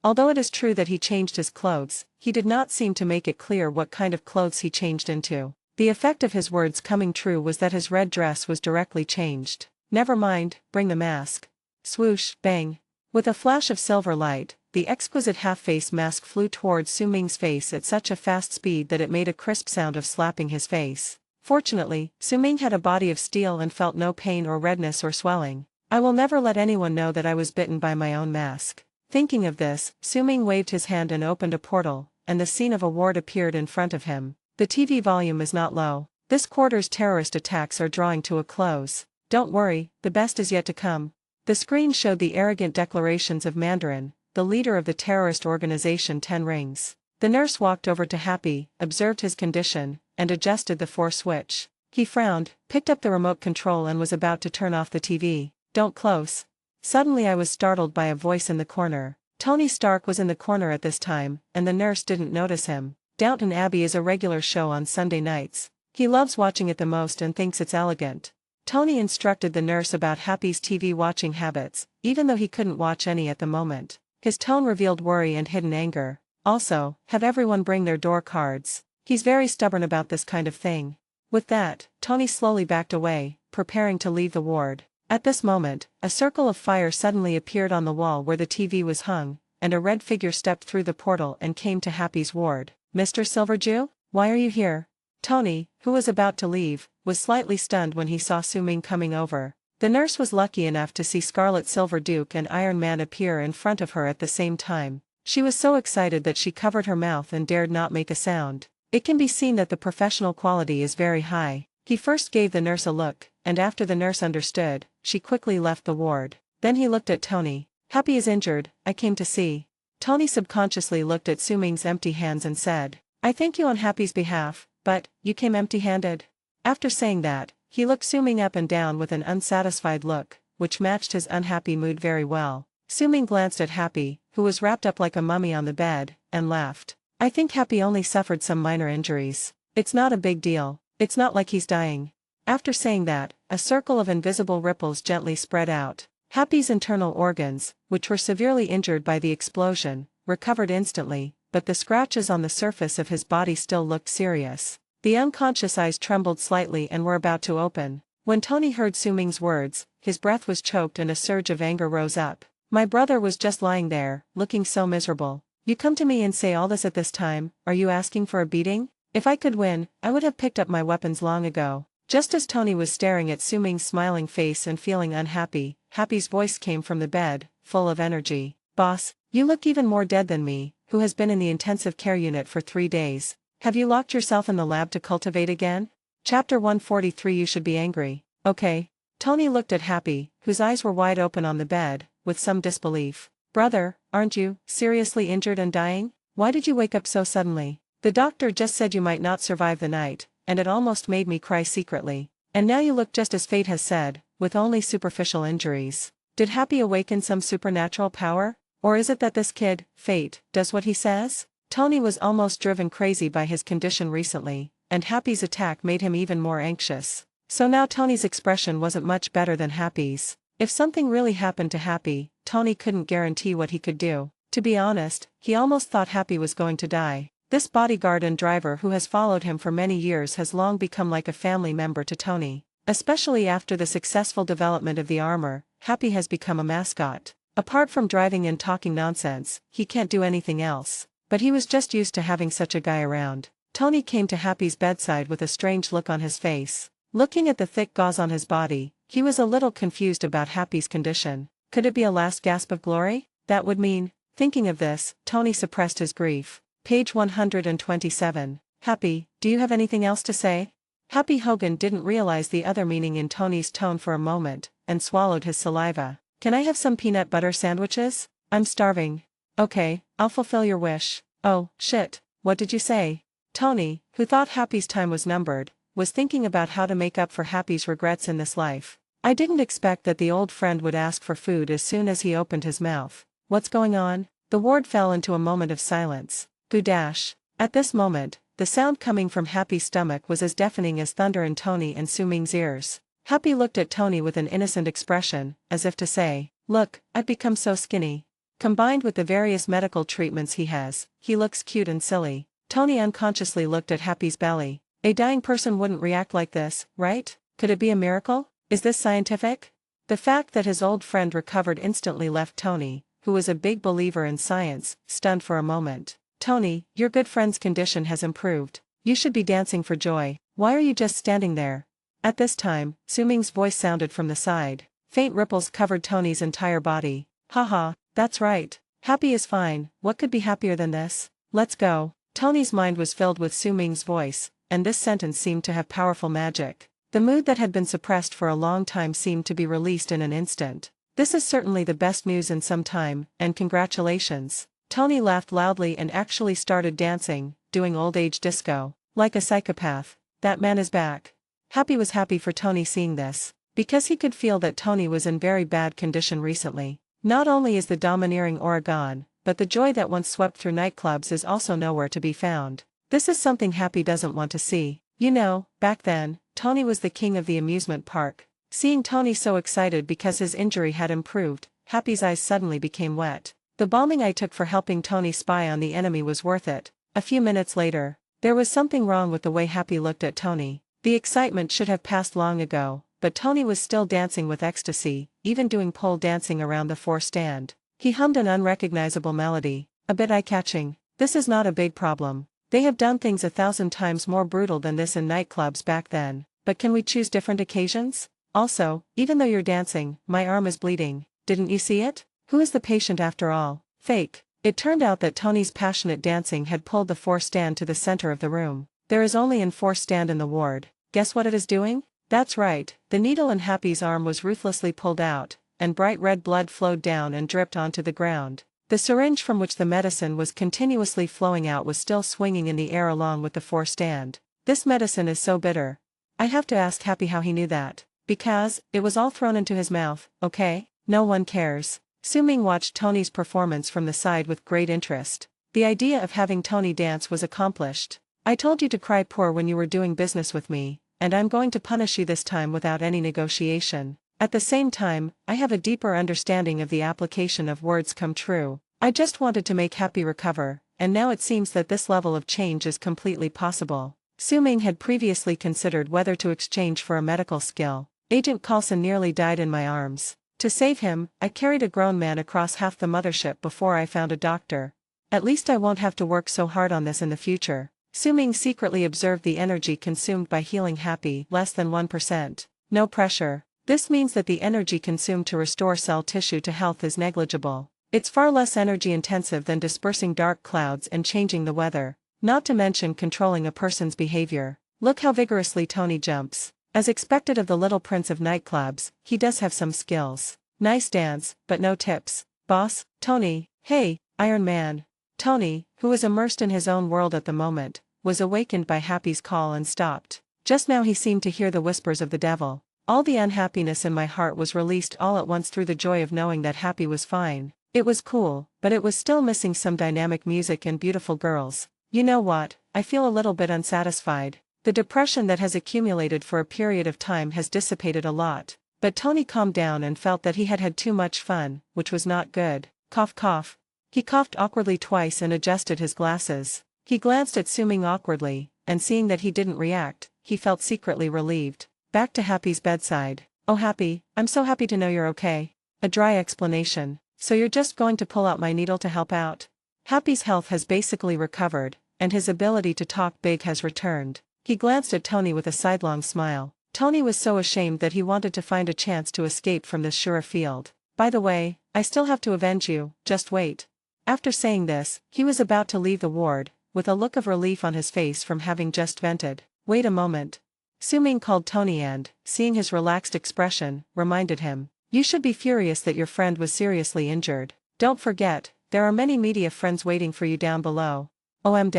Although it is true that he changed his clothes, he did not seem to make it clear what kind of clothes he changed into. The effect of his words coming true was that his red dress was directly changed. "Never mind, bring the mask." Swoosh, bang. With a flash of silver light, the exquisite half-face mask flew towards Suming's face at such a fast speed that it made a crisp sound of slapping his face. Fortunately, Suming had a body of steel and felt no pain or redness or swelling. "I will never let anyone know that I was bitten by my own mask." Thinking of this, Suming waved his hand and opened a portal, and the scene of a ward appeared in front of him. The TV volume is not low. This quarter's terrorist attacks are drawing to a close. Don't worry, the best is yet to come. The screen showed the arrogant declarations of Mandarin, the leader of the terrorist organization 10 Rings. The nurse walked over to Happy, observed his condition, and adjusted the 4 switch. He frowned, picked up the remote control and was about to turn off the TV. "Don't close." Suddenly I was startled by a voice in the corner. Tony Stark was in the corner at this time, and the nurse didn't notice him. Downton Abbey is a regular show on Sunday nights. He loves watching it the most and thinks it's elegant. Tony instructed the nurse about Happy's TV watching habits, even though he couldn't watch any at the moment. His tone revealed worry and hidden anger. "Also, have everyone bring their door cards. He's very stubborn about this kind of thing." With that, Tony slowly backed away, preparing to leave the ward. At this moment, a circle of fire suddenly appeared on the wall where the TV was hung, and a red figure stepped through the portal and came to Happy's ward. "Mr. Silverdew? Why are you here?" Tony, who was about to leave, was slightly stunned when he saw Suming coming over. The nurse was lucky enough to see Scarlet Silverduke and Iron Man appear in front of her at the same time. She was so excited that she covered her mouth and dared not make a sound. It can be seen that the professional quality is very high. He first gave the nurse a look, and after the nurse understood, she quickly left the ward. Then he looked at Tony. "Happy is injured, I came to see." Tony subconsciously looked at Suming's empty hands and said, "I thank you on Happy's behalf, but, you came empty-handed?" After saying that, he looked Suming up and down with an unsatisfied look, which matched his unhappy mood very well. Suming glanced at Happy, who was wrapped up like a mummy on the bed, and laughed. "I think Happy only suffered some minor injuries. It's not a big deal. It's not like he's dying." After saying that, a circle of invisible ripples gently spread out. Happy's internal organs, which were severely injured by the explosion, recovered instantly, but the scratches on the surface of his body still looked serious. The unconscious eyes trembled slightly and were about to open. When Tony heard Suming's words, his breath was choked and a surge of anger rose up. "My brother was just lying there, looking so miserable. You come to me and say all this at this time, are you asking for a beating? If I could win, I would have picked up my weapons long ago." Just as Tony was staring at Suming's smiling face and feeling unhappy, Happy's voice came from the bed, full of energy. "Boss, you look even more dead than me, who has been in the intensive care unit for 3 days. Have you locked yourself in the lab to cultivate again?" Chapter 143. You should be angry. Okay. Tony looked at Happy, whose eyes were wide open on the bed, with some disbelief. "Brother, aren't you seriously injured and dying? Why did you wake up so suddenly? The doctor just said you might not survive the night, and it almost made me cry secretly. And now you look just as fate has said, with only superficial injuries. Did Happy awaken some supernatural power? Or is it that this kid, Fate, does what he says?" Tony was almost driven crazy by his condition recently, and Happy's attack made him even more anxious. So now Tony's expression wasn't much better than Happy's. If something really happened to Happy, Tony couldn't guarantee what he could do. To be honest, he almost thought Happy was going to die. This bodyguard and driver who has followed him for many years has long become like a family member to Tony. Especially after the successful development of the armor, Happy has become a mascot. Apart from driving and talking nonsense, he can't do anything else. But he was just used to having such a guy around. Tony came to Happy's bedside with a strange look on his face. Looking at the thick gauze on his body, he was a little confused about Happy's condition. Could it be a last gasp of glory? That would mean. Thinking of this, Tony suppressed his grief. Page 127. "Happy, do you have anything else to say?" Happy Hogan didn't realize the other meaning in Tony's tone for a moment, and swallowed his saliva. Can I have some peanut butter sandwiches? I'm starving. Okay, I'll fulfill your wish. Oh, shit, what did you say? Tony, who thought Happy's time was numbered, was thinking about how to make up for Happy's regrets in this life. I didn't expect that the old friend would ask for food as soon as he opened his mouth. What's going on? The ward fell into a moment of silence. Boo dash. At this moment, the sound coming from Happy's stomach was as deafening as thunder in Tony and Su Ming's ears. Happy looked at Tony with an innocent expression, as if to say, "Look, I've become so skinny." Combined with the various medical treatments he has, he looks cute and silly. Tony unconsciously looked at Happy's belly. A dying person wouldn't react like this, right? Could it be a miracle? Is this scientific? The fact that his old friend recovered instantly left Tony, who was a big believer in science, stunned for a moment. Tony, your good friend's condition has improved. You should be dancing for joy. Why are you just standing there? At this time, Su Ming's voice sounded from the side. Faint ripples covered Tony's entire body. Haha, that's right. Happy is fine. What could be happier than this? Let's go. Tony's mind was filled with Su Ming's voice, and this sentence seemed to have powerful magic. The mood that had been suppressed for a long time seemed to be released in an instant. This is certainly the best news in some time, and congratulations. Tony laughed loudly and actually started dancing, doing old age disco. Like a psychopath. That man is back. Happy was happy for Tony seeing this, because he could feel that Tony was in very bad condition recently. Not only is the domineering aura gone, but the joy that once swept through nightclubs is also nowhere to be found. This is something Happy doesn't want to see. You know, back then, Tony was the king of the amusement park. Seeing Tony so excited because his injury had improved, Happy's eyes suddenly became wet. The bombing I took for helping Tony spy on the enemy was worth it. A few minutes later, there was something wrong with the way Happy looked at Tony. The excitement should have passed long ago, but Tony was still dancing with ecstasy, even doing pole dancing around the floor stand. He hummed an unrecognizable melody, a bit eye-catching. This is not a big problem. They have done things 1,000 times more brutal than this in nightclubs back then, but can we choose different occasions? Also, even though you're dancing, my arm is bleeding. Didn't you see it? Who is the patient after all? Fake. It turned out that Tony's passionate dancing had pulled the floor stand to the center of the room. There is only an floor stand in the ward. Guess what it is doing? That's right, the needle in Happy's arm was ruthlessly pulled out, and bright red blood flowed down and dripped onto the ground. The syringe from which the medicine was continuously flowing out was still swinging in the air along with the floor stand. This medicine is so bitter. I have to ask Happy how he knew that. Because, it was all thrown into his mouth, okay? No one cares. Su Ming watched Tony's performance from the side with great interest. The idea of having Tony dance was accomplished. I told you to cry poor when you were doing business with me, and I'm going to punish you this time without any negotiation. At the same time, I have a deeper understanding of the application of words come true. I just wanted to make Happy recover, and now it seems that this level of change is completely possible. Su Ming had previously considered whether to exchange for a medical skill. Agent Coulson nearly died in my arms. To save him, I carried a grown man across half the mothership before I found a doctor. At least I won't have to work so hard on this in the future. Su Ming secretly observed the energy consumed by healing Happy, less than 1%. No pressure. This means that the energy consumed to restore cell tissue to health is negligible. It's far less energy intensive than dispersing dark clouds and changing the weather, not to mention controlling a person's behavior. Look how vigorously Tony jumps. As expected of the little prince of nightclubs, he does have some skills. Nice dance, but no tips. Boss, Tony, hey, Iron Man. Tony, who was immersed in his own world at the moment, was awakened by Happy's call and stopped. Just now he seemed to hear the whispers of the devil. All the unhappiness in my heart was released all at once through the joy of knowing that Happy was fine. It was cool, but it was still missing some dynamic music and beautiful girls. You know what, I feel a little bit unsatisfied. The depression that has accumulated for a period of time has dissipated a lot. But Tony calmed down and felt that he had had too much fun, which was not good. Cough cough. He coughed awkwardly twice and adjusted his glasses. He glanced at Su Ming awkwardly, and seeing that he didn't react, he felt secretly relieved. Back to Happy's bedside. Oh Happy, I'm so happy to know you're okay. A dry explanation. So you're just going to pull out my needle to help out? Happy's health has basically recovered, and his ability to talk big has returned. He glanced at Tony with a sidelong smile. Tony was so ashamed that he wanted to find a chance to escape from this sure field. By the way, I still have to avenge you, just wait. After saying this, he was about to leave the ward, with a look of relief on his face from having just vented. Wait a moment. Su-ming called Tony and, seeing his relaxed expression, reminded him. You should be furious that your friend was seriously injured. Don't forget, there are many media friends waiting for you down below. OM-.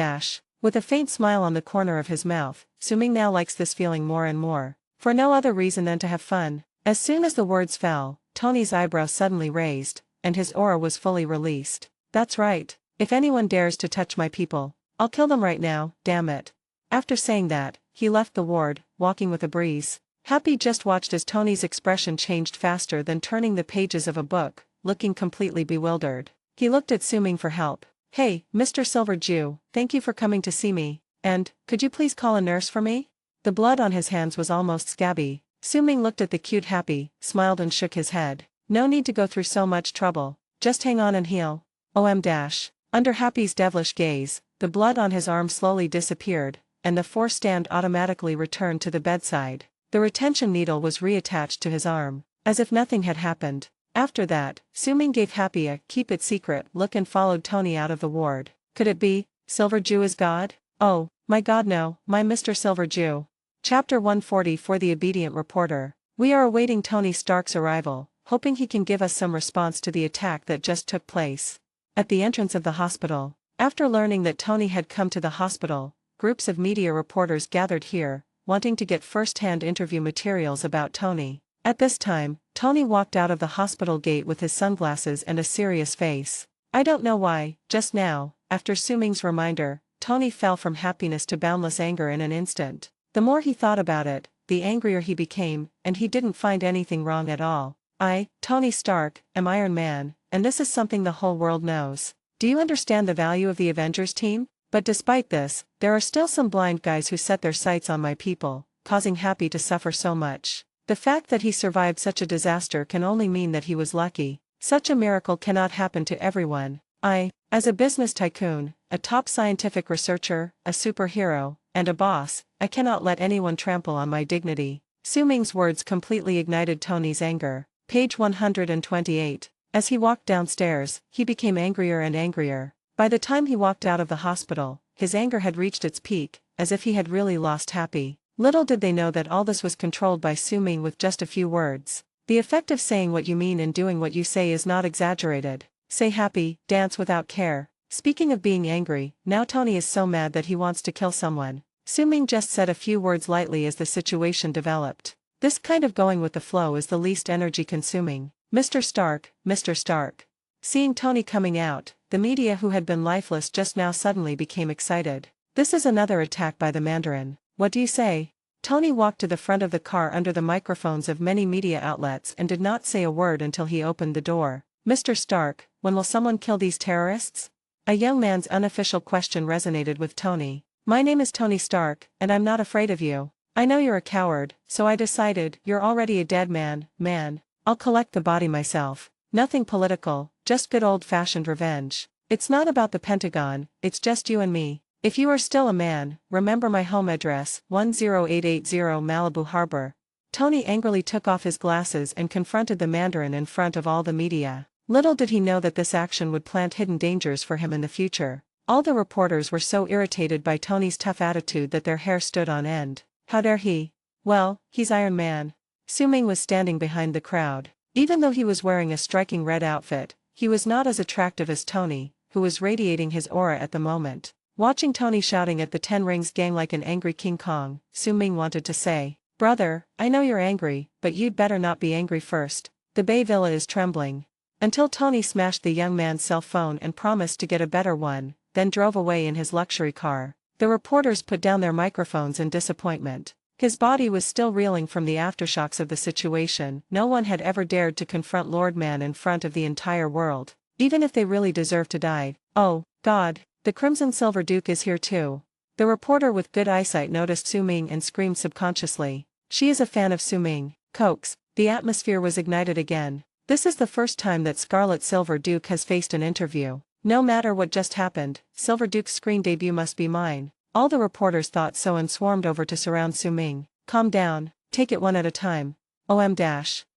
With a faint smile on the corner of his mouth, Su-ming now likes this feeling more and more. For no other reason than to have fun. As soon as the words fell, Tony's eyebrows suddenly raised, and his aura was fully released. That's right. If anyone dares to touch my people, I'll kill them right now, damn it. After saying that, he left the ward, walking with a breeze. Happy just watched as Tony's expression changed faster than turning the pages of a book, looking completely bewildered. He looked at Su-ming for help. Hey, Mr. Silver Jew, thank you for coming to see me, and, could you please call a nurse for me? The blood on his hands was almost scabby. Su-ming looked at the cute Happy, smiled and shook his head. No need to go through so much trouble, just hang on and heal. OM-. Under Happy's devilish gaze, the blood on his arm slowly disappeared, and the force stand automatically returned to the bedside. The retention needle was reattached to his arm, as if nothing had happened. After that, Su-ming gave Happy a keep it secret look and followed Tony out of the ward. Could it be, Silver Jew is God? Oh, my God no, my Mr. Silver Jew. Chapter 140 For the Obedient Reporter. We are awaiting Tony Stark's arrival, hoping he can give us some response to the attack that just took place. At the entrance of the hospital, after learning that Tony had come to the hospital, groups of media reporters gathered here, wanting to get first-hand interview materials about Tony. At this time, Tony walked out of the hospital gate with his sunglasses and a serious face. I don't know why, just now, after Su-ming's reminder, Tony fell from happiness to boundless anger in an instant. The more he thought about it, the angrier he became, and he didn't find anything wrong at all. I, Tony Stark, am Iron Man, and this is something the whole world knows. Do you understand the value of the Avengers team? But despite this, there are still some blind guys who set their sights on my people, causing Happy to suffer so much. The fact that he survived such a disaster can only mean that he was lucky. Such a miracle cannot happen to everyone. I, as a business tycoon, a top scientific researcher, a superhero, and a boss, I cannot let anyone trample on my dignity. Su-ming's words completely ignited Tony's anger. Page 128. As he walked downstairs, he became angrier and angrier. By the time he walked out of the hospital, his anger had reached its peak, as if he had really lost Happy. Little did they know that all this was controlled by Su-ming with just a few words. The effect of saying what you mean and doing what you say is not exaggerated. Say happy, dance without care. Speaking of being angry, now Tony is so mad that he wants to kill someone. Su-ming just said a few words lightly as the situation developed. This kind of going with the flow is the least energy-consuming. Mr. Stark, Mr. Stark. Seeing Tony coming out, the media who had been lifeless just now suddenly became excited. This is another attack by the Mandarin. What do you say? Tony walked to the front of the car under the microphones of many media outlets and did not say a word until he opened the door. Mr. Stark, when will someone kill these terrorists? A young man's unofficial question resonated with Tony. My name is Tony Stark, and I'm not afraid of you. I know you're a coward, so I decided you're already a dead man. I'll collect the body myself. Nothing political, just good old-fashioned revenge. It's not about the Pentagon, it's just you and me. If you are still a man, remember my home address, 10880 Malibu Harbor. Tony angrily took off his glasses and confronted the Mandarin in front of all the media. Little did he know that this action would plant hidden dangers for him in the future. All the reporters were so irritated by Tony's tough attitude that their hair stood on end. How dare he? Well, he's Iron Man. Su-ming was standing behind the crowd. Even though he was wearing a striking red outfit, he was not as attractive as Tony, who was radiating his aura at the moment. Watching Tony shouting at the Ten Rings gang like an angry King Kong, Su-ming wanted to say, "Brother, I know you're angry, but you'd better not be angry first. The Bay Villa is trembling." Until Tony smashed the young man's cell phone and promised to get a better one, then drove away in his luxury car. The reporters put down their microphones in disappointment. His body was still reeling from the aftershocks of the situation. No one had ever dared to confront Lord Man in front of the entire world, even if they really deserved to die. Oh, God, the Crimson Silver Duke is here too. The reporter with good eyesight noticed Su-ming and screamed subconsciously. She is a fan of Su-ming. Coax. The atmosphere was ignited again. This is the first time that Scarlet Silver Duke has faced an interview. No matter what just happened, Silver Duke's screen debut must be mine. All the reporters thought so and swarmed over to surround Su-ming. Calm down, take it one at a time. OM-.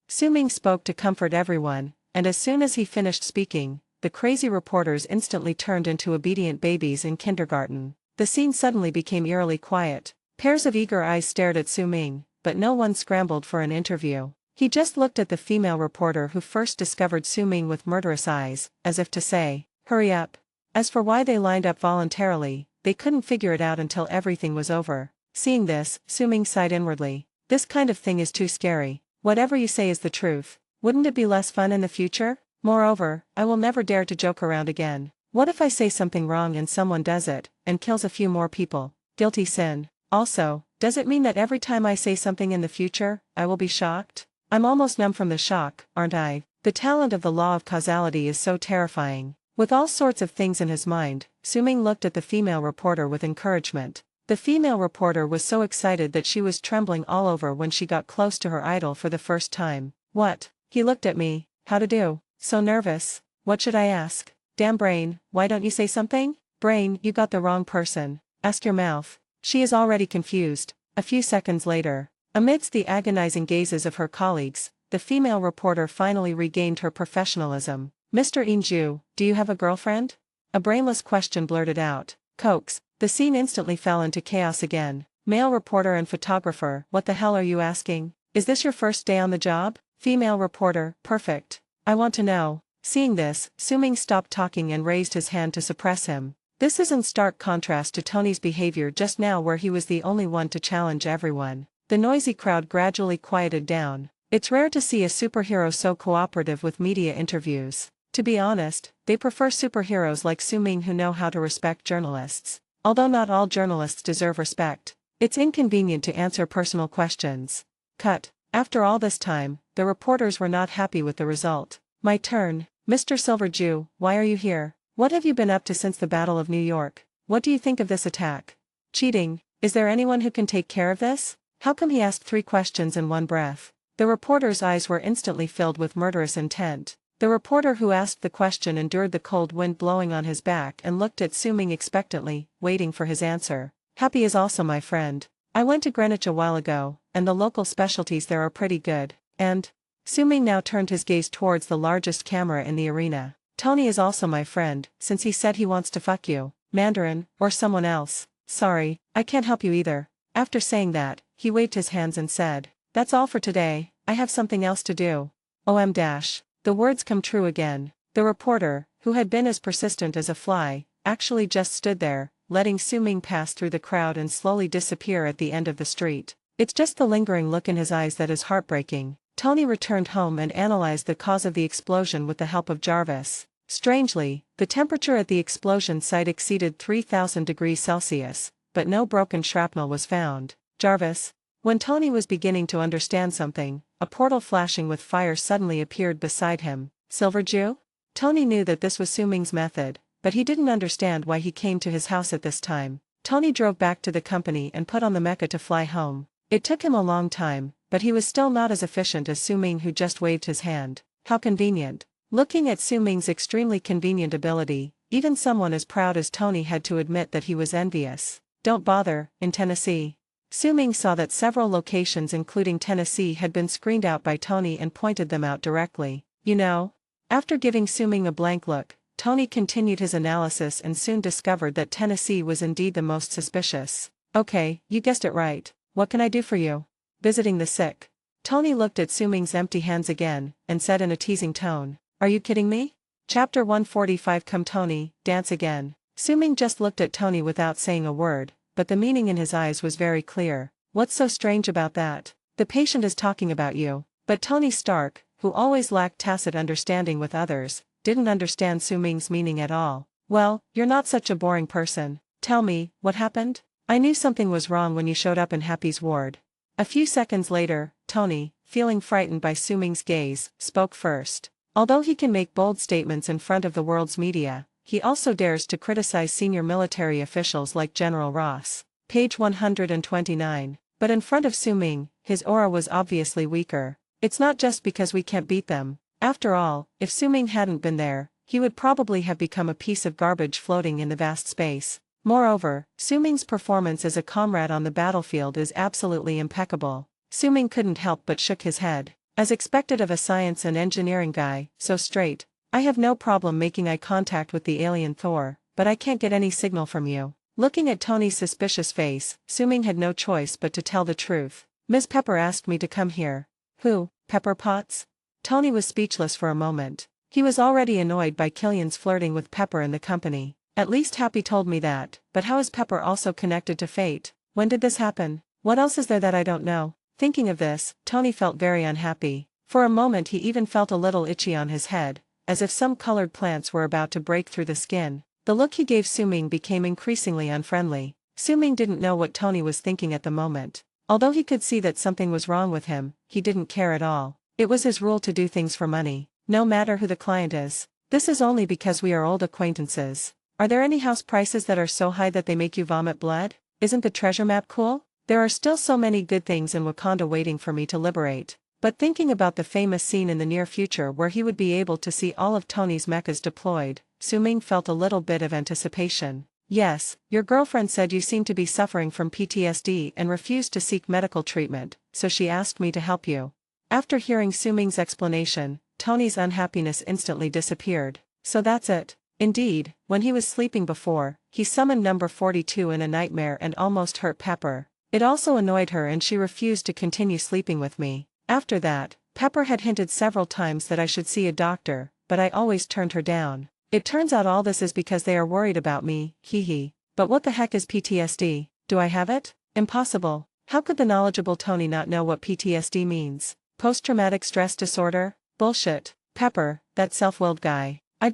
Su-ming spoke to comfort everyone, and as soon as he finished speaking, the crazy reporters instantly turned into obedient babies in kindergarten. The scene suddenly became eerily quiet. Pairs of eager eyes stared at Su Ming, but no one scrambled for an interview. He just looked at the female reporter who first discovered Su Ming with murderous eyes, as if to say, "Hurry up." As for why they lined up voluntarily, they couldn't figure it out until everything was over. Seeing this, Su Ming sighed inwardly. This kind of thing is too scary. Whatever you say is the truth. Wouldn't it be less fun in the future? Moreover, I will never dare to joke around again. What if I say something wrong and someone does it, and kills a few more people? Guilty sin. Also, does it mean that every time I say something in the future, I will be shocked? I'm almost numb from the shock, aren't I? The talent of the law of causality is so terrifying. With all sorts of things in his mind, Su Ming looked at the female reporter with encouragement. The female reporter was so excited that she was trembling all over when she got close to her idol for the first time. What? He looked at me. How to do? So nervous. What should I ask? Damn brain, why don't you say something? Brain, you got the wrong person. Ask your mouth. She is already confused. A few seconds later, amidst the agonizing gazes of her colleagues, the female reporter finally regained her professionalism. Mr. Inju, do you have a girlfriend? A brainless question blurted out. Coax. The scene instantly fell into chaos again. Male reporter and photographer, what the hell are you asking? Is this your first day on the job? Female reporter, perfect. I want to know. Seeing this, Su Ming stopped talking and raised his hand to suppress him. This is in stark contrast to Tony's behavior just now, where he was the only one to challenge everyone. The noisy crowd gradually quieted down. It's rare to see a superhero so cooperative with media interviews. To be honest, they prefer superheroes like Su Ming who know how to respect journalists. Although not all journalists deserve respect, it's inconvenient to answer personal questions. Cut. After all this time, the reporters were not happy with the result. My turn. Mr. Silverdew, why are you here? What have you been up to since the Battle of New York? What do you think of this attack? Cheating. Is there anyone who can take care of this? How come he asked 3 questions in one breath? The reporter's eyes were instantly filled with murderous intent. The reporter who asked the question endured the cold wind blowing on his back and looked at Su Ming expectantly, waiting for his answer. Happy is also my friend. I went to Greenwich a while ago, and the local specialties there are pretty good. And? Su Ming now turned his gaze towards the largest camera in the arena. Tony is also my friend, since he said he wants to fuck you, Mandarin, or someone else. Sorry, I can't help you either. After saying that, he waved his hands and said, that's all for today, I have something else to do. OM-. The words come true again. The reporter, who had been as persistent as a fly, actually just stood there, letting Su Ming pass through the crowd and slowly disappear at the end of the street. It's just the lingering look in his eyes that is heartbreaking. Tony returned home and analyzed the cause of the explosion with the help of Jarvis. Strangely, the temperature at the explosion site exceeded 3,000 degrees Celsius, but no broken shrapnel was found. Jarvis. When Tony was beginning to understand something, a portal flashing with fire suddenly appeared beside him. Silverdew? Tony knew that this was Su Ming's method, but he didn't understand why he came to his house at this time. Tony drove back to the company and put on the mecha to fly home. It took him a long time, but he was still not as efficient as Su Ming, who just waved his hand. How convenient. Looking at Su Ming's extremely convenient ability, even someone as proud as Tony had to admit that he was envious. Don't bother, in Tennessee. Su Ming saw that several locations including Tennessee had been screened out by Tony and pointed them out directly. You know? After giving Su Ming a blank look, Tony continued his analysis and soon discovered that Tennessee was indeed the most suspicious. Okay, you guessed it right. What can I do for you? Visiting the sick. Tony looked at Su Ming's empty hands again, and said in a teasing tone, are you kidding me? Chapter 145. Come Tony, dance again. Su Ming just looked at Tony without saying a word, but the meaning in his eyes was very clear. What's so strange about that? The patient is talking about you. But Tony Stark, who always lacked tacit understanding with others, didn't understand Su Ming's meaning at all. Well, you're not such a boring person. Tell me, what happened? I knew something was wrong when you showed up in Happy's ward. A few seconds later, Tony, feeling frightened by Su Ming's gaze, spoke first. Although he can make bold statements in front of the world's media, he also dares to criticize senior military officials like General Ross. Page 129. But in front of Su Ming, his aura was obviously weaker. It's not just because we can't beat them. After all, if Su Ming hadn't been there, he would probably have become a piece of garbage floating in the vast space. Moreover, Su Ming's performance as a comrade on the battlefield is absolutely impeccable. Su Ming couldn't help but shook his head. As expected of a science and engineering guy, so straight. I have no problem making eye contact with the alien Thor, but I can't get any signal from you. Looking at Tony's suspicious face, Suming had no choice but to tell the truth. Miss Pepper asked me to come here. Who, Pepper Potts? Tony was speechless for a moment. He was already annoyed by Killian's flirting with Pepper in the company. At least Happy told me that, but how is Pepper also connected to fate? When did this happen? What else is there that I don't know? Thinking of this, Tony felt very unhappy. For a moment he even felt a little itchy on his head, as if some colored plants were about to break through the skin. The look he gave Suming became increasingly unfriendly. Suming didn't know what Tony was thinking at the moment. Although he could see that something was wrong with him, he didn't care at all. It was his rule to do things for money, no matter who the client is. This is only because we are old acquaintances. Are there any house prices that are so high that they make you vomit blood? Isn't the treasure map cool? There are still so many good things in Wakanda waiting for me to liberate. But thinking about the famous scene in the near future where he would be able to see all of Tony's mechas deployed, Suming felt a little bit of anticipation. Yes, your girlfriend said you seem to be suffering from PTSD and refused to seek medical treatment, so she asked me to help you. After hearing Suming's explanation, Tony's unhappiness instantly disappeared. So that's it. Indeed, when he was sleeping before, he summoned number 42 in a nightmare and almost hurt Pepper. It also annoyed her and she refused to continue sleeping with me. After that, Pepper had hinted several times that I should see a doctor, but I always turned her down. It turns out all this is because they are worried about me, hee. But what the heck is PTSD? Do I have it? Impossible. How could the knowledgeable Tony not know what PTSD means? Post-traumatic stress disorder? Bullshit. Pepper, that self-willed guy. I'm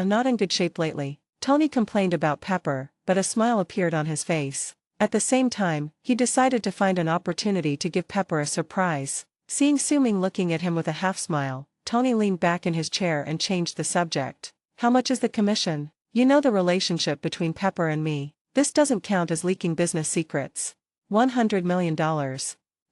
not in good shape lately. Tony complained about Pepper, but a smile appeared on his face. At the same time, he decided to find an opportunity to give Pepper a surprise. Seeing Suming looking at him with a half-smile, Tony leaned back in his chair and changed the subject. How much is the commission? You know the relationship between Pepper and me. This doesn't count as leaking business secrets. $100 million.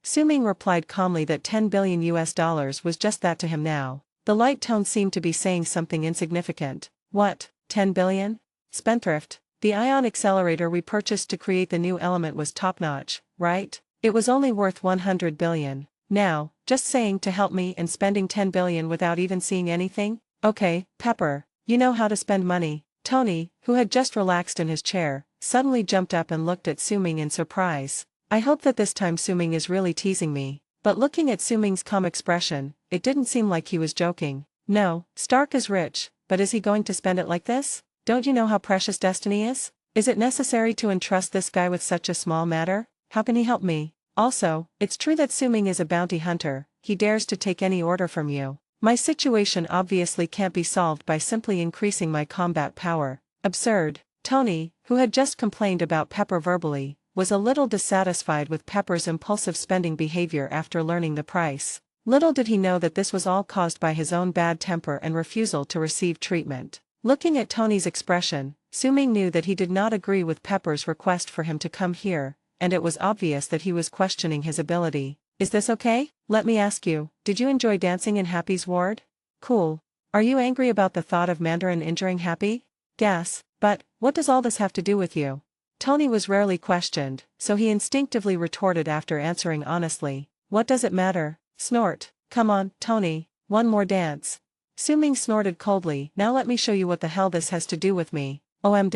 Suming replied calmly that $10 billion was just that to him now. The light tone seemed to be saying something insignificant. What, 10 billion? Spendthrift. The ion accelerator we purchased to create the new element was top-notch, right? It was only worth 100 billion. Now, just saying to help me and spending 10 billion without even seeing anything? Okay, Pepper, you know how to spend money. Tony, who had just relaxed in his chair, suddenly jumped up and looked at Suming in surprise. I hope that this time Suming is really teasing me. But looking at Suming's calm expression, it didn't seem like he was joking. No, Stark is rich, but is he going to spend it like this? Don't you know how precious destiny is? Is it necessary to entrust this guy with such a small matter? How can he help me? Also, it's true that Suming is a bounty hunter. He dares to take any order from you. My situation obviously can't be solved by simply increasing my combat power. Absurd. Tony, who had just complained about Pepper verbally, was a little dissatisfied with Pepper's impulsive spending behavior after learning the price. Little did he know that this was all caused by his own bad temper and refusal to receive treatment. Looking at Tony's expression, Suming knew that he did not agree with Pepper's request for him to come here, and it was obvious that he was questioning his ability. Is this okay? Let me ask you, did you enjoy dancing in Happy's ward? Cool. Are you angry about the thought of Mandarin injuring Happy? Gas. But, what does all this have to do with you? Tony was rarely questioned, so he instinctively retorted after answering honestly. What does it matter? Snort. Come on, Tony, one more dance. Suming snorted coldly. Now let me show you what the hell this has to do with me. OM-.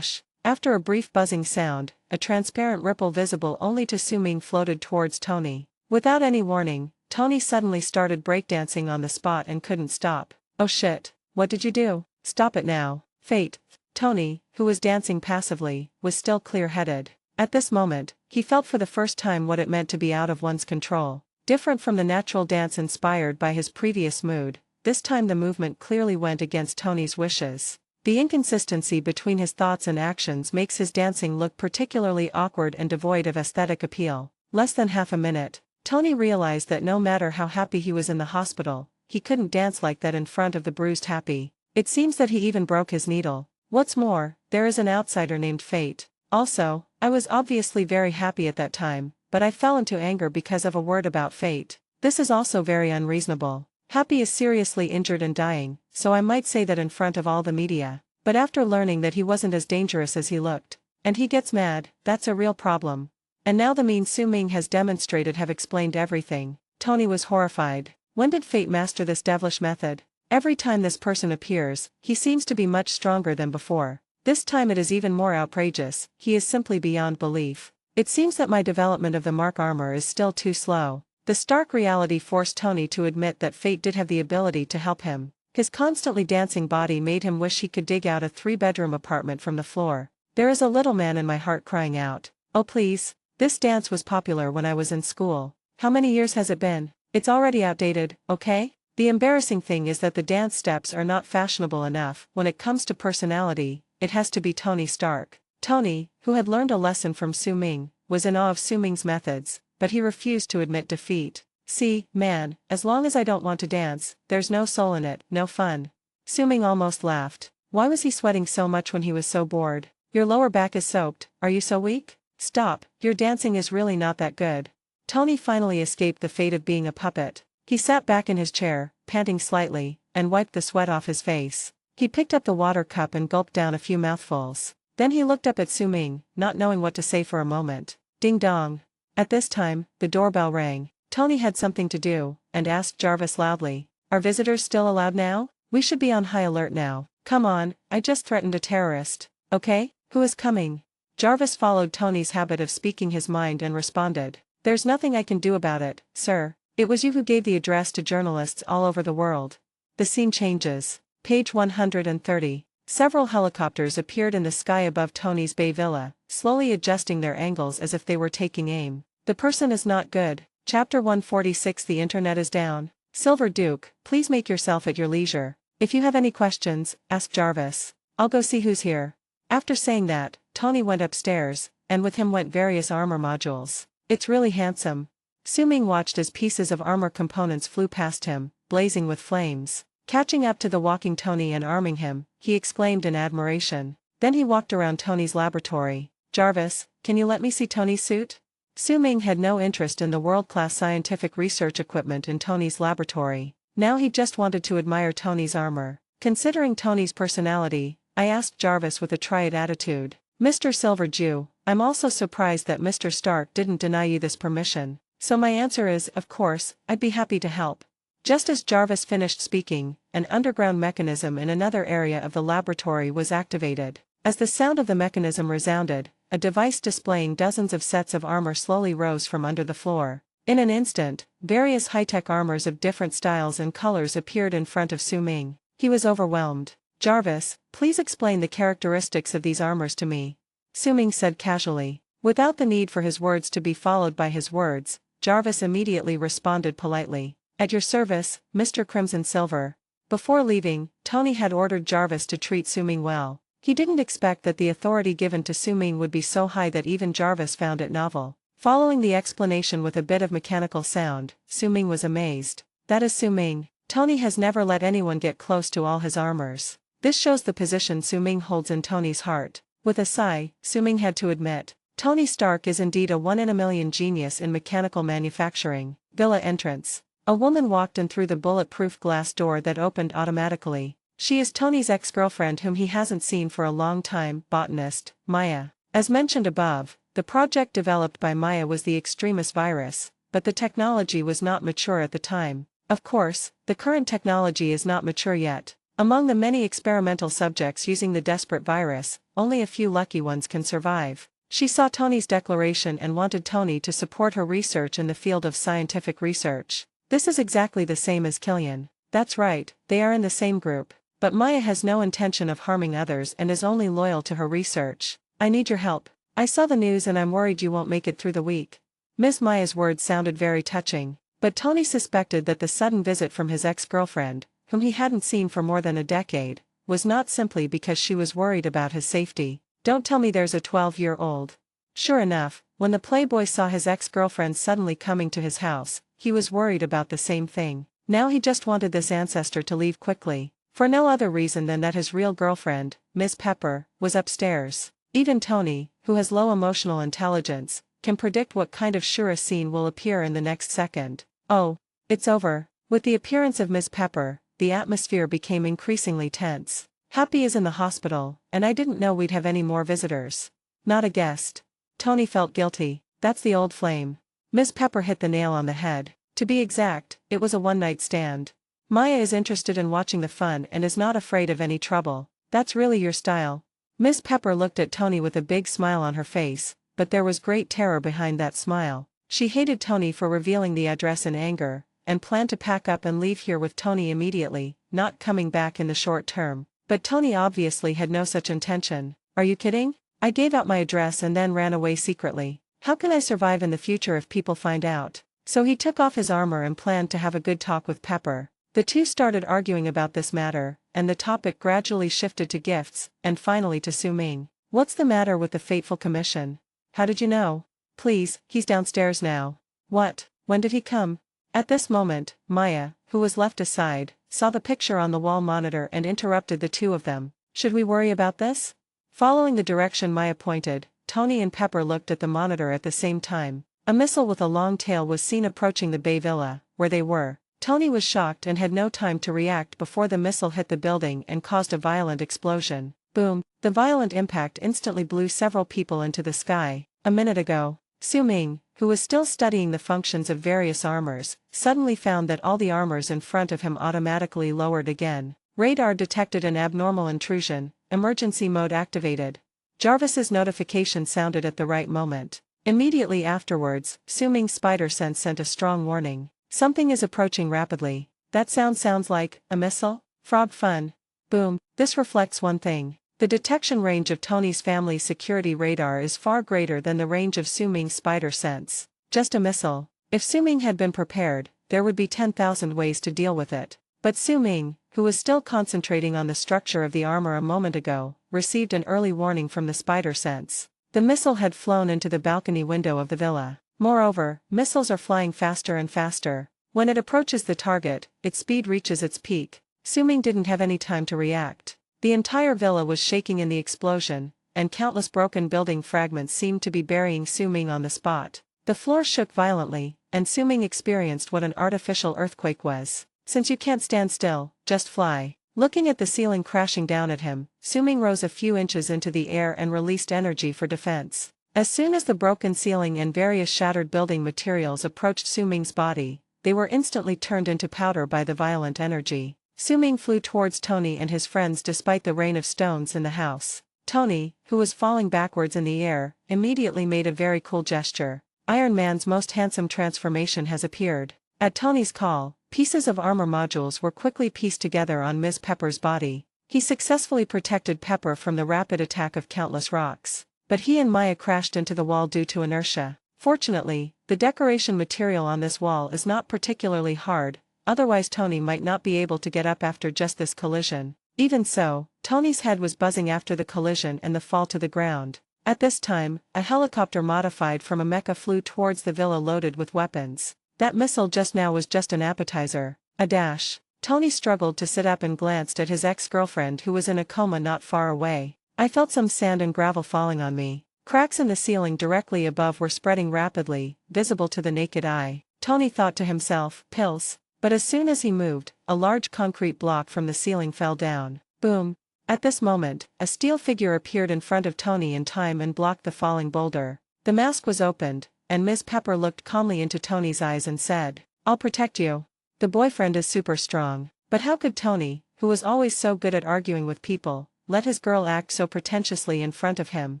After a brief buzzing sound, a transparent ripple visible only to Suming floated towards Tony. Without any warning, Tony suddenly started breakdancing on the spot and couldn't stop. Oh shit, what did you do? Stop it now. Fate. Tony, who was dancing passively, was still clear-headed. At this moment, he felt for the first time what it meant to be out of one's control. Different from the natural dance inspired by his previous mood, this time the movement clearly went against Tony's wishes. The inconsistency between his thoughts and actions makes his dancing look particularly awkward and devoid of aesthetic appeal. Less than half a minute, Tony realized that no matter how happy he was in the hospital, he couldn't dance like that in front of the bruised Happy. It seems that he even broke his needle. What's more, there is an outsider named Fate. Also, I was obviously very happy at that time, but I fell into anger because of a word about Fate. This is also very unreasonable. Happy is seriously injured and dying, so I might say that in front of all the media. But after learning that he wasn't as dangerous as he looked, and he gets mad, that's a real problem. And now the means Suming has demonstrated have explained everything. Tony was horrified. When did Fate master this devilish method? Every time this person appears, he seems to be much stronger than before. This time it is even more outrageous, he is simply beyond belief. It seems that my development of the mark armor is still too slow. The stark reality forced Tony to admit that fate did have the ability to help him. His constantly dancing body made him wish he could dig out a 3-bedroom apartment from the floor. There is a little man in my heart crying out, "Oh please." This dance was popular when I was in school. How many years has it been? It's already outdated, okay? The embarrassing thing is that the dance steps are not fashionable enough. When it comes to personality, it has to be Tony Stark. Tony, who had learned a lesson from Su Ming, was in awe of Su Ming's methods, but he refused to admit defeat. "See, man, as long as I don't want to dance, there's no soul in it, no fun." Su Ming almost laughed. Why was he sweating so much when he was so bored? "Your lower back is soaked, are you so weak? Stop, your dancing is really not that good." Tony finally escaped the fate of being a puppet. He sat back in his chair, panting slightly, and wiped the sweat off his face. He picked up the water cup and gulped down a few mouthfuls. Then he looked up at Su Ming, not knowing what to say for a moment. Ding dong. At this time, the doorbell rang. Tony had something to do, and asked Jarvis loudly, "Are visitors still allowed now? We should be on high alert now. Come on, I just threatened a terrorist." "Okay, who is coming?" Jarvis followed Tony's habit of speaking his mind and responded, "There's nothing I can do about it, sir. It was you who gave the address to journalists all over the world." The scene changes. Page 130. Several helicopters appeared in the sky above Tony's Bay Villa, slowly adjusting their angles as if they were taking aim. The person is not good. Chapter 146. The internet is down. Silver Duke, please make yourself at your leisure. If you have any questions, ask Jarvis. I'll go see who's here. After saying that, Tony went upstairs, and with him went various armor modules. It's really handsome. Su Ming watched as pieces of armor components flew past him, blazing with flames. Catching up to the walking Tony and arming him, he exclaimed in admiration. Then he walked around Tony's laboratory. "Jarvis, can you let me see Tony's suit?" Su Ming had no interest in the world-class scientific research equipment in Tony's laboratory. Now he just wanted to admire Tony's armor. Considering Tony's personality, I asked Jarvis with a tried attitude, "Mr. Silver Jew, I'm also surprised that Mr. Stark didn't deny you this permission. So my answer is, of course, I'd be happy to help." Just as Jarvis finished speaking, an underground mechanism in another area of the laboratory was activated. As the sound of the mechanism resounded, a device displaying dozens of sets of armor slowly rose from under the floor. In an instant, various high-tech armors of different styles and colors appeared in front of Su Ming. He was overwhelmed. "Jarvis, please explain the characteristics of these armors to me," Su Ming said casually. Without the need for his words to be followed by his words, Jarvis immediately responded politely. "At your service, Mr. Crimson Silver." Before leaving, Tony had ordered Jarvis to treat Su Ming well. He didn't expect that the authority given to Su Ming would be so high that even Jarvis found it novel. Following the explanation with a bit of mechanical sound, Su Ming was amazed. That is Su Ming. Tony has never let anyone get close to all his armors. This shows the position Su Ming holds in Tony's heart. With a sigh, Su Ming had to admit, Tony Stark is indeed a one-in-a-million genius in mechanical manufacturing. Villa entrance. A woman walked in through the bulletproof glass door that opened automatically. She is Tony's ex-girlfriend whom he hasn't seen for a long time, botanist, Maya. As mentioned above, the project developed by Maya was the Extremis virus, but the technology was not mature at the time. Of course, the current technology is not mature yet. Among the many experimental subjects using the desperate virus, only a few lucky ones can survive. She saw Tony's declaration and wanted Tony to support her research in the field of scientific research. This is exactly the same as Killian. That's right, they are in the same group. But Maya has no intention of harming others and is only loyal to her research. "I need your help. I saw the news and I'm worried you won't make it through the week." Ms. Maya's words sounded very touching. But Tony suspected that the sudden visit from his ex-girlfriend, whom he hadn't seen for more than a decade, was not simply because she was worried about his safety. Don't tell me there's a 12-year-old. Sure enough, when the playboy saw his ex-girlfriend suddenly coming to his house, he was worried about the same thing. Now he just wanted this ancestor to leave quickly, for no other reason than that his real girlfriend, Miss Pepper, was upstairs. Even Tony, who has low emotional intelligence, can predict what kind of sure scene will appear in the next second. Oh, it's over. With the appearance of Miss Pepper, the atmosphere became increasingly tense. Happy is in the hospital, and I didn't know we'd have any more visitors. Not a guest. Tony felt guilty. That's the old flame. Miss Pepper hit the nail on the head. To be exact, it was a one-night stand. Maya is interested in watching the fun and is not afraid of any trouble. That's really your style. Miss Pepper looked at Tony with a big smile on her face, but there was great terror behind that smile. She hated Tony for revealing the address in anger, and planned to pack up and leave here with Tony immediately, not coming back in the short term. But Tony obviously had no such intention. Are you kidding? I gave out my address and then ran away secretly. How can I survive in the future if people find out? So he took off his armor and planned to have a good talk with Pepper. The two started arguing about this matter, and the topic gradually shifted to gifts, and finally to Su Ming. What's the matter with the fateful commission? How did you know? Please, he's downstairs now. What? When did he come? At this moment, Maya, who was left aside, saw the picture on the wall monitor and interrupted the two of them. Should we worry about this? Following the direction Maya pointed, Tony and Pepper looked at the monitor at the same time. A missile with a long tail was seen approaching the Bay Villa, where they were. Tony was shocked and had no time to react before the missile hit the building and caused a violent explosion. Boom! The violent impact instantly blew several people into the sky. A minute ago, Su Ming, who was still studying the functions of various armors, suddenly found that all the armors in front of him automatically lowered again. Radar detected an abnormal intrusion. Emergency mode activated. Jarvis's notification sounded at the right moment. Immediately afterwards, Su Ming's spider sense sent a strong warning. Something is approaching rapidly. That sounds like a missile? Frog fun. Boom. This reflects one thing. The detection range of Tony's family's security radar is far greater than the range of Su Ming's spider sense. Just a missile. If Su Ming had been prepared, there would be 10,000 ways to deal with it. But Su Ming, who was still concentrating on the structure of the armor a moment ago, received an early warning from the spider sense. The missile had flown into the balcony window of the villa. Moreover, missiles are flying faster and faster. When it approaches the target, its speed reaches its peak. Su Ming didn't have any time to react. The entire villa was shaking in the explosion, and countless broken building fragments seemed to be burying Su Ming on the spot. The floor shook violently, and Su Ming experienced what an artificial earthquake was. Since you can't stand still, just fly. Looking at the ceiling crashing down at him, Su Ming rose a few inches into the air and released energy for defense. As soon as the broken ceiling and various shattered building materials approached Su Ming's body, they were instantly turned into powder by the violent energy. Su Ming flew towards Tony and his friends despite the rain of stones in the house. Tony, who was falling backwards in the air, immediately made a very cool gesture. Iron Man's most handsome transformation has appeared. At Tony's call, pieces of armor modules were quickly pieced together on Ms. Pepper's body. He successfully protected Pepper from the rapid attack of countless rocks. But he and Maya crashed into the wall due to inertia. Fortunately, the decoration material on this wall is not particularly hard, otherwise Tony might not be able to get up after just this collision. Even so, Tony's head was buzzing after the collision and the fall to the ground. At this time, a helicopter modified from a mecha flew towards the villa loaded with weapons. That missile just now was just an appetizer. A dash. Tony struggled to sit up and glanced at his ex-girlfriend who was in a coma not far away. I felt some sand and gravel falling on me. Cracks in the ceiling directly above were spreading rapidly, visible to the naked eye. Tony thought to himself, pills. But as soon as he moved, a large concrete block from the ceiling fell down. Boom. At this moment, a steel figure appeared in front of Tony in time and blocked the falling boulder. The mask was opened, and Ms. Pepper looked calmly into Tony's eyes and said, "I'll protect you. The boyfriend is super strong." But how could Tony, who was always so good at arguing with people, let his girl act so pretentiously in front of him?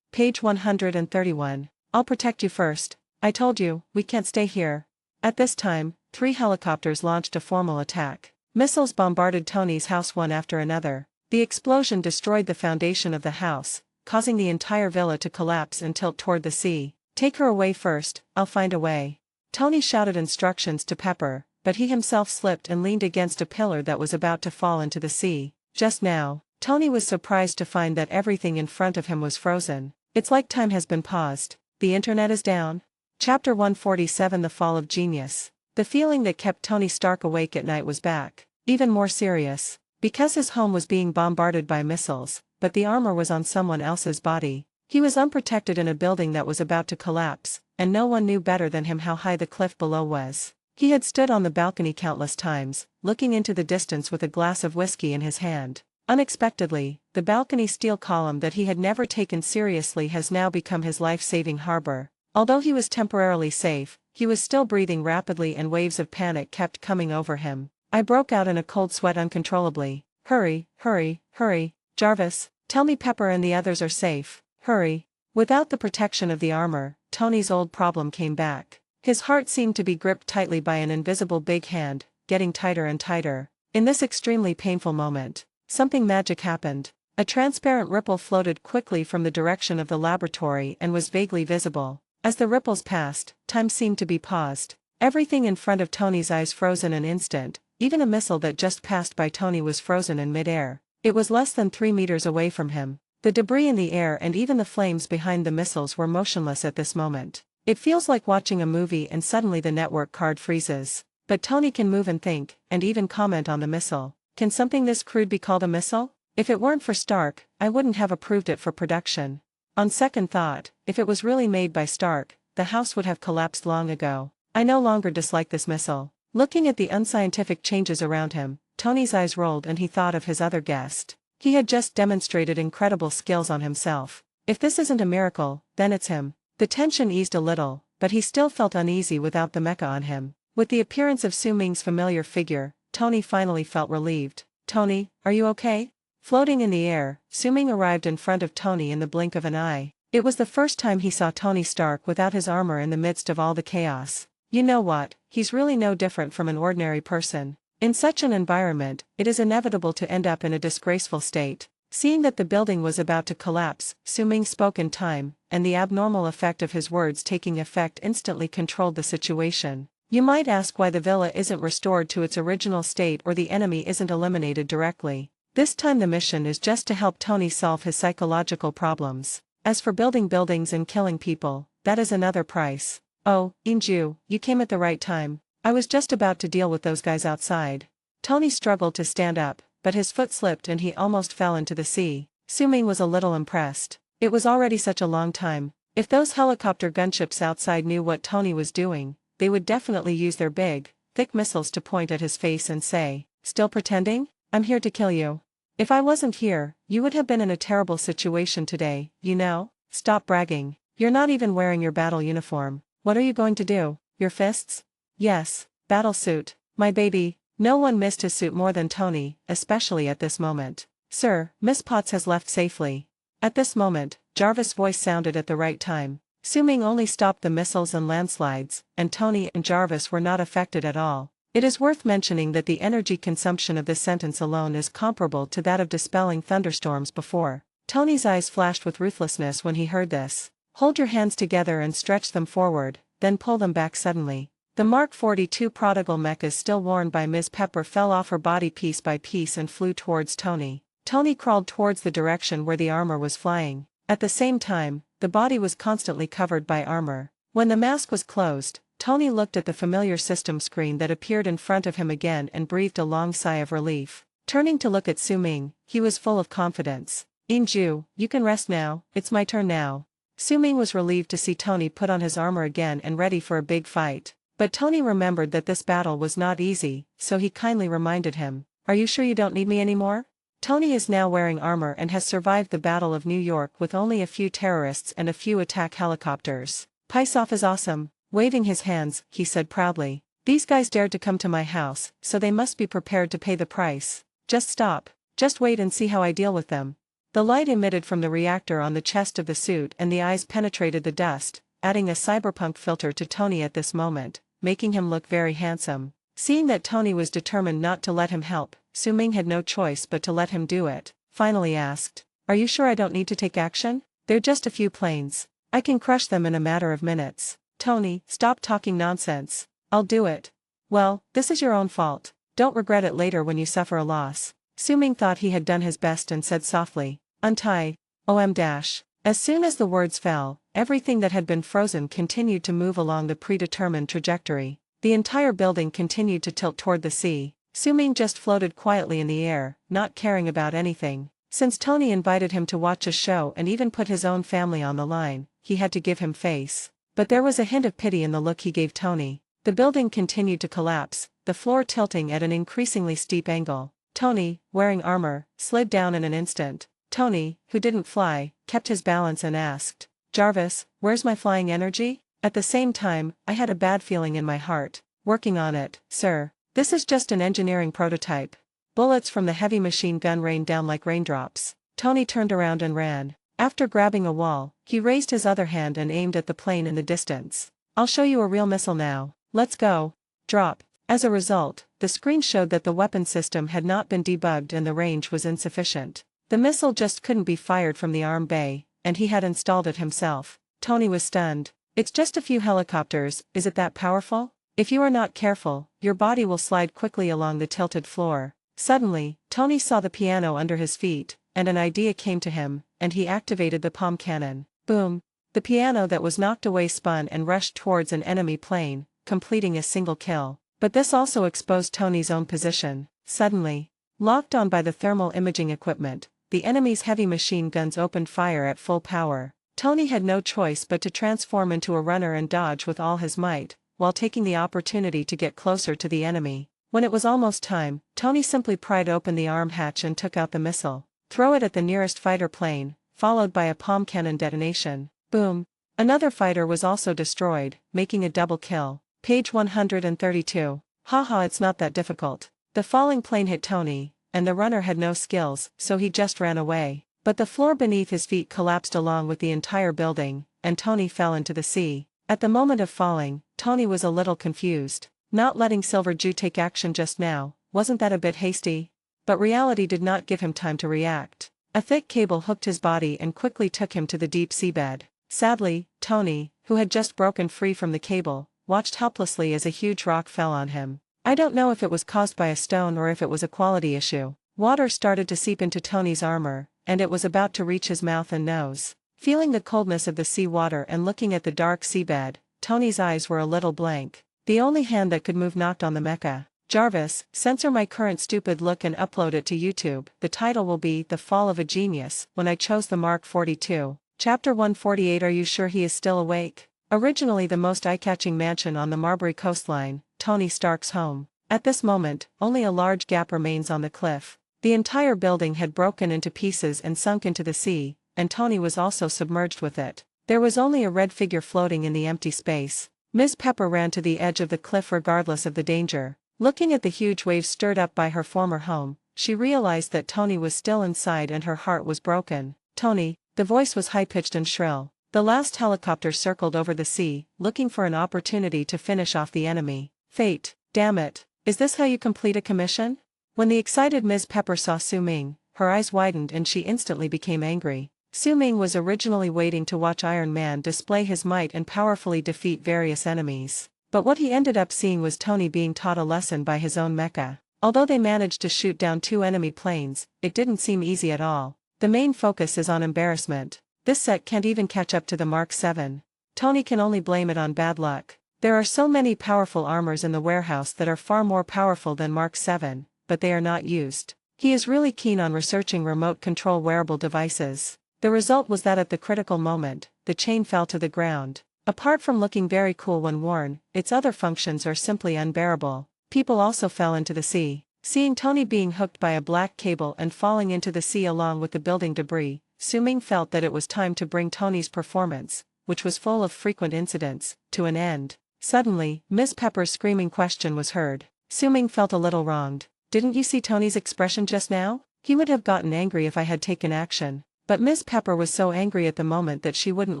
Page 131. I'll protect you first. I told you, we can't stay here. At this time, 3 helicopters launched a formal attack. Missiles bombarded Tony's house one after another. The explosion destroyed the foundation of the house, causing the entire villa to collapse and tilt toward the sea. "Take her away first, I'll find a way." Tony shouted instructions to Pepper, but he himself slipped and leaned against a pillar that was about to fall into the sea. Just now, Tony was surprised to find that everything in front of him was frozen. It's like time has been paused. The internet is down. Chapter 147 The Fall of Genius. The feeling that kept Tony Stark awake at night was back. Even more serious. Because his home was being bombarded by missiles, but the armor was on someone else's body. He was unprotected in a building that was about to collapse, and no one knew better than him how high the cliff below was. He had stood on the balcony countless times, looking into the distance with a glass of whiskey in his hand. Unexpectedly, the balcony steel column that he had never taken seriously has now become his life-saving harbor. Although he was temporarily safe, he was still breathing rapidly and waves of panic kept coming over him. I broke out in a cold sweat uncontrollably. "Hurry, hurry, hurry, Jarvis, Tell me Pepper and the others are safe. Hurry. Without the protection of the armor, Tony's old problem came back. His heart seemed to be gripped tightly by an invisible big hand, getting tighter and tighter. In this extremely painful moment, something magic happened. A transparent ripple floated quickly from the direction of the laboratory and was vaguely visible. As the ripples passed, time seemed to be paused. Everything in front of Tony's eyes froze in an instant. Even a missile that just passed by Tony was frozen in midair. It was less than 3 meters away from him. The debris in the air and even the flames behind the missiles were motionless at this moment. It feels like watching a movie and suddenly the network card freezes. But Tony can move and think, and even comment on the missile. Can something this crude be called a missile? If it weren't for Stark, I wouldn't have approved it for production. On second thought, if it was really made by Stark, the house would have collapsed long ago. I no longer dislike this missile. Looking at the unscientific changes around him, Tony's eyes rolled and he thought of his other guest. He had just demonstrated incredible skills on himself. If this isn't a miracle, then it's him. The tension eased a little, but he still felt uneasy without the mecha on him. With the appearance of Su Ming's familiar figure, Tony finally felt relieved. Tony, are you okay? Floating in the air, Su Ming arrived in front of Tony in the blink of an eye. It was the first time he saw Tony Stark without his armor in the midst of all the chaos. You know what, he's really no different from an ordinary person. In such an environment, it is inevitable to end up in a disgraceful state. Seeing that the building was about to collapse, Su Ming spoke in time, and the abnormal effect of his words taking effect instantly controlled the situation. You might ask why the villa isn't restored to its original state or the enemy isn't eliminated directly. This time the mission is just to help Tony solve his psychological problems. As for building buildings and killing people, that is another price. Oh, Inju, you came at the right time. I was just about to deal with those guys outside. Tony struggled to stand up, but his foot slipped and he almost fell into the sea. Su Ming was a little impressed. It was already such a long time. If those helicopter gunships outside knew what Tony was doing, they would definitely use their big, thick missiles to point at his face and say, "Still pretending? I'm here to kill you. If I wasn't here, you would have been in a terrible situation today, you know? Stop bragging. You're not even wearing your battle uniform. What are you going to do? Your fists?" "Yes, battle suit, my baby." No one missed his suit more than Tony, especially at this moment. "Sir, Miss Potts has left safely." At this moment, Jarvis' voice sounded at the right time. Su Ming only stopped the missiles and landslides, and Tony and Jarvis were not affected at all. It is worth mentioning that the energy consumption of this sentence alone is comparable to that of dispelling thunderstorms before. Tony's eyes flashed with ruthlessness when he heard this. "Hold your hands together and stretch them forward, then pull them back suddenly." The Mark 42 Prodigal mechas still worn by Ms. Pepper fell off her body piece by piece and flew towards Tony. Tony crawled towards the direction where the armor was flying. At the same time, the body was constantly covered by armor. When the mask was closed, Tony looked at the familiar system screen that appeared in front of him again and breathed a long sigh of relief. Turning to look at Su Ming, he was full of confidence. "Inju, you can rest now, it's my turn now." Su Ming was relieved to see Tony put on his armor again and ready for a big fight. But Tony remembered that this battle was not easy, so he kindly reminded him, "Are you sure you don't need me anymore?" Tony is now wearing armor and has survived the Battle of New York with only a few terrorists and a few attack helicopters. "Pice off is awesome." Waving his hands, he said proudly. "These guys dared to come to my house, so they must be prepared to pay the price. Just stop. Just wait and see how I deal with them." The light emitted from the reactor on the chest of the suit and the eyes penetrated the dust, adding a cyberpunk filter to Tony at this moment, making him look very handsome. Seeing that Tony was determined not to let him help, Su Ming had no choice but to let him do it, finally asked, "Are you sure I don't need to take action? They're just a few planes. I can crush them in a matter of minutes." "Tony, stop talking nonsense. I'll do it." "Well, this is your own fault. Don't regret it later when you suffer a loss." Su Ming thought he had done his best and said softly, "Untie. OM dash." As soon as the words fell, everything that had been frozen continued to move along the predetermined trajectory. The entire building continued to tilt toward the sea. Su Ming just floated quietly in the air, not caring about anything. Since Tony invited him to watch a show and even put his own family on the line, he had to give him face. But there was a hint of pity in the look he gave Tony. The building continued to collapse, the floor tilting at an increasingly steep angle. Tony, wearing armor, slid down in an instant. Tony, who didn't fly, kept his balance and asked, "Jarvis, where's my flying energy?" At the same time, I had a bad feeling in my heart. "Working on it, sir. This is just an engineering prototype." Bullets from the heavy machine gun rained down like raindrops. Tony turned around and ran. After grabbing a wall, he raised his other hand and aimed at the plane in the distance. "I'll show you a real missile now. Let's go." Drop. As a result, the screen showed that the weapon system had not been debugged and the range was insufficient. The missile just couldn't be fired from the arm bay, and he had installed it himself. Tony was stunned. "It's just a few helicopters, is it that powerful? If you are not careful, your body will slide quickly along the tilted floor." Suddenly, Tony saw the piano under his feet, and an idea came to him, and he activated the palm cannon. Boom! The piano that was knocked away spun and rushed towards an enemy plane, completing a single kill. But this also exposed Tony's own position. Suddenly, locked on by the thermal imaging equipment, the enemy's heavy machine guns opened fire at full power. Tony had no choice but to transform into a runner and dodge with all his might, while taking the opportunity to get closer to the enemy. When it was almost time, Tony simply pried open the arm hatch and took out the missile. Throw it at the nearest fighter plane, followed by a palm cannon detonation. Boom! Another fighter was also destroyed, making a double kill. Page 132. Haha, it's not that difficult. The falling plane hit Tony, and the runner had no skills, so he just ran away. But the floor beneath his feet collapsed along with the entire building, and Tony fell into the sea. At the moment of falling, Tony was a little confused. Not letting Silverdew take action just now, wasn't that a bit hasty? But reality did not give him time to react. A thick cable hooked his body and quickly took him to the deep seabed. Sadly, Tony, who had just broken free from the cable, watched helplessly as a huge rock fell on him. I don't know if it was caused by a stone or if it was a quality issue. Water started to seep into Tony's armor, and it was about to reach his mouth and nose. Feeling the coldness of the sea water and looking at the dark seabed, Tony's eyes were a little blank. The only hand that could move knocked on the mecha. "Jarvis, censor my current stupid look and upload it to YouTube. The title will be The Fall of a Genius." When I chose the Mark 42. Chapter 148. Are you sure he is still awake? Originally the most eye-catching mansion on the Marbury coastline, Tony Stark's home. At this moment, only a large gap remains on the cliff. The entire building had broken into pieces and sunk into the sea, and Tony was also submerged with it. There was only a red figure floating in the empty space. Ms. Pepper ran to the edge of the cliff regardless of the danger. Looking at the huge waves stirred up by her former home, she realized that Tony was still inside and her heart was broken. "Tony," the voice was high-pitched and shrill. The last helicopter circled over the sea, looking for an opportunity to finish off the enemy. "Fate, damn it. Is this how you complete a commission?" When the excited Ms. Pepper saw Su Ming, her eyes widened and she instantly became angry. Su Ming was originally waiting to watch Iron Man display his might and powerfully defeat various enemies. But what he ended up seeing was Tony being taught a lesson by his own mecha. Although they managed to shoot down 2 enemy planes, it didn't seem easy at all. The main focus is on embarrassment. This set can't even catch up to the Mark 7. Tony can only blame it on bad luck. There are so many powerful armors in the warehouse that are far more powerful than Mark 7, but they are not used. He is really keen on researching remote control wearable devices. The result was that at the critical moment, the chain fell to the ground. Apart from looking very cool when worn, its other functions are simply unbearable. People also fell into the sea. Seeing Tony being hooked by a black cable and falling into the sea along with the building debris, Su Ming felt that it was time to bring Tony's performance, which was full of frequent incidents, to an end. Suddenly, Miss Pepper's screaming question was heard. Su Ming felt a little wronged. "Didn't you see Tony's expression just now? He would have gotten angry if I had taken action." But Miss Pepper was so angry at the moment that she wouldn't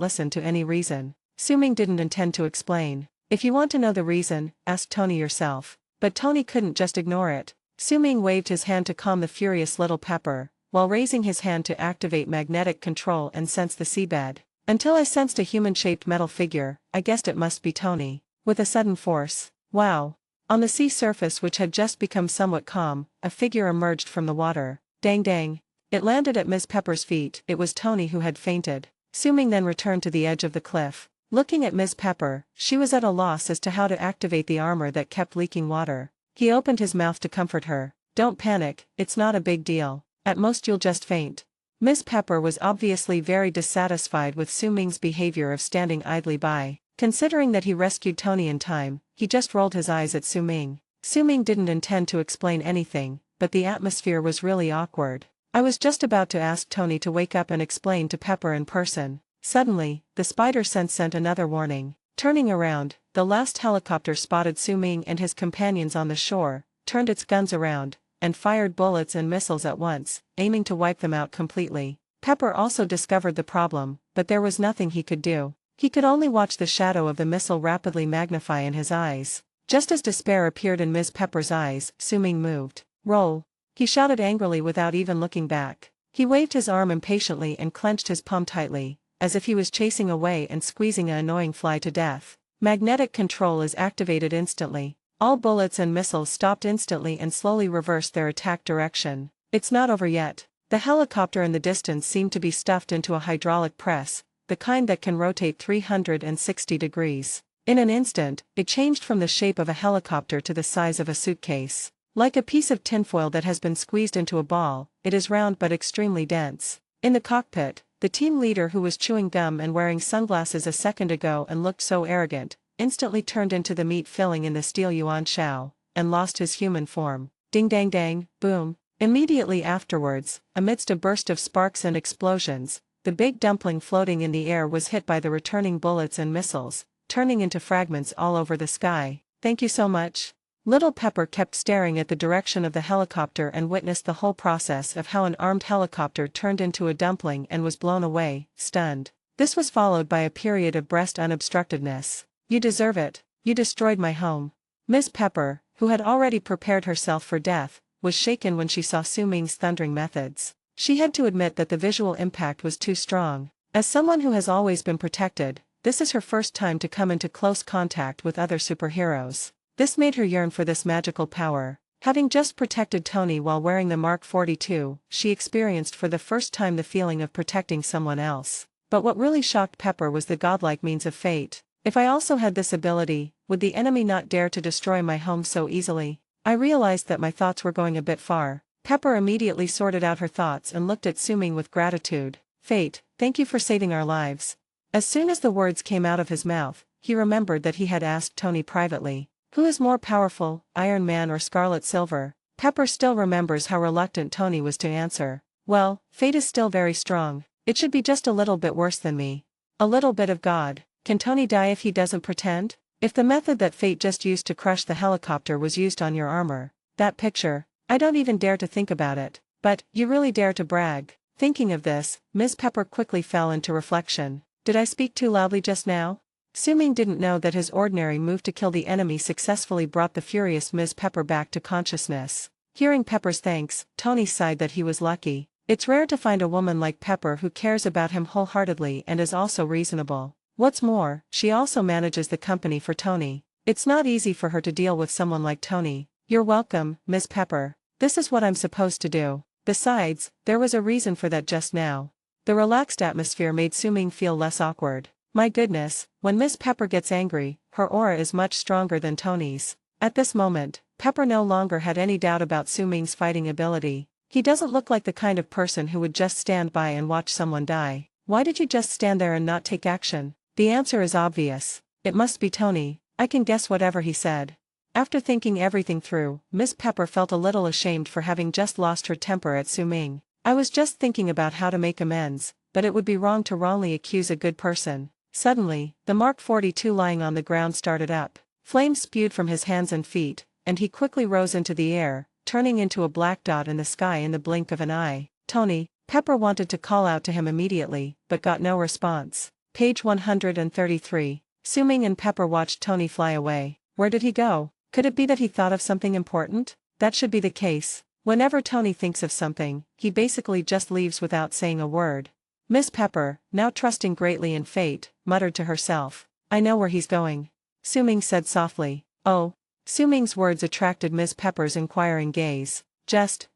listen to any reason. Su Ming didn't intend to explain. "If you want to know the reason, ask Tony yourself." But Tony couldn't just ignore it. Su Ming waved his hand to calm the furious little Pepper, while raising his hand to activate magnetic control and sense the seabed. "Until I sensed a human-shaped metal figure, I guessed it must be Tony." With a sudden force. Wow! On the sea surface, which had just become somewhat calm, a figure emerged from the water. Dang dang! It landed at Miss Pepper's feet. It was Tony who had fainted. Su Ming then returned to the edge of the cliff. Looking at Miss Pepper, she was at a loss as to how to activate the armor that kept leaking water. He opened his mouth to comfort her. "Don't panic, it's not a big deal. At most you'll just faint." Miss Pepper was obviously very dissatisfied with Su Ming's behavior of standing idly by. Considering that he rescued Tony in time, he just rolled his eyes at Su Ming. Su Ming didn't intend to explain anything, but the atmosphere was really awkward. I was just about to ask Tony to wake up and explain to Pepper in person. Suddenly, the spider sense sent another warning. Turning around, the last helicopter spotted Su Ming and his companions on the shore, turned its guns around, and fired bullets and missiles at once, aiming to wipe them out completely. Pepper also discovered the problem, but there was nothing he could do. He could only watch the shadow of the missile rapidly magnify in his eyes. Just as despair appeared in Ms. Pepper's eyes, Su-Ming moved. "Roll!" he shouted angrily without even looking back. He waved his arm impatiently and clenched his palm tightly, as if he was chasing away and squeezing an annoying fly to death. Magnetic control is activated instantly. All bullets and missiles stopped instantly and slowly reversed their attack direction. It's not over yet. The helicopter in the distance seemed to be stuffed into a hydraulic press, the kind that can rotate 360 degrees. In an instant, it changed from the shape of a helicopter to the size of a suitcase. Like a piece of tinfoil that has been squeezed into a ball, it is round but extremely dense. In the cockpit, the team leader, who was chewing gum and wearing sunglasses a second ago and looked so arrogant, instantly turned into the meat filling in the steel yuan shao, and lost his human form. Ding dang dang, boom. Immediately afterwards, amidst a burst of sparks and explosions, the big dumpling floating in the air was hit by the returning bullets and missiles, turning into fragments all over the sky. "Thank you so much." Little Pepper kept staring at the direction of the helicopter and witnessed the whole process of how an armed helicopter turned into a dumpling and was blown away, stunned. This was followed by a period of breast unobstructedness. "You deserve it. You destroyed my home." Miss Pepper, who had already prepared herself for death, was shaken when she saw Su-Ming's thundering methods. She had to admit that the visual impact was too strong. As someone who has always been protected, this is her first time to come into close contact with other superheroes. This made her yearn for this magical power. Having just protected Tony while wearing the Mark 42, she experienced for the first time the feeling of protecting someone else. But what really shocked Pepper was the godlike means of fate. "If I also had this ability, would the enemy not dare to destroy my home so easily?" I realized that my thoughts were going a bit far. Pepper immediately sorted out her thoughts and looked at Su-Ming with gratitude. "Fate, thank you for saving our lives." As soon as the words came out of his mouth, he remembered that he had asked Tony privately, "Who is more powerful, Iron Man or Scarlet Silver?" Pepper still remembers how reluctant Tony was to answer. "Well, fate is still very strong. It should be just a little bit worse than me. A little bit of God. Can Tony die if he doesn't pretend? If the method that fate just used to crush the helicopter was used on your armor, that picture, I don't even dare to think about it. But, you really dare to brag." Thinking of this, Ms. Pepper quickly fell into reflection. Did I speak too loudly just now? Su-Ming didn't know that his ordinary move to kill the enemy successfully brought the furious Ms. Pepper back to consciousness. Hearing Pepper's thanks, Tony sighed that he was lucky. It's rare to find a woman like Pepper who cares about him wholeheartedly and is also reasonable. What's more, she also manages the company for Tony. It's not easy for her to deal with someone like Tony. "You're welcome, Miss Pepper. This is what I'm supposed to do." Besides, there was a reason for that just now. The relaxed atmosphere made Su-Ming feel less awkward. My goodness, when Miss Pepper gets angry, her aura is much stronger than Tony's. At this moment, Pepper no longer had any doubt about Su-Ming's fighting ability. He doesn't look like the kind of person who would just stand by and watch someone die. Why did you just stand there and not take action? The answer is obvious. It must be Tony. I can guess whatever he said. After thinking everything through, Miss Pepper felt a little ashamed for having just lost her temper at Su-Ming. "I was just thinking about how to make amends, but it would be wrong to wrongly accuse a good person." Suddenly, the Mark 42 lying on the ground started up. Flames spewed from his hands and feet, and he quickly rose into the air, turning into a black dot in the sky in the blink of an eye. "Tony." Pepper wanted to call out to him immediately, but got no response. Page 133. Su-Ming and Pepper watched Tony fly away. Where did he go? Could it be that he thought of something important? That should be the case. Whenever Tony thinks of something, he basically just leaves without saying a word. Miss Pepper, now trusting greatly in fate, muttered to herself, "I know where he's going." Su-Ming said softly, "Oh." Su-Ming's words attracted Miss Pepper's inquiring gaze.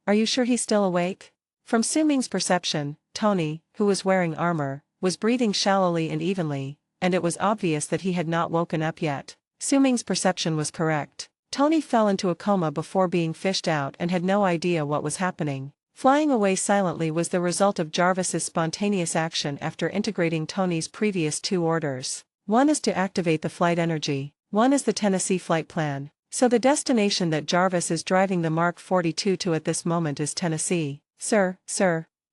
Are you sure he's still awake?" From Su-Ming's perception, Tony, who was wearing armor, was breathing shallowly and evenly, and it was obvious that he had not woken up yet. Su-Ming's perception was correct. Tony fell into a coma before being fished out and had no idea what was happening. Flying away silently was the result of Jarvis's spontaneous action after integrating Tony's previous two orders. One is to activate the flight energy. One is the Tennessee flight plan. So the destination that Jarvis is driving the Mark 42 to at this moment is Tennessee. Sir.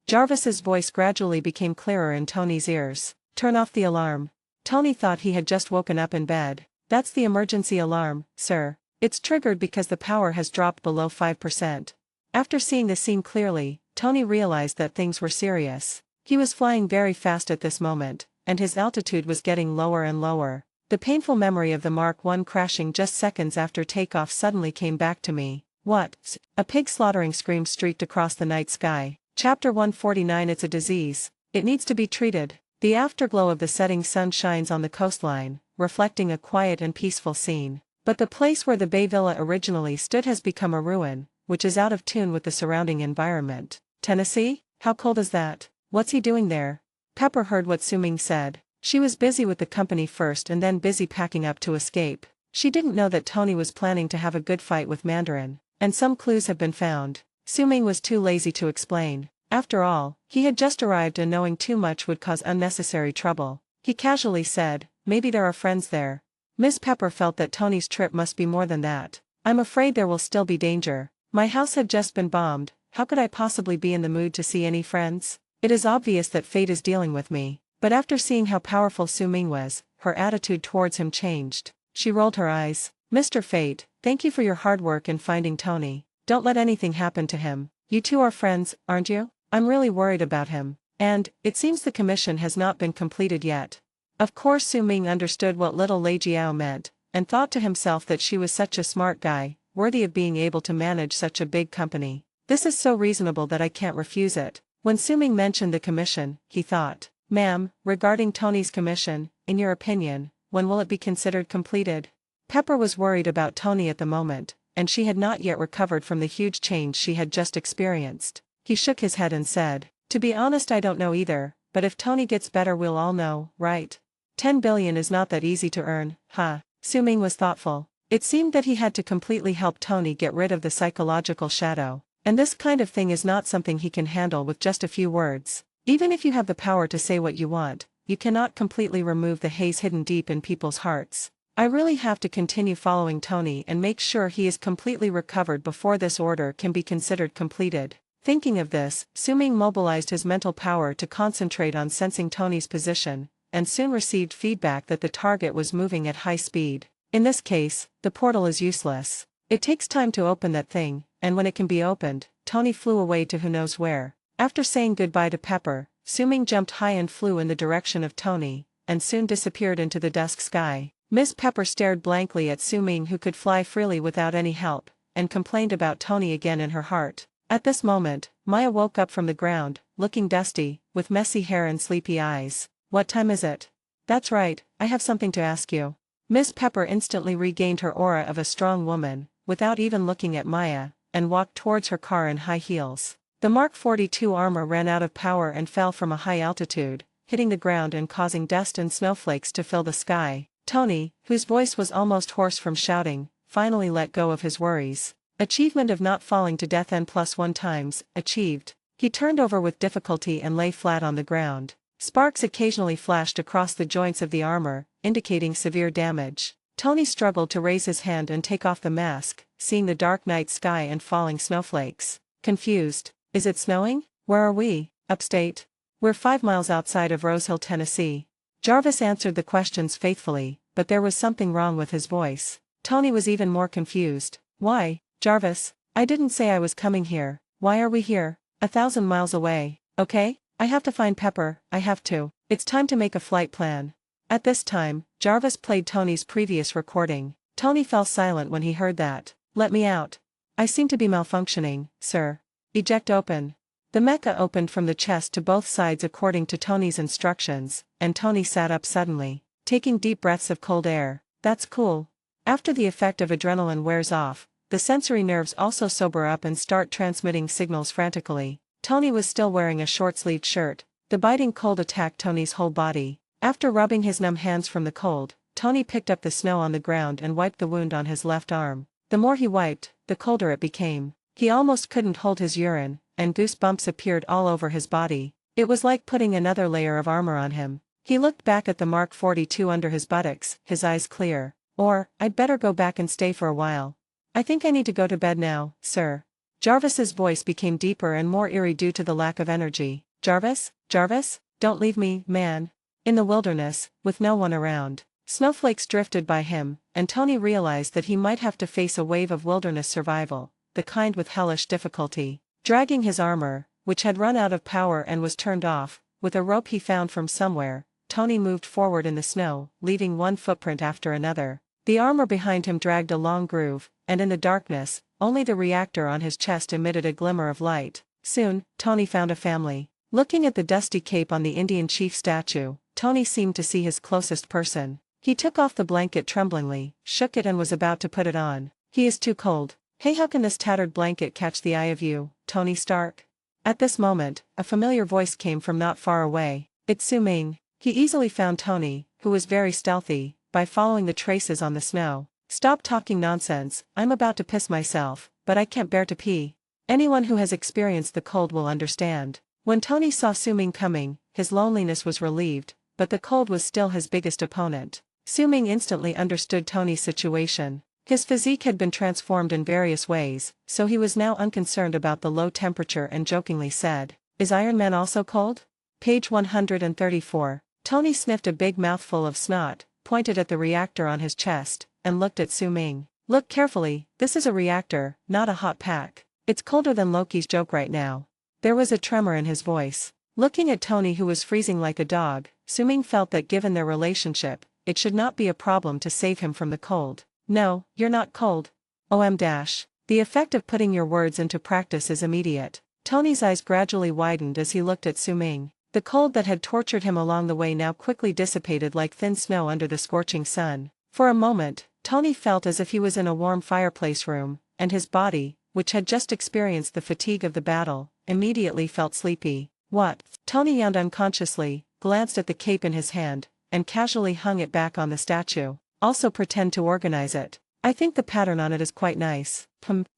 Jarvis's voice gradually became clearer in Tony's ears. "Turn off the alarm." Tony thought he had just woken up in bed. "That's the emergency alarm, sir. It's triggered because the power has dropped below 5%. After seeing the scene clearly, Tony realized that things were serious. He was flying very fast at this moment, and his altitude was getting lower and lower. The painful memory of the Mark I crashing just seconds after takeoff suddenly came back to me. What? A pig slaughtering scream streaked across the night sky. Chapter 149. It's a disease. It needs to be treated. The afterglow of the setting sun shines on the coastline, reflecting a quiet and peaceful scene. But the place where the Bay Villa originally stood has become a ruin, which is out of tune with the surrounding environment. Tennessee? How cold is that? What's he doing there? Pepper heard what Su-Ming said. She was busy with the company first and then busy packing up to escape. She didn't know that Tony was planning to have a good fight with Mandarin, and some clues have been found. Su-Ming was too lazy to explain. After all, he had just arrived and knowing too much would cause unnecessary trouble. He casually said, "Maybe there are friends there." Miss Pepper felt that Tony's trip must be more than that. "I'm afraid there will still be danger. My house had just been bombed. How could I possibly be in the mood to see any friends? It is obvious that fate is dealing with me." But after seeing how powerful Su-Ming was, her attitude towards him changed. She rolled her eyes. "Mr. Fate, thank you for your hard work in finding Tony. Don't let anything happen to him. You two are friends, aren't you? I'm really worried about him. And, it seems the commission has not been completed yet." Of course Su-Ming understood what little Lei Jiao meant, and thought to himself that she was such a smart guy, worthy of being able to manage such a big company. This is so reasonable that I can't refuse it. When Su-Ming mentioned the commission, he thought, "Ma'am, regarding Tony's commission, in your opinion, when will it be considered completed?" Pepper was worried about Tony at the moment, and she had not yet recovered from the huge change she had just experienced. He shook his head and said, "To be honest, I don't know either, but if Tony gets better we'll all know, right? 10 billion is not that easy to earn, huh?" Su-Ming was thoughtful. It seemed that he had to completely help Tony get rid of the psychological shadow, and this kind of thing is not something he can handle with just a few words. Even if you have the power to say what you want, you cannot completely remove the haze hidden deep in people's hearts. I really have to continue following Tony and make sure he is completely recovered before this order can be considered completed. Thinking of this, Su-Ming mobilized his mental power to concentrate on sensing Tony's position, and soon received feedback that the target was moving at high speed. In this case, the portal is useless. It takes time to open that thing, and when it can be opened, Tony flew away to who knows where. After saying goodbye to Pepper, Su-Ming jumped high and flew in the direction of Tony, and soon disappeared into the dusk sky. Miss Pepper stared blankly at Su-Ming, who could fly freely without any help, and complained about Tony again in her heart. At this moment, Maya woke up from the ground, looking dusty, with messy hair and sleepy eyes. "What time is it?" "That's right, I have something to ask you." Miss Pepper instantly regained her aura of a strong woman, without even looking at Maya, and walked towards her car in high heels. The Mark 42 armor ran out of power and fell from a high altitude, hitting the ground and causing dust and snowflakes to fill the sky. Tony, whose voice was almost hoarse from shouting, finally let go of his worries. Achievement of not falling to death N+1 times, achieved. He turned over with difficulty and lay flat on the ground. Sparks occasionally flashed across the joints of the armor, indicating severe damage. Tony struggled to raise his hand and take off the mask, seeing the dark night sky and falling snowflakes. Confused. "Is it snowing? Where are we?" "Upstate. We're 5 miles outside of Rose Hill, Tennessee." Jarvis answered the questions faithfully, but there was something wrong with his voice. Tony was even more confused. "Why, Jarvis? I didn't say I was coming here. Why are we here? 1,000 miles away. Okay? I have to find Pepper, I have to. It's time to make a flight plan." At this time, Jarvis played Tony's previous recording. Tony fell silent when he heard that. "Let me out. I seem to be malfunctioning, sir." "Eject open." The mecha opened from the chest to both sides according to Tony's instructions, and Tony sat up suddenly, taking deep breaths of cold air. "That's cool." After the effect of adrenaline wears off, the sensory nerves also sober up and start transmitting signals frantically. Tony was still wearing a short-sleeved shirt. The biting cold attacked Tony's whole body. After rubbing his numb hands from the cold, Tony picked up the snow on the ground and wiped the wound on his left arm. The more he wiped, the colder it became. He almost couldn't hold his urine, and goosebumps appeared all over his body. It was like putting another layer of armor on him. He looked back at the Mark 42 under his buttocks, his eyes clear. "Or, I'd better go back and stay for a while. I think I need to go to bed now, sir." Jarvis's voice became deeper and more eerie due to the lack of energy. "Jarvis? Jarvis? Don't leave me, man." In the wilderness, with no one around, snowflakes drifted by him, and Tony realized that he might have to face a wave of wilderness survival. the kind with hellish difficulty. Dragging his armor, which had run out of power and was turned off, with a rope he found from somewhere, Tony moved forward in the snow, leaving one footprint after another. The armor behind him dragged a long groove, and in the darkness, only the reactor on his chest emitted a glimmer of light. Soon, Tony found a family. Looking at the dusty cape on the Indian chief statue, Tony seemed to see his closest person. He took off the blanket tremblingly, shook it and was about to put it on. "He is too cold. Hey, how can this tattered blanket catch the eye of you, Tony Stark?" At this moment, a familiar voice came from not far away. "It's Su Ming." He easily found Tony, who was very stealthy, by following the traces on the snow. "Stop talking nonsense, I'm about to piss myself, but I can't bear to pee." Anyone who has experienced the cold will understand. When Tony saw Su Ming coming, his loneliness was relieved, but the cold was still his biggest opponent. Su Ming instantly understood Tony's situation. His physique had been transformed in various ways, so he was now unconcerned about the low temperature and jokingly said, "Is Iron Man also cold?" Page 134. Tony sniffed a big mouthful of snot, pointed at the reactor on his chest, and looked at Su Ming. "Look carefully, this is a reactor, not a hot pack. It's colder than Loki's joke right now." There was a tremor in his voice. Looking at Tony, who was freezing like a dog, Su Ming felt that given their relationship, it should not be a problem to save him from the cold. "No, you're not cold. The effect of putting your words into practice is immediate." Tony's eyes gradually widened as he looked at Su Ming. The cold that had tortured him along the way now quickly dissipated like thin snow under the scorching sun. For a moment, Tony felt as if he was in a warm fireplace room, and his body, which had just experienced the fatigue of the battle, immediately felt sleepy. "What?" Tony yawned unconsciously, glanced at the cape in his hand, and casually hung it back on the statue. "Also pretend to organize it. I think the pattern on it is quite nice.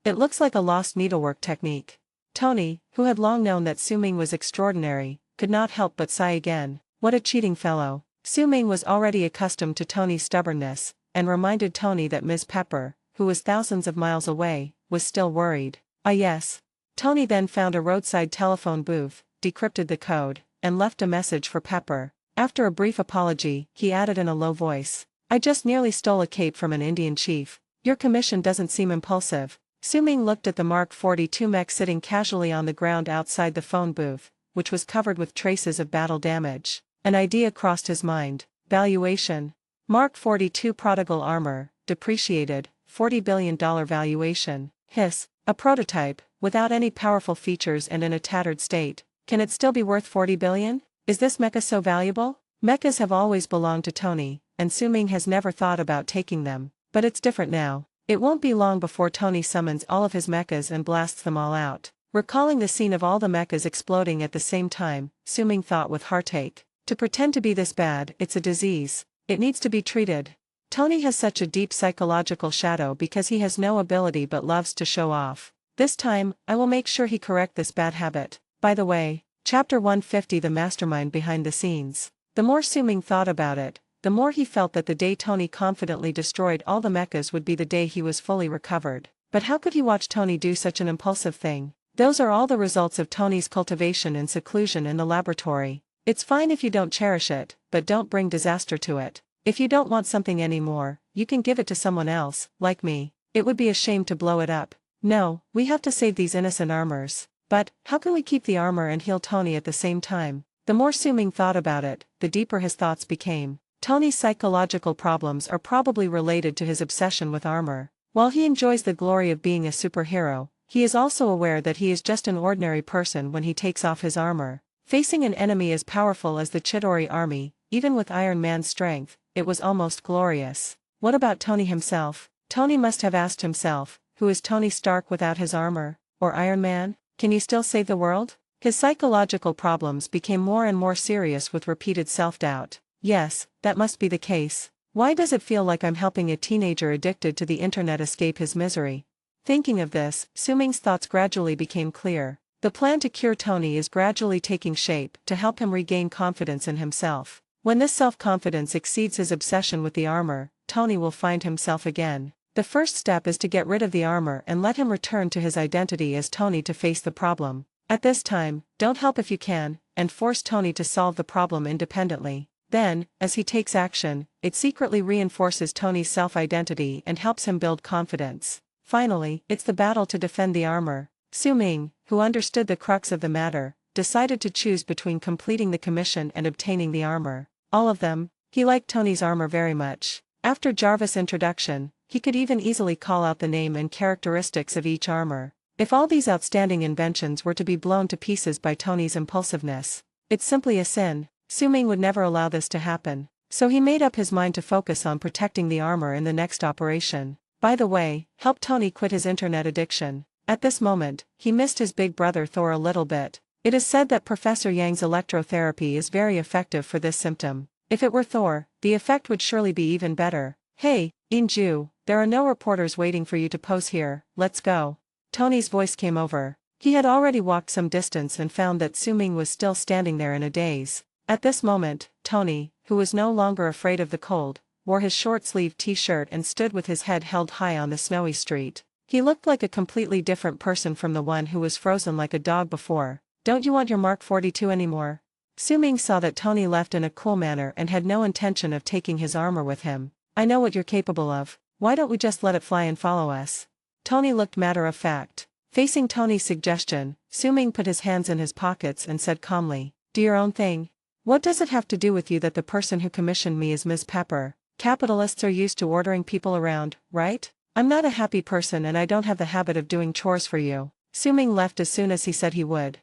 It looks like a lost needlework technique." Tony, who had long known that Su Ming was extraordinary, could not help but sigh again. What a cheating fellow. Su Ming was already accustomed to Tony's stubbornness, and reminded Tony that Ms. Pepper, who was thousands of miles away, was still worried. "Ah yes." Tony then found a roadside telephone booth, decrypted the code, and left a message for Pepper. After a brief apology, he added in a low voice, "I just nearly stole a cape from an Indian chief. Your commission doesn't seem impulsive." Su Ming looked at the Mark 42 mech sitting casually on the ground outside the phone booth, which was covered with traces of battle damage. An idea crossed his mind. Valuation. Mark 42 prodigal armor, depreciated, $40 billion valuation. Hiss. A prototype, without any powerful features and in a tattered state. Can it still be worth $40 billion? Is this mecha so valuable? Mechas have always belonged to Tony, and Su Ming has never thought about taking them. But it's different now. It won't be long before Tony summons all of his mechas and blasts them all out. Recalling the scene of all the mechas exploding at the same time, Su Ming thought with heartache. To pretend to be this bad, it's a disease. It needs to be treated. Tony has such a deep psychological shadow because he has no ability but loves to show off. This time, I will make sure he correct this bad habit. By the way, Chapter 150, the mastermind behind the scenes. The more Su Ming thought about it, the more he felt that the day Tony confidently destroyed all the mechas would be the day he was fully recovered. But how could he watch Tony do such an impulsive thing? Those are all the results of Tony's cultivation and seclusion in the laboratory. It's fine if you don't cherish it, but don't bring disaster to it. If you don't want something anymore, you can give it to someone else, like me. It would be a shame to blow it up. No, we have to save these innocent armors. But, how can we keep the armor and heal Tony at the same time? The more Su Ming thought about it, the deeper his thoughts became. Tony's psychological problems are probably related to his obsession with armor. While he enjoys the glory of being a superhero, he is also aware that he is just an ordinary person when he takes off his armor. Facing an enemy as powerful as the Chidori army, even with Iron Man's strength, it was almost glorious. What about Tony himself? Tony must have asked himself, who is Tony Stark without his armor? Or Iron Man? Can you still save the world? His psychological problems became more and more serious with repeated self-doubt. Yes, that must be the case. Why does it feel like I'm helping a teenager addicted to the internet escape his misery? Thinking of this, Su Ming's thoughts gradually became clear. The plan to cure Tony is gradually taking shape to help him regain confidence in himself. When this self-confidence exceeds his obsession with the armor, Tony will find himself again. The first step is to get rid of the armor and let him return to his identity as Tony to face the problem. At this time, don't help if you can, and force Tony to solve the problem independently. Then, as he takes action, it secretly reinforces Tony's self-identity and helps him build confidence. Finally, it's the battle to defend the armor. Su Ming, who understood the crux of the matter, decided to choose between completing the commission and obtaining the armor. All of them. He liked Tony's armor very much. After Jarvis' introduction, he could even easily call out the name and characteristics of each armor. If all these outstanding inventions were to be blown to pieces by Tony's impulsiveness, it's simply a sin. Su Ming would never allow this to happen. So he made up his mind to focus on protecting the armor in the next operation. By the way, help Tony quit his internet addiction. At this moment, he missed his big brother Thor a little bit. It is said that Professor Yang's electrotherapy is very effective for this symptom. If it were Thor, the effect would surely be even better. Hey, Inju, there are no reporters waiting for you to pose here, let's go. Tony's voice came over. He had already walked some distance and found that Su Ming was still standing there in a daze. At this moment, Tony, who was no longer afraid of the cold, wore his short-sleeved t-shirt and stood with his head held high on the snowy street. He looked like a completely different person from the one who was frozen like a dog before. Don't you want your Mark 42 anymore? Su Ming saw that Tony left in a cool manner and had no intention of taking his armor with him. I know what you're capable of. Why don't we just let it fly and follow us? Tony looked matter-of-fact. Facing Tony's suggestion, Su Ming put his hands in his pockets and said calmly, "Do your own thing. What does it have to do with you that the person who commissioned me is Ms. Pepper? Capitalists are used to ordering people around, right? I'm not a happy person and I don't have the habit of doing chores for you." Su Ming left as soon as he said he would.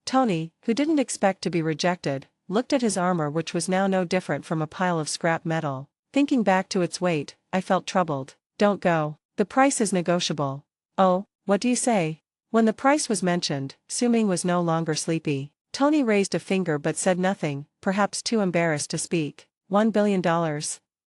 Tony, who didn't expect to be rejected, looked at his armor, which was now no different from a pile of scrap metal. Thinking back to its weight, I felt troubled. Don't go. The price is negotiable. Oh, what do you say? When the price was mentioned, Su Ming was no longer sleepy. Tony raised a finger but said nothing, perhaps too embarrassed to speak. $1 billion.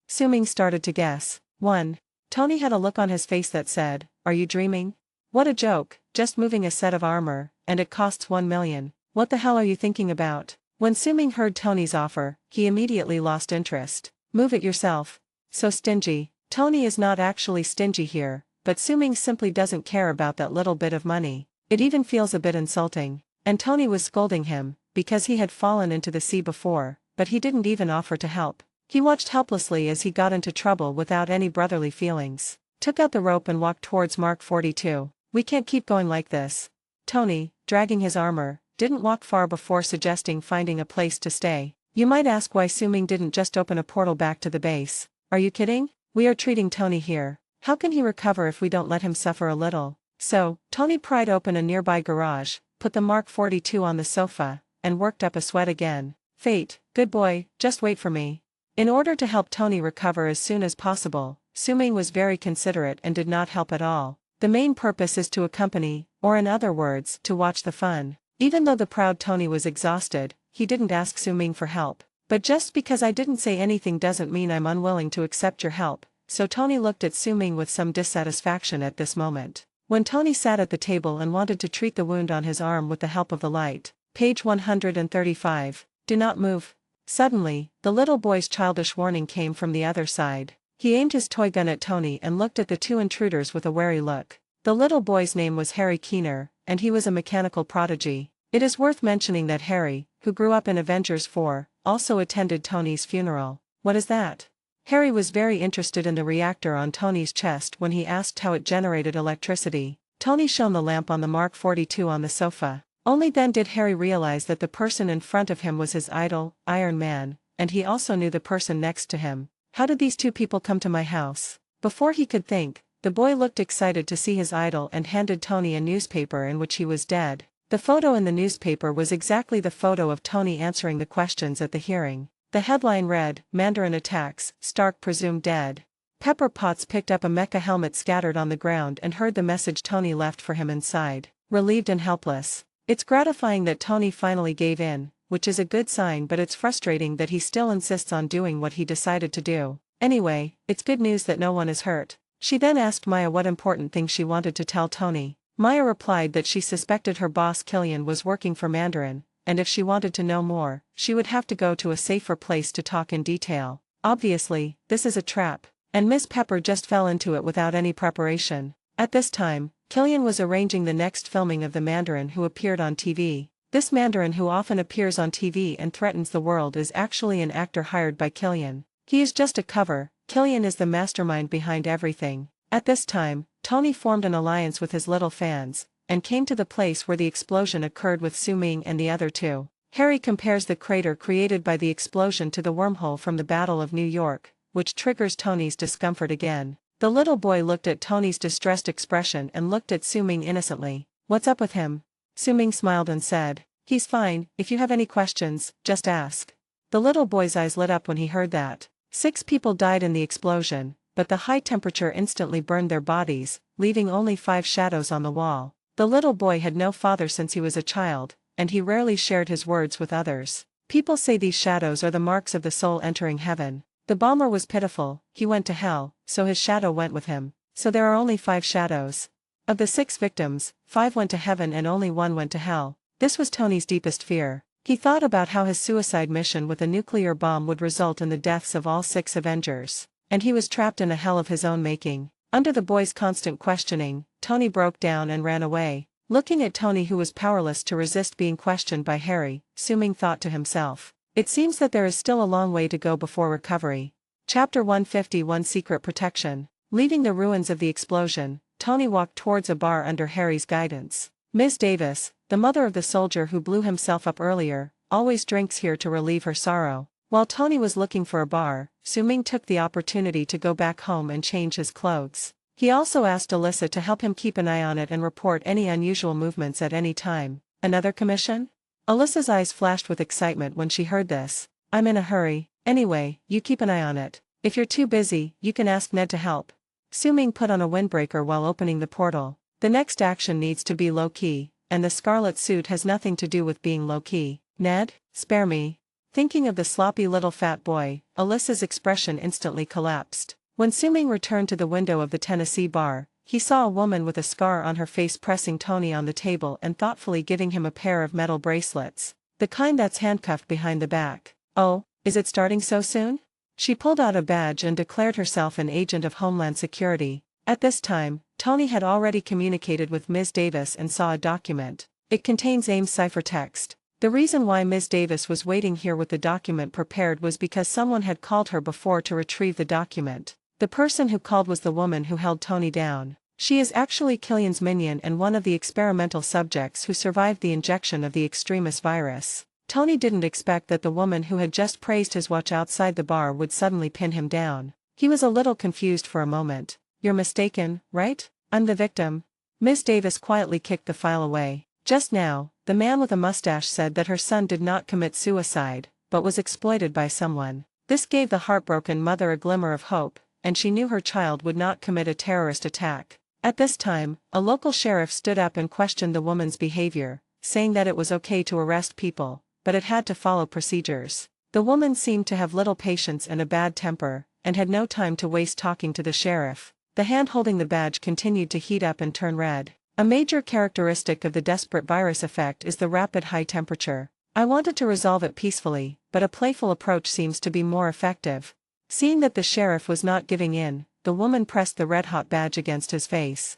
Su Ming started to guess. 1. Tony had a look on his face that said, "Are you dreaming? What a joke, just moving a set of armor, and it costs 1 million. What the hell are you thinking about?" When Su Ming heard Tony's offer, he immediately lost interest. "Move it yourself. So stingy." Tony is not actually stingy here, but Su Ming simply doesn't care about that little bit of money. It even feels a bit insulting. And Tony was scolding him, because he had fallen into the sea before, but he didn't even offer to help. He watched helplessly as he got into trouble without any brotherly feelings. Took out the rope and walked towards Mark 42. "We can't keep going like this." Tony, dragging his armor, didn't walk far before suggesting finding a place to stay. You might ask why Su Ming didn't just open a portal back to the base. Are you kidding? We are treating Tony here. How can he recover if we don't let him suffer a little? So, Tony pried open a nearby garage, put the Mark 42 on the sofa, and worked up a sweat again. "Fate, good boy, just wait for me." In order to help Tony recover as soon as possible, Su Ming was very considerate and did not help at all. The main purpose is to accompany, or in other words, to watch the fun. Even though the proud Tony was exhausted, he didn't ask Su Ming for help. "But just because I didn't say anything doesn't mean I'm unwilling to accept your help." So Tony looked at Su Ming with some dissatisfaction at this moment. When Tony sat at the table and wanted to treat the wound on his arm with the help of the light. Page 135. Do not move. Suddenly, the little boy's childish warning came from the other side. He aimed his toy gun at Tony and looked at the two intruders with a wary look. The little boy's name was Harry Keener, and he was a mechanical prodigy. It is worth mentioning that Harry, who grew up in Avengers 4, also attended Tony's funeral. What is that? Harry was very interested in the reactor on Tony's chest when he asked how it generated electricity. Tony shone the lamp on the Mark 42 on the sofa. Only then did Harry realize that the person in front of him was his idol, Iron Man, and he also knew the person next to him. How did these two people come to my house? Before he could think, the boy looked excited to see his idol and handed Tony a newspaper in which he was dead. The photo in the newspaper was exactly the photo of Tony answering the questions at the hearing. The headline read, "Mandarin attacks, Stark presumed dead." Pepper Potts picked up a mecha helmet scattered on the ground and heard the message Tony left for him inside. Relieved and helpless. It's gratifying that Tony finally gave in, which is a good sign, but it's frustrating that he still insists on doing what he decided to do. Anyway, it's good news that no one is hurt. She then asked Maya what important thing she wanted to tell Tony. Maya replied that she suspected her boss Killian was working for Mandarin, and if she wanted to know more, she would have to go to a safer place to talk in detail. Obviously, this is a trap, and Miss Pepper just fell into it without any preparation. At this time, Killian was arranging the next filming of the Mandarin who appeared on TV. This Mandarin who often appears on TV and threatens the world is actually an actor hired by Killian. He is just a cover. Killian is the mastermind behind everything. At this time, Tony formed an alliance with his little fans, and came to the place where the explosion occurred with Su Ming and the other two. Harry compares the crater created by the explosion to the wormhole from the Battle of New York, which triggers Tony's discomfort again. The little boy looked at Tony's distressed expression and looked at Su Ming innocently. "What's up with him?" Su Ming smiled and said, "He's fine, if you have any questions, just ask." The little boy's eyes lit up when he heard that. 6 people died in the explosion, but the high temperature instantly burned their bodies, leaving only 5 shadows on the wall. The little boy had no father since he was a child, and he rarely shared his words with others. People say these shadows are the marks of the soul entering heaven. The bomber was pitiful, he went to hell, so his shadow went with him. So there are only 5 shadows. Of the 6 victims, 5 went to heaven and only 1 went to hell. This was Tony's deepest fear. He thought about how his suicide mission with a nuclear bomb would result in the deaths of all 6 Avengers. And he was trapped in a hell of his own making. Under the boy's constant questioning, Tony broke down and ran away. Looking at Tony, who was powerless to resist being questioned by Harry, Su Ming thought to himself, "It seems that there is still a long way to go before recovery." Chapter 151 Secret Protection. Leaving the ruins of the explosion, Tony walked towards a bar under Harry's guidance. Miss Davis, the mother of the soldier who blew himself up earlier, always drinks here to relieve her sorrow. While Tony was looking for a bar, Su Ming took the opportunity to go back home and change his clothes. He also asked Alyssa to help him keep an eye on it and report any unusual movements at any time. Another commission? Alyssa's eyes flashed with excitement when she heard this. "I'm in a hurry. Anyway, you keep an eye on it. If you're too busy, you can ask Ned to help." Su Ming put on a windbreaker while opening the portal. The next action needs to be low-key, and the scarlet suit has nothing to do with being low-key. "Ned, spare me." Thinking of the sloppy little fat boy, Alyssa's expression instantly collapsed. When Su Ming returned to the window of the Tennessee bar, he saw a woman with a scar on her face pressing Tony on the table and thoughtfully giving him a pair of metal bracelets. The kind that's handcuffed behind the back. "Oh, is it starting so soon?" She pulled out a badge and declared herself an agent of Homeland Security. At this time, Tony had already communicated with Ms. Davis and saw a document. It contains AIM's ciphertext. The reason why Ms. Davis was waiting here with the document prepared was because someone had called her before to retrieve the document. The person who called was the woman who held Tony down. She is actually Killian's minion and one of the experimental subjects who survived the injection of the extremist virus. Tony didn't expect that the woman who had just praised his watch outside the bar would suddenly pin him down. He was a little confused for a moment. "You're mistaken, right? I'm the victim." Ms. Davis quietly kicked the file away. Just now, the man with a mustache said that her son did not commit suicide, but was exploited by someone. This gave the heartbroken mother a glimmer of hope, and she knew her child would not commit a terrorist attack. At this time, a local sheriff stood up and questioned the woman's behavior, saying that it was okay to arrest people, but it had to follow procedures. The woman seemed to have little patience and a bad temper, and had no time to waste talking to the sheriff. The hand holding the badge continued to heat up and turn red. A major characteristic of the desperate virus effect is the rapid high temperature. I wanted to resolve it peacefully, but a playful approach seems to be more effective. Seeing that the sheriff was not giving in, the woman pressed the red-hot badge against his face.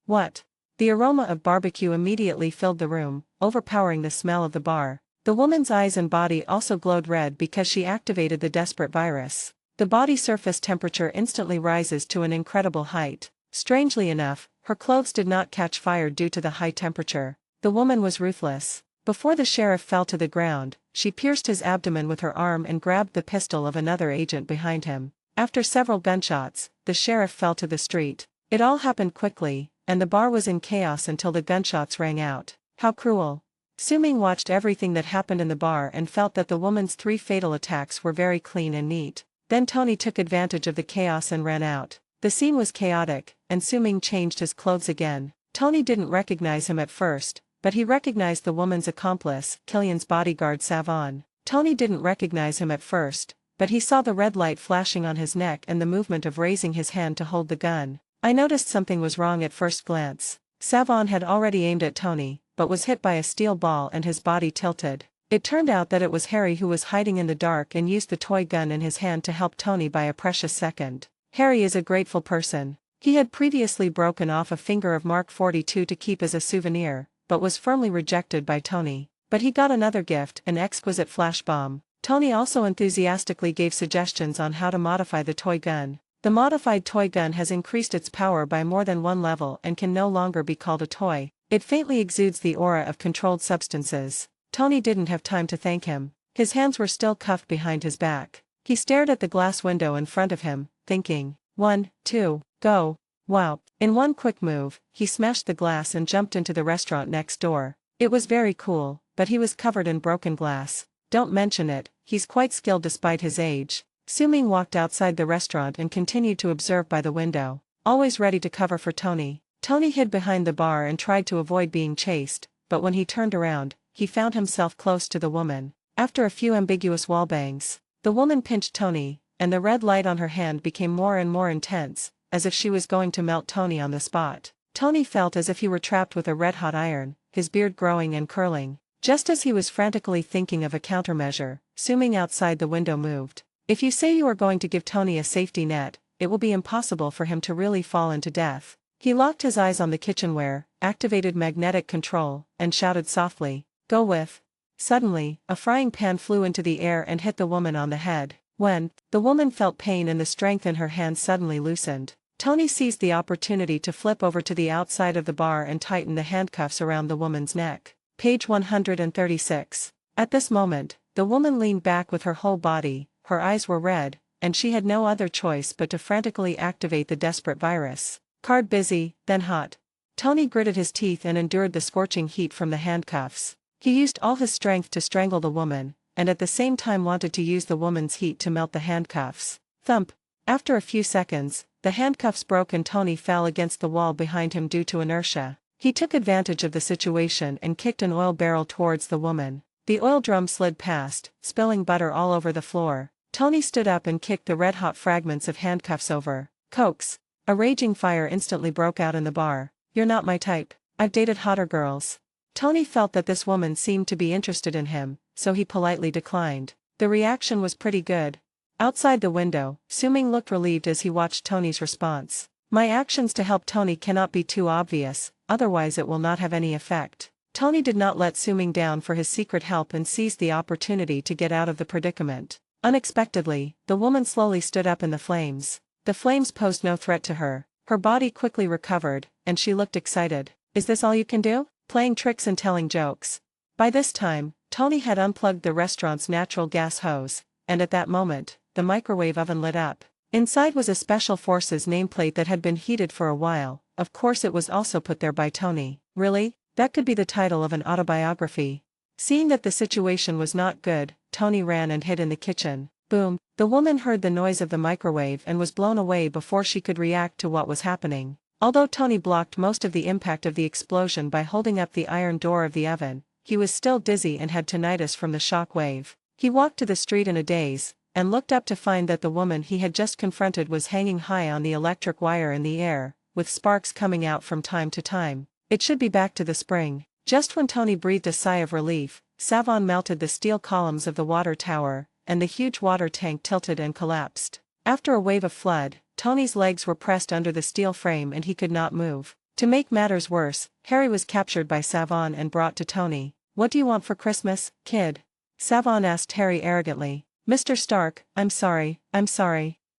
What? The aroma of barbecue immediately filled the room, overpowering the smell of the bar. The woman's eyes and body also glowed red because she activated the desperate virus. The body surface temperature instantly rises to an incredible height. Strangely enough, her clothes did not catch fire due to the high temperature. The woman was ruthless. Before the sheriff fell to the ground, she pierced his abdomen with her arm and grabbed the pistol of another agent behind him. After several gunshots, the sheriff fell to the street. It all happened quickly, and the bar was in chaos until the gunshots rang out. How cruel. Su Ming watched everything that happened in the bar and felt that the woman's 3 fatal attacks were very clean and neat. Then Tony took advantage of the chaos and ran out. The scene was chaotic, and Su Ming changed his clothes again. Tony didn't recognize him at first, but he recognized the woman's accomplice, Killian's bodyguard Savon. Tony didn't recognize him at first, but he saw the red light flashing on his neck and the movement of raising his hand to hold the gun. I noticed something was wrong at first glance. Savon had already aimed at Tony, but was hit by a steel ball and his body tilted. It turned out that it was Harry who was hiding in the dark and used the toy gun in his hand to help Tony by a precious second. Harry is a grateful person. He had previously broken off a finger of Mark 42 to keep as a souvenir, but was firmly rejected by Tony. But he got another gift, an exquisite flash bomb. Tony also enthusiastically gave suggestions on how to modify the toy gun. The modified toy gun has increased its power by more than one level and can no longer be called a toy. It faintly exudes the aura of controlled substances. Tony didn't have time to thank him. His hands were still cuffed behind his back. He stared at the glass window in front of him, thinking, 1, 2, go. Wow. In one quick move, he smashed the glass and jumped into the restaurant next door. It was very cool, but he was covered in broken glass. Don't mention it, he's quite skilled despite his age. Su-Ming walked outside the restaurant and continued to observe by the window, always ready to cover for Tony. Tony hid behind the bar and tried to avoid being chased, but when he turned around, he found himself close to the woman. After a few ambiguous wallbangs, the woman pinched Tony, and the red light on her hand became more and more intense, as if she was going to melt Tony on the spot. Tony felt as if he were trapped with a red-hot iron, his beard growing and curling. Just as he was frantically thinking of a countermeasure, Su-Ming outside the window moved. If you say you are going to give Tony a safety net, it will be impossible for him to really fall into death. He locked his eyes on the kitchenware, activated magnetic control, and shouted softly, "Go with." Suddenly, a frying pan flew into the air and hit the woman on the head. When the woman felt pain and the strength in her hand suddenly loosened, Tony seized the opportunity to flip over to the outside of the bar and tighten the handcuffs around the woman's neck. Page 136. At this moment, the woman leaned back with her whole body, her eyes were red, and she had no other choice but to frantically activate the desperate virus. Card busy, then hot. Tony gritted his teeth and endured the scorching heat from the handcuffs. He used all his strength to strangle the woman, and at the same time wanted to use the woman's heat to melt the handcuffs. Thump. After a few seconds, the handcuffs broke and Tony fell against the wall behind him due to inertia. He took advantage of the situation and kicked an oil barrel towards the woman. The oil drum slid past, spilling butter all over the floor. Tony stood up and kicked the red-hot fragments of handcuffs over. Cokes. A raging fire instantly broke out in the bar. "You're not my type. I've dated hotter girls." Tony felt that this woman seemed to be interested in him, so he politely declined. The reaction was pretty good. Outside the window, Su-Ming looked relieved as he watched Tony's response. "My actions to help Tony cannot be too obvious, otherwise it will not have any effect." Tony did not let Su-Ming down for his secret help and seized the opportunity to get out of the predicament. Unexpectedly, the woman slowly stood up in the flames. The flames posed no threat to her. Her body quickly recovered, and she looked excited. "Is this all you can do? Playing tricks and telling jokes?" By this time, Tony had unplugged the restaurant's natural gas hose, and at that moment, the microwave oven lit up. Inside was a Special Forces nameplate that had been heated for a while. Of course it was also put there by Tony. Really? That could be the title of an autobiography. Seeing that the situation was not good, Tony ran and hid in the kitchen. Boom. The woman heard the noise of the microwave and was blown away before she could react to what was happening. Although Tony blocked most of the impact of the explosion by holding up the iron door of the oven, he was still dizzy and had tinnitus from the shock wave. He walked to the street in a daze, and looked up to find that the woman he had just confronted was hanging high on the electric wire in the air, with sparks coming out from time to time. It should be back to the spring. Just when Tony breathed a sigh of relief, Savon melted the steel columns of the water tower, and the huge water tank tilted and collapsed. After a wave of flood, Tony's legs were pressed under the steel frame and he could not move. To make matters worse, Harry was captured by Savon and brought to Tony. "What do you want for Christmas, kid?" Savon asked Harry arrogantly. "Mr. Stark, I'm sorry."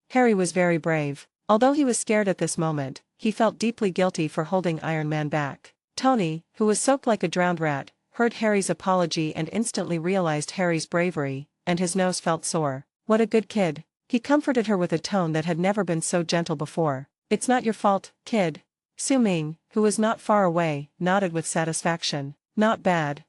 Harry was very brave. Although he was scared at this moment, he felt deeply guilty for holding Iron Man back. Tony, who was soaked like a drowned rat, heard Harry's apology and instantly realized Harry's bravery, and his nose felt sore. "What a good kid." He comforted her with a tone that had never been so gentle before. "It's not your fault, kid." Su-Ming, who was not far away, nodded with satisfaction. Not bad.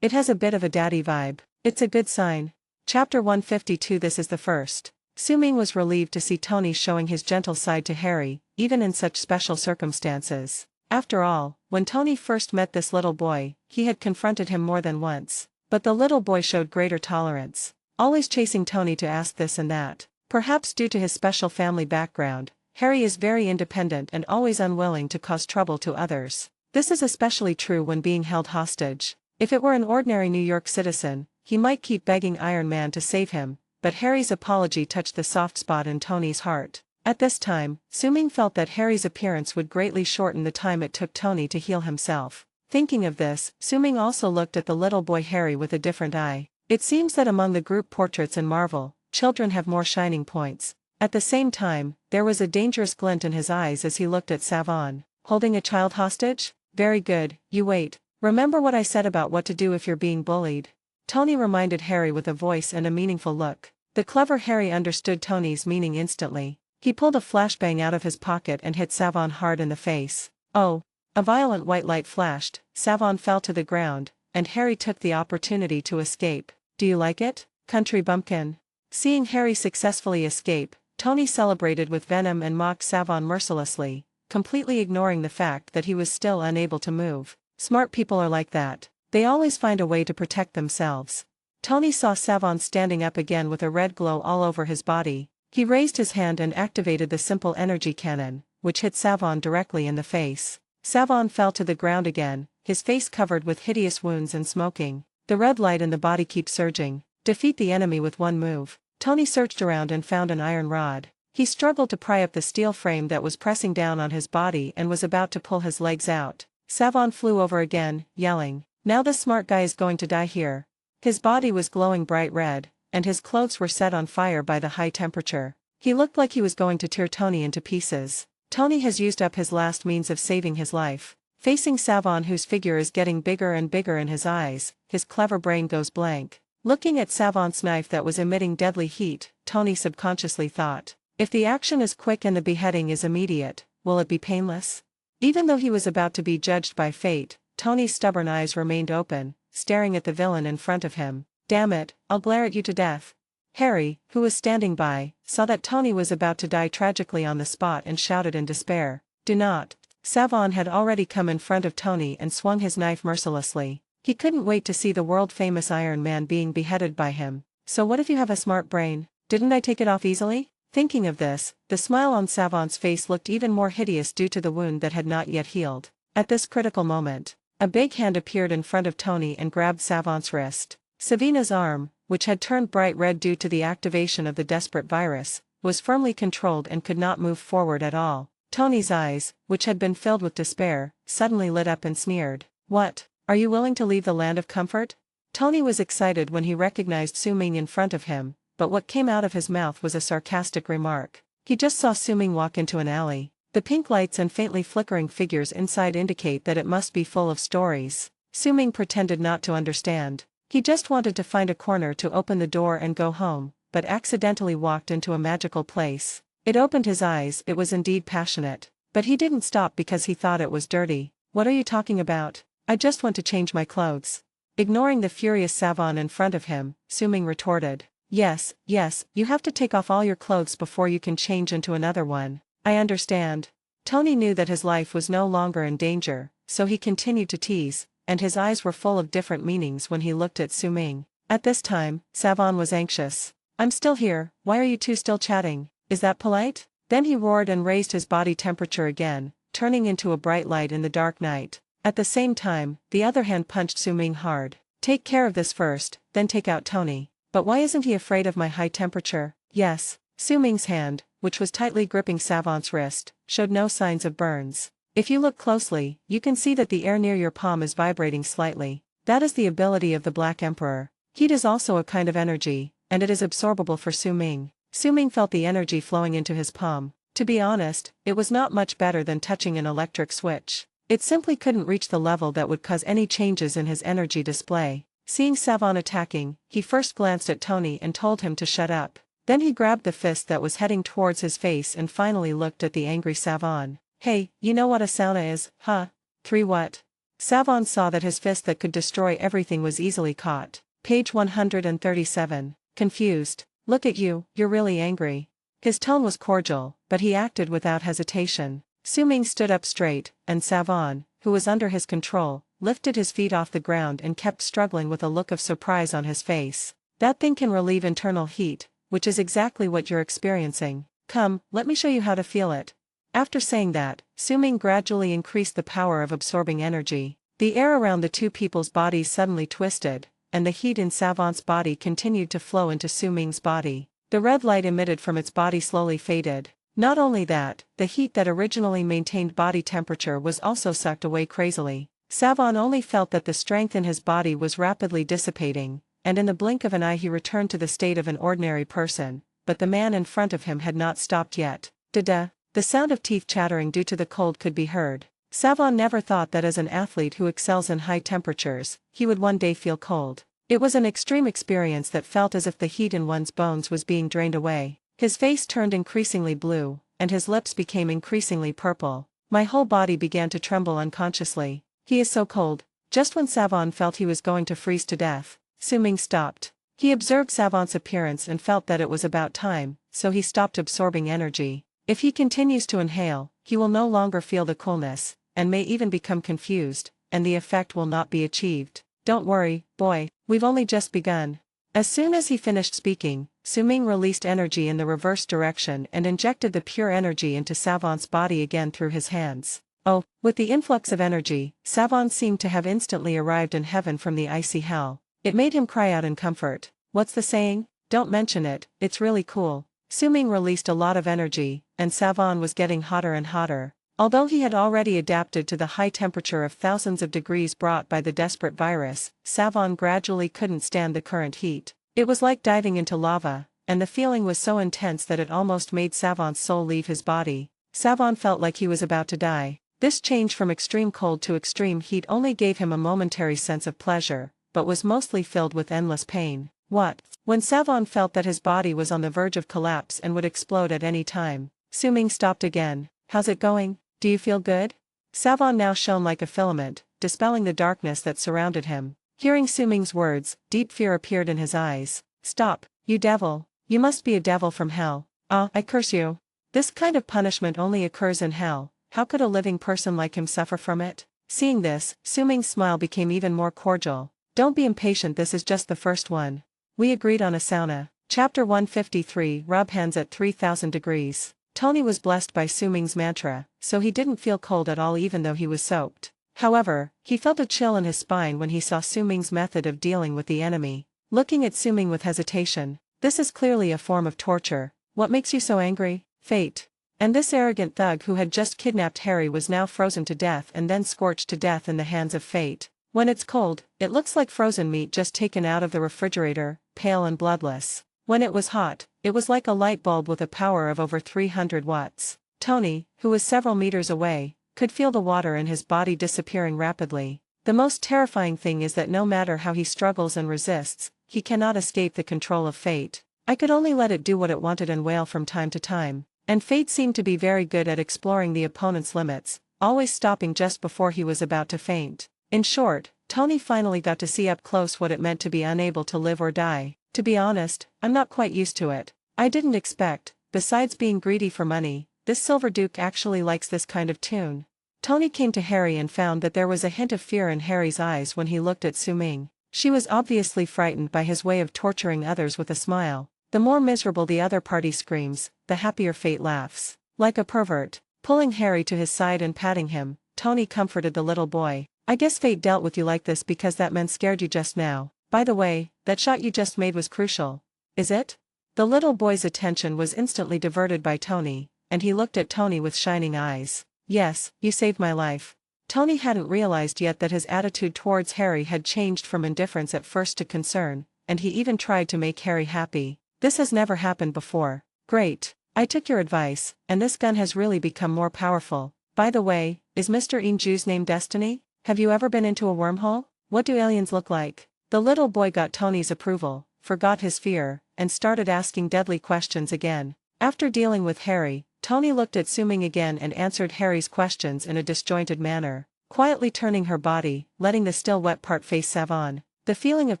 It has a bit of a daddy vibe. It's a good sign." Chapter 152. This is the first. Su-Ming was relieved to see Tony showing his gentle side to Harry, even in such special circumstances. After all, when Tony first met this little boy, he had confronted him more than once. But the little boy showed greater tolerance, always chasing Tony to ask this and that. Perhaps due to his special family background, Harry is very independent and always unwilling to cause trouble to others. This is especially true when being held hostage. If it were an ordinary New York citizen, he might keep begging Iron Man to save him, but Harry's apology touched the soft spot in Tony's heart. At this time, Su-Ming felt that Harry's appearance would greatly shorten the time it took Tony to heal himself. Thinking of this, Su-Ming also looked at the little boy Harry with a different eye. It seems that among the group portraits in Marvel, children have more shining points. At the same time, there was a dangerous glint in his eyes as he looked at Savon. Holding a child hostage? Very good, you wait. Remember what I said about what to do if you're being bullied? Tony reminded Harry with a voice and a meaningful look. The clever Harry understood Tony's meaning instantly. He pulled a flashbang out of his pocket and hit Savon hard in the face. Oh! A violent white light flashed, Savon fell to the ground, and Harry took the opportunity to escape. Do you like it, country bumpkin? Seeing Harry successfully escape, Tony celebrated with venom and mocked Savon mercilessly, completely ignoring the fact that he was still unable to move. Smart people are like that. They always find a way to protect themselves. Tony saw Savon standing up again with a red glow all over his body. He raised his hand and activated the simple energy cannon, which hit Savon directly in the face. Savon fell to the ground again, his face covered with hideous wounds and smoking. The red light in the body keeps surging. Defeat the enemy with one move. Tony searched around and found an iron rod. He struggled to pry up the steel frame that was pressing down on his body and was about to pull his legs out. Savon flew over again, yelling, "Now this smart guy is going to die here." His body was glowing bright red, and his clothes were set on fire by the high temperature. He looked like he was going to tear Tony into pieces. Tony has used up his last means of saving his life. Facing Savon, whose figure is getting bigger and bigger in his eyes, his clever brain goes blank. Looking at Savon's knife that was emitting deadly heat, Tony subconsciously thought, if the action is quick and the beheading is immediate, will it be painless? Even though he was about to be judged by fate, Tony's stubborn eyes remained open, staring at the villain in front of him. Damn it, I'll glare at you to death. Harry, who was standing by, saw that Tony was about to die tragically on the spot and shouted in despair, "Do not." Savon had already come in front of Tony and swung his knife mercilessly. He couldn't wait to see the world-famous Iron Man being beheaded by him. So what if you have a smart brain? Didn't I take it off easily? Thinking of this, the smile on Savon's face looked even more hideous due to the wound that had not yet healed. At this critical moment, a big hand appeared in front of Tony and grabbed Savon's wrist. Savina's arm, which had turned bright red due to the activation of the desperate virus, was firmly controlled and could not move forward at all. Tony's eyes, which had been filled with despair, suddenly lit up and sneered. What? Are you willing to leave the land of comfort? Tony was excited when he recognized Su Ming in front of him, but what came out of his mouth was a sarcastic remark. He just saw Su Ming walk into an alley. The pink lights and faintly flickering figures inside indicate that it must be full of stories. Su Ming pretended not to understand. He just wanted to find a corner to open the door and go home, but accidentally walked into a magical place. It opened his eyes. It was indeed passionate. But he didn't stop because he thought it was dirty. What are you talking about? I just want to change my clothes. Ignoring the furious Savon in front of him, Su Ming retorted. Yes, you have to take off all your clothes before you can change into another one. I understand. Tony knew that his life was no longer in danger, so he continued to tease, and his eyes were full of different meanings when he looked at Su Ming. At this time, Savon was anxious. I'm still here, why are you two still chatting? Is that polite? Then he roared and raised his body temperature again, turning into a bright light in the dark night. At the same time, the other hand punched Su Ming hard. Take care of this first, then take out Tony. But why isn't he afraid of my high temperature? Yes. Su Ming's hand, which was tightly gripping Savon's wrist, showed no signs of burns. If you look closely, you can see that the air near your palm is vibrating slightly. That is the ability of the Black Emperor. Heat is also a kind of energy, and it is absorbable for Su Ming. Su Ming felt the energy flowing into his palm. To be honest, it was not much better than touching an electric switch. It simply couldn't reach the level that would cause any changes in his energy display. Seeing Savon attacking, he first glanced at Tony and told him to shut up. Then he grabbed the fist that was heading towards his face and finally looked at the angry Savon. Hey, you know what a sauna is, huh? 3 what? Savon saw that his fist that could destroy everything was easily caught. Page 137. Confused. Look at you, you're really angry. His tone was cordial, but he acted without hesitation. Su Ming stood up straight, and Savon, who was under his control, lifted his feet off the ground and kept struggling with a look of surprise on his face. That thing can relieve internal heat, which is exactly what you're experiencing. Come, let me show you how to feel it. After saying that, Su Ming gradually increased the power of absorbing energy. The air around the two people's bodies suddenly twisted, and the heat in Savon's body continued to flow into Su Ming's body. The red light emitted from its body slowly faded. Not only that, the heat that originally maintained body temperature was also sucked away crazily. Savon only felt that the strength in his body was rapidly dissipating, and in the blink of an eye he returned to the state of an ordinary person. but the man in front of him had not stopped yet. Da-da. The sound of teeth chattering due to the cold could be heard. Savon never thought that as an athlete who excels in high temperatures, he would one day feel cold. It was an extreme experience that felt as if the heat in one's bones was being drained away. His face turned increasingly blue, and his lips became increasingly purple. My whole body began to tremble unconsciously. He is so cold. Just when Savon felt he was going to freeze to death, Su-Ming stopped. He observed Savon's appearance and felt that it was about time, so he stopped absorbing energy. If he continues to inhale, he will no longer feel the coolness, and may even become confused, and the effect will not be achieved. Don't worry, boy, we've only just begun. As soon as he finished speaking, Su-Ming released energy in the reverse direction and injected the pure energy into Savon's body again through his hands. Oh, with the influx of energy, Savon seemed to have instantly arrived in heaven from the icy hell. It made him cry out in comfort. What's the saying? Don't mention it, it's really cool. Su-Ming released a lot of energy, and Savon was getting hotter and hotter. Although he had already adapted to the high temperature of thousands of degrees brought by the desperate virus, Savon gradually couldn't stand the current heat. It was like diving into lava, and the feeling was so intense that it almost made Savon's soul leave his body. Savon felt like he was about to die. This change from extreme cold to extreme heat only gave him a momentary sense of pleasure, but was mostly filled with endless pain. What? When Savon felt that his body was on the verge of collapse and would explode at any time, Su-Ming stopped again. How's it going? Do you feel good? Savon now shone like a filament, dispelling the darkness that surrounded him. Hearing Su-Ming's words, deep fear appeared in his eyes. Stop, you devil. You must be a devil from hell. Ah, I curse you. This kind of punishment only occurs in hell. How could a living person like him suffer from it? Seeing this, Su-Ming's smile became even more cordial. Don't be impatient, this is just the first one. We agreed on a sauna. Chapter 153 Rub hands at 3000 degrees. Tony was blessed by Su-Ming's mantra, so he didn't feel cold at all even though he was soaked. However, he felt a chill in his spine when he saw Su-Ming's method of dealing with the enemy. Looking at Su-Ming with hesitation, this is clearly a form of torture. What makes you so angry? Fate. And this arrogant thug who had just kidnapped Harry was now frozen to death and then scorched to death in the hands of fate. When it's cold, it looks like frozen meat just taken out of the refrigerator, pale and bloodless. When it was hot, it was like a light bulb with a power of over 300 watts. Tony, who was several meters away, could feel the water in his body disappearing rapidly. The most terrifying thing is that no matter how he struggles and resists, he cannot escape the control of fate. I could only let it do what it wanted and wail from time to time. And fate seemed to be very good at exploring the opponent's limits, always stopping just before he was about to faint. In short, Tony finally got to see up close what it meant to be unable to live or die. To be honest, I'm not quite used to it. I didn't expect, besides being greedy for money, this Silver Duke actually likes this kind of tune. Tony came to Harry and found that there was a hint of fear in Harry's eyes when he looked at Su-Ming. She was obviously frightened by his way of torturing others with a smile. The more miserable the other party screams, the happier fate laughs. Like a pervert, pulling Harry to his side and patting him, Tony comforted the little boy. I guess fate dealt with you like this because that man scared you just now. By the way, that shot you just made was crucial. Is it? The little boy's attention was instantly diverted by Tony, and he looked at Tony with shining eyes. Yes, you saved my life. Tony hadn't realized yet that his attitude towards Harry had changed from indifference at first to concern, and he even tried to make Harry happy. This has never happened before. Great. I took your advice, and this gun has really become more powerful. By the way, is Mr. Inju's name Destiny? Have you ever been into a wormhole? What do aliens look like? The little boy got Tony's approval, forgot his fear, and started asking deadly questions again. After dealing with Harry, Tony looked at Su-Ming again and answered Harry's questions in a disjointed manner, quietly turning her body, letting the still wet part face Savon. The feeling of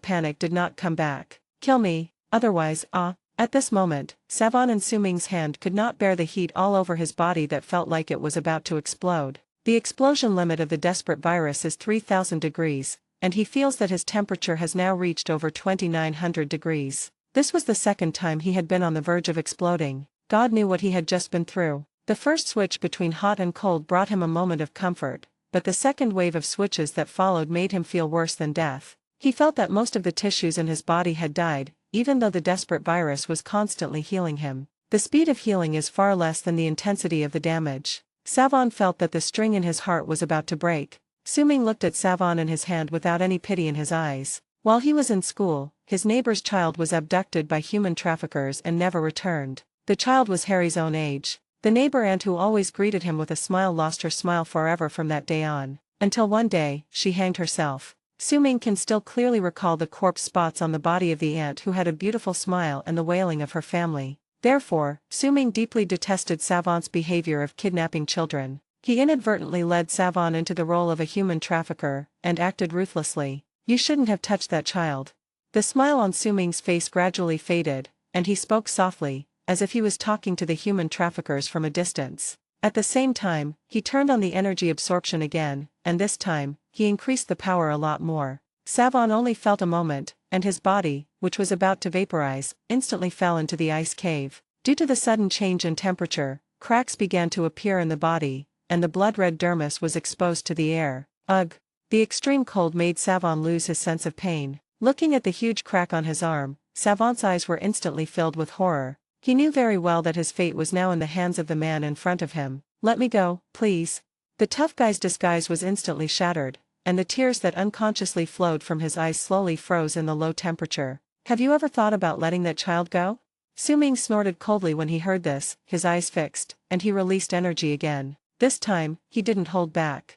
panic did not come back. Kill me. Otherwise, At this moment, Savon and Su-Ming's hand could not bear the heat all over his body that felt like it was about to explode. The explosion limit of the desperate virus is 3000 degrees, and he feels that his temperature has now reached over 2900 degrees. This was the second time he had been on the verge of exploding. God knew what he had just been through. The first switch between hot and cold brought him a moment of comfort, but the second wave of switches that followed made him feel worse than death. He felt that most of the tissues in his body had died, even though the desperate virus was constantly healing him. The speed of healing is far less than the intensity of the damage. Savon felt that the string in his heart was about to break. Su-Ming looked at Savon and his hand without any pity in his eyes. While he was in school, his neighbor's child was abducted by human traffickers and never returned. The child was Harry's own age. The neighbor aunt who always greeted him with a smile lost her smile forever from that day on, until one day, she hanged herself. Su-ming can still clearly recall the corpse spots on the body of the aunt who had a beautiful smile and the wailing of her family. Therefore, Su-ming deeply detested Savant's behavior of kidnapping children. He inadvertently led Savant into the role of a human trafficker, and acted ruthlessly. "You shouldn't have touched that child." The smile on Su-ming's face gradually faded, and he spoke softly, as if he was talking to the human traffickers from a distance. At the same time, he turned on the energy absorption again, and this time, he increased the power a lot more. Savant only felt a moment, and his body, which was about to vaporize, instantly fell into the ice cave. Due to the sudden change in temperature, cracks began to appear in the body, and the blood-red dermis was exposed to the air. Ugh! The extreme cold made Savant lose his sense of pain. Looking at the huge crack on his arm, Savant's eyes were instantly filled with horror. He knew very well that his fate was now in the hands of the man in front of him. "Let me go, please." The tough guy's disguise was instantly shattered, and the tears that unconsciously flowed from his eyes slowly froze in the low temperature. "Have you ever thought about letting that child go?" Su-ming snorted coldly when he heard this, his eyes fixed, and he released energy again. This time, he didn't hold back.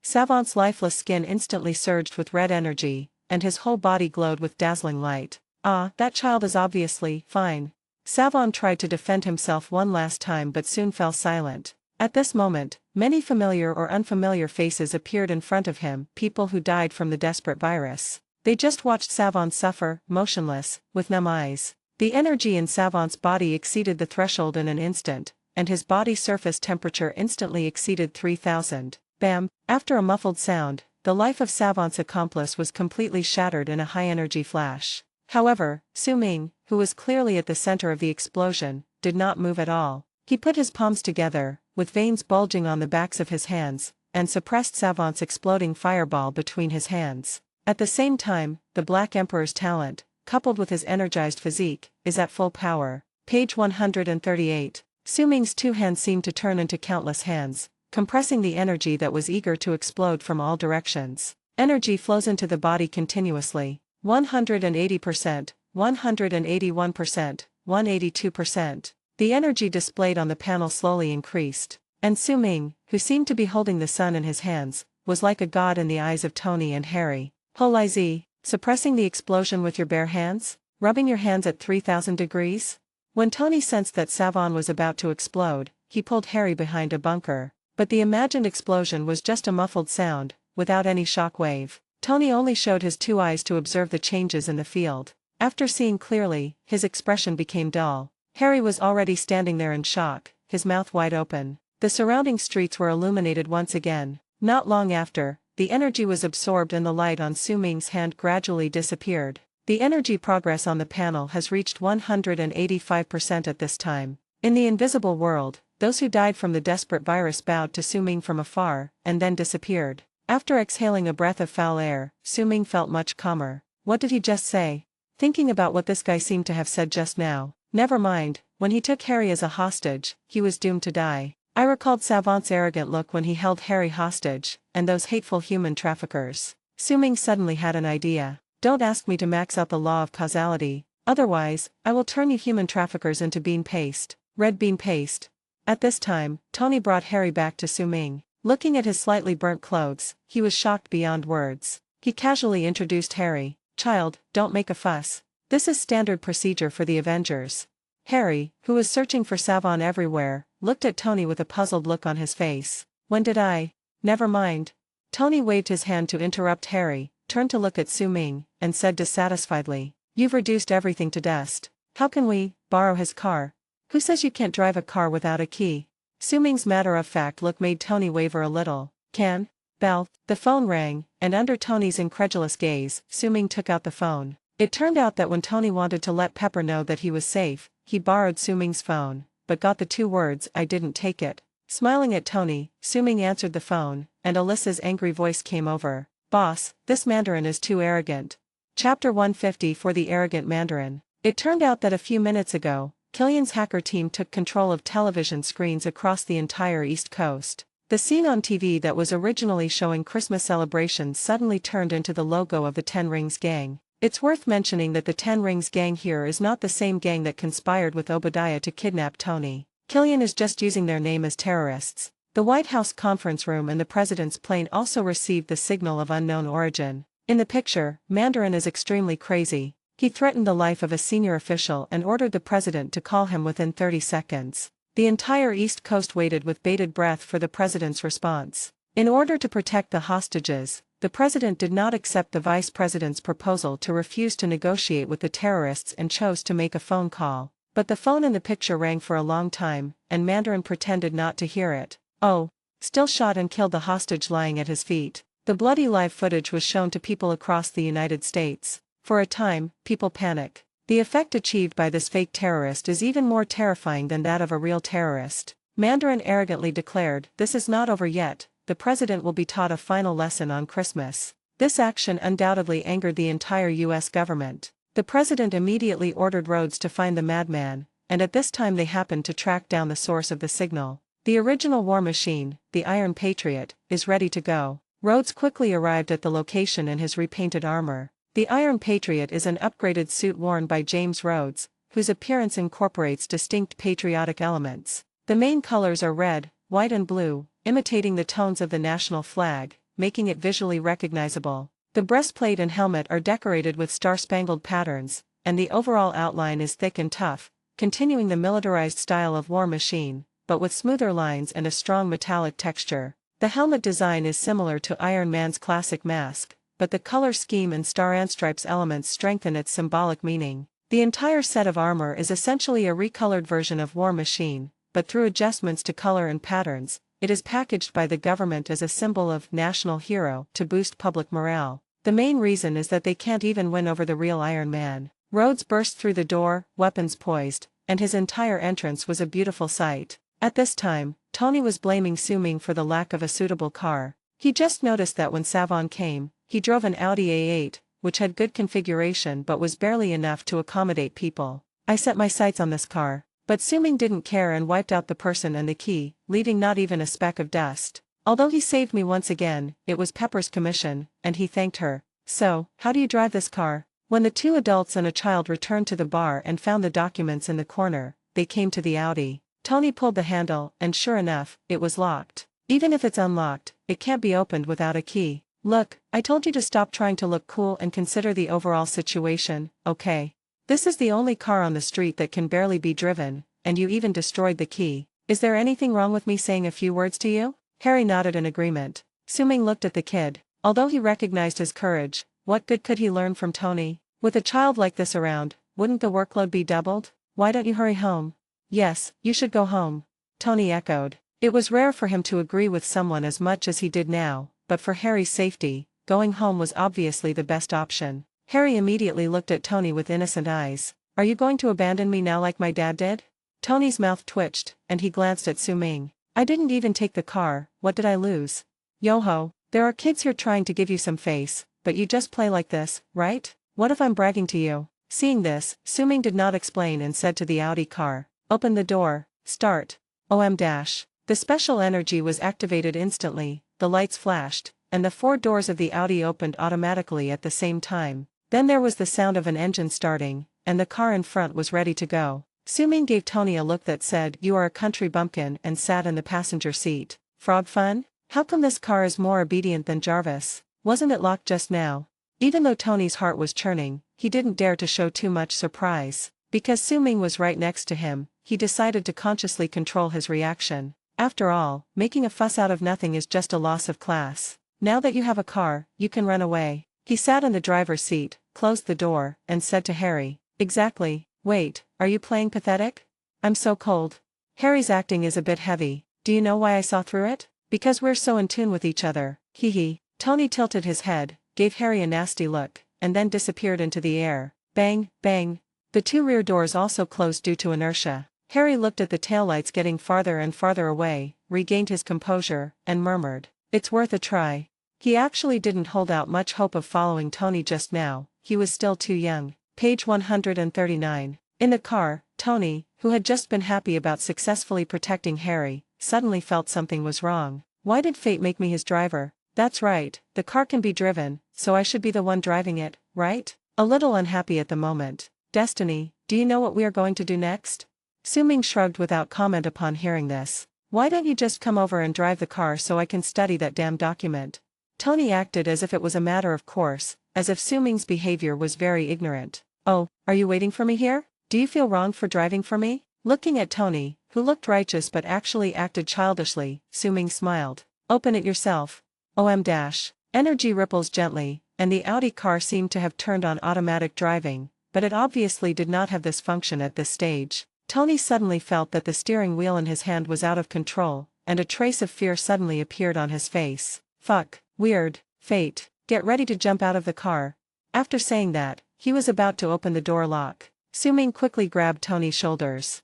Savant's lifeless skin instantly surged with red energy, and his whole body glowed with dazzling light. "Ah, that child is obviously fine." Savant tried to defend himself one last time but soon fell silent. At this moment, many familiar or unfamiliar faces appeared in front of him, people who died from the desperate virus. They just watched Savant suffer, motionless, with numb eyes. The energy in Savant's body exceeded the threshold in an instant, and his body surface temperature instantly exceeded 3000. Bam! After a muffled sound, the life of Savant's accomplice was completely shattered in a high-energy flash. However, Su-ming, who was clearly at the center of the explosion, did not move at all. He put his palms together, with veins bulging on the backs of his hands, and suppressed Savant's exploding fireball between his hands. At the same time, the Black Emperor's talent, coupled with his energized physique, is at full power. Page 138. Su-ming's two hands seemed to turn into countless hands, compressing the energy that was eager to explode from all directions. Energy flows into the body continuously. 180%, 181%, 182%. The energy displayed on the panel slowly increased, and Su-ming, who seemed to be holding the sun in his hands, was like a god in the eyes of Tony and Harry. "Holy Z, suppressing the explosion with your bare hands? Rubbing your hands at 3000 degrees? When Tony sensed that Savant was about to explode, he pulled Harry behind a bunker. But the imagined explosion was just a muffled sound, without any shock wave. Tony only showed his two eyes to observe the changes in the field. After seeing clearly, his expression became dull. Harry was already standing there in shock, his mouth wide open. The surrounding streets were illuminated once again. Not long after, the energy was absorbed and the light on Su-ming's hand gradually disappeared. The energy progress on the panel has reached 185% at this time. In the invisible world, those who died from the desperate virus bowed to Su-ming from afar, and then disappeared. After exhaling a breath of foul air, Su-ming felt much calmer. What did he just say? Thinking about what this guy seemed to have said just now. Never mind, when he took Harry as a hostage, he was doomed to die. I recalled Savant's arrogant look when he held Harry hostage, and those hateful human traffickers. Su-ming suddenly had an idea. Don't ask me to max out the law of causality, otherwise, I will turn you human traffickers into bean paste. Red bean paste. At this time, Tony brought Harry back to Su-ming. Looking at his slightly burnt clothes, he was shocked beyond words. He casually introduced Harry. "Child, don't make a fuss. This is standard procedure for the Avengers." Harry, who was searching for Savant everywhere, looked at Tony with a puzzled look on his face. "When did I? Never mind." Tony waved his hand to interrupt Harry, turned to look at Su-ming, and said dissatisfiedly, "You've reduced everything to dust. How can we borrow his car? Who says you can't drive a car without a key?" Su-ming's matter-of-fact look made Tony waver a little. "Can?" Bell. The phone rang, and under Tony's incredulous gaze, Su-ming took out the phone. It turned out that when Tony wanted to let Pepper know that he was safe, he borrowed Su-ming's phone, but got the two words, "I didn't take it." Smiling at Tony, Su-ming answered the phone, and Alyssa's angry voice came over. "Boss, this Mandarin is too arrogant." Chapter 150 for the Arrogant Mandarin. It turned out that a few minutes ago, Killian's hacker team took control of television screens across the entire East Coast. The scene on TV that was originally showing Christmas celebrations suddenly turned into the logo of the Ten Rings Gang. It's worth mentioning that the Ten Rings Gang here is not the same gang that conspired with Obadiah to kidnap Tony. Killian is just using their name as terrorists. The White House conference room and the president's plane also received the signal of unknown origin. In the picture, Mandarin is extremely crazy. He threatened the life of a senior official and ordered the president to call him within 30 seconds. The entire East Coast waited with bated breath for the president's response. In order to protect the hostages, the president did not accept the vice president's proposal to refuse to negotiate with the terrorists and chose to make a phone call. But the phone in the picture rang for a long time, and Mandarin pretended not to hear it. Oh, still shot and killed the hostage lying at his feet. The bloody live footage was shown to people across the United States. For a time, people panic. The effect achieved by this fake terrorist is even more terrifying than that of a real terrorist. Mandarin arrogantly declared, "This is not over yet, the president will be taught a final lesson on Christmas." This action undoubtedly angered the entire US government. The president immediately ordered Rhodes to find the madman, and at this time they happened to track down the source of the signal. The original war machine, the Iron Patriot, is ready to go. Rhodes quickly arrived at the location in his repainted armor. The Iron Patriot is an upgraded suit worn by James Rhodes, whose appearance incorporates distinct patriotic elements. The main colors are red, white and blue, imitating the tones of the national flag, making it visually recognizable. The breastplate and helmet are decorated with star-spangled patterns, and the overall outline is thick and tough, continuing the militarized style of War Machine, but with smoother lines and a strong metallic texture. The helmet design is similar to Iron Man's classic mask, but the color scheme and star and stripes elements strengthen its symbolic meaning. The entire set of armor is essentially a recolored version of War Machine, but through adjustments to color and patterns, it is packaged by the government as a symbol of national hero to boost public morale. The main reason is that they can't even win over the real Iron Man. Rhodes burst through the door, weapons poised, and his entire entrance was a beautiful sight. At this time, Tony was blaming Su Ming for the lack of a suitable car. He just noticed that when Savon came, he drove an Audi A8, which had good configuration but was barely enough to accommodate people. "I set my sights on this car." But Su Ming didn't care and wiped out the person and the key, leaving not even a speck of dust. "Although he saved me once again, it was Pepper's commission," and he thanked her. "So, how do you drive this car?" When the two adults and a child returned to the bar and found the documents in the corner, they came to the Audi. Tony pulled the handle, and sure enough, it was locked. "Even if it's unlocked, it can't be opened without a key. Look, I told you to stop trying to look cool and consider the overall situation, okay? This is the only car on the street that can barely be driven, and you even destroyed the key. Is there anything wrong with me saying a few words to you?" Harry nodded in agreement. Su Ming looked at the kid. Although he recognized his courage, what good could he learn from Tony? With a child like this around, wouldn't the workload be doubled? "Why don't you hurry home?" "Yes, you should go home," Tony echoed. It was rare for him to agree with someone as much as he did now, but for Harry's safety, going home was obviously the best option. Harry immediately looked at Tony with innocent eyes. "Are you going to abandon me now like my dad did?" Tony's mouth twitched, and he glanced at Su Ming. "I didn't even take the car, what did I lose?" "Yo-ho, there are kids here trying to give you some face, but you just play like this, right? What if I'm bragging to you?" Seeing this, Su Ming did not explain and said to the Audi car, "Open the door, start." OM-. The special energy was activated instantly, the lights flashed, and the four doors of the Audi opened automatically at the same time. Then there was the sound of an engine starting, and the car in front was ready to go. Su Ming gave Tony a look that said, "You are a country bumpkin," and sat in the passenger seat. "Frog fun? How come this car is more obedient than Jarvis? Wasn't it locked just now?" Even though Tony's heart was churning, he didn't dare to show too much surprise. Because Su Ming was right next to him, he decided to consciously control his reaction. After all, making a fuss out of nothing is just a loss of class. "Now that you have a car, you can run away." He sat in the driver's seat, closed the door, and said to Harry, "Exactly. Wait, are you playing pathetic? I'm so cold." Harry's acting is a bit heavy. "Do you know why I saw through it? Because we're so in tune with each other. Hee hee." Tony tilted his head, gave Harry a nasty look, and then disappeared into the air. Bang, bang. The two rear doors also closed due to inertia. Harry looked at the taillights getting farther and farther away, regained his composure, and murmured, "It's worth a try." He actually didn't hold out much hope of following Tony just now, he was still too young. Page 139. In the car, Tony, who had just been happy about successfully protecting Harry, suddenly felt something was wrong. Why did fate make me his driver? That's right, the car can be driven, so I should be the one driving it, right? A little unhappy at the moment. Destiny, do you know what we are going to do next? Su-Ming shrugged without comment upon hearing this. Why don't you just come over and drive the car so I can study that damn document? Tony acted as if it was a matter of course, as if Su-Ming's behavior was very ignorant. Oh, are you waiting for me here? Do you feel wrong for driving for me? Looking at Tony, who looked righteous but actually acted childishly, Su-Ming smiled. Open it yourself. OM-. Energy ripples gently, and the Audi car seemed to have turned on automatic driving, but it obviously did not have this function at this stage. Tony suddenly felt that the steering wheel in his hand was out of control, and a trace of fear suddenly appeared on his face. Fuck, weird, fate, get ready to jump out of the car. After saying that, he was about to open the door lock. Su-Ming quickly grabbed Tony's shoulders.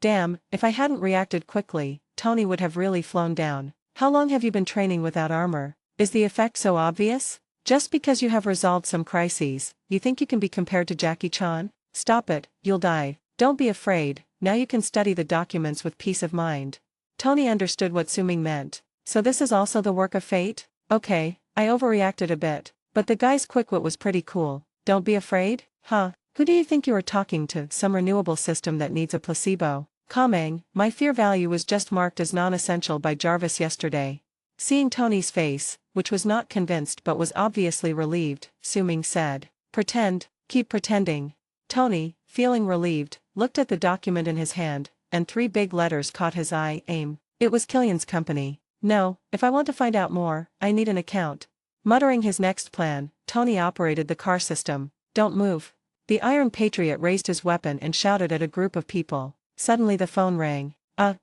Damn, if I hadn't reacted quickly, Tony would have really flown down. How long have you been training without armor? Is the effect so obvious? Just because you have resolved some crises, you think you can be compared to Jackie Chan? Stop it, you'll die. Don't be afraid, now you can study the documents with peace of mind. Tony understood what Su-Ming meant. So this is also the work of fate? Okay, I overreacted a bit, but the guy's quick wit was pretty cool. Don't be afraid? Huh? Who do you think you are talking to? Some renewable system that needs a placebo? Kamang, my fear value was just marked as non-essential by Jarvis yesterday. Seeing Tony's face, which was not convinced but was obviously relieved, Su-Ming said. Pretend, keep pretending. Tony, feeling relieved, looked at the document in his hand, and 3 big letters caught his eye. AIM. It was Killian's company. No, if I want to find out more, I need an account. Muttering his next plan, Tony operated the car system. Don't move. The Iron Patriot raised his weapon and shouted at a group of people. Suddenly the phone rang.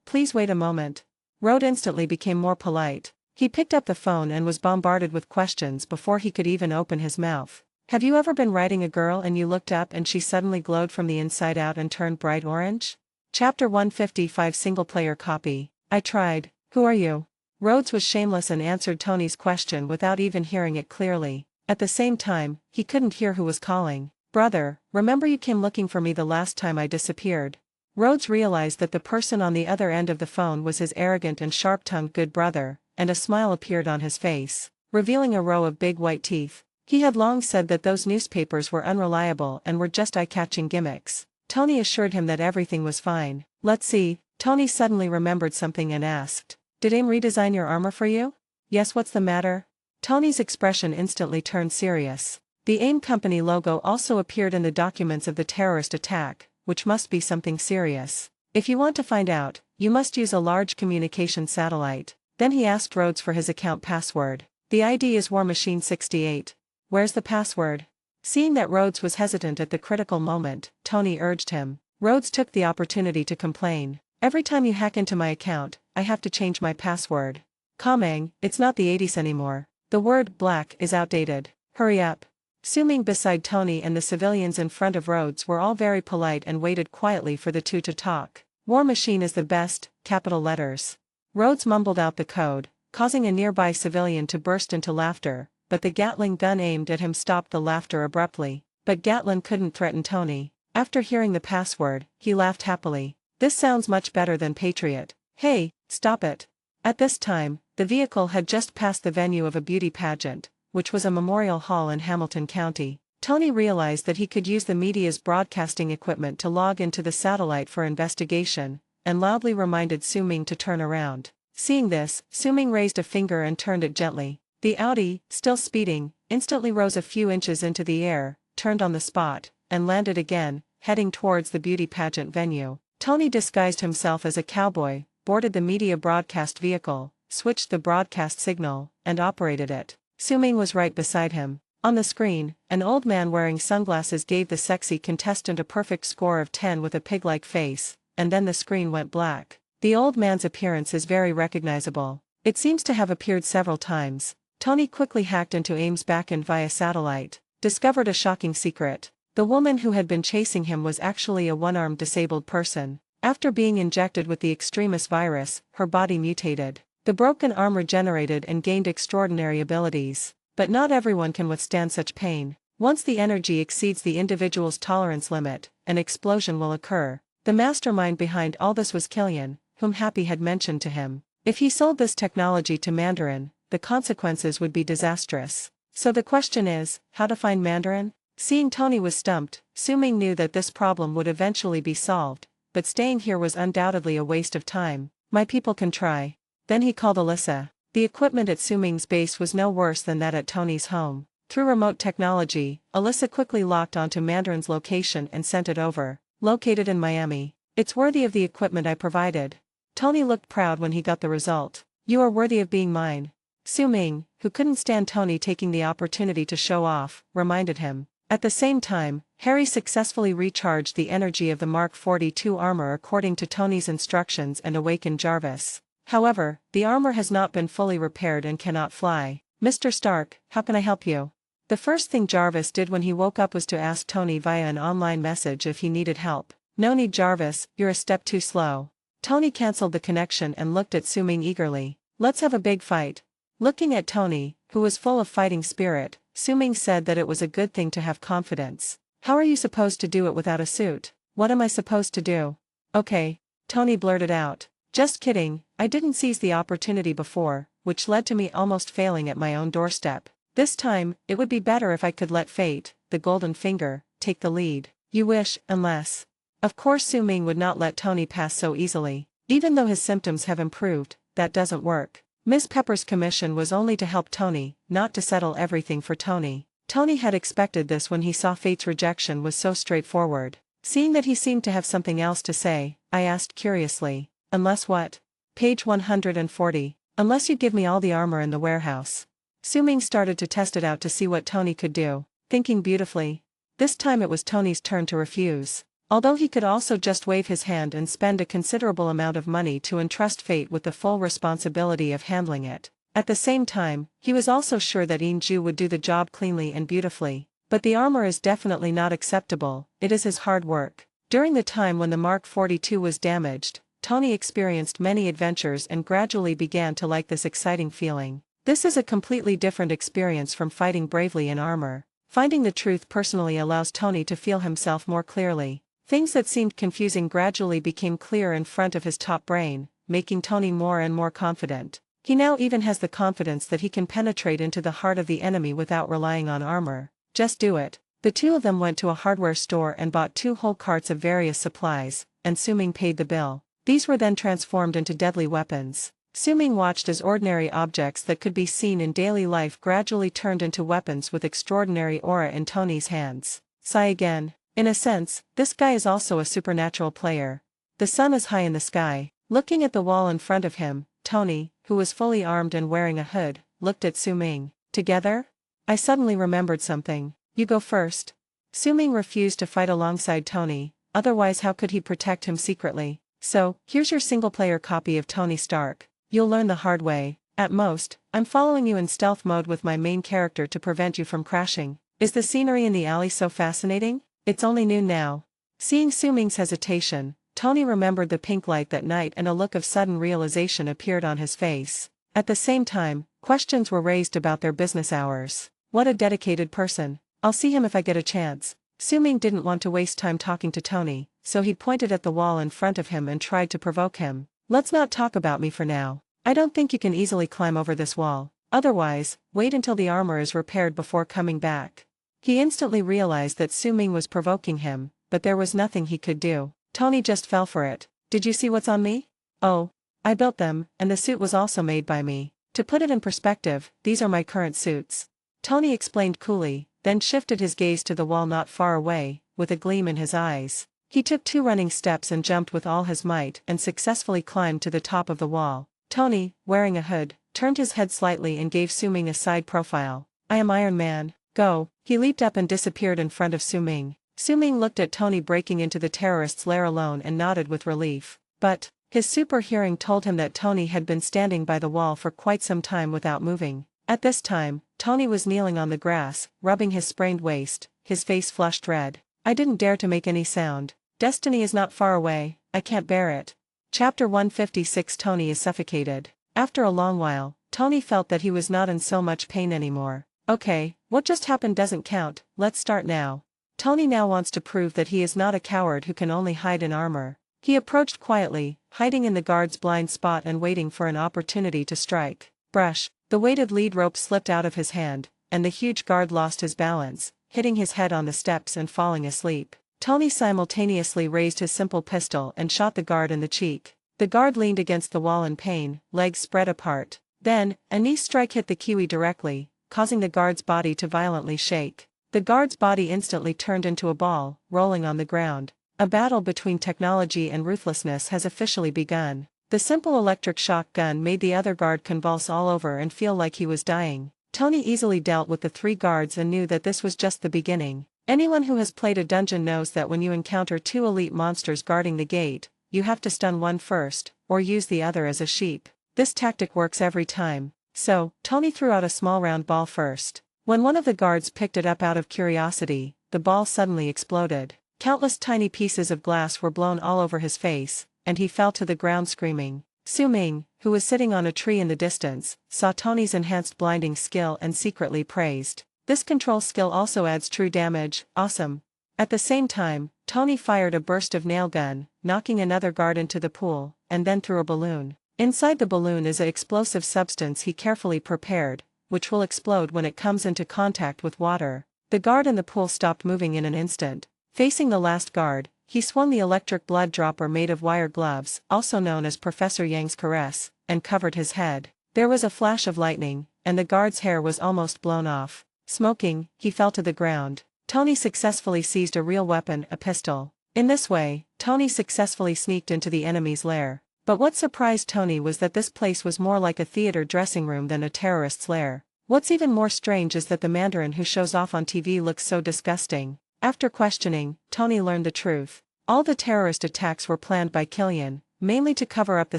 Please wait a moment. Rode instantly became more polite. He picked up the phone and was bombarded with questions before he could even open his mouth. Have you ever been writing a girl and you looked up and she suddenly glowed from the inside out and turned bright orange? Chapter 155 Single-player copy. I tried. Who are you? Rhodes was shameless and answered Tony's question without even hearing it clearly. At the same time, he couldn't hear who was calling. Brother, remember you came looking for me the last time I disappeared? Rhodes realized that the person on the other end of the phone was his arrogant and sharp-tongued good brother, and a smile appeared on his face, revealing a row of big white teeth. He had long said that those newspapers were unreliable and were just eye-catching gimmicks. Tony assured him that everything was fine. Let's see. Tony suddenly remembered something and asked, did AIM redesign your armor for you? Yes, what's the matter? Tony's expression instantly turned serious. The AIM company logo also appeared in the documents of the terrorist attack, which must be something serious. If you want to find out, you must use a large communication satellite. Then he asked Rhodes for his account password. The ID is War Machine 68. Where's the password? Seeing that Rhodes was hesitant at the critical moment, Tony urged him. Rhodes took the opportunity to complain. Every time you hack into my account, I have to change my password. Kamang, it's not the 80s anymore. The word black is outdated. Hurry up. Su-Ming beside Tony and the civilians in front of Rhodes were all very polite and waited quietly for the two to talk. War Machine is the best, capital letters. Rhodes mumbled out the code, causing a nearby civilian to burst into laughter, but the Gatling gun aimed at him stopped the laughter abruptly. But Gatlin couldn't threaten Tony. After hearing the password, he laughed happily. This sounds much better than Patriot. Hey, stop it. At this time, the vehicle had just passed the venue of a beauty pageant, which was a memorial hall in Hamilton County. Tony realized that he could use the media's broadcasting equipment to log into the satellite for investigation, and loudly reminded Su-Ming to turn around. Seeing this, Su-Ming raised a finger and turned it gently. The Audi, still speeding, instantly rose a few inches into the air, turned on the spot, and landed again, heading towards the beauty pageant venue. Tony disguised himself as a cowboy, boarded the media broadcast vehicle, switched the broadcast signal, and operated it. Su-Ming was right beside him. On the screen, an old man wearing sunglasses gave the sexy contestant a perfect score of 10 with a pig-like face, and then the screen went black. The old man's appearance is very recognizable. It seems to have appeared several times. Tony quickly hacked into AIM's backend via satellite, discovered a shocking secret. The woman who had been chasing him was actually a one-armed disabled person. After being injected with the extremis virus, her body mutated. The broken arm regenerated and gained extraordinary abilities. But not everyone can withstand such pain. Once the energy exceeds the individual's tolerance limit, an explosion will occur. The mastermind behind all this was Killian, whom Happy had mentioned to him. If he sold this technology to Mandarin, the consequences would be disastrous. So the question is, how to find Mandarin? Seeing Tony was stumped, Su-Ming knew that this problem would eventually be solved, but staying here was undoubtedly a waste of time. My people can try. Then he called Alyssa. The equipment at Su-Ming's base was no worse than that at Tony's home. Through remote technology, Alyssa quickly locked onto Mandarin's location and sent it over. Located in Miami. It's worthy of the equipment I provided. Tony looked proud when he got the result. You are worthy of being mine. Su-Ming, who couldn't stand Tony taking the opportunity to show off, reminded him. At the same time, Harry successfully recharged the energy of the Mark 42 armor according to Tony's instructions and awakened Jarvis. However, the armor has not been fully repaired and cannot fly. Mr. Stark, how can I help you? The first thing Jarvis did when he woke up was to ask Tony via an online message if he needed help. No need, Jarvis, you're a step too slow. Tony cancelled the connection and looked at Su-Ming eagerly. Let's have a big fight. Looking at Tony, who was full of fighting spirit, Su-Ming said that it was a good thing to have confidence. How are you supposed to do it without a suit? What am I supposed to do? Okay. Tony blurted out. Just kidding, I didn't seize the opportunity before, which led to me almost failing at my own doorstep. This time, it would be better if I could let fate, the golden finger, take the lead. You wish, unless. Of course Su-Ming would not let Tony pass so easily. Even though his symptoms have improved, that doesn't work. Miss Pepper's commission was only to help Tony, not to settle everything for Tony. Tony had expected this when he saw Fate's rejection was so straightforward. Seeing that he seemed to have something else to say, I asked curiously. Unless what? Page 140. Unless you give me all the armor in the warehouse. Su-Ming started to test it out to see what Tony could do, thinking beautifully. This time it was Tony's turn to refuse. Although he could also just wave his hand and spend a considerable amount of money to entrust Fate with the full responsibility of handling it. At the same time, he was also sure that Inju would do the job cleanly and beautifully. But the armor is definitely not acceptable, it is his hard work. During the time when the Mark 42 was damaged, Tony experienced many adventures and gradually began to like this exciting feeling. This is a completely different experience from fighting bravely in armor. Finding the truth personally allows Tony to feel himself more clearly. Things that seemed confusing gradually became clear in front of his top brain, making Tony more and more confident. He now even has the confidence that he can penetrate into the heart of the enemy without relying on armor. Just do it. The two of them went to a hardware store and bought 2 whole carts of various supplies, and Su-Ming paid the bill. These were then transformed into deadly weapons. Su-Ming watched as ordinary objects that could be seen in daily life gradually turned into weapons with extraordinary aura in Tony's hands. Sigh again. In a sense, this guy is also a supernatural player. The sun is high in the sky. Looking at the wall in front of him, Tony, who was fully armed and wearing a hood, looked at Su-Ming. Together? I suddenly remembered something. You go first. Su-Ming refused to fight alongside Tony, otherwise how could he protect him secretly? So, here's your single-player copy of Tony Stark. You'll learn the hard way. At most, I'm following you in stealth mode with my main character to prevent you from crashing. Is the scenery in the alley so fascinating? It's only noon now. Seeing Su-Ming's hesitation, Tony remembered the pink light that night and a look of sudden realization appeared on his face. At the same time, questions were raised about their business hours. What a dedicated person. I'll see him if I get a chance. Su-Ming didn't want to waste time talking to Tony, so he pointed at the wall in front of him and tried to provoke him. Let's not talk about me for now. I don't think you can easily climb over this wall. Otherwise, wait until the armor is repaired before coming back. He instantly realized that Su-Ming was provoking him, but there was nothing he could do. Tony just fell for it. Did you see what's on me? Oh. I built them, and the suit was also made by me. To put it in perspective, these are my current suits. Tony explained coolly, then shifted his gaze to the wall not far away, with a gleam in his eyes. He took 2 running steps and jumped with all his might and successfully climbed to the top of the wall. Tony, wearing a hood, turned his head slightly and gave Su-Ming a side profile. I am Iron Man. Go. He leaped up and disappeared in front of Su-Ming. Su-Ming looked at Tony breaking into the terrorist's lair alone and nodded with relief. But, his super hearing told him that Tony had been standing by the wall for quite some time without moving. At this time, Tony was kneeling on the grass, rubbing his sprained waist, his face flushed red. I didn't dare to make any sound. Destiny is not far away, I can't bear it. Chapter 156. Tony is suffocated. After a long while, Tony felt that he was not in so much pain anymore. Okay, what just happened doesn't count, let's start now. Tony now wants to prove that he is not a coward who can only hide in armor. He approached quietly, hiding in the guard's blind spot and waiting for an opportunity to strike. Brush. The weighted lead rope slipped out of his hand, and the huge guard lost his balance, hitting his head on the steps and falling asleep. Tony simultaneously raised his simple pistol and shot the guard in the cheek. The guard leaned against the wall in pain, legs spread apart. Then, a knee strike hit the Kiwi directly, causing the guard's body to violently shake. The guard's body instantly turned into a ball, rolling on the ground. A battle between technology and ruthlessness has officially begun. The simple electric shock gun made the other guard convulse all over and feel like he was dying. Tony easily dealt with the 3 guards and knew that this was just the beginning. Anyone who has played a dungeon knows that when you encounter 2 elite monsters guarding the gate, you have to stun one first, or use the other as a sheep. This tactic works every time. So, Tony threw out a small round ball first. When one of the guards picked it up out of curiosity, the ball suddenly exploded. Countless tiny pieces of glass were blown all over his face, and he fell to the ground screaming. Su Ming, who was sitting on a tree in the distance, saw Tony's enhanced blinding skill and secretly praised. This control skill also adds true damage, awesome. At the same time, Tony fired a burst of nail gun, knocking another guard into the pool, and then threw a balloon. Inside the balloon is an explosive substance he carefully prepared, which will explode when it comes into contact with water. The guard in the pool stopped moving in an instant. Facing the last guard, he swung the electric blood dropper made of wire gloves, also known as Professor Yang's caress, and covered his head. There was a flash of lightning, and the guard's hair was almost blown off. Smoking, he fell to the ground. Tony successfully seized a real weapon, a pistol. In this way, Tony successfully sneaked into the enemy's lair. But what surprised Tony was that this place was more like a theater dressing room than a terrorist's lair. What's even more strange is that the Mandarin who shows off on TV looks so disgusting. After questioning, Tony learned the truth. All the terrorist attacks were planned by Killian, mainly to cover up the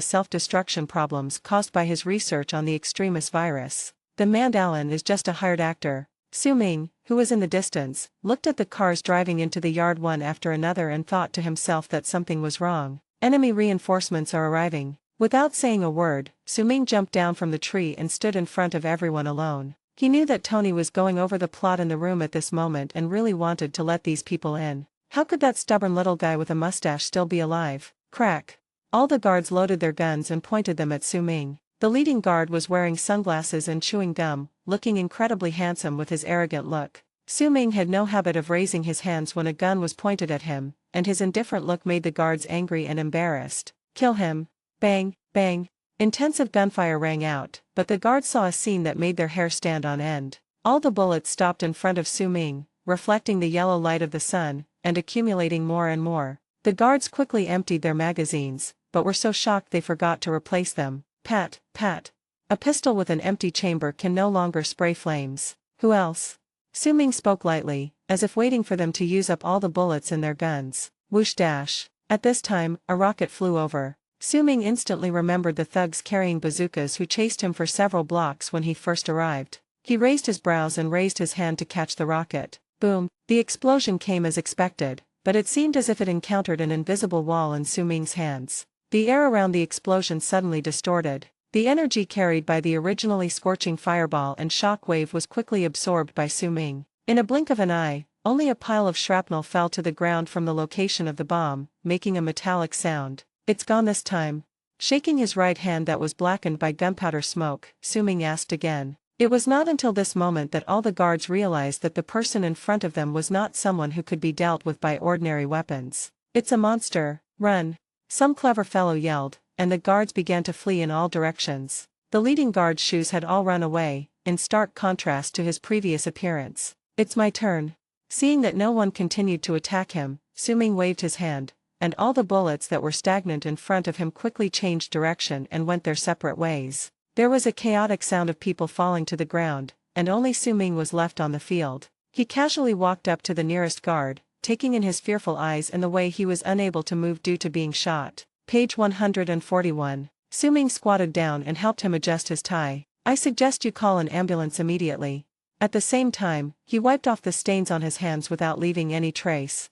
self-destruction problems caused by his research on the extremis virus. The Mandarin is just a hired actor. Su Ming, who was in the distance, looked at the cars driving into the yard one after another and thought to himself that something was wrong. Enemy reinforcements are arriving. Without saying a word, Su Ming jumped down from the tree and stood in front of everyone alone. He knew that Tony was going over the plot in the room at this moment and really wanted to let these people in. How could that stubborn little guy with a mustache still be alive? Crack. All the guards loaded their guns and pointed them at Su Ming. The leading guard was wearing sunglasses and chewing gum, looking incredibly handsome with his arrogant look. Su Ming had no habit of raising his hands when a gun was pointed at him, and his indifferent look made the guards angry and embarrassed. Kill him. Bang, bang. Intensive gunfire rang out, but the guards saw a scene that made their hair stand on end. All the bullets stopped in front of Su Ming, reflecting the yellow light of the sun, and accumulating more and more. The guards quickly emptied their magazines, but were so shocked they forgot to replace them. Pat, pat. A pistol with an empty chamber can no longer spray flames. Who else? Su Ming spoke lightly, as if waiting for them to use up all the bullets in their guns. Whoosh dash. At this time, a rocket flew over. Su Ming instantly remembered the thugs carrying bazookas who chased him for several blocks when he first arrived. He raised his brows and raised his hand to catch the rocket. Boom. The explosion came as expected, but it seemed as if it encountered an invisible wall in Su Ming's hands. The air around the explosion suddenly distorted. The energy carried by the originally scorching fireball and shock wave was quickly absorbed by Su Ming. In a blink of an eye, only a pile of shrapnel fell to the ground from the location of the bomb, making a metallic sound. It's gone this time. Shaking his right hand that was blackened by gunpowder smoke, Su Ming asked again. It was not until this moment that all the guards realized that the person in front of them was not someone who could be dealt with by ordinary weapons. It's a monster. Run. Some clever fellow yelled, and the guards began to flee in all directions. The leading guard's shoes had all run away, in stark contrast to his previous appearance. It's my turn. Seeing that no one continued to attack him, Su Ming waved his hand, and all the bullets that were stagnant in front of him quickly changed direction and went their separate ways. There was a chaotic sound of people falling to the ground, and only Su Ming was left on the field. He casually walked up to the nearest guard, taking in his fearful eyes in the way he was unable to move due to being shot. Page 141. Su Ming squatted down and helped him adjust his tie. I suggest you call an ambulance immediately. At the same time, he wiped off the stains on his hands without leaving any trace.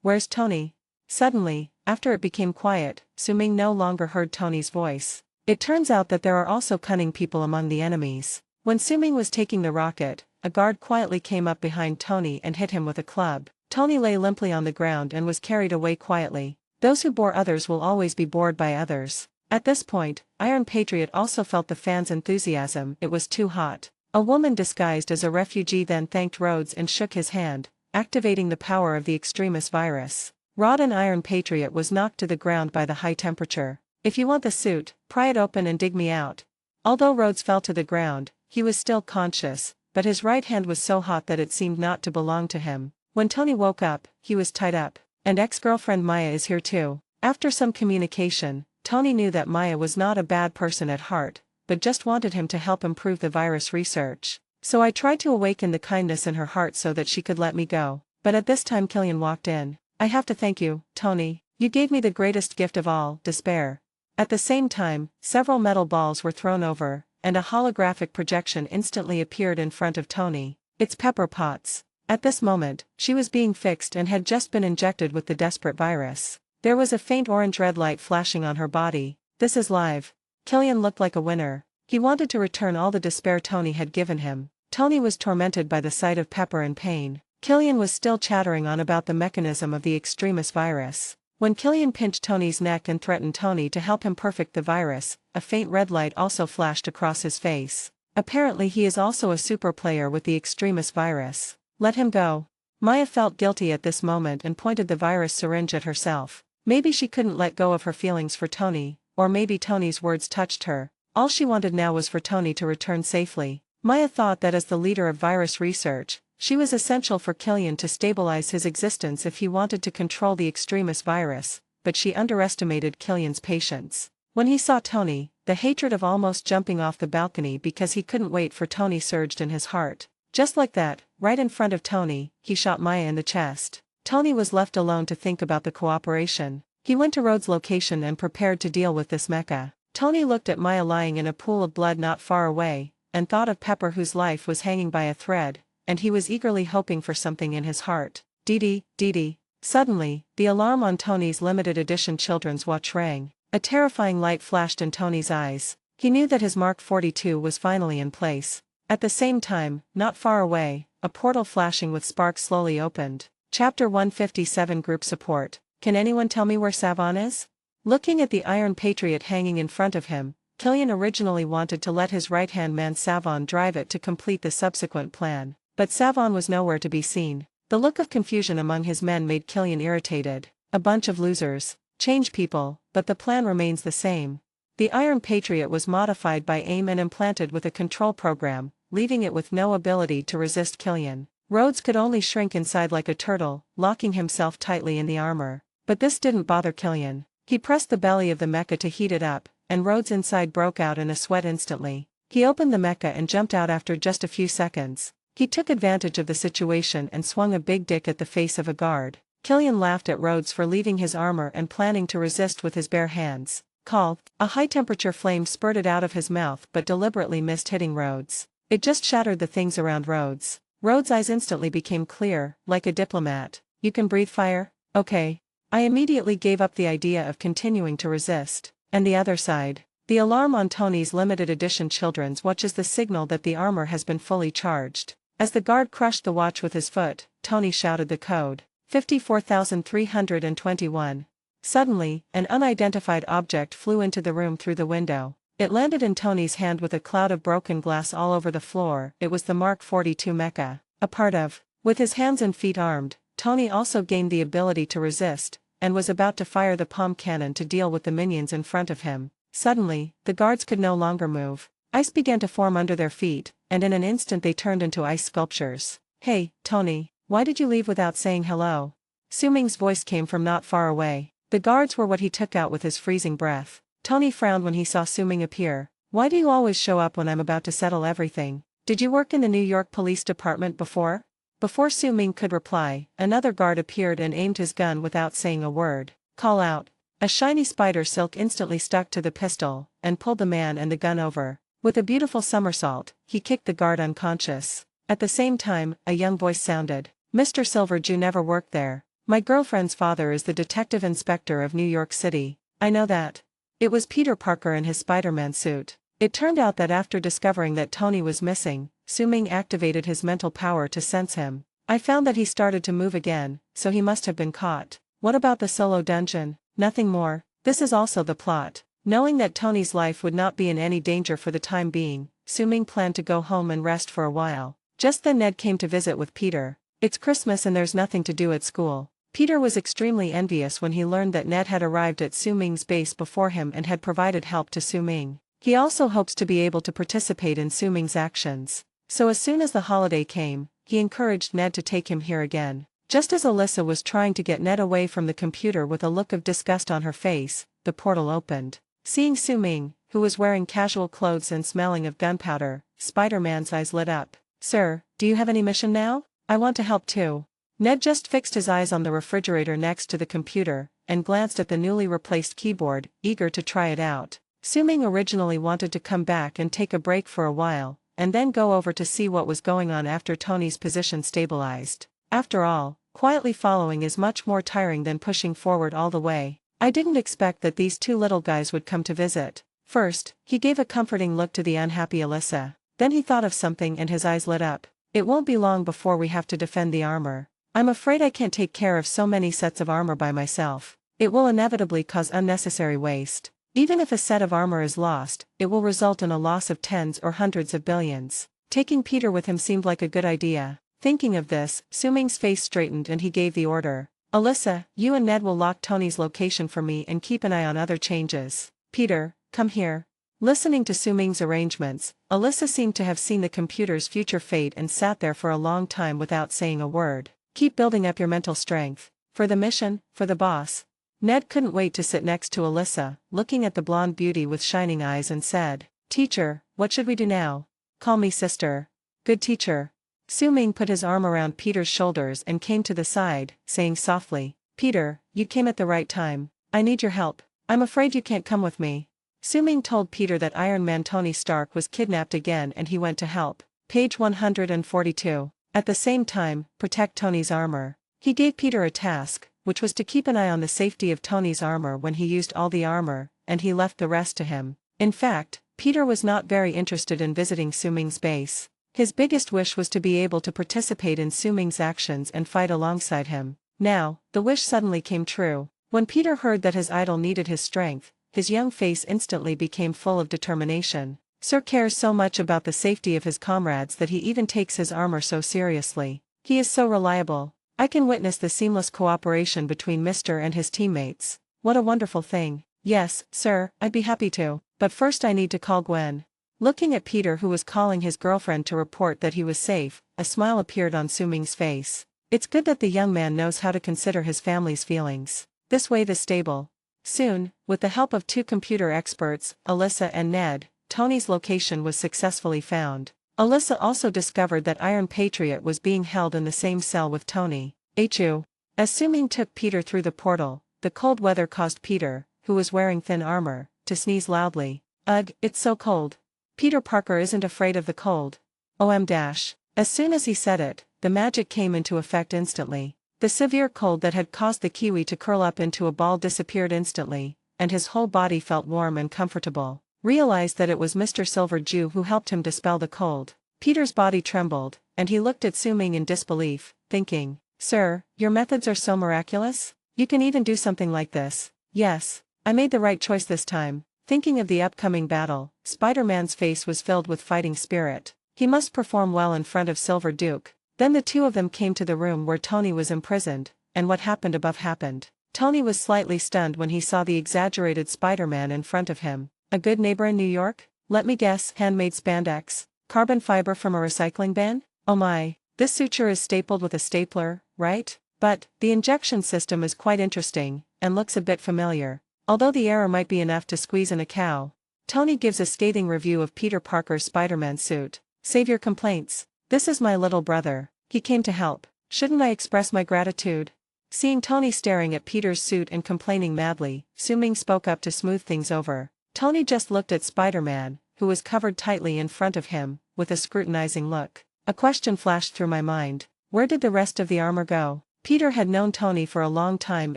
Where's Tony? Suddenly, after it became quiet, Su Ming no longer heard Tony's voice. It turns out that there are also cunning people among the enemies. When Su Ming was taking the rocket, a guard quietly came up behind Tony and hit him with a club. Tony lay limply on the ground and was carried away quietly. Those who bore others will always be bored by others. At this point, Iron Patriot also felt the fans' enthusiasm. It was too hot. A woman disguised as a refugee then thanked Rhodes and shook his hand, activating the power of the extremis virus. Rod and Iron Patriot was knocked to the ground by the high temperature. "If you want the suit, pry it open and dig me out." Although Rhodes fell to the ground, he was still conscious, but his right hand was so hot that it seemed not to belong to him. When Tony woke up, he was tied up. And ex-girlfriend Maya is here too. After some communication, Tony knew that Maya was not a bad person at heart, but just wanted him to help improve the virus research. "So I tried to awaken the kindness in her heart so that she could let me go. But at this time Killian walked in. I have to thank you, Tony. You gave me the greatest gift of all, despair." At the same time, several metal balls were thrown over, and a holographic projection instantly appeared in front of Tony. "It's Pepper Potts." At this moment, she was being fixed and had just been injected with the desperate virus. There was a faint orange-red light flashing on her body. "This is live." Killian looked like a winner. He wanted to return all the despair Tony had given him. Tony was tormented by the sight of Pepper in pain. Killian was still chattering on about the mechanism of the extremis virus. When Killian pinched Tony's neck and threatened Tony to help him perfect the virus, a faint red light also flashed across his face. Apparently he is also a super player with the extremis virus. "Let him go." Maya felt guilty at this moment and pointed the virus syringe at herself. Maybe she couldn't let go of her feelings for Tony, or maybe Tony's words touched her. All she wanted now was for Tony to return safely. Maya thought that as the leader of virus research, she was essential for Killian to stabilize his existence if he wanted to control the extremis virus, but she underestimated Killian's patience. When he saw Tony, the hatred of almost jumping off the balcony because he couldn't wait for Tony surged in his heart. Just like that, right in front of Tony, he shot Maya in the chest. Tony was left alone to think about the cooperation. He went to Rhodes' location and prepared to deal with this mecha. Tony looked at Maya lying in a pool of blood not far away, and thought of Pepper whose life was hanging by a thread, and he was eagerly hoping for something in his heart. Dee Dee. Suddenly, the alarm on Tony's limited edition children's watch rang. A terrifying light flashed in Tony's eyes. He knew that his Mark 42 was finally in place. At the same time, not far away, a portal flashing with sparks slowly opened. Chapter 157 Group Support. Can anyone tell me where Savon is? Looking at the Iron Patriot hanging in front of him, Killian originally wanted to let his right-hand man Savon drive it to complete the subsequent plan, but Savon was nowhere to be seen. The look of confusion among his men made Killian irritated. A bunch of losers. Change people, but the plan remains the same. The Iron Patriot was modified by AIM and implanted with a control program, leaving it with no ability to resist Killian. Rhodes could only shrink inside like a turtle, locking himself tightly in the armor. But this didn't bother Killian. He pressed the belly of the mecha to heat it up, and Rhodes' inside broke out in a sweat instantly. He opened the mecha and jumped out after just a few seconds. He took advantage of the situation and swung a big dick at the face of a guard. Killian laughed at Rhodes for leaving his armor and planning to resist with his bare hands. Call. A high-temperature flame spurted out of his mouth but deliberately missed hitting Rhodes. It just shattered the things around Rhodes. Rhodes' eyes instantly became clear, like a diplomat. "You can breathe fire? Okay." I immediately gave up the idea of continuing to resist. And the other side. The alarm on Tony's limited edition children's watch is the signal that the armor has been fully charged. As the guard crushed the watch with his foot, Tony shouted the code. 54,321. Suddenly, an unidentified object flew into the room through the window. It landed in Tony's hand with a cloud of broken glass all over the floor. It was the Mark 42 mecha. A part of. With his hands and feet armed, Tony also gained the ability to resist, and was about to fire the palm cannon to deal with the minions in front of him. Suddenly, the guards could no longer move. Ice began to form under their feet, and in an instant they turned into ice sculptures. "Hey, Tony, why did you leave without saying hello?" Su Ming's voice came from not far away. The guards were what he took out with his freezing breath. Tony frowned when he saw Su Ming appear. "Why do you always show up when I'm about to settle everything? Did you work in the New York Police Department before?" Before Su Ming could reply, another guard appeared and aimed his gun without saying a word. "Call out." A shiny spider silk instantly stuck to the pistol, and pulled the man and the gun over. With a beautiful somersault, he kicked the guard unconscious. At the same time, a young voice sounded. "Mr. Silverdew never worked there. My girlfriend's father is the detective inspector of New York City. I know that." It was Peter Parker in his Spider-Man suit. It turned out that after discovering that Tony was missing, Su Ming activated his mental power to sense him. "I found that he started to move again, so he must have been caught. What about the solo dungeon?" nothing more. This is also the plot. Knowing that Tony's life would not be in any danger for the time being, Su-Ming planned to go home and rest for a while. Just then Ned came to visit with Peter. It's Christmas and there's nothing to do at school. Peter was extremely envious when he learned that Ned had arrived at Su-Ming's base before him and had provided help to Su-Ming. He also hopes to be able to participate in Su-Ming's actions. So as soon as the holiday came, he encouraged Ned to take him here again. Just as Alyssa was trying to get Ned away from the computer with a look of disgust on her face, the portal opened. Seeing Su-Ming, who was wearing casual clothes and smelling of gunpowder, Spider-Man's eyes lit up. "Sir, do you have any mission now? I want to help too." Ned just fixed his eyes on the refrigerator next to the computer, and glanced at the newly replaced keyboard, eager to try it out. Su-Ming originally wanted to come back and take a break for a while, and then go over to see what was going on after Tony's position stabilized. After all, quietly following is much more tiring than pushing forward all the way. I didn't expect that these two little guys would come to visit. First, he gave a comforting look to the unhappy Alyssa. Then he thought of something and his eyes lit up. "It won't be long before we have to defend the armor. I'm afraid I can't take care of so many sets of armor by myself. It will inevitably cause unnecessary waste. Even if a set of armor is lost, it will result in a loss of tens or hundreds of billions." Taking Peter with him seemed like a good idea. Thinking of this, Su-Ming's face straightened and he gave the order. "Alyssa, you and Ned will lock Tony's location for me and keep an eye on other changes. Peter, come here." Listening to Su-Ming's arrangements, Alyssa seemed to have seen the computer's future fate and sat there for a long time without saying a word. "Keep building up your mental strength. For the mission, for the boss." Ned couldn't wait to sit next to Alyssa, looking at the blonde beauty with shining eyes and said, "Teacher, what should we do now?" "Call me sister." "Good teacher." Su-Ming put his arm around Peter's shoulders and came to the side, saying softly, "Peter, you came at the right time. I need your help. I'm afraid you can't come with me." Su-Ming told Peter that Iron Man Tony Stark was kidnapped again and he went to help. Page 142. At the same time, protect Tony's armor. He gave Peter a task, which was to keep an eye on the safety of Tony's armor when he used all the armor, and he left the rest to him. In fact, Peter was not very interested in visiting Su-Ming's base. His biggest wish was to be able to participate in Su-Ming's actions and fight alongside him. Now, the wish suddenly came true. When Peter heard that his idol needed his strength, his young face instantly became full of determination. Sir cares so much about the safety of his comrades that he even takes his armor so seriously. He is so reliable. I can witness the seamless cooperation between Mr. and his teammates. What a wonderful thing. "Yes, sir, I'd be happy to, but first I need to call Gwen." Looking at Peter, who was calling his girlfriend to report that he was safe, a smile appeared on Su-Ming's face. It's good that the young man knows how to consider his family's feelings. This way the stable. Soon, with the help of two computer experts, Alyssa and Ned, Tony's location was successfully found. Alyssa also discovered that Iron Patriot was being held in the same cell with Tony. HU. As Su-Ming took Peter through the portal, the cold weather caused Peter, who was wearing thin armor, to sneeze loudly. "Ugh, it's so cold." Peter Parker isn't afraid of the cold. OM-. As soon as he said it, the magic came into effect instantly. The severe cold that had caused the Kiwi to curl up into a ball disappeared instantly, and his whole body felt warm and comfortable. Realized that it was Mr. Silver Jew who helped him dispel the cold. Peter's body trembled, and he looked at Su-Ming in disbelief, thinking, "Sir, your methods are so miraculous? You can even do something like this." "Yes, I made the right choice this time." Thinking of the upcoming battle, Spider-Man's face was filled with fighting spirit. He must perform well in front of Silver Duke. Then the two of them came to the room where Tony was imprisoned, and what happened above happened. Tony was slightly stunned when he saw the exaggerated Spider-Man in front of him. A good neighbor in New York? Let me guess, handmade spandex? Carbon fiber from a recycling bin? Oh my, this suture is stapled with a stapler, right? But, the injection system is quite interesting, and looks a bit familiar. Although the error might be enough to squeeze in a cow. Tony gives a scathing review of Peter Parker's Spider-Man suit. "Save your complaints. This is my little brother. He came to help. Shouldn't I express my gratitude?" Seeing Tony staring at Peter's suit and complaining madly, Su-Ming spoke up to smooth things over. Tony just looked at Spider-Man, who was covered tightly in front of him, with a scrutinizing look. A question flashed through my mind. Where did the rest of the armor go? Peter had known Tony for a long time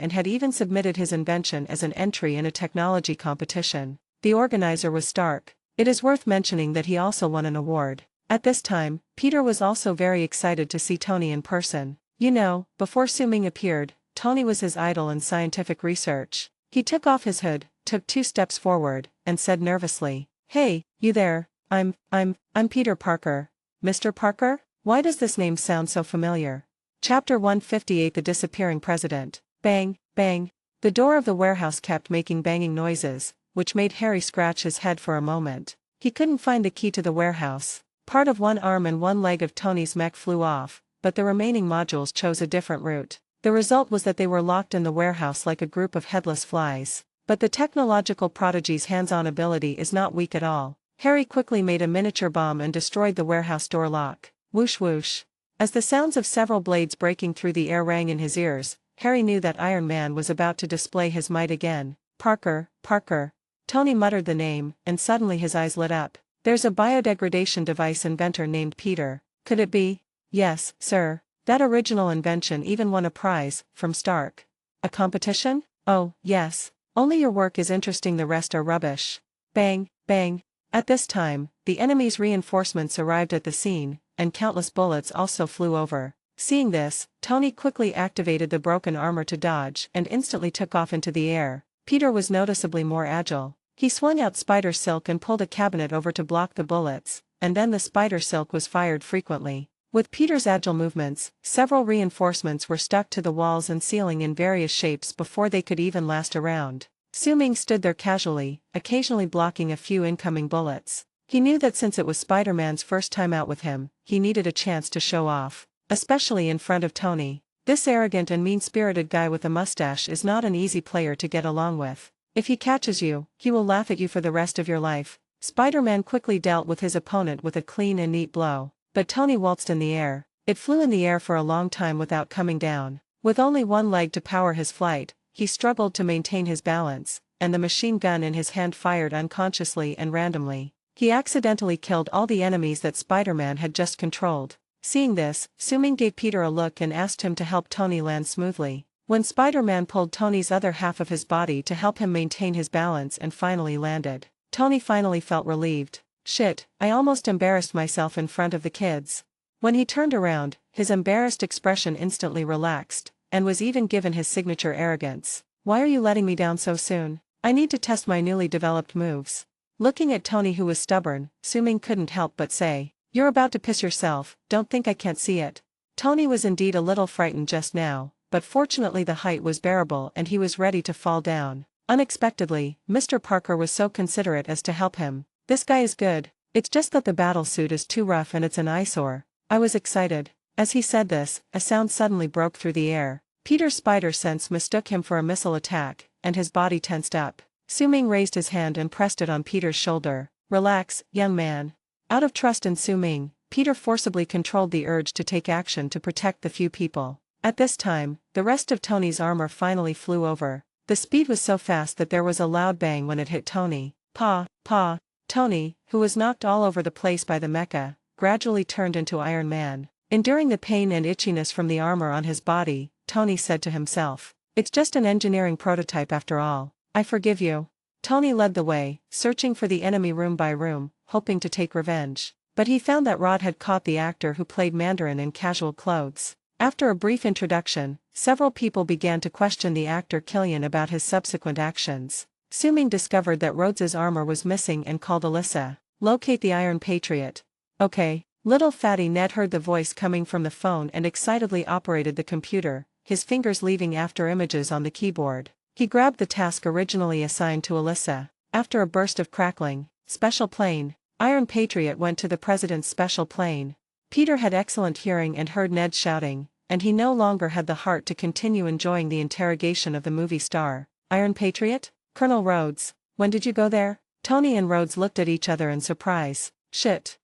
and had even submitted his invention as an entry in a technology competition. The organizer was Stark. It is worth mentioning that he also won an award. At this time, Peter was also very excited to see Tony in person. You know, before Su-Ming appeared, Tony was his idol in scientific research. He took off his hood, took 2 steps forward, and said nervously, "Hey, you there, I'm Peter Parker. Mr. Parker? Why does this name sound so familiar?" Chapter 158 The Disappearing President. Bang, bang. The door of the warehouse kept making banging noises, which made Harry scratch his head for a moment. He couldn't find the key to the warehouse. Part of one arm and one leg of Tony's mech flew off, but the remaining modules chose a different route. The result was that they were locked in the warehouse like a group of headless flies. But the technological prodigy's hands-on ability is not weak at all. Harry quickly made a miniature bomb and destroyed the warehouse door lock. Whoosh whoosh. As the sounds of several blades breaking through the air rang in his ears, Harry knew that Iron Man was about to display his might again. Parker, Parker. Tony muttered the name, and suddenly his eyes lit up. There's a biodegradation device inventor named Peter. Could it be? Yes, sir. That original invention even won a prize, from Stark. A competition? Oh, yes. Only your work is interesting, the rest are rubbish. Bang, bang. At this time, the enemy's reinforcements arrived at the scene, and countless bullets also flew over. Seeing this, Tony quickly activated the broken armor to dodge and instantly took off into the air. Peter was noticeably more agile. He swung out spider silk and pulled a cabinet over to block the bullets, and then the spider silk was fired frequently. With Peter's agile movements, several reinforcements were stuck to the walls and ceiling in various shapes before they could even last a round. Su-Ming stood there casually, occasionally blocking a few incoming bullets. He knew that since it was Spider-Man's first time out with him, he needed a chance to show off. Especially in front of Tony. This arrogant and mean-spirited guy with a mustache is not an easy player to get along with. If he catches you, he will laugh at you for the rest of your life. Spider-Man quickly dealt with his opponent with a clean and neat blow. But Tony waltzed in the air. It flew in the air for a long time without coming down. With only one leg to power his flight, he struggled to maintain his balance, and the machine gun in his hand fired unconsciously and randomly. He accidentally killed all the enemies that Spider-Man had just controlled. Seeing this, Su-Ming gave Peter a look and asked him to help Tony land smoothly. When Spider-Man pulled Tony's other half of his body to help him maintain his balance and finally landed, Tony finally felt relieved. Shit, I almost embarrassed myself in front of the kids. When he turned around, his embarrassed expression instantly relaxed, and was even given his signature arrogance. Why are you letting me down so soon? I need to test my newly developed moves. Looking at Tony, who was stubborn, Su-Ming couldn't help but say, "You're about to piss yourself, don't think I can't see it." Tony was indeed a little frightened just now, but fortunately the height was bearable and he was ready to fall down. Unexpectedly, Mr. Parker was so considerate as to help him. "This guy is good. It's just that the battlesuit is too rough and it's an eyesore." I was excited. As he said this, a sound suddenly broke through the air. Peter's spider sense mistook him for a missile attack, and his body tensed up. Su-Ming raised his hand and pressed it on Peter's shoulder. "Relax, young man." Out of trust in Su-Ming, Peter forcibly controlled the urge to take action to protect the few people. At this time, the rest of Tony's armor finally flew over. The speed was so fast that there was a loud bang when it hit Tony. Pa, pa. Tony, who was knocked all over the place by the mecha, gradually turned into Iron Man. Enduring the pain and itchiness from the armor on his body, Tony said to himself, "It's just an engineering prototype after all. I forgive you." Tony led the way, searching for the enemy room by room, hoping to take revenge. But he found that Rod had caught the actor who played Mandarin in casual clothes. After a brief introduction, several people began to question the actor Killian about his subsequent actions. Su-Ming discovered that Rhodes's armor was missing and called Alyssa. "Locate the Iron Patriot." "Okay." Little fatty Ned heard the voice coming from the phone and excitedly operated the computer, his fingers leaving after images on the keyboard. He grabbed the task originally assigned to Alyssa. After a burst of crackling, "Special plane." Iron Patriot went to the president's special plane. Peter had excellent hearing and heard Ned shouting, and he no longer had the heart to continue enjoying the interrogation of the movie star. "Iron Patriot? Colonel Rhodes, when did you go there?" Tony and Rhodes looked at each other in surprise. Shit.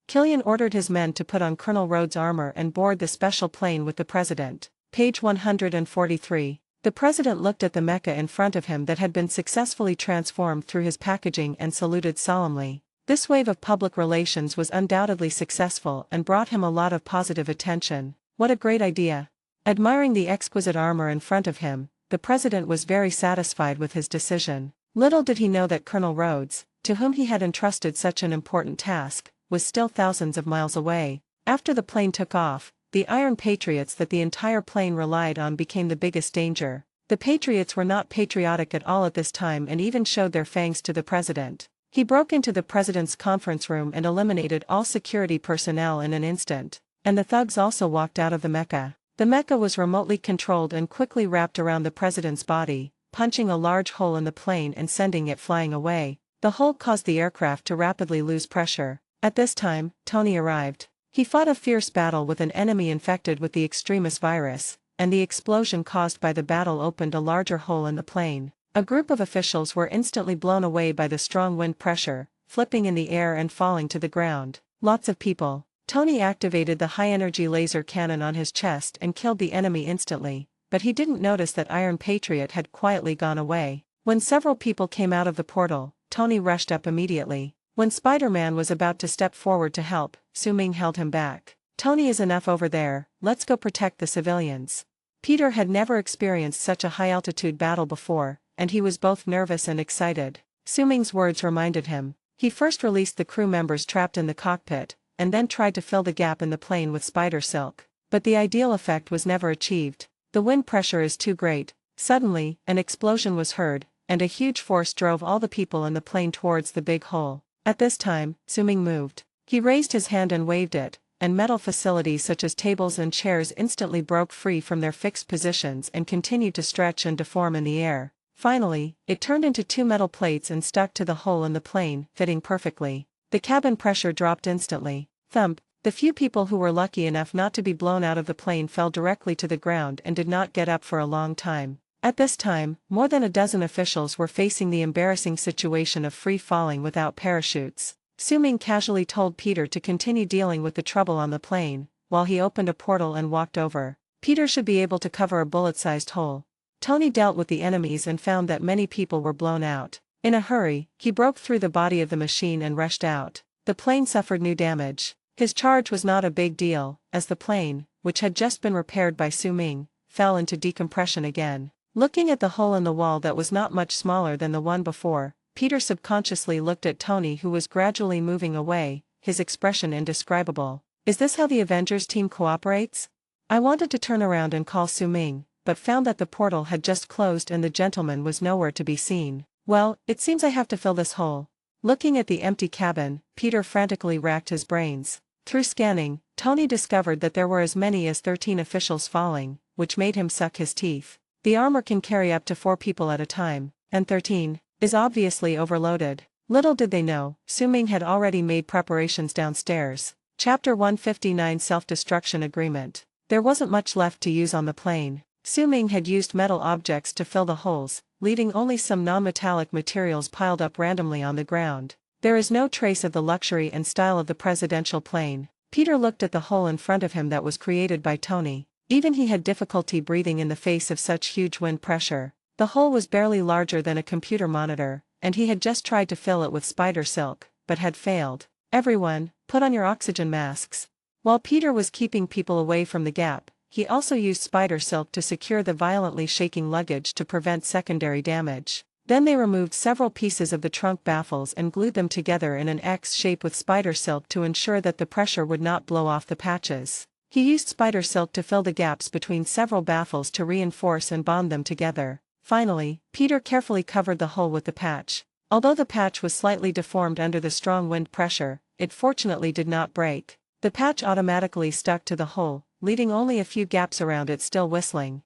Killian ordered his men to put on Colonel Rhodes' armor and board the special plane with the president. Page 143. The president looked at the mecha in front of him that had been successfully transformed through his packaging and saluted solemnly. This wave of public relations was undoubtedly successful and brought him a lot of positive attention. What a great idea. Admiring the exquisite armor in front of him, the president was very satisfied with his decision. Little did he know that Colonel Rhodes, to whom he had entrusted such an important task, was still thousands of miles away. After the plane took off, the Iron Patriots that the entire plane relied on became the biggest danger. The patriots were not patriotic at all at this time and even showed their fangs to the president. He broke into the president's conference room and eliminated all security personnel in an instant. And the thugs also walked out of the Mecca. The Mecca was remotely controlled and quickly wrapped around the president's body, punching a large hole in the plane and sending it flying away. The hole caused the aircraft to rapidly lose pressure. At this time, Tony arrived. He fought a fierce battle with an enemy infected with the extremis virus, and the explosion caused by the battle opened a larger hole in the plane. A group of officials were instantly blown away by the strong wind pressure, flipping in the air and falling to the ground. Lots of people. Tony activated the high-energy laser cannon on his chest and killed the enemy instantly, but he didn't notice that Iron Patriot had quietly gone away. When several people came out of the portal, Tony rushed up immediately. When Spider-Man was about to step forward to help, Su-Ming held him back. "Tony, is enough over there, let's go protect the civilians." Peter had never experienced such a high-altitude battle before, and he was both nervous and excited. Su-Ming's words reminded him. He first released the crew members trapped in the cockpit, and then tried to fill the gap in the plane with spider silk. But the ideal effect was never achieved. The wind pressure is too great. Suddenly, an explosion was heard, and a huge force drove all the people in the plane towards the big hole. At this time, Su-Ming moved. He raised his hand and waved it, and metal facilities such as tables and chairs instantly broke free from their fixed positions and continued to stretch and deform in the air. Finally, it turned into two metal plates and stuck to the hole in the plane, fitting perfectly. The cabin pressure dropped instantly. Thump! The few people who were lucky enough not to be blown out of the plane fell directly to the ground and did not get up for a long time. At this time, more than a dozen officials were facing the embarrassing situation of free falling without parachutes. Su-Ming casually told Peter to continue dealing with the trouble on the plane, while he opened a portal and walked over. Peter should be able to cover a bullet-sized hole. Tony dealt with the enemies and found that many people were blown out. In a hurry, he broke through the body of the machine and rushed out. The plane suffered new damage. His charge was not a big deal, as the plane, which had just been repaired by Su-Ming, fell into decompression again. Looking at the hole in the wall that was not much smaller than the one before, Peter subconsciously looked at Tony, who was gradually moving away, his expression indescribable. "Is this how the Avengers team cooperates?" I wanted to turn around and call Su-Ming, but found that the portal had just closed and the gentleman was nowhere to be seen. "Well, it seems I have to fill this hole." Looking at the empty cabin, Peter frantically racked his brains. Through scanning, Tony discovered that there were as many as 13 officials falling, which made him suck his teeth. The armor can carry up to 4 people at a time, and 13 is obviously overloaded. Little did they know, Su-Ming had already made preparations downstairs. Chapter 159 Self-Destruction Agreement. There wasn't much left to use on the plane. Su-Ming had used metal objects to fill the holes, leaving only some non-metallic materials piled up randomly on the ground. There is no trace of the luxury and style of the presidential plane. Peter looked at the hole in front of him that was created by Tony. Even he had difficulty breathing in the face of such huge wind pressure. The hole was barely larger than a computer monitor, and he had just tried to fill it with spider silk, but had failed. "Everyone, put on your oxygen masks." While Peter was keeping people away from the gap, he also used spider silk to secure the violently shaking luggage to prevent secondary damage. Then they removed several pieces of the trunk baffles and glued them together in an X shape with spider silk to ensure that the pressure would not blow off the patches. He used spider silk to fill the gaps between several baffles to reinforce and bond them together. Finally, Peter carefully covered the hole with the patch. Although the patch was slightly deformed under the strong wind pressure, it fortunately did not break. The patch automatically stuck to the hole, leaving only a few gaps around it still whistling.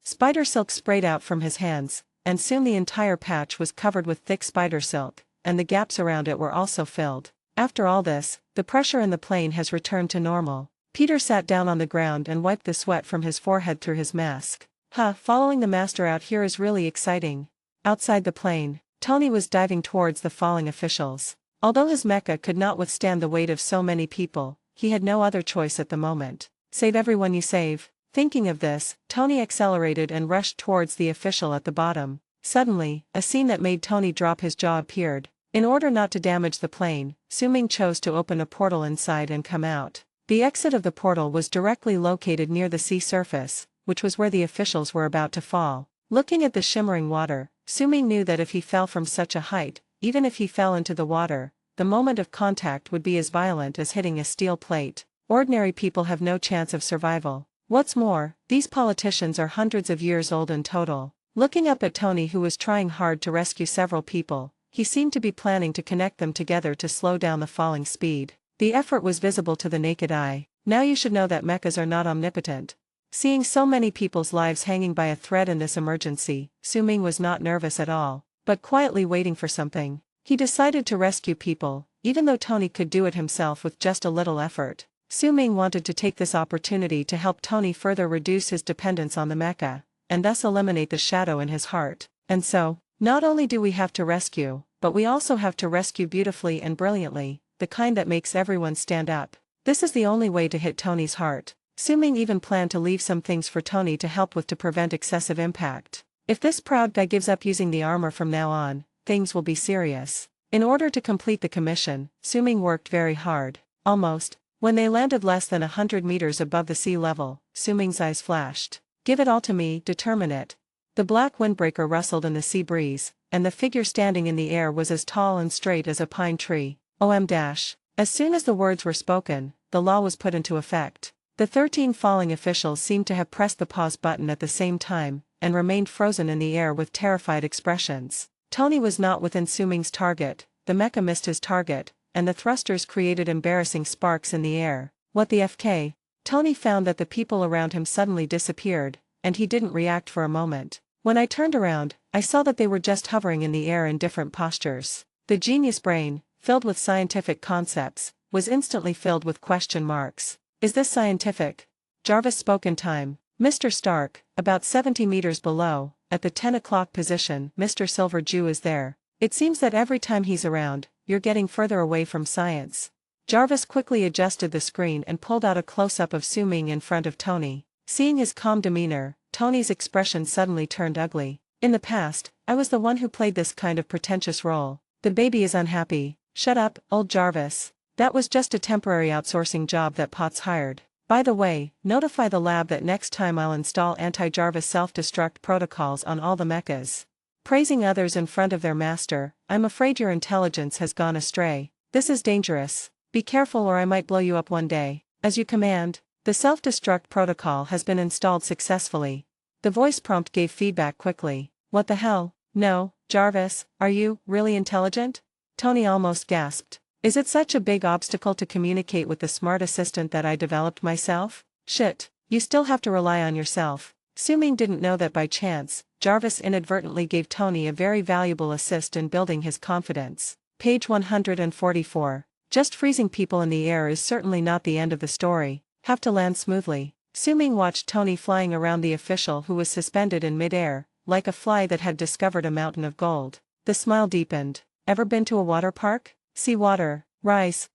Spider silk sprayed out from his hands, and soon the entire patch was covered with thick spider silk, and the gaps around it were also filled. After all this, the pressure in the plane has returned to normal. Peter sat down on the ground and wiped the sweat from his forehead through his mask. Following the master out here is really exciting. Outside the plane, Tony was diving towards the falling officials. Although his mecha could not withstand the weight of so many people, he had no other choice at the moment. Save everyone you save. Thinking of this, Tony accelerated and rushed towards the official at the bottom. Suddenly, a scene that made Tony drop his jaw appeared. In order not to damage the plane, Su-Ming chose to open a portal inside and come out. The exit of the portal was directly located near the sea surface, which was where the officials were about to fall. Looking at the shimmering water, Su-Ming knew that if he fell from such a height, even if he fell into the water, the moment of contact would be as violent as hitting a steel plate. Ordinary people have no chance of survival. What's more, these politicians are hundreds of years old in total. Looking up at Tony, who was trying hard to rescue several people, he seemed to be planning to connect them together to slow down the falling speed. The effort was visible to the naked eye. Now you should know that mechas are not omnipotent. Seeing so many people's lives hanging by a thread in this emergency, Su Ming was not nervous at all, but quietly waiting for something. He decided to rescue people, even though Tony could do it himself with just a little effort. Su Ming wanted to take this opportunity to help Tony further reduce his dependence on the mecha, and thus eliminate the shadow in his heart. And so, not only do we have to rescue, but we also have to rescue beautifully and brilliantly, the kind that makes everyone stand up. This is the only way to hit Tony's heart. Su Ming even planned to leave some things for Tony to help with to prevent excessive impact. If this proud guy gives up using the armor from now on, things will be serious. In order to complete the commission, Su Ming worked very hard. Almost. When they landed less than 100 meters above the sea level, Su Ming's eyes flashed. Give it all to me, determine it. The black windbreaker rustled in the sea breeze, and the figure standing in the air was as tall and straight as a pine tree. As soon as the words were spoken, the law was put into effect. The 13 falling officials seemed to have pressed the pause button at the same time, and remained frozen in the air with terrified expressions. Tony was not within Su Ming's target, the mecha missed his target, and the thrusters created embarrassing sparks in the air. What the FK? Tony found that the people around him suddenly disappeared, and he didn't react for a moment. When I turned around, I saw that they were just hovering in the air in different postures. The genius brain, filled with scientific concepts, was instantly filled with question marks. Is this scientific? Jarvis spoke in time. Mr. Stark, about 70 meters below, at the 10 o'clock position, Mr. Silver Jew is there. It seems that every time he's around, you're getting further away from science. Jarvis quickly adjusted the screen and pulled out a close-up of Su Ming in front of Tony. Seeing his calm demeanor, Tony's expression suddenly turned ugly. In the past, I was the one who played this kind of pretentious role. The baby is unhappy. Shut up, old Jarvis. That was just a temporary outsourcing job that Potts hired. By the way, notify the lab that next time I'll install anti-Jarvis self-destruct protocols on all the mechas. Praising others in front of their master, I'm afraid your intelligence has gone astray. This is dangerous. Be careful or I might blow you up one day. As you command. The self-destruct protocol has been installed successfully. The voice prompt gave feedback quickly. What the hell? No, Jarvis, are you really intelligent? Tony almost gasped. Is it such a big obstacle to communicate with the smart assistant that I developed myself? Shit, you still have to rely on yourself. Su Ming didn't know that by chance, Jarvis inadvertently gave Tony a very valuable assist in building his confidence. Page 144. Just freezing people in the air is certainly not the end of the story. Have to land smoothly. Su Ming watched Tony flying around the official who was suspended in mid-air, like a fly that had discovered a mountain of gold. The smile deepened. Ever been to a water park? Sea water, rise,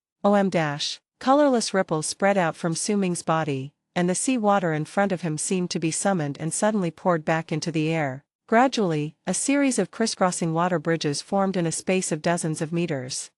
colorless ripples spread out from Su Ming's body, and the sea water in front of him seemed to be summoned and suddenly poured back into the air. Gradually, a series of crisscrossing water bridges formed in a space of dozens of meters.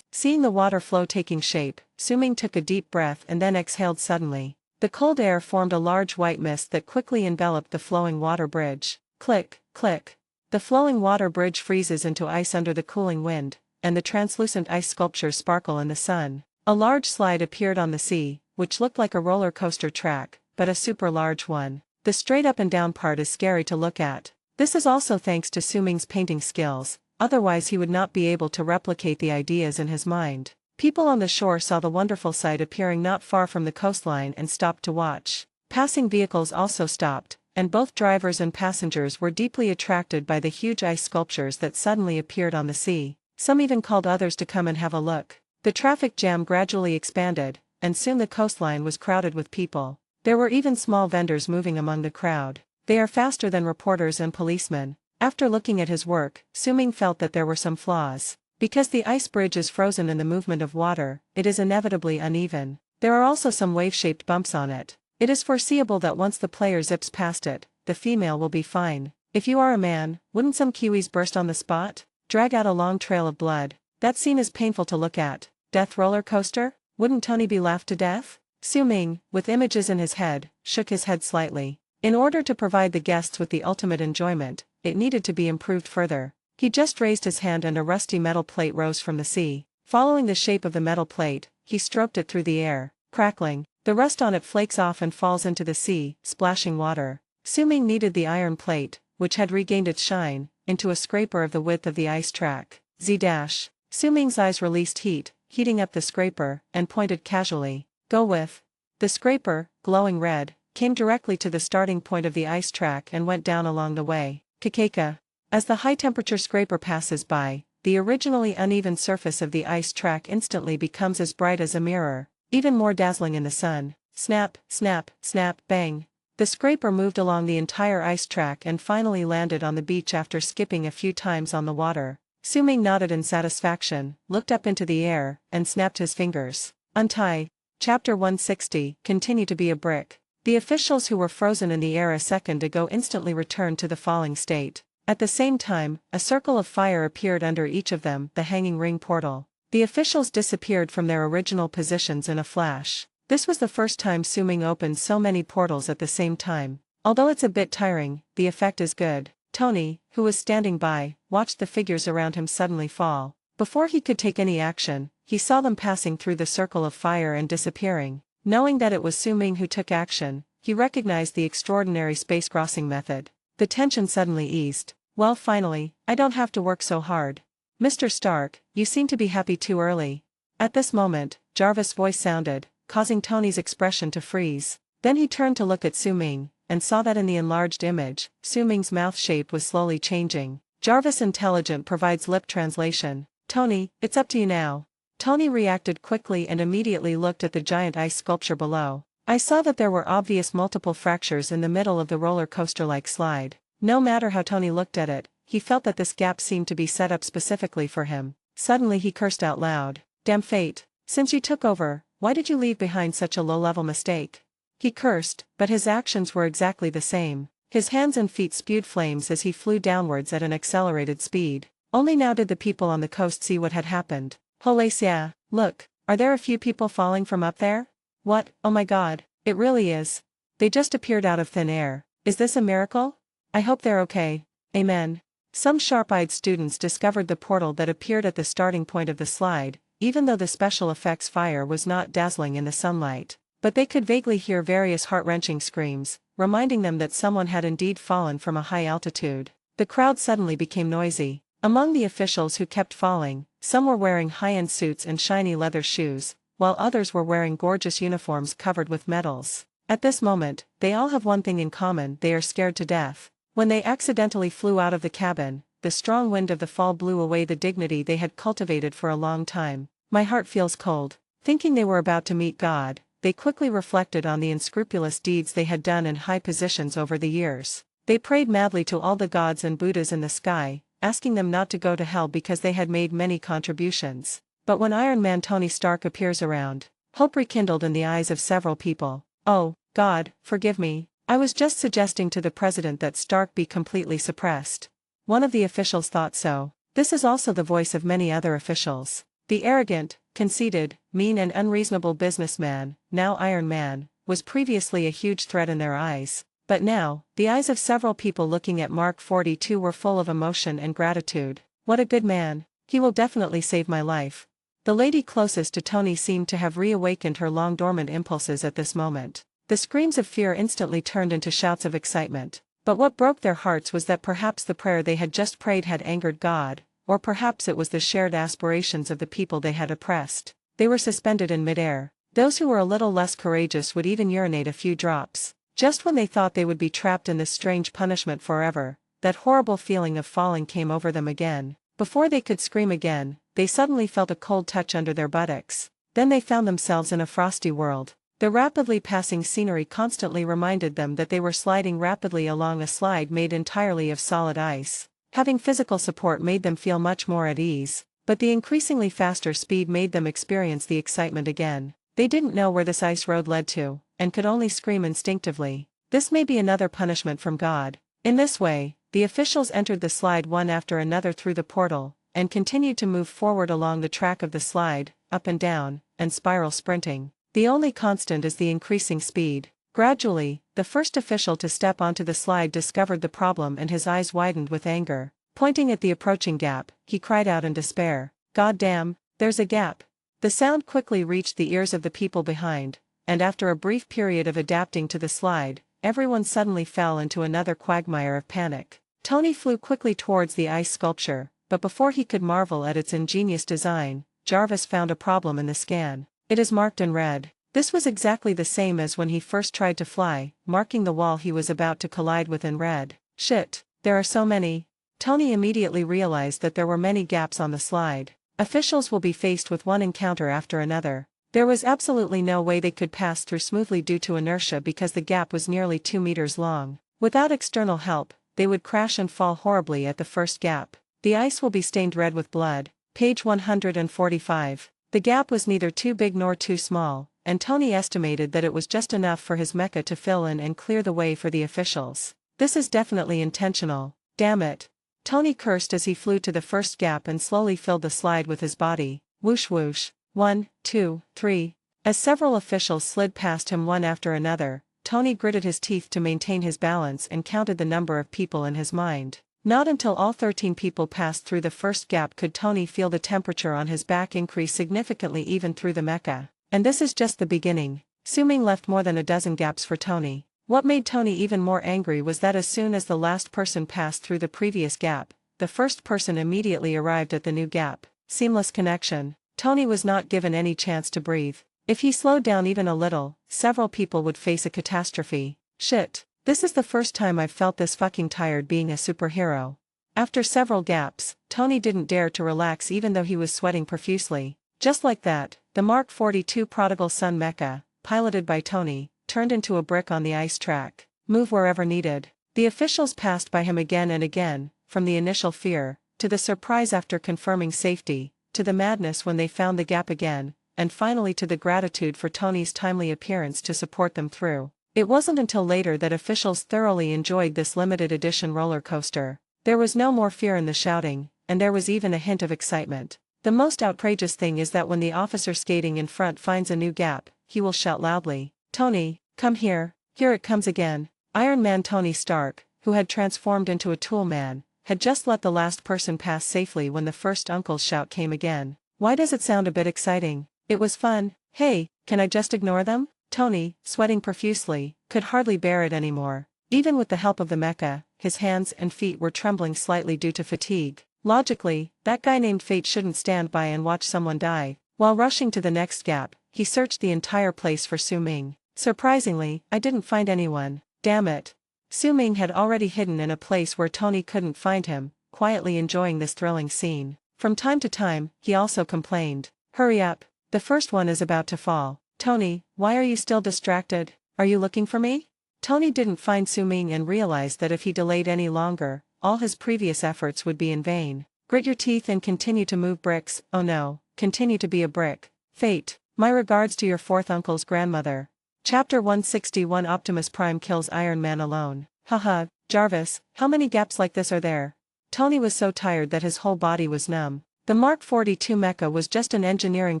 Seeing the water flow taking shape, Su Ming took a deep breath and then exhaled suddenly. The cold air formed a large white mist that quickly enveloped the flowing water bridge. Click, click. The flowing water bridge freezes into ice under the cooling wind, and the translucent ice sculptures sparkle in the sun. A large slide appeared on the sea, which looked like a roller coaster track, but a super large one. The straight up and down part is scary to look at. This is also thanks to Su Ming's painting skills, otherwise he would not be able to replicate the ideas in his mind. People on the shore saw the wonderful sight appearing not far from the coastline and stopped to watch. Passing vehicles also stopped, and both drivers and passengers were deeply attracted by the huge ice sculptures that suddenly appeared on the sea. Some even called others to come and have a look. The traffic jam gradually expanded, and soon the coastline was crowded with people. There were even small vendors moving among the crowd. They are faster than reporters and policemen. After looking at his work, Su Ming felt that there were some flaws. Because the ice bridge is frozen in the movement of water, it is inevitably uneven. There are also some wave-shaped bumps on it. It is foreseeable that once the player zips past it, the female will be fine. If you are a man, wouldn't some kiwis burst on the spot? Drag out a long trail of blood. That scene is painful to look at. Death roller coaster? Wouldn't Tony be laughed to death? Su Ming, with images in his head, shook his head slightly. In order to provide the guests with the ultimate enjoyment, it needed to be improved further. He just raised his hand and a rusty metal plate rose from the sea. Following the shape of the metal plate, he stroked it through the air. Crackling, The rust on it flakes off and falls into the sea, splashing water. Su-Ming kneaded the iron plate, which had regained its shine, into a scraper of the width of the ice track. Su-Ming's eyes released heat, heating up the scraper, and pointed casually. Go with. The scraper, glowing red, came directly to the starting point of the ice track and went down along the way. Kakeka. As the high-temperature scraper passes by, the originally uneven surface of the ice track instantly becomes as bright as a mirror, even more dazzling in the sun. Snap, snap, snap, bang. The scraper moved along the entire ice track and finally landed on the beach after skipping a few times on the water. Su-Ming nodded in satisfaction, looked up into the air, and snapped his fingers. Untie. Chapter 160, Continue to be a brick. The officials who were frozen in the air a second ago instantly returned to the falling state. At the same time, a circle of fire appeared under each of them, the hanging ring portal. The officials disappeared from their original positions in a flash. This was the first time Su-Ming opened so many portals at the same time. Although it's a bit tiring, the effect is good. Tony, who was standing by, watched the figures around him suddenly fall. Before he could take any action, he saw them passing through the circle of fire and disappearing. Knowing that it was Su-Ming who took action, he recognized the extraordinary space-crossing method. The tension suddenly eased. Well, finally, I don't have to work so hard. Mr. Stark, you seem to be happy too early. At this moment, Jarvis' voice sounded, causing Tony's expression to freeze. Then he turned to look at Su-Ming, and saw that in the enlarged image, Su-Ming's mouth shape was slowly changing. Jarvis Intelligent provides lip translation. Tony, it's up to you now. Tony reacted quickly and immediately looked at the giant ice sculpture below. I saw that there were obvious multiple fractures in the middle of the roller coaster-like slide. No matter how Tony looked at it, he felt that this gap seemed to be set up specifically for him. Suddenly he cursed out loud. Damn fate. Since you took over, why did you leave behind such a low-level mistake? He cursed, but his actions were exactly the same. His hands and feet spewed flames as he flew downwards at an accelerated speed. Only now did the people on the coast see what had happened. Holesia, look, are there a few people falling from up there? What, oh my god, it really is. They just appeared out of thin air. Is this a miracle? I hope they're okay. Amen. Some sharp-eyed students discovered the portal that appeared at the starting point of the slide, even though the special effects fire was not dazzling in the sunlight. But they could vaguely hear various heart-wrenching screams, reminding them that someone had indeed fallen from a high altitude. The crowd suddenly became noisy. Among the officials who kept falling, some were wearing high-end suits and shiny leather shoes, while others were wearing gorgeous uniforms covered with medals. At this moment, they all have one thing in common: they are scared to death. When they accidentally flew out of the cabin, the strong wind of the fall blew away the dignity they had cultivated for a long time. My heart feels cold. Thinking they were about to meet God, they quickly reflected on the unscrupulous deeds they had done in high positions over the years. They prayed madly to all the gods and Buddhas in the sky, asking them not to go to hell because they had made many contributions. But when Iron Man Tony Stark appears around, hope rekindled in the eyes of several people. Oh, God, forgive me. I was just suggesting to the president that Stark be completely suppressed. One of the officials thought so. This is also the voice of many other officials. The arrogant, conceited, mean and unreasonable businessman, now Iron Man, was previously a huge threat in their eyes. But now, the eyes of several people looking at Mark 42 were full of emotion and gratitude. What a good man. He will definitely save my life. The lady closest to Tony seemed to have reawakened her long-dormant impulses at this moment. The screams of fear instantly turned into shouts of excitement. But what broke their hearts was that perhaps the prayer they had just prayed had angered God, or perhaps it was the shared aspirations of the people they had oppressed. They were suspended in midair. Those who were a little less courageous would even urinate a few drops. Just when they thought they would be trapped in this strange punishment forever, that horrible feeling of falling came over them again. Before they could scream again, they suddenly felt a cold touch under their buttocks. Then they found themselves in a frosty world. The rapidly passing scenery constantly reminded them that they were sliding rapidly along a slide made entirely of solid ice. Having physical support made them feel much more at ease, but the increasingly faster speed made them experience the excitement again. They didn't know where this ice road led to, and could only scream instinctively. This may be another punishment from God. In this way, the officials entered the slide one after another through the portal, and continued to move forward along the track of the slide, up and down, and spiral sprinting. The only constant is the increasing speed. Gradually, the first official to step onto the slide discovered the problem and his eyes widened with anger. Pointing at the approaching gap, he cried out in despair, "God damn, there's a gap!" The sound quickly reached the ears of the people behind, and after a brief period of adapting to the slide, everyone suddenly fell into another quagmire of panic. Tony flew quickly towards the ice sculpture, but before he could marvel at its ingenious design, Jarvis found a problem in the scan. It is marked in red. This was exactly the same as when he first tried to fly, marking the wall he was about to collide with in red. Shit, there are so many. Tony immediately realized that there were many gaps on the slide. Officials will be faced with one encounter after another. There was absolutely no way they could pass through smoothly due to inertia because the gap was nearly 2 meters long. Without external help, they would crash and fall horribly at the first gap. The ice will be stained red with blood. Page 145. The gap was neither too big nor too small, and Tony estimated that it was just enough for his mecha to fill in and clear the way for the officials. This is definitely intentional. Damn it. Tony cursed as he flew to the first gap and slowly filled the slide with his body. Whoosh whoosh. 1, 2, 3. As several officials slid past him one after another, Tony gritted his teeth to maintain his balance and counted the number of people in his mind. Not until all 13 people passed through the first gap could Tony feel the temperature on his back increase significantly even through the mecha. And this is just the beginning. Su-Ming left more than a dozen gaps for Tony. What made Tony even more angry was that as soon as the last person passed through the previous gap, the first person immediately arrived at the new gap. Seamless connection. Tony was not given any chance to breathe. If he slowed down even a little, several people would face a catastrophe. Shit. This is the first time I've felt this fucking tired being a superhero. After several gaps, Tony didn't dare to relax even though he was sweating profusely. Just like that, the Mark 42 Prodigal Son mecha, piloted by Tony, turned into a brick on the ice track. Move wherever needed. The officials passed by him again and again, from the initial fear, to the surprise after confirming safety, to the madness when they found the gap again, and finally to the gratitude for Tony's timely appearance to support them through. It wasn't until later that officials thoroughly enjoyed this limited edition roller coaster. There was no more fear in the shouting, and there was even a hint of excitement. The most outrageous thing is that when the officer skating in front finds a new gap, he will shout loudly, "Tony, come here, here it comes again." Iron Man Tony Stark, who had transformed into a tool man, had just let the last person pass safely when the first uncle's shout came again. Why does it sound a bit exciting? It was fun. Hey, can I just ignore them? Tony, sweating profusely, could hardly bear it anymore. Even with the help of the mecha, his hands and feet were trembling slightly due to fatigue. Logically, that guy named Fate shouldn't stand by and watch someone die. While rushing to the next gap, he searched the entire place for Su-Ming. Surprisingly, I didn't find anyone. Damn it. Su-Ming had already hidden in a place where Tony couldn't find him, quietly enjoying this thrilling scene. From time to time, he also complained. Hurry up. The first one is about to fall. Tony, why are you still distracted? Are you looking for me? Tony didn't find Su-Ming and realized that if he delayed any longer, all his previous efforts would be in vain. Grit your teeth and continue to move bricks. Oh no, continue to be a brick. Fate, my regards to your fourth uncle's grandmother. Chapter 161 Optimus Prime kills Iron Man alone. Haha, Jarvis, how many gaps like this are there? Tony was so tired that his whole body was numb. The Mark 42 mecha was just an engineering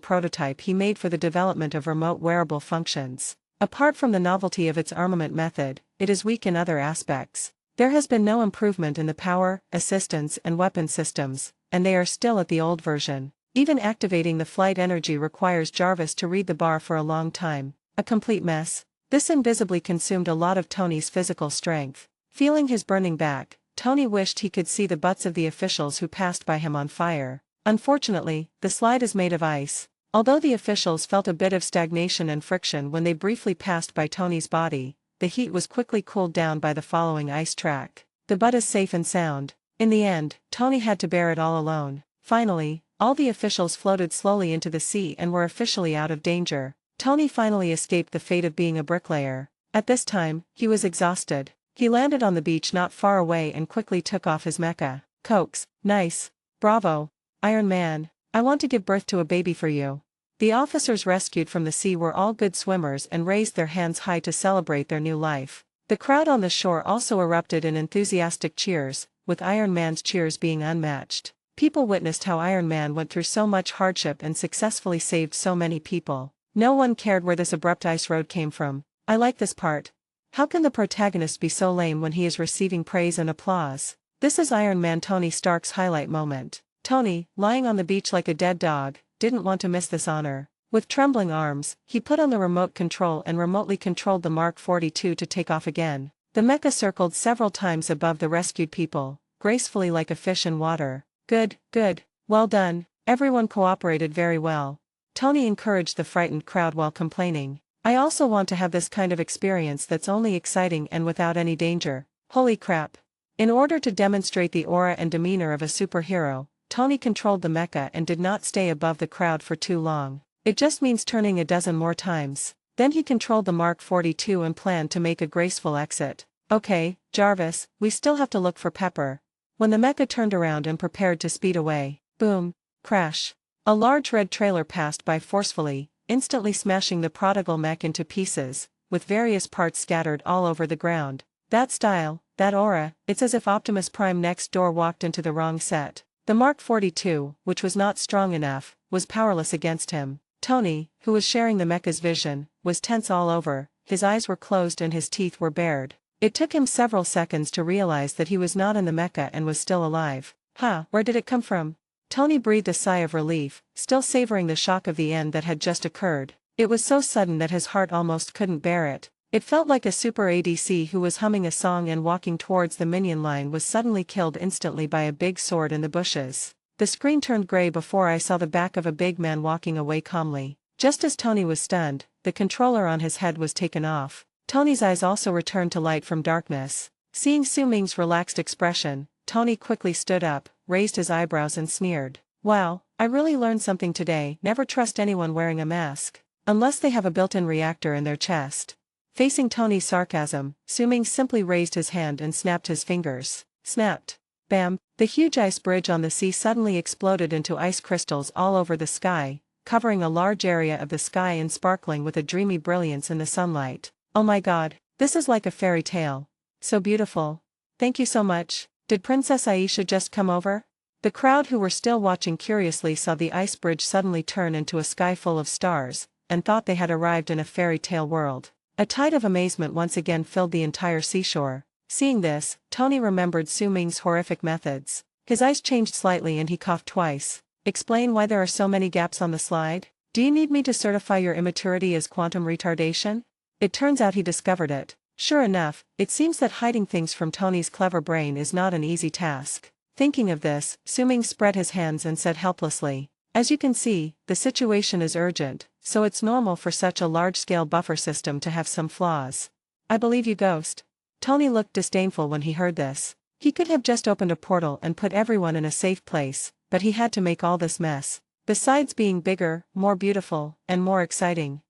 prototype he made for the development of remote wearable functions. Apart from the novelty of its armament method, it is weak in other aspects. There has been no improvement in the power, assistance and weapon systems, and they are still at the old version. Even activating the flight energy requires Jarvis to read the bar for a long time. A complete mess. This invisibly consumed a lot of Tony's physical strength. Feeling his burning back, Tony wished he could see the butts of the officials who passed by him on fire. Unfortunately, the slide is made of ice. Although the officials felt a bit of stagnation and friction when they briefly passed by Tony's body, the heat was quickly cooled down by the following ice track. The butt is safe and sound. In the end, Tony had to bear it all alone. Finally, all the officials floated slowly into the sea and were officially out of danger. Tony finally escaped the fate of being a bricklayer. At this time, he was exhausted. He landed on the beach not far away and quickly took off his mecha. Cokes, nice. Bravo. Iron Man, I want to give birth to a baby for you. The officers rescued from the sea were all good swimmers and raised their hands high to celebrate their new life. The crowd on the shore also erupted in enthusiastic cheers, with Iron Man's cheers being unmatched. People witnessed how Iron Man went through so much hardship and successfully saved so many people. No one cared where this abrupt ice road came from. I like this part. How can the protagonist be so lame when he is receiving praise and applause? This is Iron Man Tony Stark's highlight moment. Tony, lying on the beach like a dead dog, didn't want to miss this honor. With trembling arms, he put on the remote control and remotely controlled the Mark 42 to take off again. The mecha circled several times above the rescued people, gracefully like a fish in water. Good, good, well done, everyone cooperated very well. Tony encouraged the frightened crowd while complaining. I also want to have this kind of experience that's only exciting and without any danger. Holy crap. In order to demonstrate the aura and demeanor of a superhero, Tony controlled the mecha and did not stay above the crowd for too long. It just means turning a dozen more times. Then he controlled the Mark 42 and planned to make a graceful exit. Okay, Jarvis, we still have to look for Pepper. When the mecha turned around and prepared to speed away, boom, crash. A large red trailer passed by forcefully, instantly smashing the prodigal mech into pieces, with various parts scattered all over the ground. That style, that aura, it's as if Optimus Prime next door walked into the wrong set. The Mark 42, which was not strong enough, was powerless against him. Tony, who was sharing the mecha's vision, was tense all over, his eyes were closed and his teeth were bared. It took him several seconds to realize that he was not in the mecha and was still alive. Where did it come from? Tony breathed a sigh of relief, still savoring the shock of the end that had just occurred. It was so sudden that his heart almost couldn't bear it. It felt like a super ADC who was humming a song and walking towards the minion line was suddenly killed instantly by a big sword in the bushes. The screen turned gray before I saw the back of a big man walking away calmly. Just as Tony was stunned, the controller on his head was taken off. Tony's eyes also returned to light from darkness. Seeing Su Ming's relaxed expression, Tony quickly stood up, raised his eyebrows and sneered. Wow, I really learned something today. Never trust anyone wearing a mask. Unless they have a built-in reactor in their chest. Facing Tony's sarcasm, Su Ming simply raised his hand and snapped his fingers. Snapped. Bam! The huge ice bridge on the sea suddenly exploded into ice crystals all over the sky, covering a large area of the sky and sparkling with a dreamy brilliance in the sunlight. Oh my god, this is like a fairy tale. So beautiful. Thank you so much. Did Princess Aisha just come over? The crowd who were still watching curiously saw the ice bridge suddenly turn into a sky full of stars, and thought they had arrived in a fairy tale world. A tide of amazement once again filled the entire seashore. Seeing this, Tony remembered Su Ming's horrific methods. His eyes changed slightly and he coughed twice. Explain why there are so many gaps on the slide? Do you need me to certify your immaturity as quantum retardation? It turns out he discovered it. Sure enough, it seems that hiding things from Tony's clever brain is not an easy task. Thinking of this, Su Ming spread his hands and said helplessly, as you can see, the situation is urgent, so it's normal for such a large-scale buffer system to have some flaws. I believe you, Ghost. Tony looked disdainful when he heard this. He could have just opened a portal and put everyone in a safe place, but he had to make all this mess. Besides being bigger, more beautiful, and more exciting.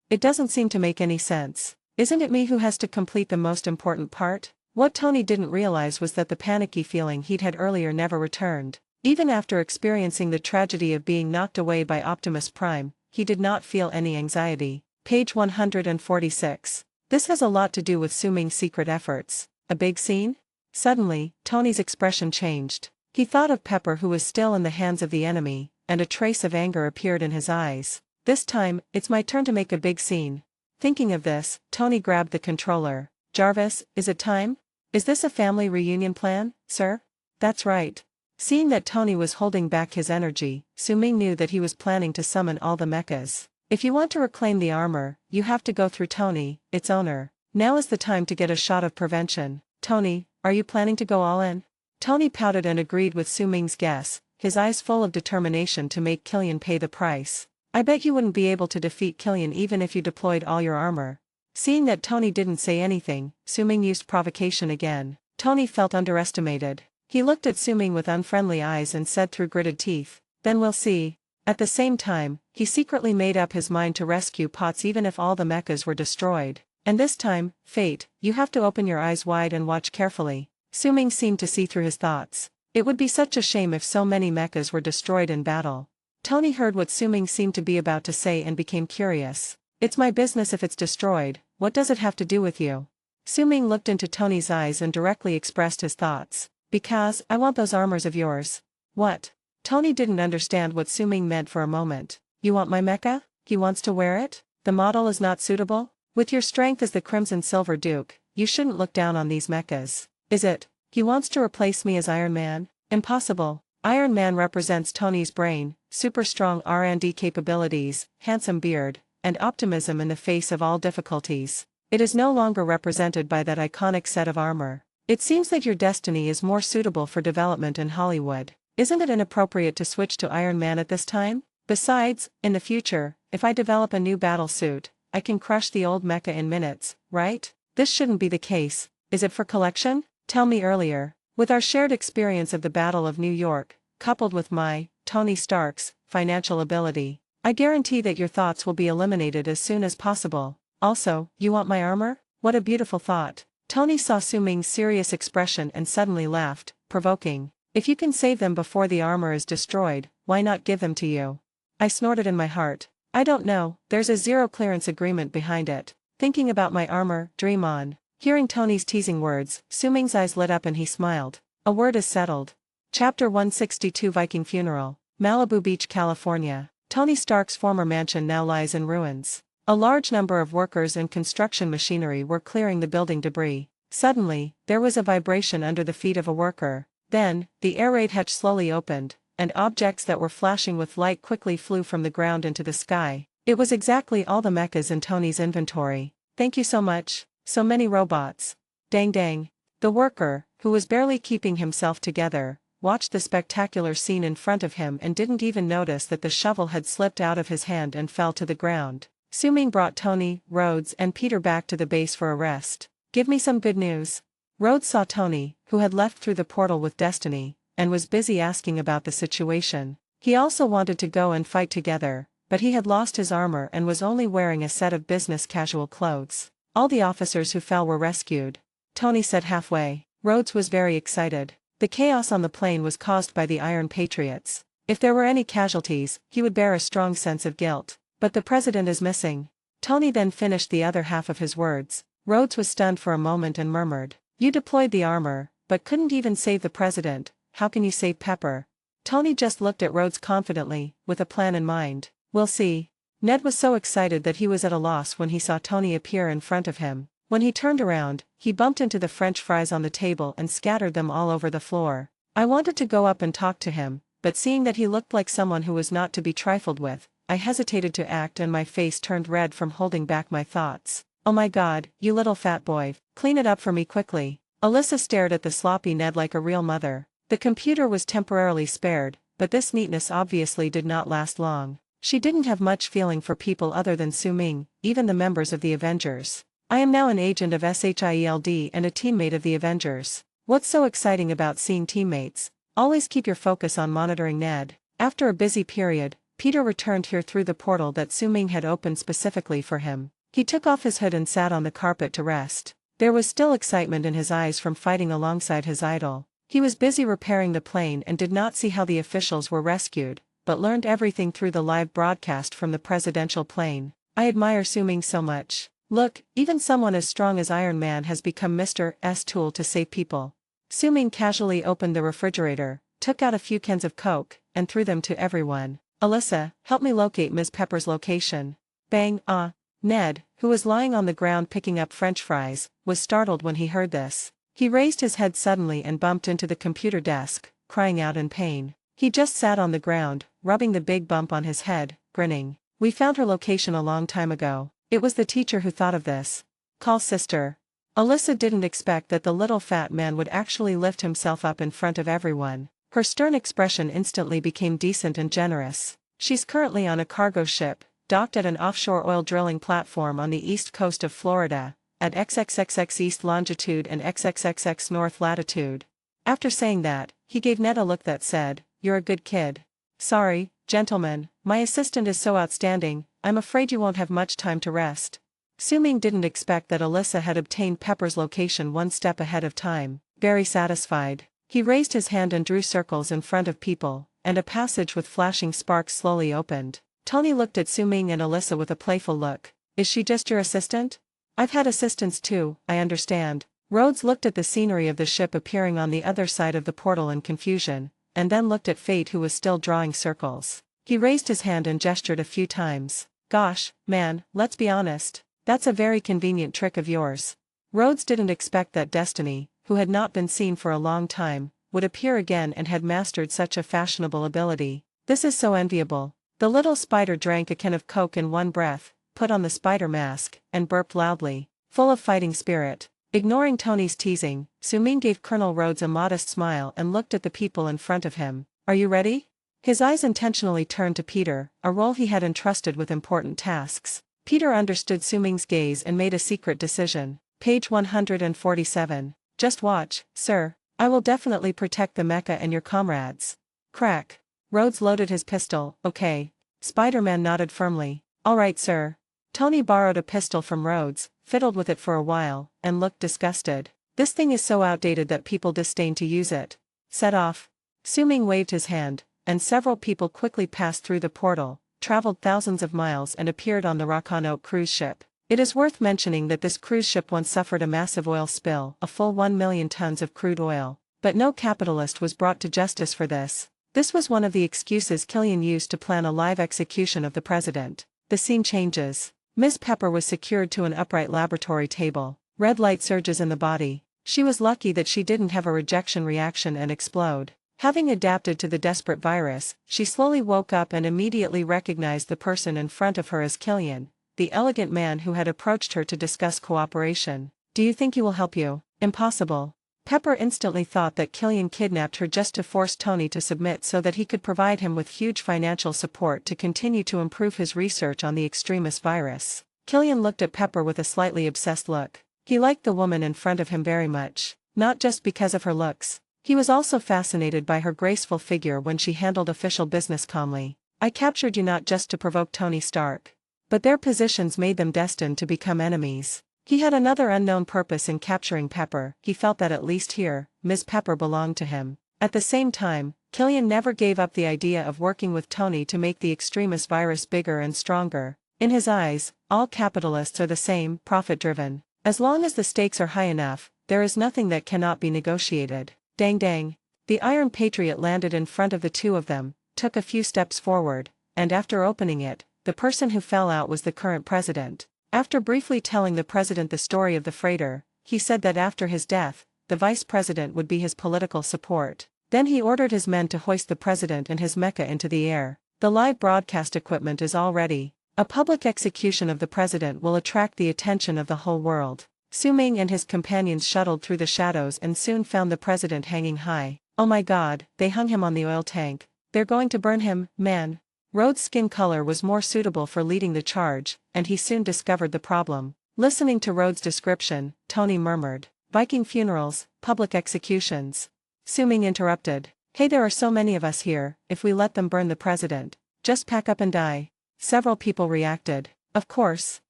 It doesn't seem to make any sense. Isn't it me who has to complete the most important part? What Tony didn't realize was that the panicky feeling he'd had earlier never returned. Even after experiencing the tragedy of being knocked away by Optimus Prime, he did not feel any anxiety. Page 146. This has a lot to do with Su Ming's secret efforts. A big scene? Suddenly, Tony's expression changed. He thought of Pepper, who was still in the hands of the enemy, and a trace of anger appeared in his eyes. This time, it's my turn to make a big scene. Thinking of this, Tony grabbed the controller. Jarvis, is it time? Is this a family reunion plan, sir? That's right. Seeing that Tony was holding back his energy, Su Ming knew that he was planning to summon all the mechas. If you want to reclaim the armor, you have to go through Tony, its owner. Now is the time to get a shot of prevention. Tony, are you planning to go all in? Tony pouted and agreed with Su Ming's guess, his eyes full of determination to make Killian pay the price. I bet you wouldn't be able to defeat Killian even if you deployed all your armor. Seeing that Tony didn't say anything, Su Ming used provocation again. Tony felt underestimated. He looked at Su Ming with unfriendly eyes and said through gritted teeth, "Then we'll see." At the same time, he secretly made up his mind to rescue Potts even if all the mechas were destroyed. And this time, Fate, you have to open your eyes wide and watch carefully. Su Ming seemed to see through his thoughts. It would be such a shame if so many mechas were destroyed in battle. Tony heard what Su Ming seemed to be about to say and became curious. It's my business if it's destroyed, what does it have to do with you? Su Ming looked into Tony's eyes and directly expressed his thoughts. Because, I want those armors of yours. What? Tony didn't understand what Su Ming meant for a moment. You want my mecha? He wants to wear it? The model is not suitable? With your strength as the Crimson Silver Duke, you shouldn't look down on these mechas. Is it? He wants to replace me as Iron Man? Impossible. Iron Man represents Tony's brain, super strong R&D capabilities, handsome beard, and optimism in the face of all difficulties. It is no longer represented by that iconic set of armor. It seems that your destiny is more suitable for development in Hollywood. Isn't it inappropriate to switch to Iron Man at this time? Besides, in the future, if I develop a new battle suit, I can crush the old mecha in minutes, right? This shouldn't be the case. Is it for collection? Tell me earlier. With our shared experience of the Battle of New York, coupled with my, Tony Stark's, financial ability, I guarantee that your thoughts will be eliminated as soon as possible. Also, you want my armor? What a beautiful thought. Tony saw Su Ming's serious expression and suddenly laughed, provoking. If you can save them before the armor is destroyed, why not give them to you? I snorted in my heart. I don't know, there's a zero clearance agreement behind it. Thinking about my armor, dream on. Hearing Tony's teasing words, Su Ming's eyes lit up and he smiled. A word is settled. Chapter 162 Viking Funeral, Malibu Beach, California. Tony Stark's former mansion now lies in ruins. A large number of workers and construction machinery were clearing the building debris. Suddenly, there was a vibration under the feet of a worker. Then, the air raid hatch slowly opened, and objects that were flashing with light quickly flew from the ground into the sky. It was exactly all the mechas in Tony's inventory. Thank you so much, so many robots. Dang dang. The worker, who was barely keeping himself together, watched the spectacular scene in front of him and didn't even notice that the shovel had slipped out of his hand and fell to the ground. Su Ming brought Tony, Rhodes and Peter back to the base for a rest. Give me some good news. Rhodes saw Tony, who had left through the portal with Destiny, and was busy asking about the situation. He also wanted to go and fight together, but he had lost his armor and was only wearing a set of business casual clothes. All the officers who fell were rescued. Tony said halfway. Rhodes was very excited. The chaos on the plane was caused by the Iron Patriots. If there were any casualties, he would bear a strong sense of guilt. But the president is missing. Tony then finished the other half of his words. Rhodes was stunned for a moment and murmured. You deployed the armor, but couldn't even save the president. How can you save Pepper? Tony just looked at Rhodes confidently, with a plan in mind. We'll see. Ned was so excited that he was at a loss when he saw Tony appear in front of him. When he turned around, he bumped into the French fries on the table and scattered them all over the floor. I wanted to go up and talk to him, but seeing that he looked like someone who was not to be trifled with, I hesitated to act and my face turned red from holding back my thoughts. Oh my God, you little fat boy, clean it up for me quickly. Alyssa stared at the sloppy Ned like a real mother. The computer was temporarily spared, but this neatness obviously did not last long. She didn't have much feeling for people other than Su Ming, even the members of the Avengers. I am now an agent of SHIELD and a teammate of the Avengers. What's so exciting about seeing teammates? Always keep your focus on monitoring Ned. After a busy period, Peter returned here through the portal that Su Ming had opened specifically for him. He took off his hood and sat on the carpet to rest. There was still excitement in his eyes from fighting alongside his idol. He was busy repairing the plane and did not see how the officials were rescued, but learned everything through the live broadcast from the presidential plane. I admire Su Ming so much. Look, even someone as strong as Iron Man has become Mr. S tool to save people. Su Ming casually opened the refrigerator, took out a few cans of Coke, and threw them to everyone. Alyssa, help me locate Ms. Pepper's location. Bang, ah. Ned, who was lying on the ground picking up French fries, was startled when he heard this. He raised his head suddenly and bumped into the computer desk, crying out in pain. He just sat on the ground, rubbing the big bump on his head, grinning. We found her location a long time ago. It was the teacher who thought of this. Call sister. Alyssa didn't expect that the little fat man would actually lift himself up in front of everyone. Her stern expression instantly became decent and generous. She's currently on a cargo ship, docked at an offshore oil drilling platform on the east coast of Florida, at XXXX east longitude and XXXX north latitude. After saying that, he gave Ned a look that said, "You're a good kid." Sorry, gentlemen, my assistant is so outstanding, I'm afraid you won't have much time to rest. Su Ming didn't expect that Alyssa had obtained Pepper's location one step ahead of time. Very satisfied, he raised his hand and drew circles in front of people, and a passage with flashing sparks slowly opened. Tony looked at Su Ming and Alyssa with a playful look. Is she just your assistant? I've had assistants too, I understand. Rhodes looked at the scenery of the ship appearing on the other side of the portal in confusion, and then looked at Fate who was still drawing circles. He raised his hand and gestured a few times. Gosh, man, let's be honest. That's a very convenient trick of yours. Rhodes didn't expect that Destiny, who had not been seen for a long time, would appear again and had mastered such a fashionable ability. This is so enviable. The little spider drank a can of Coke in one breath, put on the spider mask, and burped loudly, full of fighting spirit. Ignoring Tony's teasing, Suming gave Colonel Rhodes a modest smile and looked at the people in front of him. Are you ready? His eyes intentionally turned to Peter, a role he had entrusted with important tasks. Peter understood Suming's gaze and made a secret decision. Page 147. Just watch, sir. I will definitely protect the Mecha and your comrades. Crack. Rhodes loaded his pistol. Okay. Spider-Man nodded firmly. All right, sir. Tony borrowed a pistol from Rhodes, fiddled with it for a while, and looked disgusted. This thing is so outdated that people disdain to use it. Set off. Suming waved his hand, and several people quickly passed through the portal, traveled thousands of miles and appeared on the Rockanoke cruise ship. It is worth mentioning that this cruise ship once suffered a massive oil spill, a full 1 million tons of crude oil. But no capitalist was brought to justice for this. This was one of the excuses Killian used to plan a live execution of the president. The scene changes. Miss Pepper was secured to an upright laboratory table. Red light surges in the body. She was lucky that she didn't have a rejection reaction and explode. Having adapted to the desperate virus, she slowly woke up and immediately recognized the person in front of her as Killian, the elegant man who had approached her to discuss cooperation. Do you think he will help you? Impossible. Pepper instantly thought that Killian kidnapped her just to force Tony to submit so that he could provide him with huge financial support to continue to improve his research on the extremist virus. Killian looked at Pepper with a slightly obsessed look. He liked the woman in front of him very much, not just because of her looks. He was also fascinated by her graceful figure when she handled official business calmly. I captured you not just to provoke Tony Stark, but their positions made them destined to become enemies. He had another unknown purpose in capturing Pepper. He felt that at least here, Ms. Pepper belonged to him. At the same time, Killian never gave up the idea of working with Tony to make the extremist virus bigger and stronger. In his eyes, all capitalists are the same, profit-driven. As long as the stakes are high enough, there is nothing that cannot be negotiated. Dang dang. The Iron Patriot landed in front of the two of them, took a few steps forward, and after opening it, the person who fell out was the current president. After briefly telling the president the story of the freighter, he said that after his death, the vice president would be his political support. Then he ordered his men to hoist the president and his mecha into the air. The live broadcast equipment is all ready. A public execution of the president will attract the attention of the whole world. Suming and his companions shuttled through the shadows and soon found the president hanging high. Oh my god, they hung him on the oil tank. They're going to burn him, man. Rhodes' skin color was more suitable for leading the charge, and he soon discovered the problem. Listening to Rhodes' description, Tony murmured, Viking funerals, public executions. Suming interrupted. Hey, there are so many of us here, if we let them burn the president, just pack up and die. Several people reacted. Of course.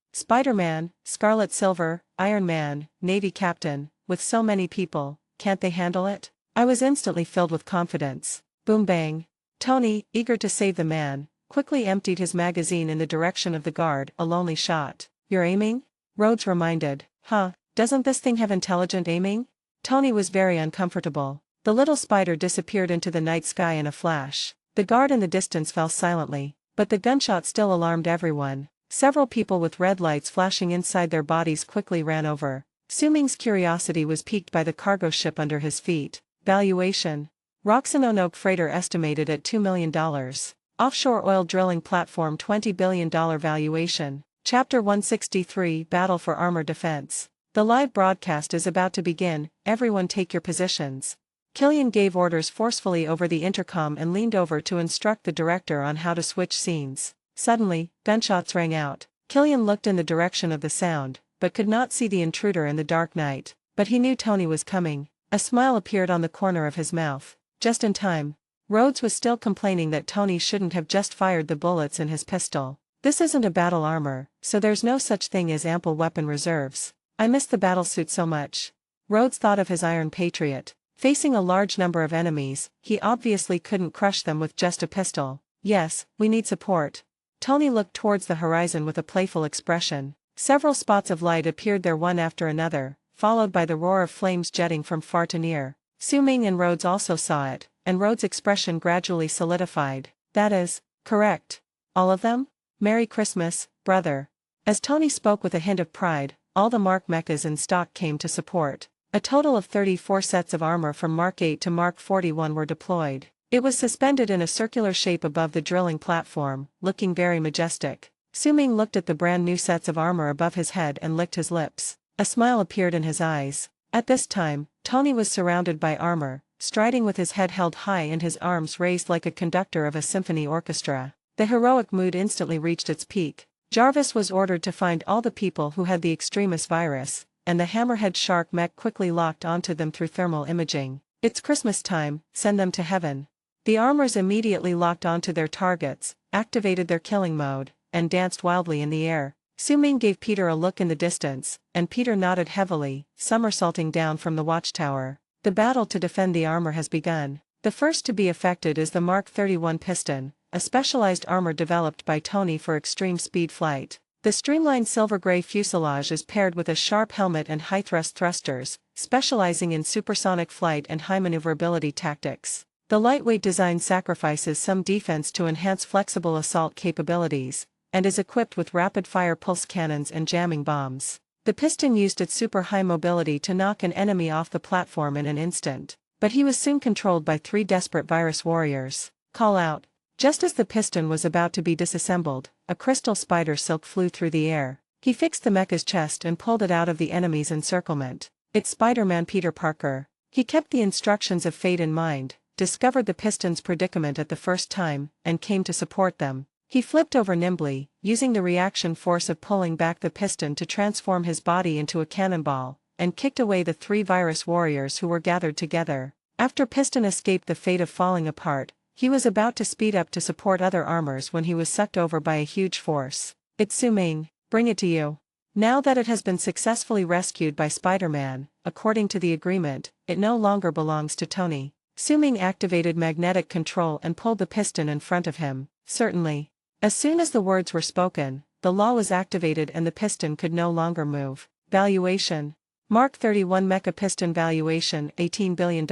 Spider-Man, Scarlet Silver, Iron Man, Navy Captain, with so many people, can't they handle it? I was instantly filled with confidence. Boom bang. Tony, eager to save the man, quickly emptied his magazine in the direction of the guard. A lonely shot. You're aiming? Rhodes reminded. Huh, doesn't this thing have intelligent aiming? Tony was very uncomfortable. The little spider disappeared into the night sky in a flash. The guard in the distance fell silently, but the gunshot still alarmed everyone. Several people with red lights flashing inside their bodies quickly ran over. Suming's curiosity was piqued by the cargo ship under his feet. Valuation. Roxanonoke freighter estimated at $2 million. Offshore oil drilling platform $20 billion valuation. Chapter 163 Battle for Armor Defense. The live broadcast is about to begin, everyone take your positions. Killian gave orders forcefully over the intercom and leaned over to instruct the director on how to switch scenes. Suddenly, gunshots rang out. Killian looked in the direction of the sound, but could not see the intruder in the dark night. But he knew Tony was coming. A smile appeared on the corner of his mouth. Just in time. Rhodes was still complaining that Tony shouldn't have just fired the bullets in his pistol. This isn't a battle armor, so there's no such thing as ample weapon reserves. I miss the battlesuit so much. Rhodes thought of his Iron Patriot. Facing a large number of enemies, he obviously couldn't crush them with just a pistol. Yes, we need support. Tony looked towards the horizon with a playful expression. Several spots of light appeared there one after another, followed by the roar of flames jetting from far to near. Suming and Rhodes also saw it, and Rhodes' expression gradually solidified. That is, correct. All of them? Merry Christmas, brother. As Tony spoke with a hint of pride, all the Mark mechas in stock came to support. A total of 34 sets of armor from Mark 8 to Mark 41 were deployed. It was suspended in a circular shape above the drilling platform, looking very majestic. Su-Ming looked at the brand new sets of armor above his head and licked his lips. A smile appeared in his eyes. At this time, Tony was surrounded by armor, striding with his head held high and his arms raised like a conductor of a symphony orchestra. The heroic mood instantly reached its peak. Jarvis was ordered to find all the people who had the extremis virus, and the hammerhead shark mech quickly locked onto them through thermal imaging. It's Christmas time, send them to heaven. The armors immediately locked onto their targets, activated their killing mode, and danced wildly in the air. Su-Ming gave Peter a look in the distance, and Peter nodded heavily, somersaulting down from the watchtower. The battle to defend the armor has begun. The first to be affected is the Mark 31 piston, a specialized armor developed by Tony for extreme speed flight. The streamlined silver-gray fuselage is paired with a sharp helmet and high-thrust thrusters, specializing in supersonic flight and high maneuverability tactics. The lightweight design sacrifices some defense to enhance flexible assault capabilities, and is equipped with rapid-fire pulse cannons and jamming bombs. The piston used its super-high mobility to knock an enemy off the platform in an instant, but he was soon controlled by 3 desperate virus warriors. Call out. Just as the piston was about to be disassembled, a crystal spider silk flew through the air. He fixed the mecha's chest and pulled it out of the enemy's encirclement. It's Spider-Man Peter Parker. He kept the instructions of fate in mind, discovered the piston's predicament at the first time, and came to support them. He flipped over nimbly, using the reaction force of pulling back the piston to transform his body into a cannonball, and kicked away the 3 virus warriors who were gathered together. After Piston escaped the fate of falling apart, he was about to speed up to support other armors when he was sucked over by a huge force. It's Su-Ming, bring it to you. Now that it has been successfully rescued by Spider-Man, according to the agreement, it no longer belongs to Tony. Su-Ming activated magnetic control and pulled the piston in front of him. Certainly. As soon as the words were spoken, the law was activated and the piston could no longer move. Valuation. Mark 31 Mecha Piston Valuation $18 billion.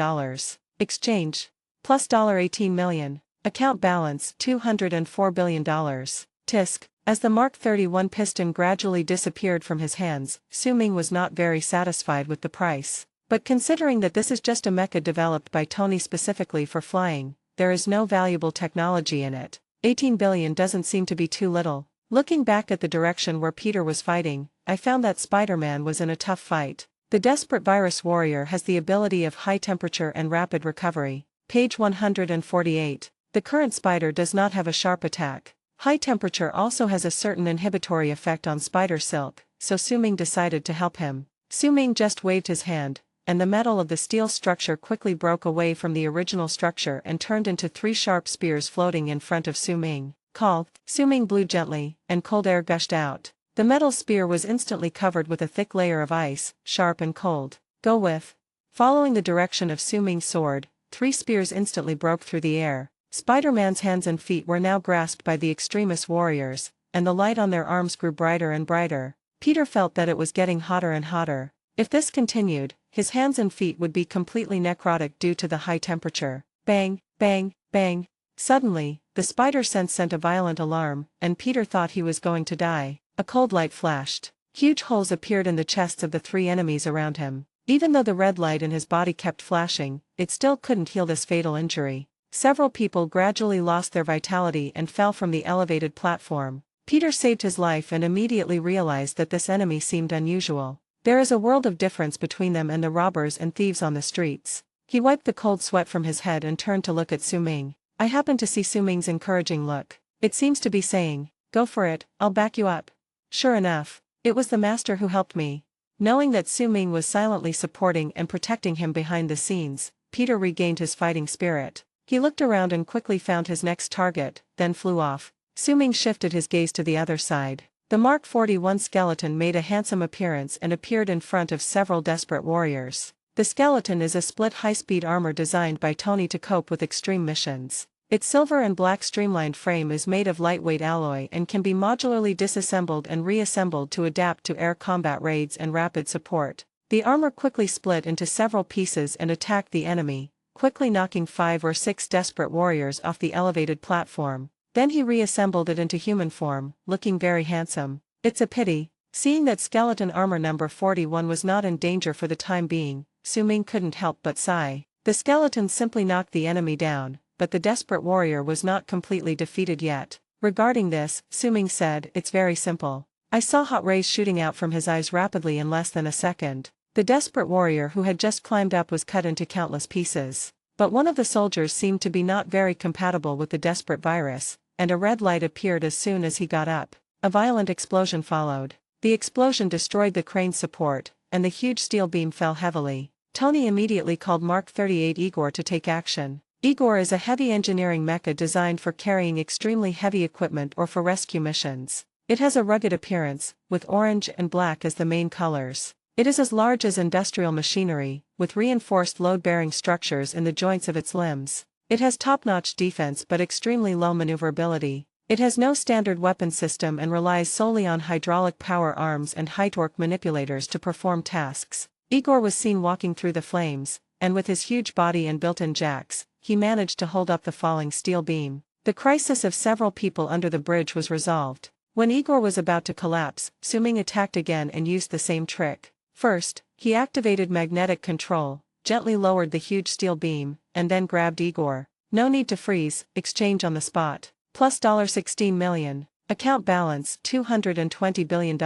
Exchange. Plus $18 million. Account balance $204 billion. Tisk. As the Mark 31 piston gradually disappeared from his hands, Su-Ming was not very satisfied with the price. But considering that this is just a mecha developed by Tony specifically for flying, there is no valuable technology in it. 18 billion doesn't seem to be too little. Looking back at the direction where Peter was fighting, I found that Spider-Man was in a tough fight. The desperate virus warrior has the ability of high temperature and rapid recovery. Page 148. The current spider does not have a sharp attack. High temperature also has a certain inhibitory effect on spider silk, so Su-Ming decided to help him. Su-Ming just waved his hand, and the metal of the steel structure quickly broke away from the original structure and turned into 3 sharp spears floating in front of Su-Ming. Call. Su-Ming blew gently, and cold air gushed out. The metal spear was instantly covered with a thick layer of ice, sharp and cold. Go with. Following the direction of Su-Ming's sword, 3 spears instantly broke through the air. Spider-Man's hands and feet were now grasped by the extremist warriors, and the light on their arms grew brighter and brighter. Peter felt that it was getting hotter and hotter. If this continued, his hands and feet would be completely necrotic due to the high temperature. Bang, bang, bang. Suddenly, the spider sense sent a violent alarm, and Peter thought he was going to die. A cold light flashed. Huge holes appeared in the chests of the 3 enemies around him. Even though the red light in his body kept flashing, it still couldn't heal this fatal injury. Several people gradually lost their vitality and fell from the elevated platform. Peter saved his life and immediately realized that this enemy seemed unusual. There is a world of difference between them and the robbers and thieves on the streets. He wiped the cold sweat from his head and turned to look at Su-Ming. I happened to see Su-Ming's encouraging look. It seems to be saying, go for it, I'll back you up. Sure enough, it was the master who helped me. Knowing that Su-Ming was silently supporting and protecting him behind the scenes, Peter regained his fighting spirit. He looked around and quickly found his next target, then flew off. Su-Ming shifted his gaze to the other side. The Mark 41 skeleton made a handsome appearance and appeared in front of several desperate warriors. The skeleton is a split high-speed armor designed by Tony to cope with extreme missions. Its silver and black streamlined frame is made of lightweight alloy and can be modularly disassembled and reassembled to adapt to air combat raids and rapid support. The armor quickly split into several pieces and attacked the enemy, quickly knocking 5 or 6 desperate warriors off the elevated platform. Then he reassembled it into human form, looking very handsome. It's a pity, Seeing that skeleton armor number 41 was not in danger for the time being, Su-Ming couldn't help but sigh. The skeleton simply knocked the enemy down, but the desperate warrior was not completely defeated yet. Regarding this, Su-Ming said, "It's very simple. I saw hot rays shooting out from his eyes rapidly in less than a second." The desperate warrior who had just climbed up was cut into countless pieces. But one of the soldiers seemed to be not very compatible with the desperate virus, and a red light appeared as soon as he got up. A violent explosion followed. The explosion destroyed the crane's support, and the huge steel beam fell heavily. Tony immediately called Mark 38 Igor to take action. Igor is a heavy engineering mecha designed for carrying extremely heavy equipment or for rescue missions. It has a rugged appearance, with orange and black as the main colors. It is as large as industrial machinery, with reinforced load-bearing structures in the joints of its limbs. It has top-notch defense but extremely low maneuverability. It has no standard weapon system and relies solely on hydraulic power arms and high-torque manipulators to perform tasks. Igor was seen walking through the flames, and with his huge body and built-in jacks, he managed to hold up the falling steel beam. The crisis of several people under the bridge was resolved. When Igor was about to collapse, Su-Ming attacked again and used the same trick. First, he activated magnetic control, gently lowered the huge steel beam, and then grabbed Igor. No need to freeze, exchange on the spot. Plus $16 million. Account balance $220 billion.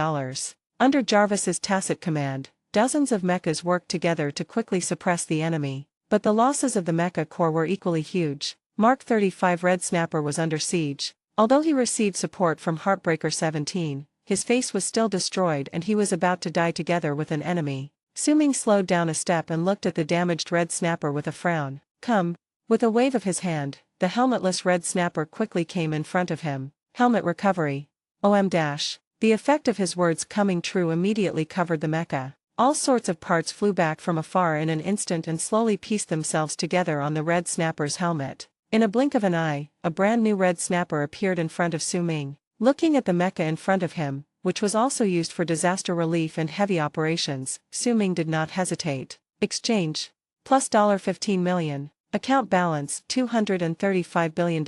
Under Jarvis's tacit command, dozens of mechas worked together to quickly suppress the enemy. But the losses of the mecha corps were equally huge. Mark 35 Red Snapper was under siege. Although he received support from Heartbreaker 17, his face was still destroyed and he was about to die together with an enemy. Su-Ming slowed down a step and looked at the damaged Red Snapper with a frown. "Come." With a wave of his hand, the helmetless Red Snapper quickly came in front of him. Helmet recovery. The effect of his words coming true immediately covered the mecha. All sorts of parts flew back from afar in an instant and slowly pieced themselves together on the Red Snapper's helmet. In a blink of an eye, a brand new Red Snapper appeared in front of Su-Ming. Looking at the mecha in front of him, which was also used for disaster relief and heavy operations, Su-Ming did not hesitate. Exchange. Plus $15 million. Account balance $235 billion.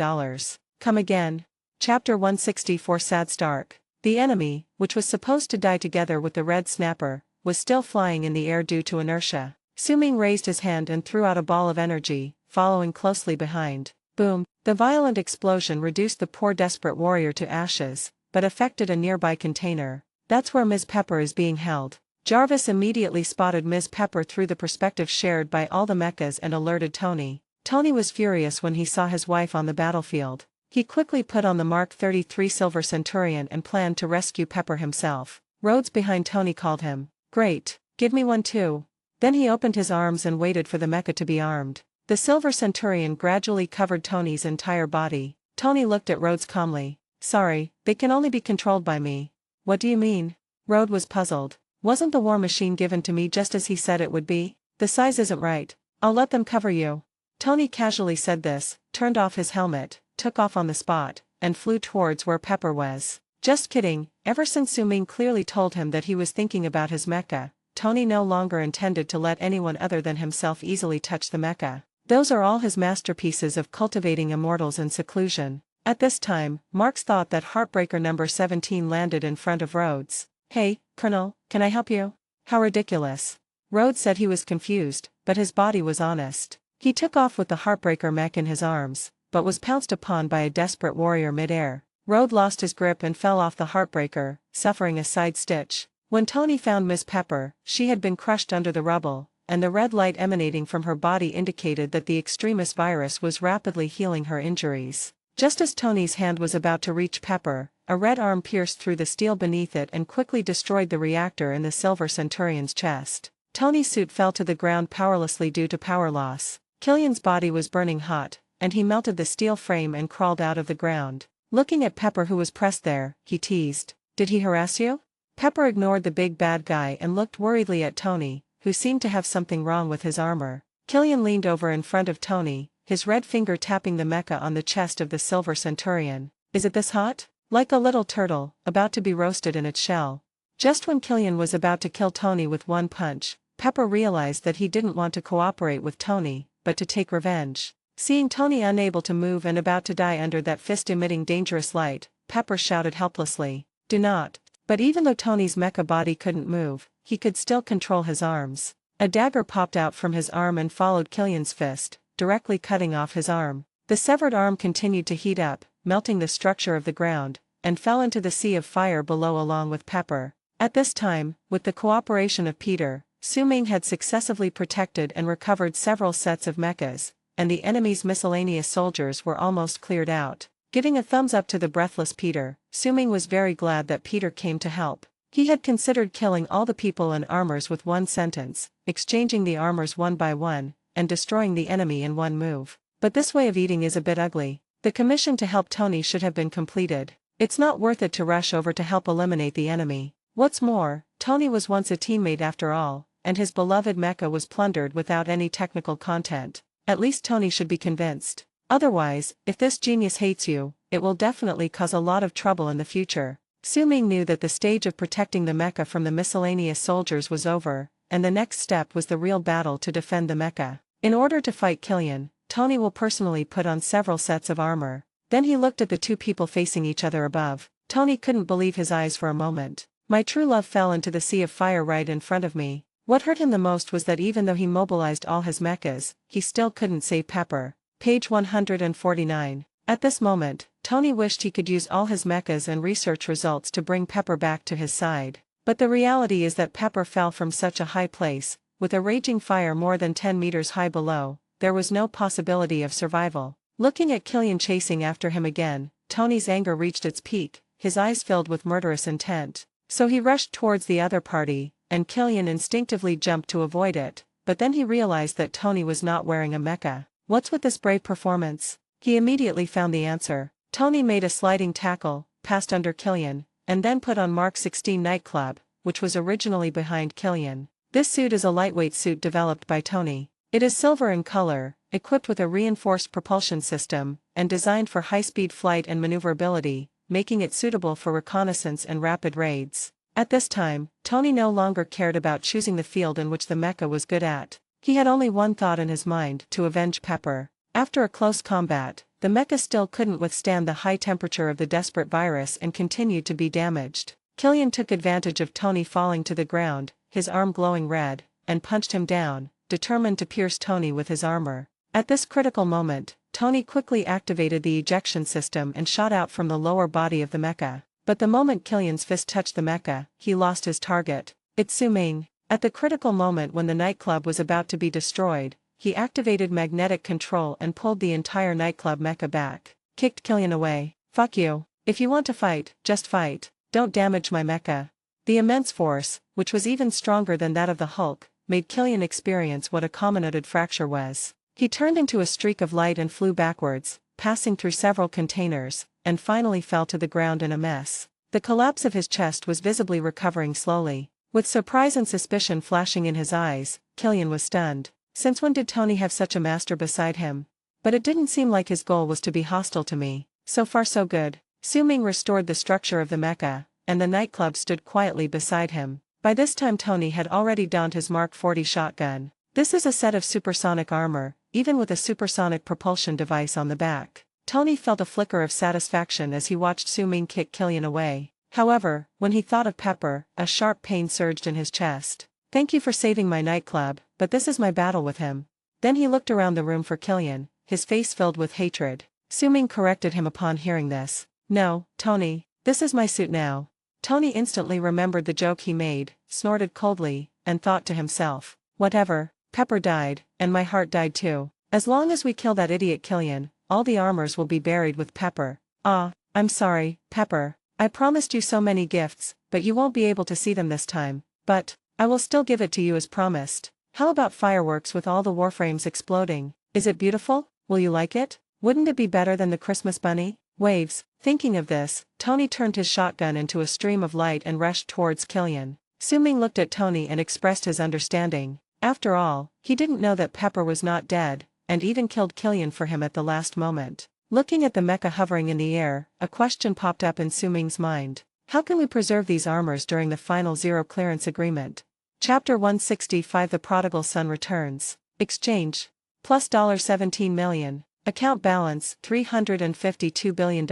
Come again. Chapter 164 Sad Stark. The enemy, which was supposed to die together with the Red Snapper, was still flying in the air due to inertia. Su-Ming raised his hand and threw out a ball of energy, following closely behind. Boom! The violent explosion reduced the poor desperate warrior to ashes, but affected a nearby container. That's where Ms. Pepper is being held. Jarvis immediately spotted Ms. Pepper through the perspective shared by all the mechas and alerted Tony. Tony was furious when he saw his wife on the battlefield. He quickly put on the Mark 33 Silver Centurion and planned to rescue Pepper himself. Rhodes behind Tony called him. "Great, give me one too." Then he opened his arms and waited for the mecha to be armed. The Silver Centurion gradually covered Tony's entire body. Tony looked at Rhodes calmly. "Sorry, they can only be controlled by me." "What do you mean?" Rhodes was puzzled. "Wasn't the war machine given to me just as he said it would be? The size isn't right. I'll let them cover you." Tony casually said this, turned off his helmet, took off on the spot, and flew towards where Pepper was. Just kidding. Ever since Su-Ming clearly told him that he was thinking about his mecha, Tony no longer intended to let anyone other than himself easily touch the mecha. Those are all his masterpieces of cultivating immortals in seclusion. At this time, Marks thought that Heartbreaker number 17 landed in front of Rhodes. "Hey, Colonel, can I help you?" "How ridiculous." Rhodes said he was confused, but his body was honest. He took off with the Heartbreaker mech in his arms, but was pounced upon by a desperate warrior mid-air. Rhodes lost his grip and fell off the Heartbreaker, suffering a side stitch. When Tony found Miss Pepper, she had been crushed under the rubble, and the red light emanating from her body indicated that the extremis virus was rapidly healing her injuries. Just as Tony's hand was about to reach Pepper, a red arm pierced through the steel beneath it and quickly destroyed the reactor in the Silver Centurion's chest. Tony's suit fell to the ground powerlessly due to power loss. Killian's body was burning hot, and he melted the steel frame and crawled out of the ground. Looking at Pepper who was pressed there, he teased. "Did he harass you?" Pepper ignored the big bad guy and looked worriedly at Tony, who seemed to have something wrong with his armor. Killian leaned over in front of Tony, his red finger tapping the mecha on the chest of the Silver Centurion. "Is it this hot?" "Like a little turtle, about to be roasted in its shell." Just when Killian was about to kill Tony with one punch, Pepper realized that he didn't want to cooperate with Tony, but to take revenge. Seeing Tony unable to move and about to die under that fist-emitting dangerous light, Pepper shouted helplessly, "Do not." But even though Tony's mecha body couldn't move, he could still control his arms. A dagger popped out from his arm and followed Killian's fist, directly cutting off his arm. The severed arm continued to heat up, melting the structure of the ground, and fell into the sea of fire below along with Pepper. At this time, with the cooperation of Peter, Su-Ming had successively protected and recovered several sets of mechas, and the enemy's miscellaneous soldiers were almost cleared out. Giving a thumbs up to the breathless Peter, Su-Ming was very glad that Peter came to help. He had considered killing all the people and armors with one sentence, exchanging the armors one by one, and destroying the enemy in one move. But this way of eating is a bit ugly. The commission to help Tony should have been completed. It's not worth it to rush over to help eliminate the enemy. What's more, Tony was once a teammate after all, and his beloved mecha was plundered without any technical content. At least Tony should be convinced. Otherwise, if this genius hates you, it will definitely cause a lot of trouble in the future. Su-Ming knew that the stage of protecting the mecha from the miscellaneous soldiers was over, and the next step was the real battle to defend the mecha. In order to fight Killian, Tony will personally put on several sets of armor. Then he looked at the two people facing each other above. Tony couldn't believe his eyes for a moment. My true love fell into the sea of fire right in front of me. What hurt him the most was that even though he mobilized all his mechas, he still couldn't save Pepper. Page 149. At this moment, Tony wished he could use all his mechas and research results to bring Pepper back to his side. But the reality is that Pepper fell from such a high place, with a raging fire more than 10 meters high below, there was no possibility of survival. Looking at Killian chasing after him again, Tony's anger reached its peak, his eyes filled with murderous intent. So he rushed towards the other party, and Killian instinctively jumped to avoid it, but then he realized that Tony was not wearing a mecha. What's with this brave performance? He immediately found the answer. Tony made a sliding tackle, passed under Killian, and then put on Mark 16 nightclub, which was originally behind Killian. This suit is a lightweight suit developed by Tony. It is silver in color, equipped with a reinforced propulsion system, and designed for high-speed flight and maneuverability, making it suitable for reconnaissance and rapid raids. At this time, Tony no longer cared about choosing the field in which the mecha was good at. He had only one thought in his mind: to avenge Pepper. After a close combat, the mecha still couldn't withstand the high temperature of the desperate virus and continued to be damaged. Killian took advantage of Tony falling to the ground, his arm glowing red, and punched him down, determined to pierce Tony with his armor. At this critical moment, Tony quickly activated the ejection system and shot out from the lower body of the mecha. But the moment Killian's fist touched the mecha, he lost his target. It's Su-Ming. At the critical moment when the nightclub was about to be destroyed, he activated magnetic control and pulled the entire nightclub mecha back. Kicked Killian away. Fuck you. If you want to fight, just fight. Don't damage my mecha. The immense force, which was even stronger than that of the Hulk, made Killian experience what a comminuted fracture was. He turned into a streak of light and flew backwards, passing through several containers, and finally fell to the ground in a mess. The collapse of his chest was visibly recovering slowly. With surprise and suspicion flashing in his eyes, Killian was stunned. Since when did Tony have such a master beside him? But it didn't seem like his goal was to be hostile to me. So far so good. Su-Ming restored the structure of the mecha, and the nightclub stood quietly beside him. By this time Tony had already donned his Mark 40 shotgun. This is a set of supersonic armor, even with a supersonic propulsion device on the back. Tony felt a flicker of satisfaction as he watched Su-Ming kick Killian away. However, when he thought of Pepper, a sharp pain surged in his chest. Thank you for saving my nightclub, but this is my battle with him. Then he looked around the room for Killian, his face filled with hatred. Su-Ming corrected him upon hearing this. No, Tony, this is my suit now. Tony instantly remembered the joke he made, snorted coldly, and thought to himself, whatever, Pepper died, and my heart died too. As long as we kill that idiot Killian, all the armors will be buried with Pepper. Ah, I'm sorry, Pepper. I promised you so many gifts, but you won't be able to see them this time. But I will still give it to you as promised. How about fireworks with all the warframes exploding? Is it beautiful? Will you like it? Wouldn't it be better than the Christmas bunny? Waves. Thinking of this, Tony turned his shotgun into a stream of light and rushed towards Killian. Su-Ming looked at Tony and expressed his understanding. After all, he didn't know that Pepper was not dead, and even killed Killian for him at the last moment. Looking at the mecha hovering in the air, a question popped up in Su-Ming's mind. How can we preserve these armors during the final zero clearance agreement? Chapter 165 The Prodigal Son Returns. Exchange. Plus $17 million. Account balance $352 billion.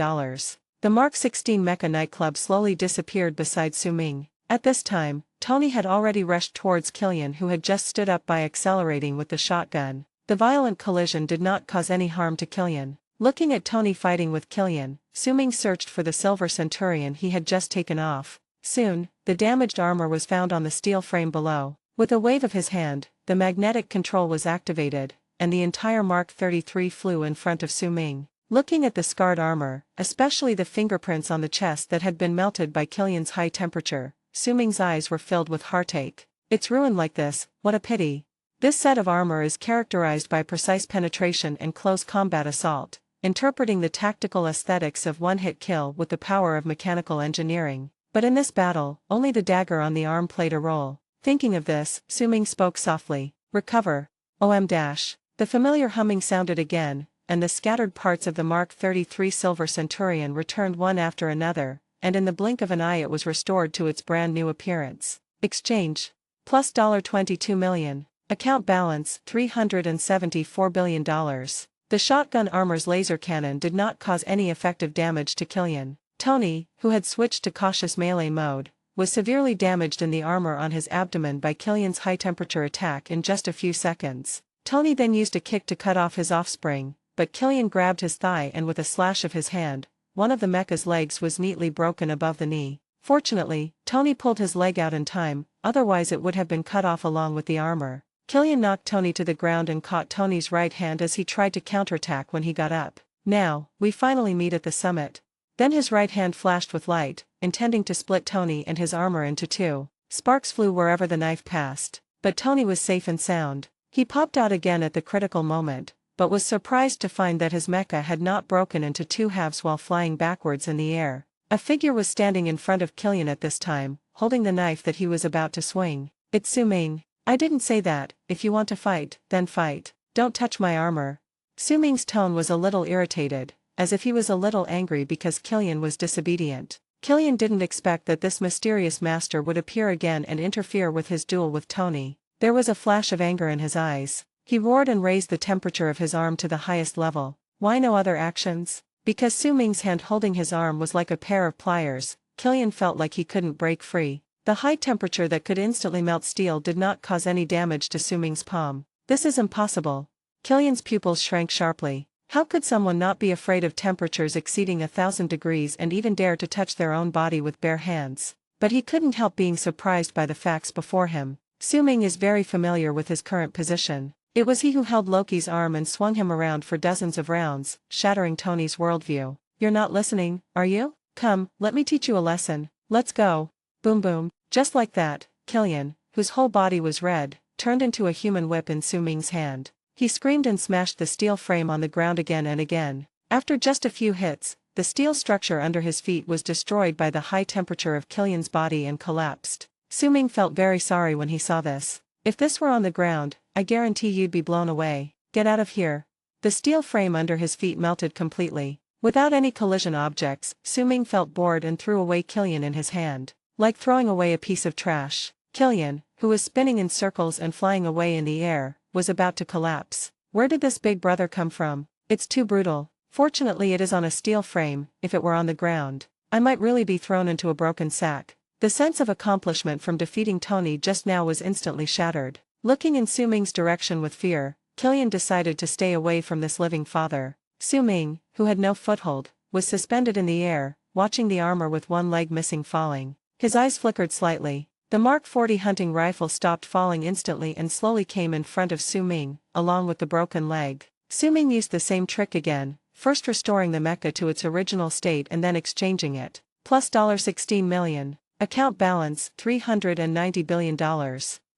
The Mark 16 Mecha nightclub slowly disappeared beside Su Ming. At this time, Tony had already rushed towards Killian, who had just stood up by accelerating with the shotgun. The violent collision did not cause any harm to Killian. Looking at Tony fighting with Killian, Su Ming searched for the silver centurion he had just taken off. Soon, the damaged armor was found on the steel frame below. With a wave of his hand, the magnetic control was activated, and the entire Mark 33 flew in front of Su Ming. Looking at the scarred armor, especially the fingerprints on the chest that had been melted by Killian's high temperature, Su Ming's eyes were filled with heartache. It's ruined like this, what a pity. This set of armor is characterized by precise penetration and close combat assault, interpreting the tactical aesthetics of one-hit kill with the power of mechanical engineering. But in this battle, only the dagger on the arm played a role. Thinking of this, Su Ming spoke softly. Recover. The familiar humming sounded again, and the scattered parts of the Mark 33 Silver Centurion returned one after another, and in the blink of an eye it was restored to its brand new appearance. Exchange. Plus $22 million. Account balance, $374 billion. The shotgun armor's laser cannon did not cause any effective damage to Killian. Tony, who had switched to cautious melee mode, was severely damaged in the armor on his abdomen by Killian's high-temperature attack in just a few seconds. Tony then used a kick to cut off his offspring, but Killian grabbed his thigh and with a slash of his hand, one of the mecha's legs was neatly broken above the knee. Fortunately, Tony pulled his leg out in time, otherwise it would have been cut off along with the armor. Killian knocked Tony to the ground and caught Tony's right hand as he tried to counterattack when he got up. Now, we finally meet at the summit. Then his right hand flashed with light, intending to split Tony and his armor into two. Sparks flew wherever the knife passed, but Tony was safe and sound. He popped out again at the critical moment, but was surprised to find that his mecha had not broken into two halves while flying backwards in the air. A figure was standing in front of Killian at this time, holding the knife that he was about to swing. It's Su Ming. I didn't say that. If you want to fight, then fight. Don't touch my armor. Su Ming's tone was a little irritated, as if he was a little angry because Killian was disobedient. Killian didn't expect that this mysterious master would appear again and interfere with his duel with Tony. There was a flash of anger in his eyes. He roared and raised the temperature of his arm to the highest level. Why no other actions? Because Su Ming's hand holding his arm was like a pair of pliers, Killian felt like he couldn't break free. The high temperature that could instantly melt steel did not cause any damage to Su Ming's palm. This is impossible. Killian's pupils shrank sharply. How could someone not be afraid of temperatures exceeding 1,000 degrees and even dare to touch their own body with bare hands? But he couldn't help being surprised by the facts before him. Su Ming is very familiar with his current position. It was he who held Loki's arm and swung him around for dozens of rounds, shattering Tony's worldview. You're not listening, are you? Come, let me teach you a lesson. Let's go. Boom boom. Just like that, Killian, whose whole body was red, turned into a human whip in Su Ming's hand. He screamed and smashed the steel frame on the ground again and again. After just a few hits, the steel structure under his feet was destroyed by the high temperature of Killian's body and collapsed. Su Ming felt very sorry when he saw this. If this were on the ground, I guarantee you'd be blown away. Get out of here. The steel frame under his feet melted completely. Without any collision objects, Su Ming felt bored and threw away Killian in his hand. Like throwing away a piece of trash. Killian, who was spinning in circles and flying away in the air, was about to collapse. Where did this big brother come from? It's too brutal. Fortunately it is on a steel frame. If it were on the ground, I might really be thrown into a broken sack. The sense of accomplishment from defeating Tony just now was instantly shattered. Looking in Su Ming's direction with fear, Killian decided to stay away from this living father. Su Ming, who had no foothold, was suspended in the air, watching the armor with one leg missing falling. His eyes flickered slightly. The Mark 40 hunting rifle stopped falling instantly and slowly came in front of Su Ming, along with the broken leg. Su Ming used the same trick again, first restoring the mecha to its original state and then exchanging it. Plus $16 million. Account balance, $390 billion.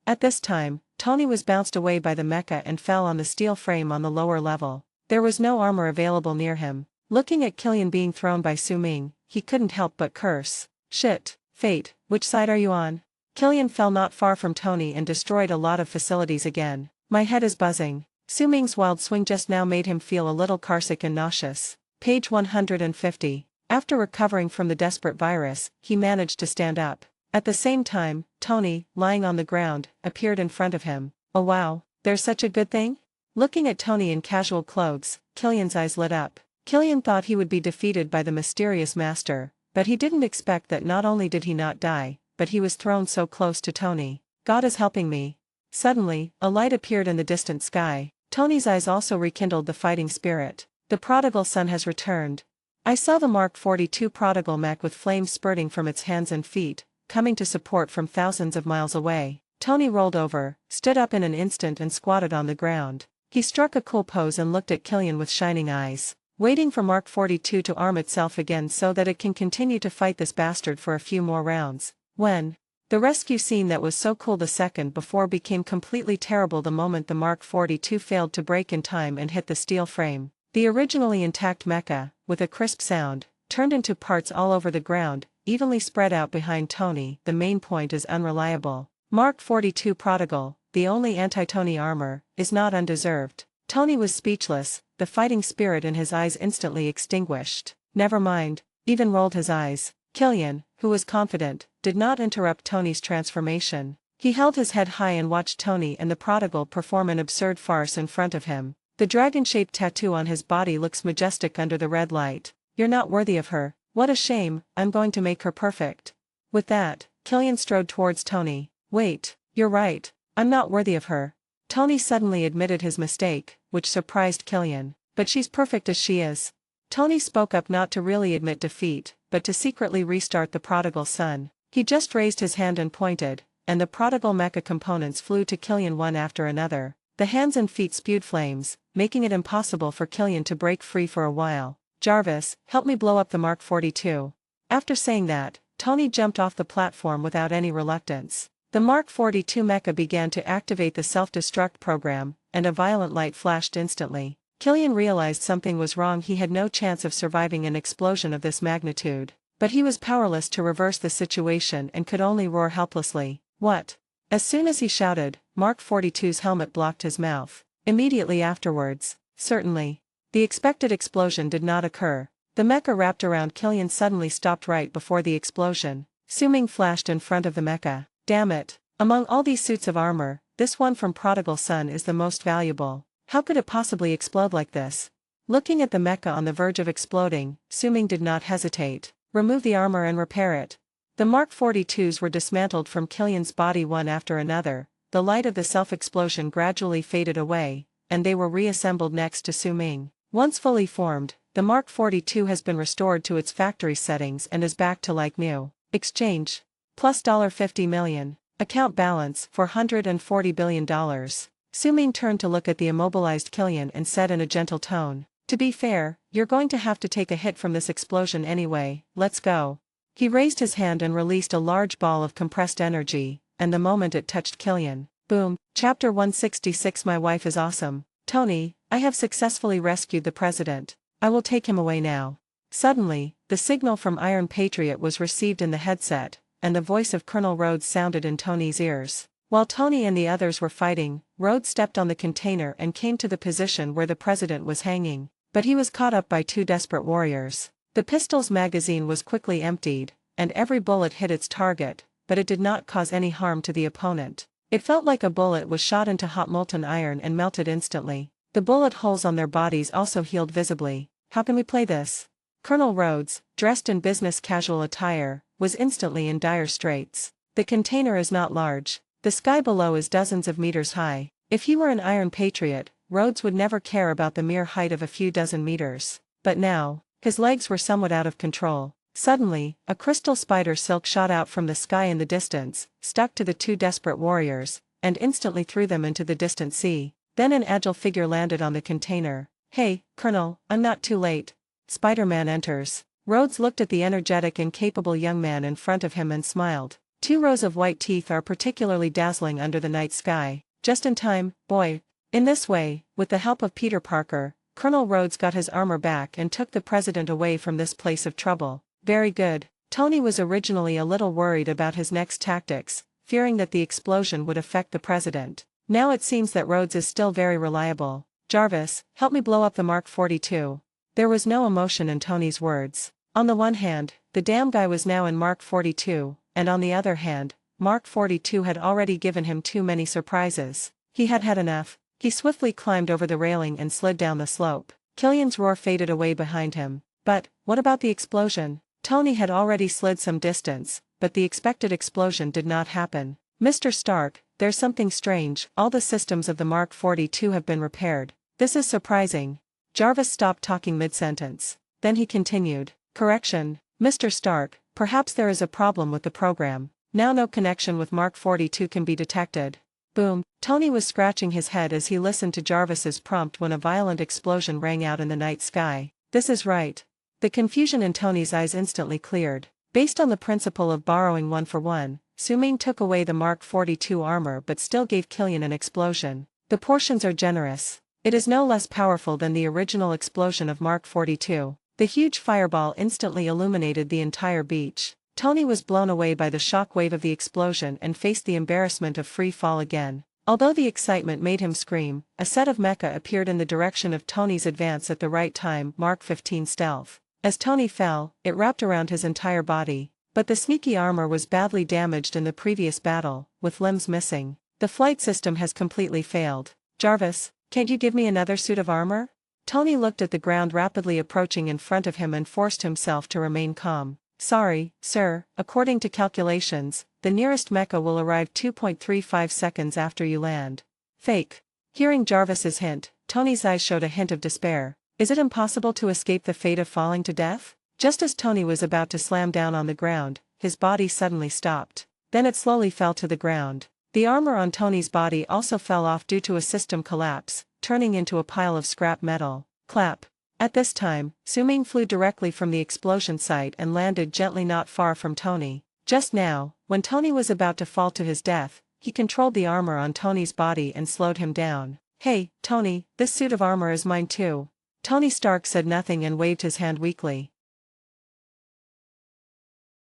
At this time, Tony was bounced away by the mecha and fell on the steel frame on the lower level. There was no armor available near him. Looking at Killian being thrown by Su Ming, he couldn't help but curse. Shit, fate, which side are you on? Killian fell not far from Tony and destroyed a lot of facilities again. My head is buzzing. Su Ming's wild swing just now made him feel a little carsick and nauseous. Page 150. After recovering from the desperate virus, he managed to stand up. At the same time, Tony, lying on the ground, appeared in front of him. Oh wow, there's such a good thing? Looking at Tony in casual clothes, Killian's eyes lit up. Killian thought he would be defeated by the mysterious master, but he didn't expect that not only did he not die, but he was thrown so close to Tony. God is helping me. Suddenly, a light appeared in the distant sky. Tony's eyes also rekindled the fighting spirit. The prodigal son has returned. I saw the Mark 42 prodigal mech with flames spurting from its hands and feet, coming to support from thousands of miles away. Tony rolled over, stood up in an instant and squatted on the ground. He struck a cool pose and looked at Killian with shining eyes, waiting for Mark 42 to arm itself again so that it can continue to fight this bastard for a few more rounds. When the rescue scene that was so cool the second before became completely terrible the moment the Mark 42 failed to brake in time and hit the steel frame. The originally intact mecha, with a crisp sound, turned into parts all over the ground, evenly spread out behind Tony. The main point is unreliable. Mark 42 Prodigal, the only anti-Tony armor, is not undeserved. Tony was speechless, the fighting spirit in his eyes instantly extinguished. Never mind, even rolled his eyes. Killian, who was confident, did not interrupt Tony's transformation. He held his head high and watched Tony and the prodigal perform an absurd farce in front of him. The dragon-shaped tattoo on his body looks majestic under the red light. You're not worthy of her. What a shame, I'm going to make her perfect. With that, Killian strode towards Tony. Wait, you're right, I'm not worthy of her. Tony suddenly admitted his mistake, which surprised Killian. But she's perfect as she is. Tony spoke up not to really admit defeat, but to secretly restart the prodigal son. He just raised his hand and pointed, and the prodigal mecha components flew to Killian one after another. The hands and feet spewed flames, making it impossible for Killian to break free for a while. Jarvis, help me blow up the Mark 42. After saying that, Tony jumped off the platform without any reluctance. The Mark 42 mecha began to activate the self-destruct program, and a violent light flashed instantly. Killian realized something was wrong. He had no chance of surviving an explosion of this magnitude. But he was powerless to reverse the situation and could only roar helplessly. What? As soon as he shouted, Mark 42's helmet blocked his mouth. Immediately afterwards, certainly, the expected explosion did not occur. The mecha wrapped around Killian suddenly stopped right before the explosion. Suming flashed in front of the mecha. Damn it. Among all these suits of armor, this one from Prodigal Son is the most valuable. How could it possibly explode like this? Looking at the mecha on the verge of exploding, Suming did not hesitate. Remove the armor and repair it. The Mark 42s were dismantled from Killian's body one after another. The light of the self-explosion gradually faded away, and they were reassembled next to Suming. Once fully formed, the Mark 42 has been restored to its factory settings and is back to like new. Exchange. Plus $50 million. Account balance $440 billion. Suming turned to look at the immobilized Killian and said in a gentle tone, "To be fair, you're going to have to take a hit from this explosion anyway, let's go." He raised his hand and released a large ball of compressed energy, and the moment it touched Killian, boom. Chapter 166. My wife is awesome. Tony, I have successfully rescued the president. I will take him away now. Suddenly, the signal from Iron Patriot was received in the headset, and the voice of Colonel Rhodes sounded in Tony's ears. While Tony and the others were fighting, Rhodes stepped on the container and came to the position where the president was hanging, but he was caught up by two desperate warriors. The pistol's magazine was quickly emptied, and every bullet hit its target, but it did not cause any harm to the opponent. It felt like a bullet was shot into hot molten iron and melted instantly. The bullet holes on their bodies also healed visibly. How can we play this? Colonel Rhodes, dressed in business casual attire, was instantly in dire straits. The container is not large. The sky below is dozens of meters high. If he were an Iron Patriot, Rhodes would never care about the mere height of a few dozen meters. But now, his legs were somewhat out of control. Suddenly, a crystal spider silk shot out from the sky in the distance, stuck to the two desperate warriors, and instantly threw them into the distant sea. Then an agile figure landed on the container. "Hey, Colonel, I'm not too late." Spider-Man enters. Rhodes looked at the energetic and capable young man in front of him and smiled. Two rows of white teeth are particularly dazzling under the night sky. Just in time, boy. In this way, with the help of Peter Parker, Colonel Rhodes got his armor back and took the president away from this place of trouble. Very good. Tony was originally a little worried about his next tactics, fearing that the explosion would affect the president. Now it seems that Rhodes is still very reliable. Jarvis, help me blow up the Mark 42. There was no emotion in Tony's words. On the one hand, the damn guy was now in Mark 42, and on the other hand, Mark 42 had already given him too many surprises. He had had enough. He swiftly climbed over the railing and slid down the slope. Killian's roar faded away behind him. But, what about the explosion? Tony had already slid some distance, but the expected explosion did not happen. Mr. Stark, there's something strange. All the systems of the Mark 42 have been repaired. This is surprising. Jarvis stopped talking mid-sentence. Then he continued. Correction, Mr. Stark, perhaps there is a problem with the program. Now no connection with Mark 42 can be detected. Boom. Tony was scratching his head as he listened to Jarvis's prompt when a violent explosion rang out in the night sky. This is right. The confusion in Tony's eyes instantly cleared. Based on the principle of borrowing one for one, Su-Ming took away the Mark 42 armor but still gave Killian an explosion. The portions are generous. It is no less powerful than the original explosion of Mark 42. The huge fireball instantly illuminated the entire beach. Tony was blown away by the shock wave of the explosion and faced the embarrassment of free fall again. Although the excitement made him scream, a set of mecha appeared in the direction of Tony's advance at the right time. Mark 15 stealth. As Tony fell, it wrapped around his entire body. But the sneaky armor was badly damaged in the previous battle, with limbs missing. The flight system has completely failed. Jarvis, can't you give me another suit of armor? Tony looked at the ground rapidly approaching in front of him and forced himself to remain calm. Sorry, sir, according to calculations, the nearest mecha will arrive 2.35 seconds after you land. Fake. Hearing Jarvis's hint, Tony's eyes showed a hint of despair. Is it impossible to escape the fate of falling to death? Just as Tony was about to slam down on the ground, his body suddenly stopped. Then it slowly fell to the ground. The armor on Tony's body also fell off due to a system collapse, turning into a pile of scrap metal. Clap. At this time, Su-Ming flew directly from the explosion site and landed gently not far from Tony. Just now, when Tony was about to fall to his death, he controlled the armor on Tony's body and slowed him down. Hey, Tony, this suit of armor is mine too. Tony Stark said nothing and waved his hand weakly.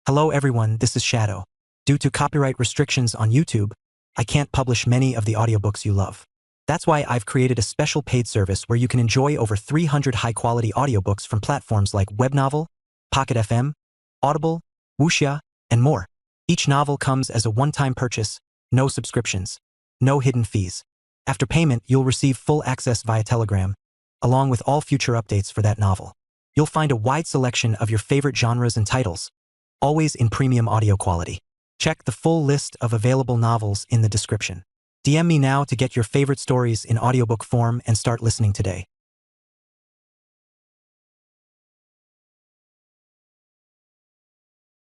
Hello everyone, this is Shadow. Due to copyright restrictions on YouTube, I can't publish many of the audiobooks you love. That's why I've created a special paid service where you can enjoy over 300 high-quality audiobooks from platforms like Webnovel, Pocket FM, Audible, Wuxia, and more. Each novel comes as a one-time purchase, no subscriptions, no hidden fees. After payment, you'll receive full access via Telegram, along with all future updates for that novel. You'll find a wide selection of your favorite genres and titles, always in premium audio quality. Check the full list of available novels in the description. DM me now to get your favorite stories in audiobook form and start listening today.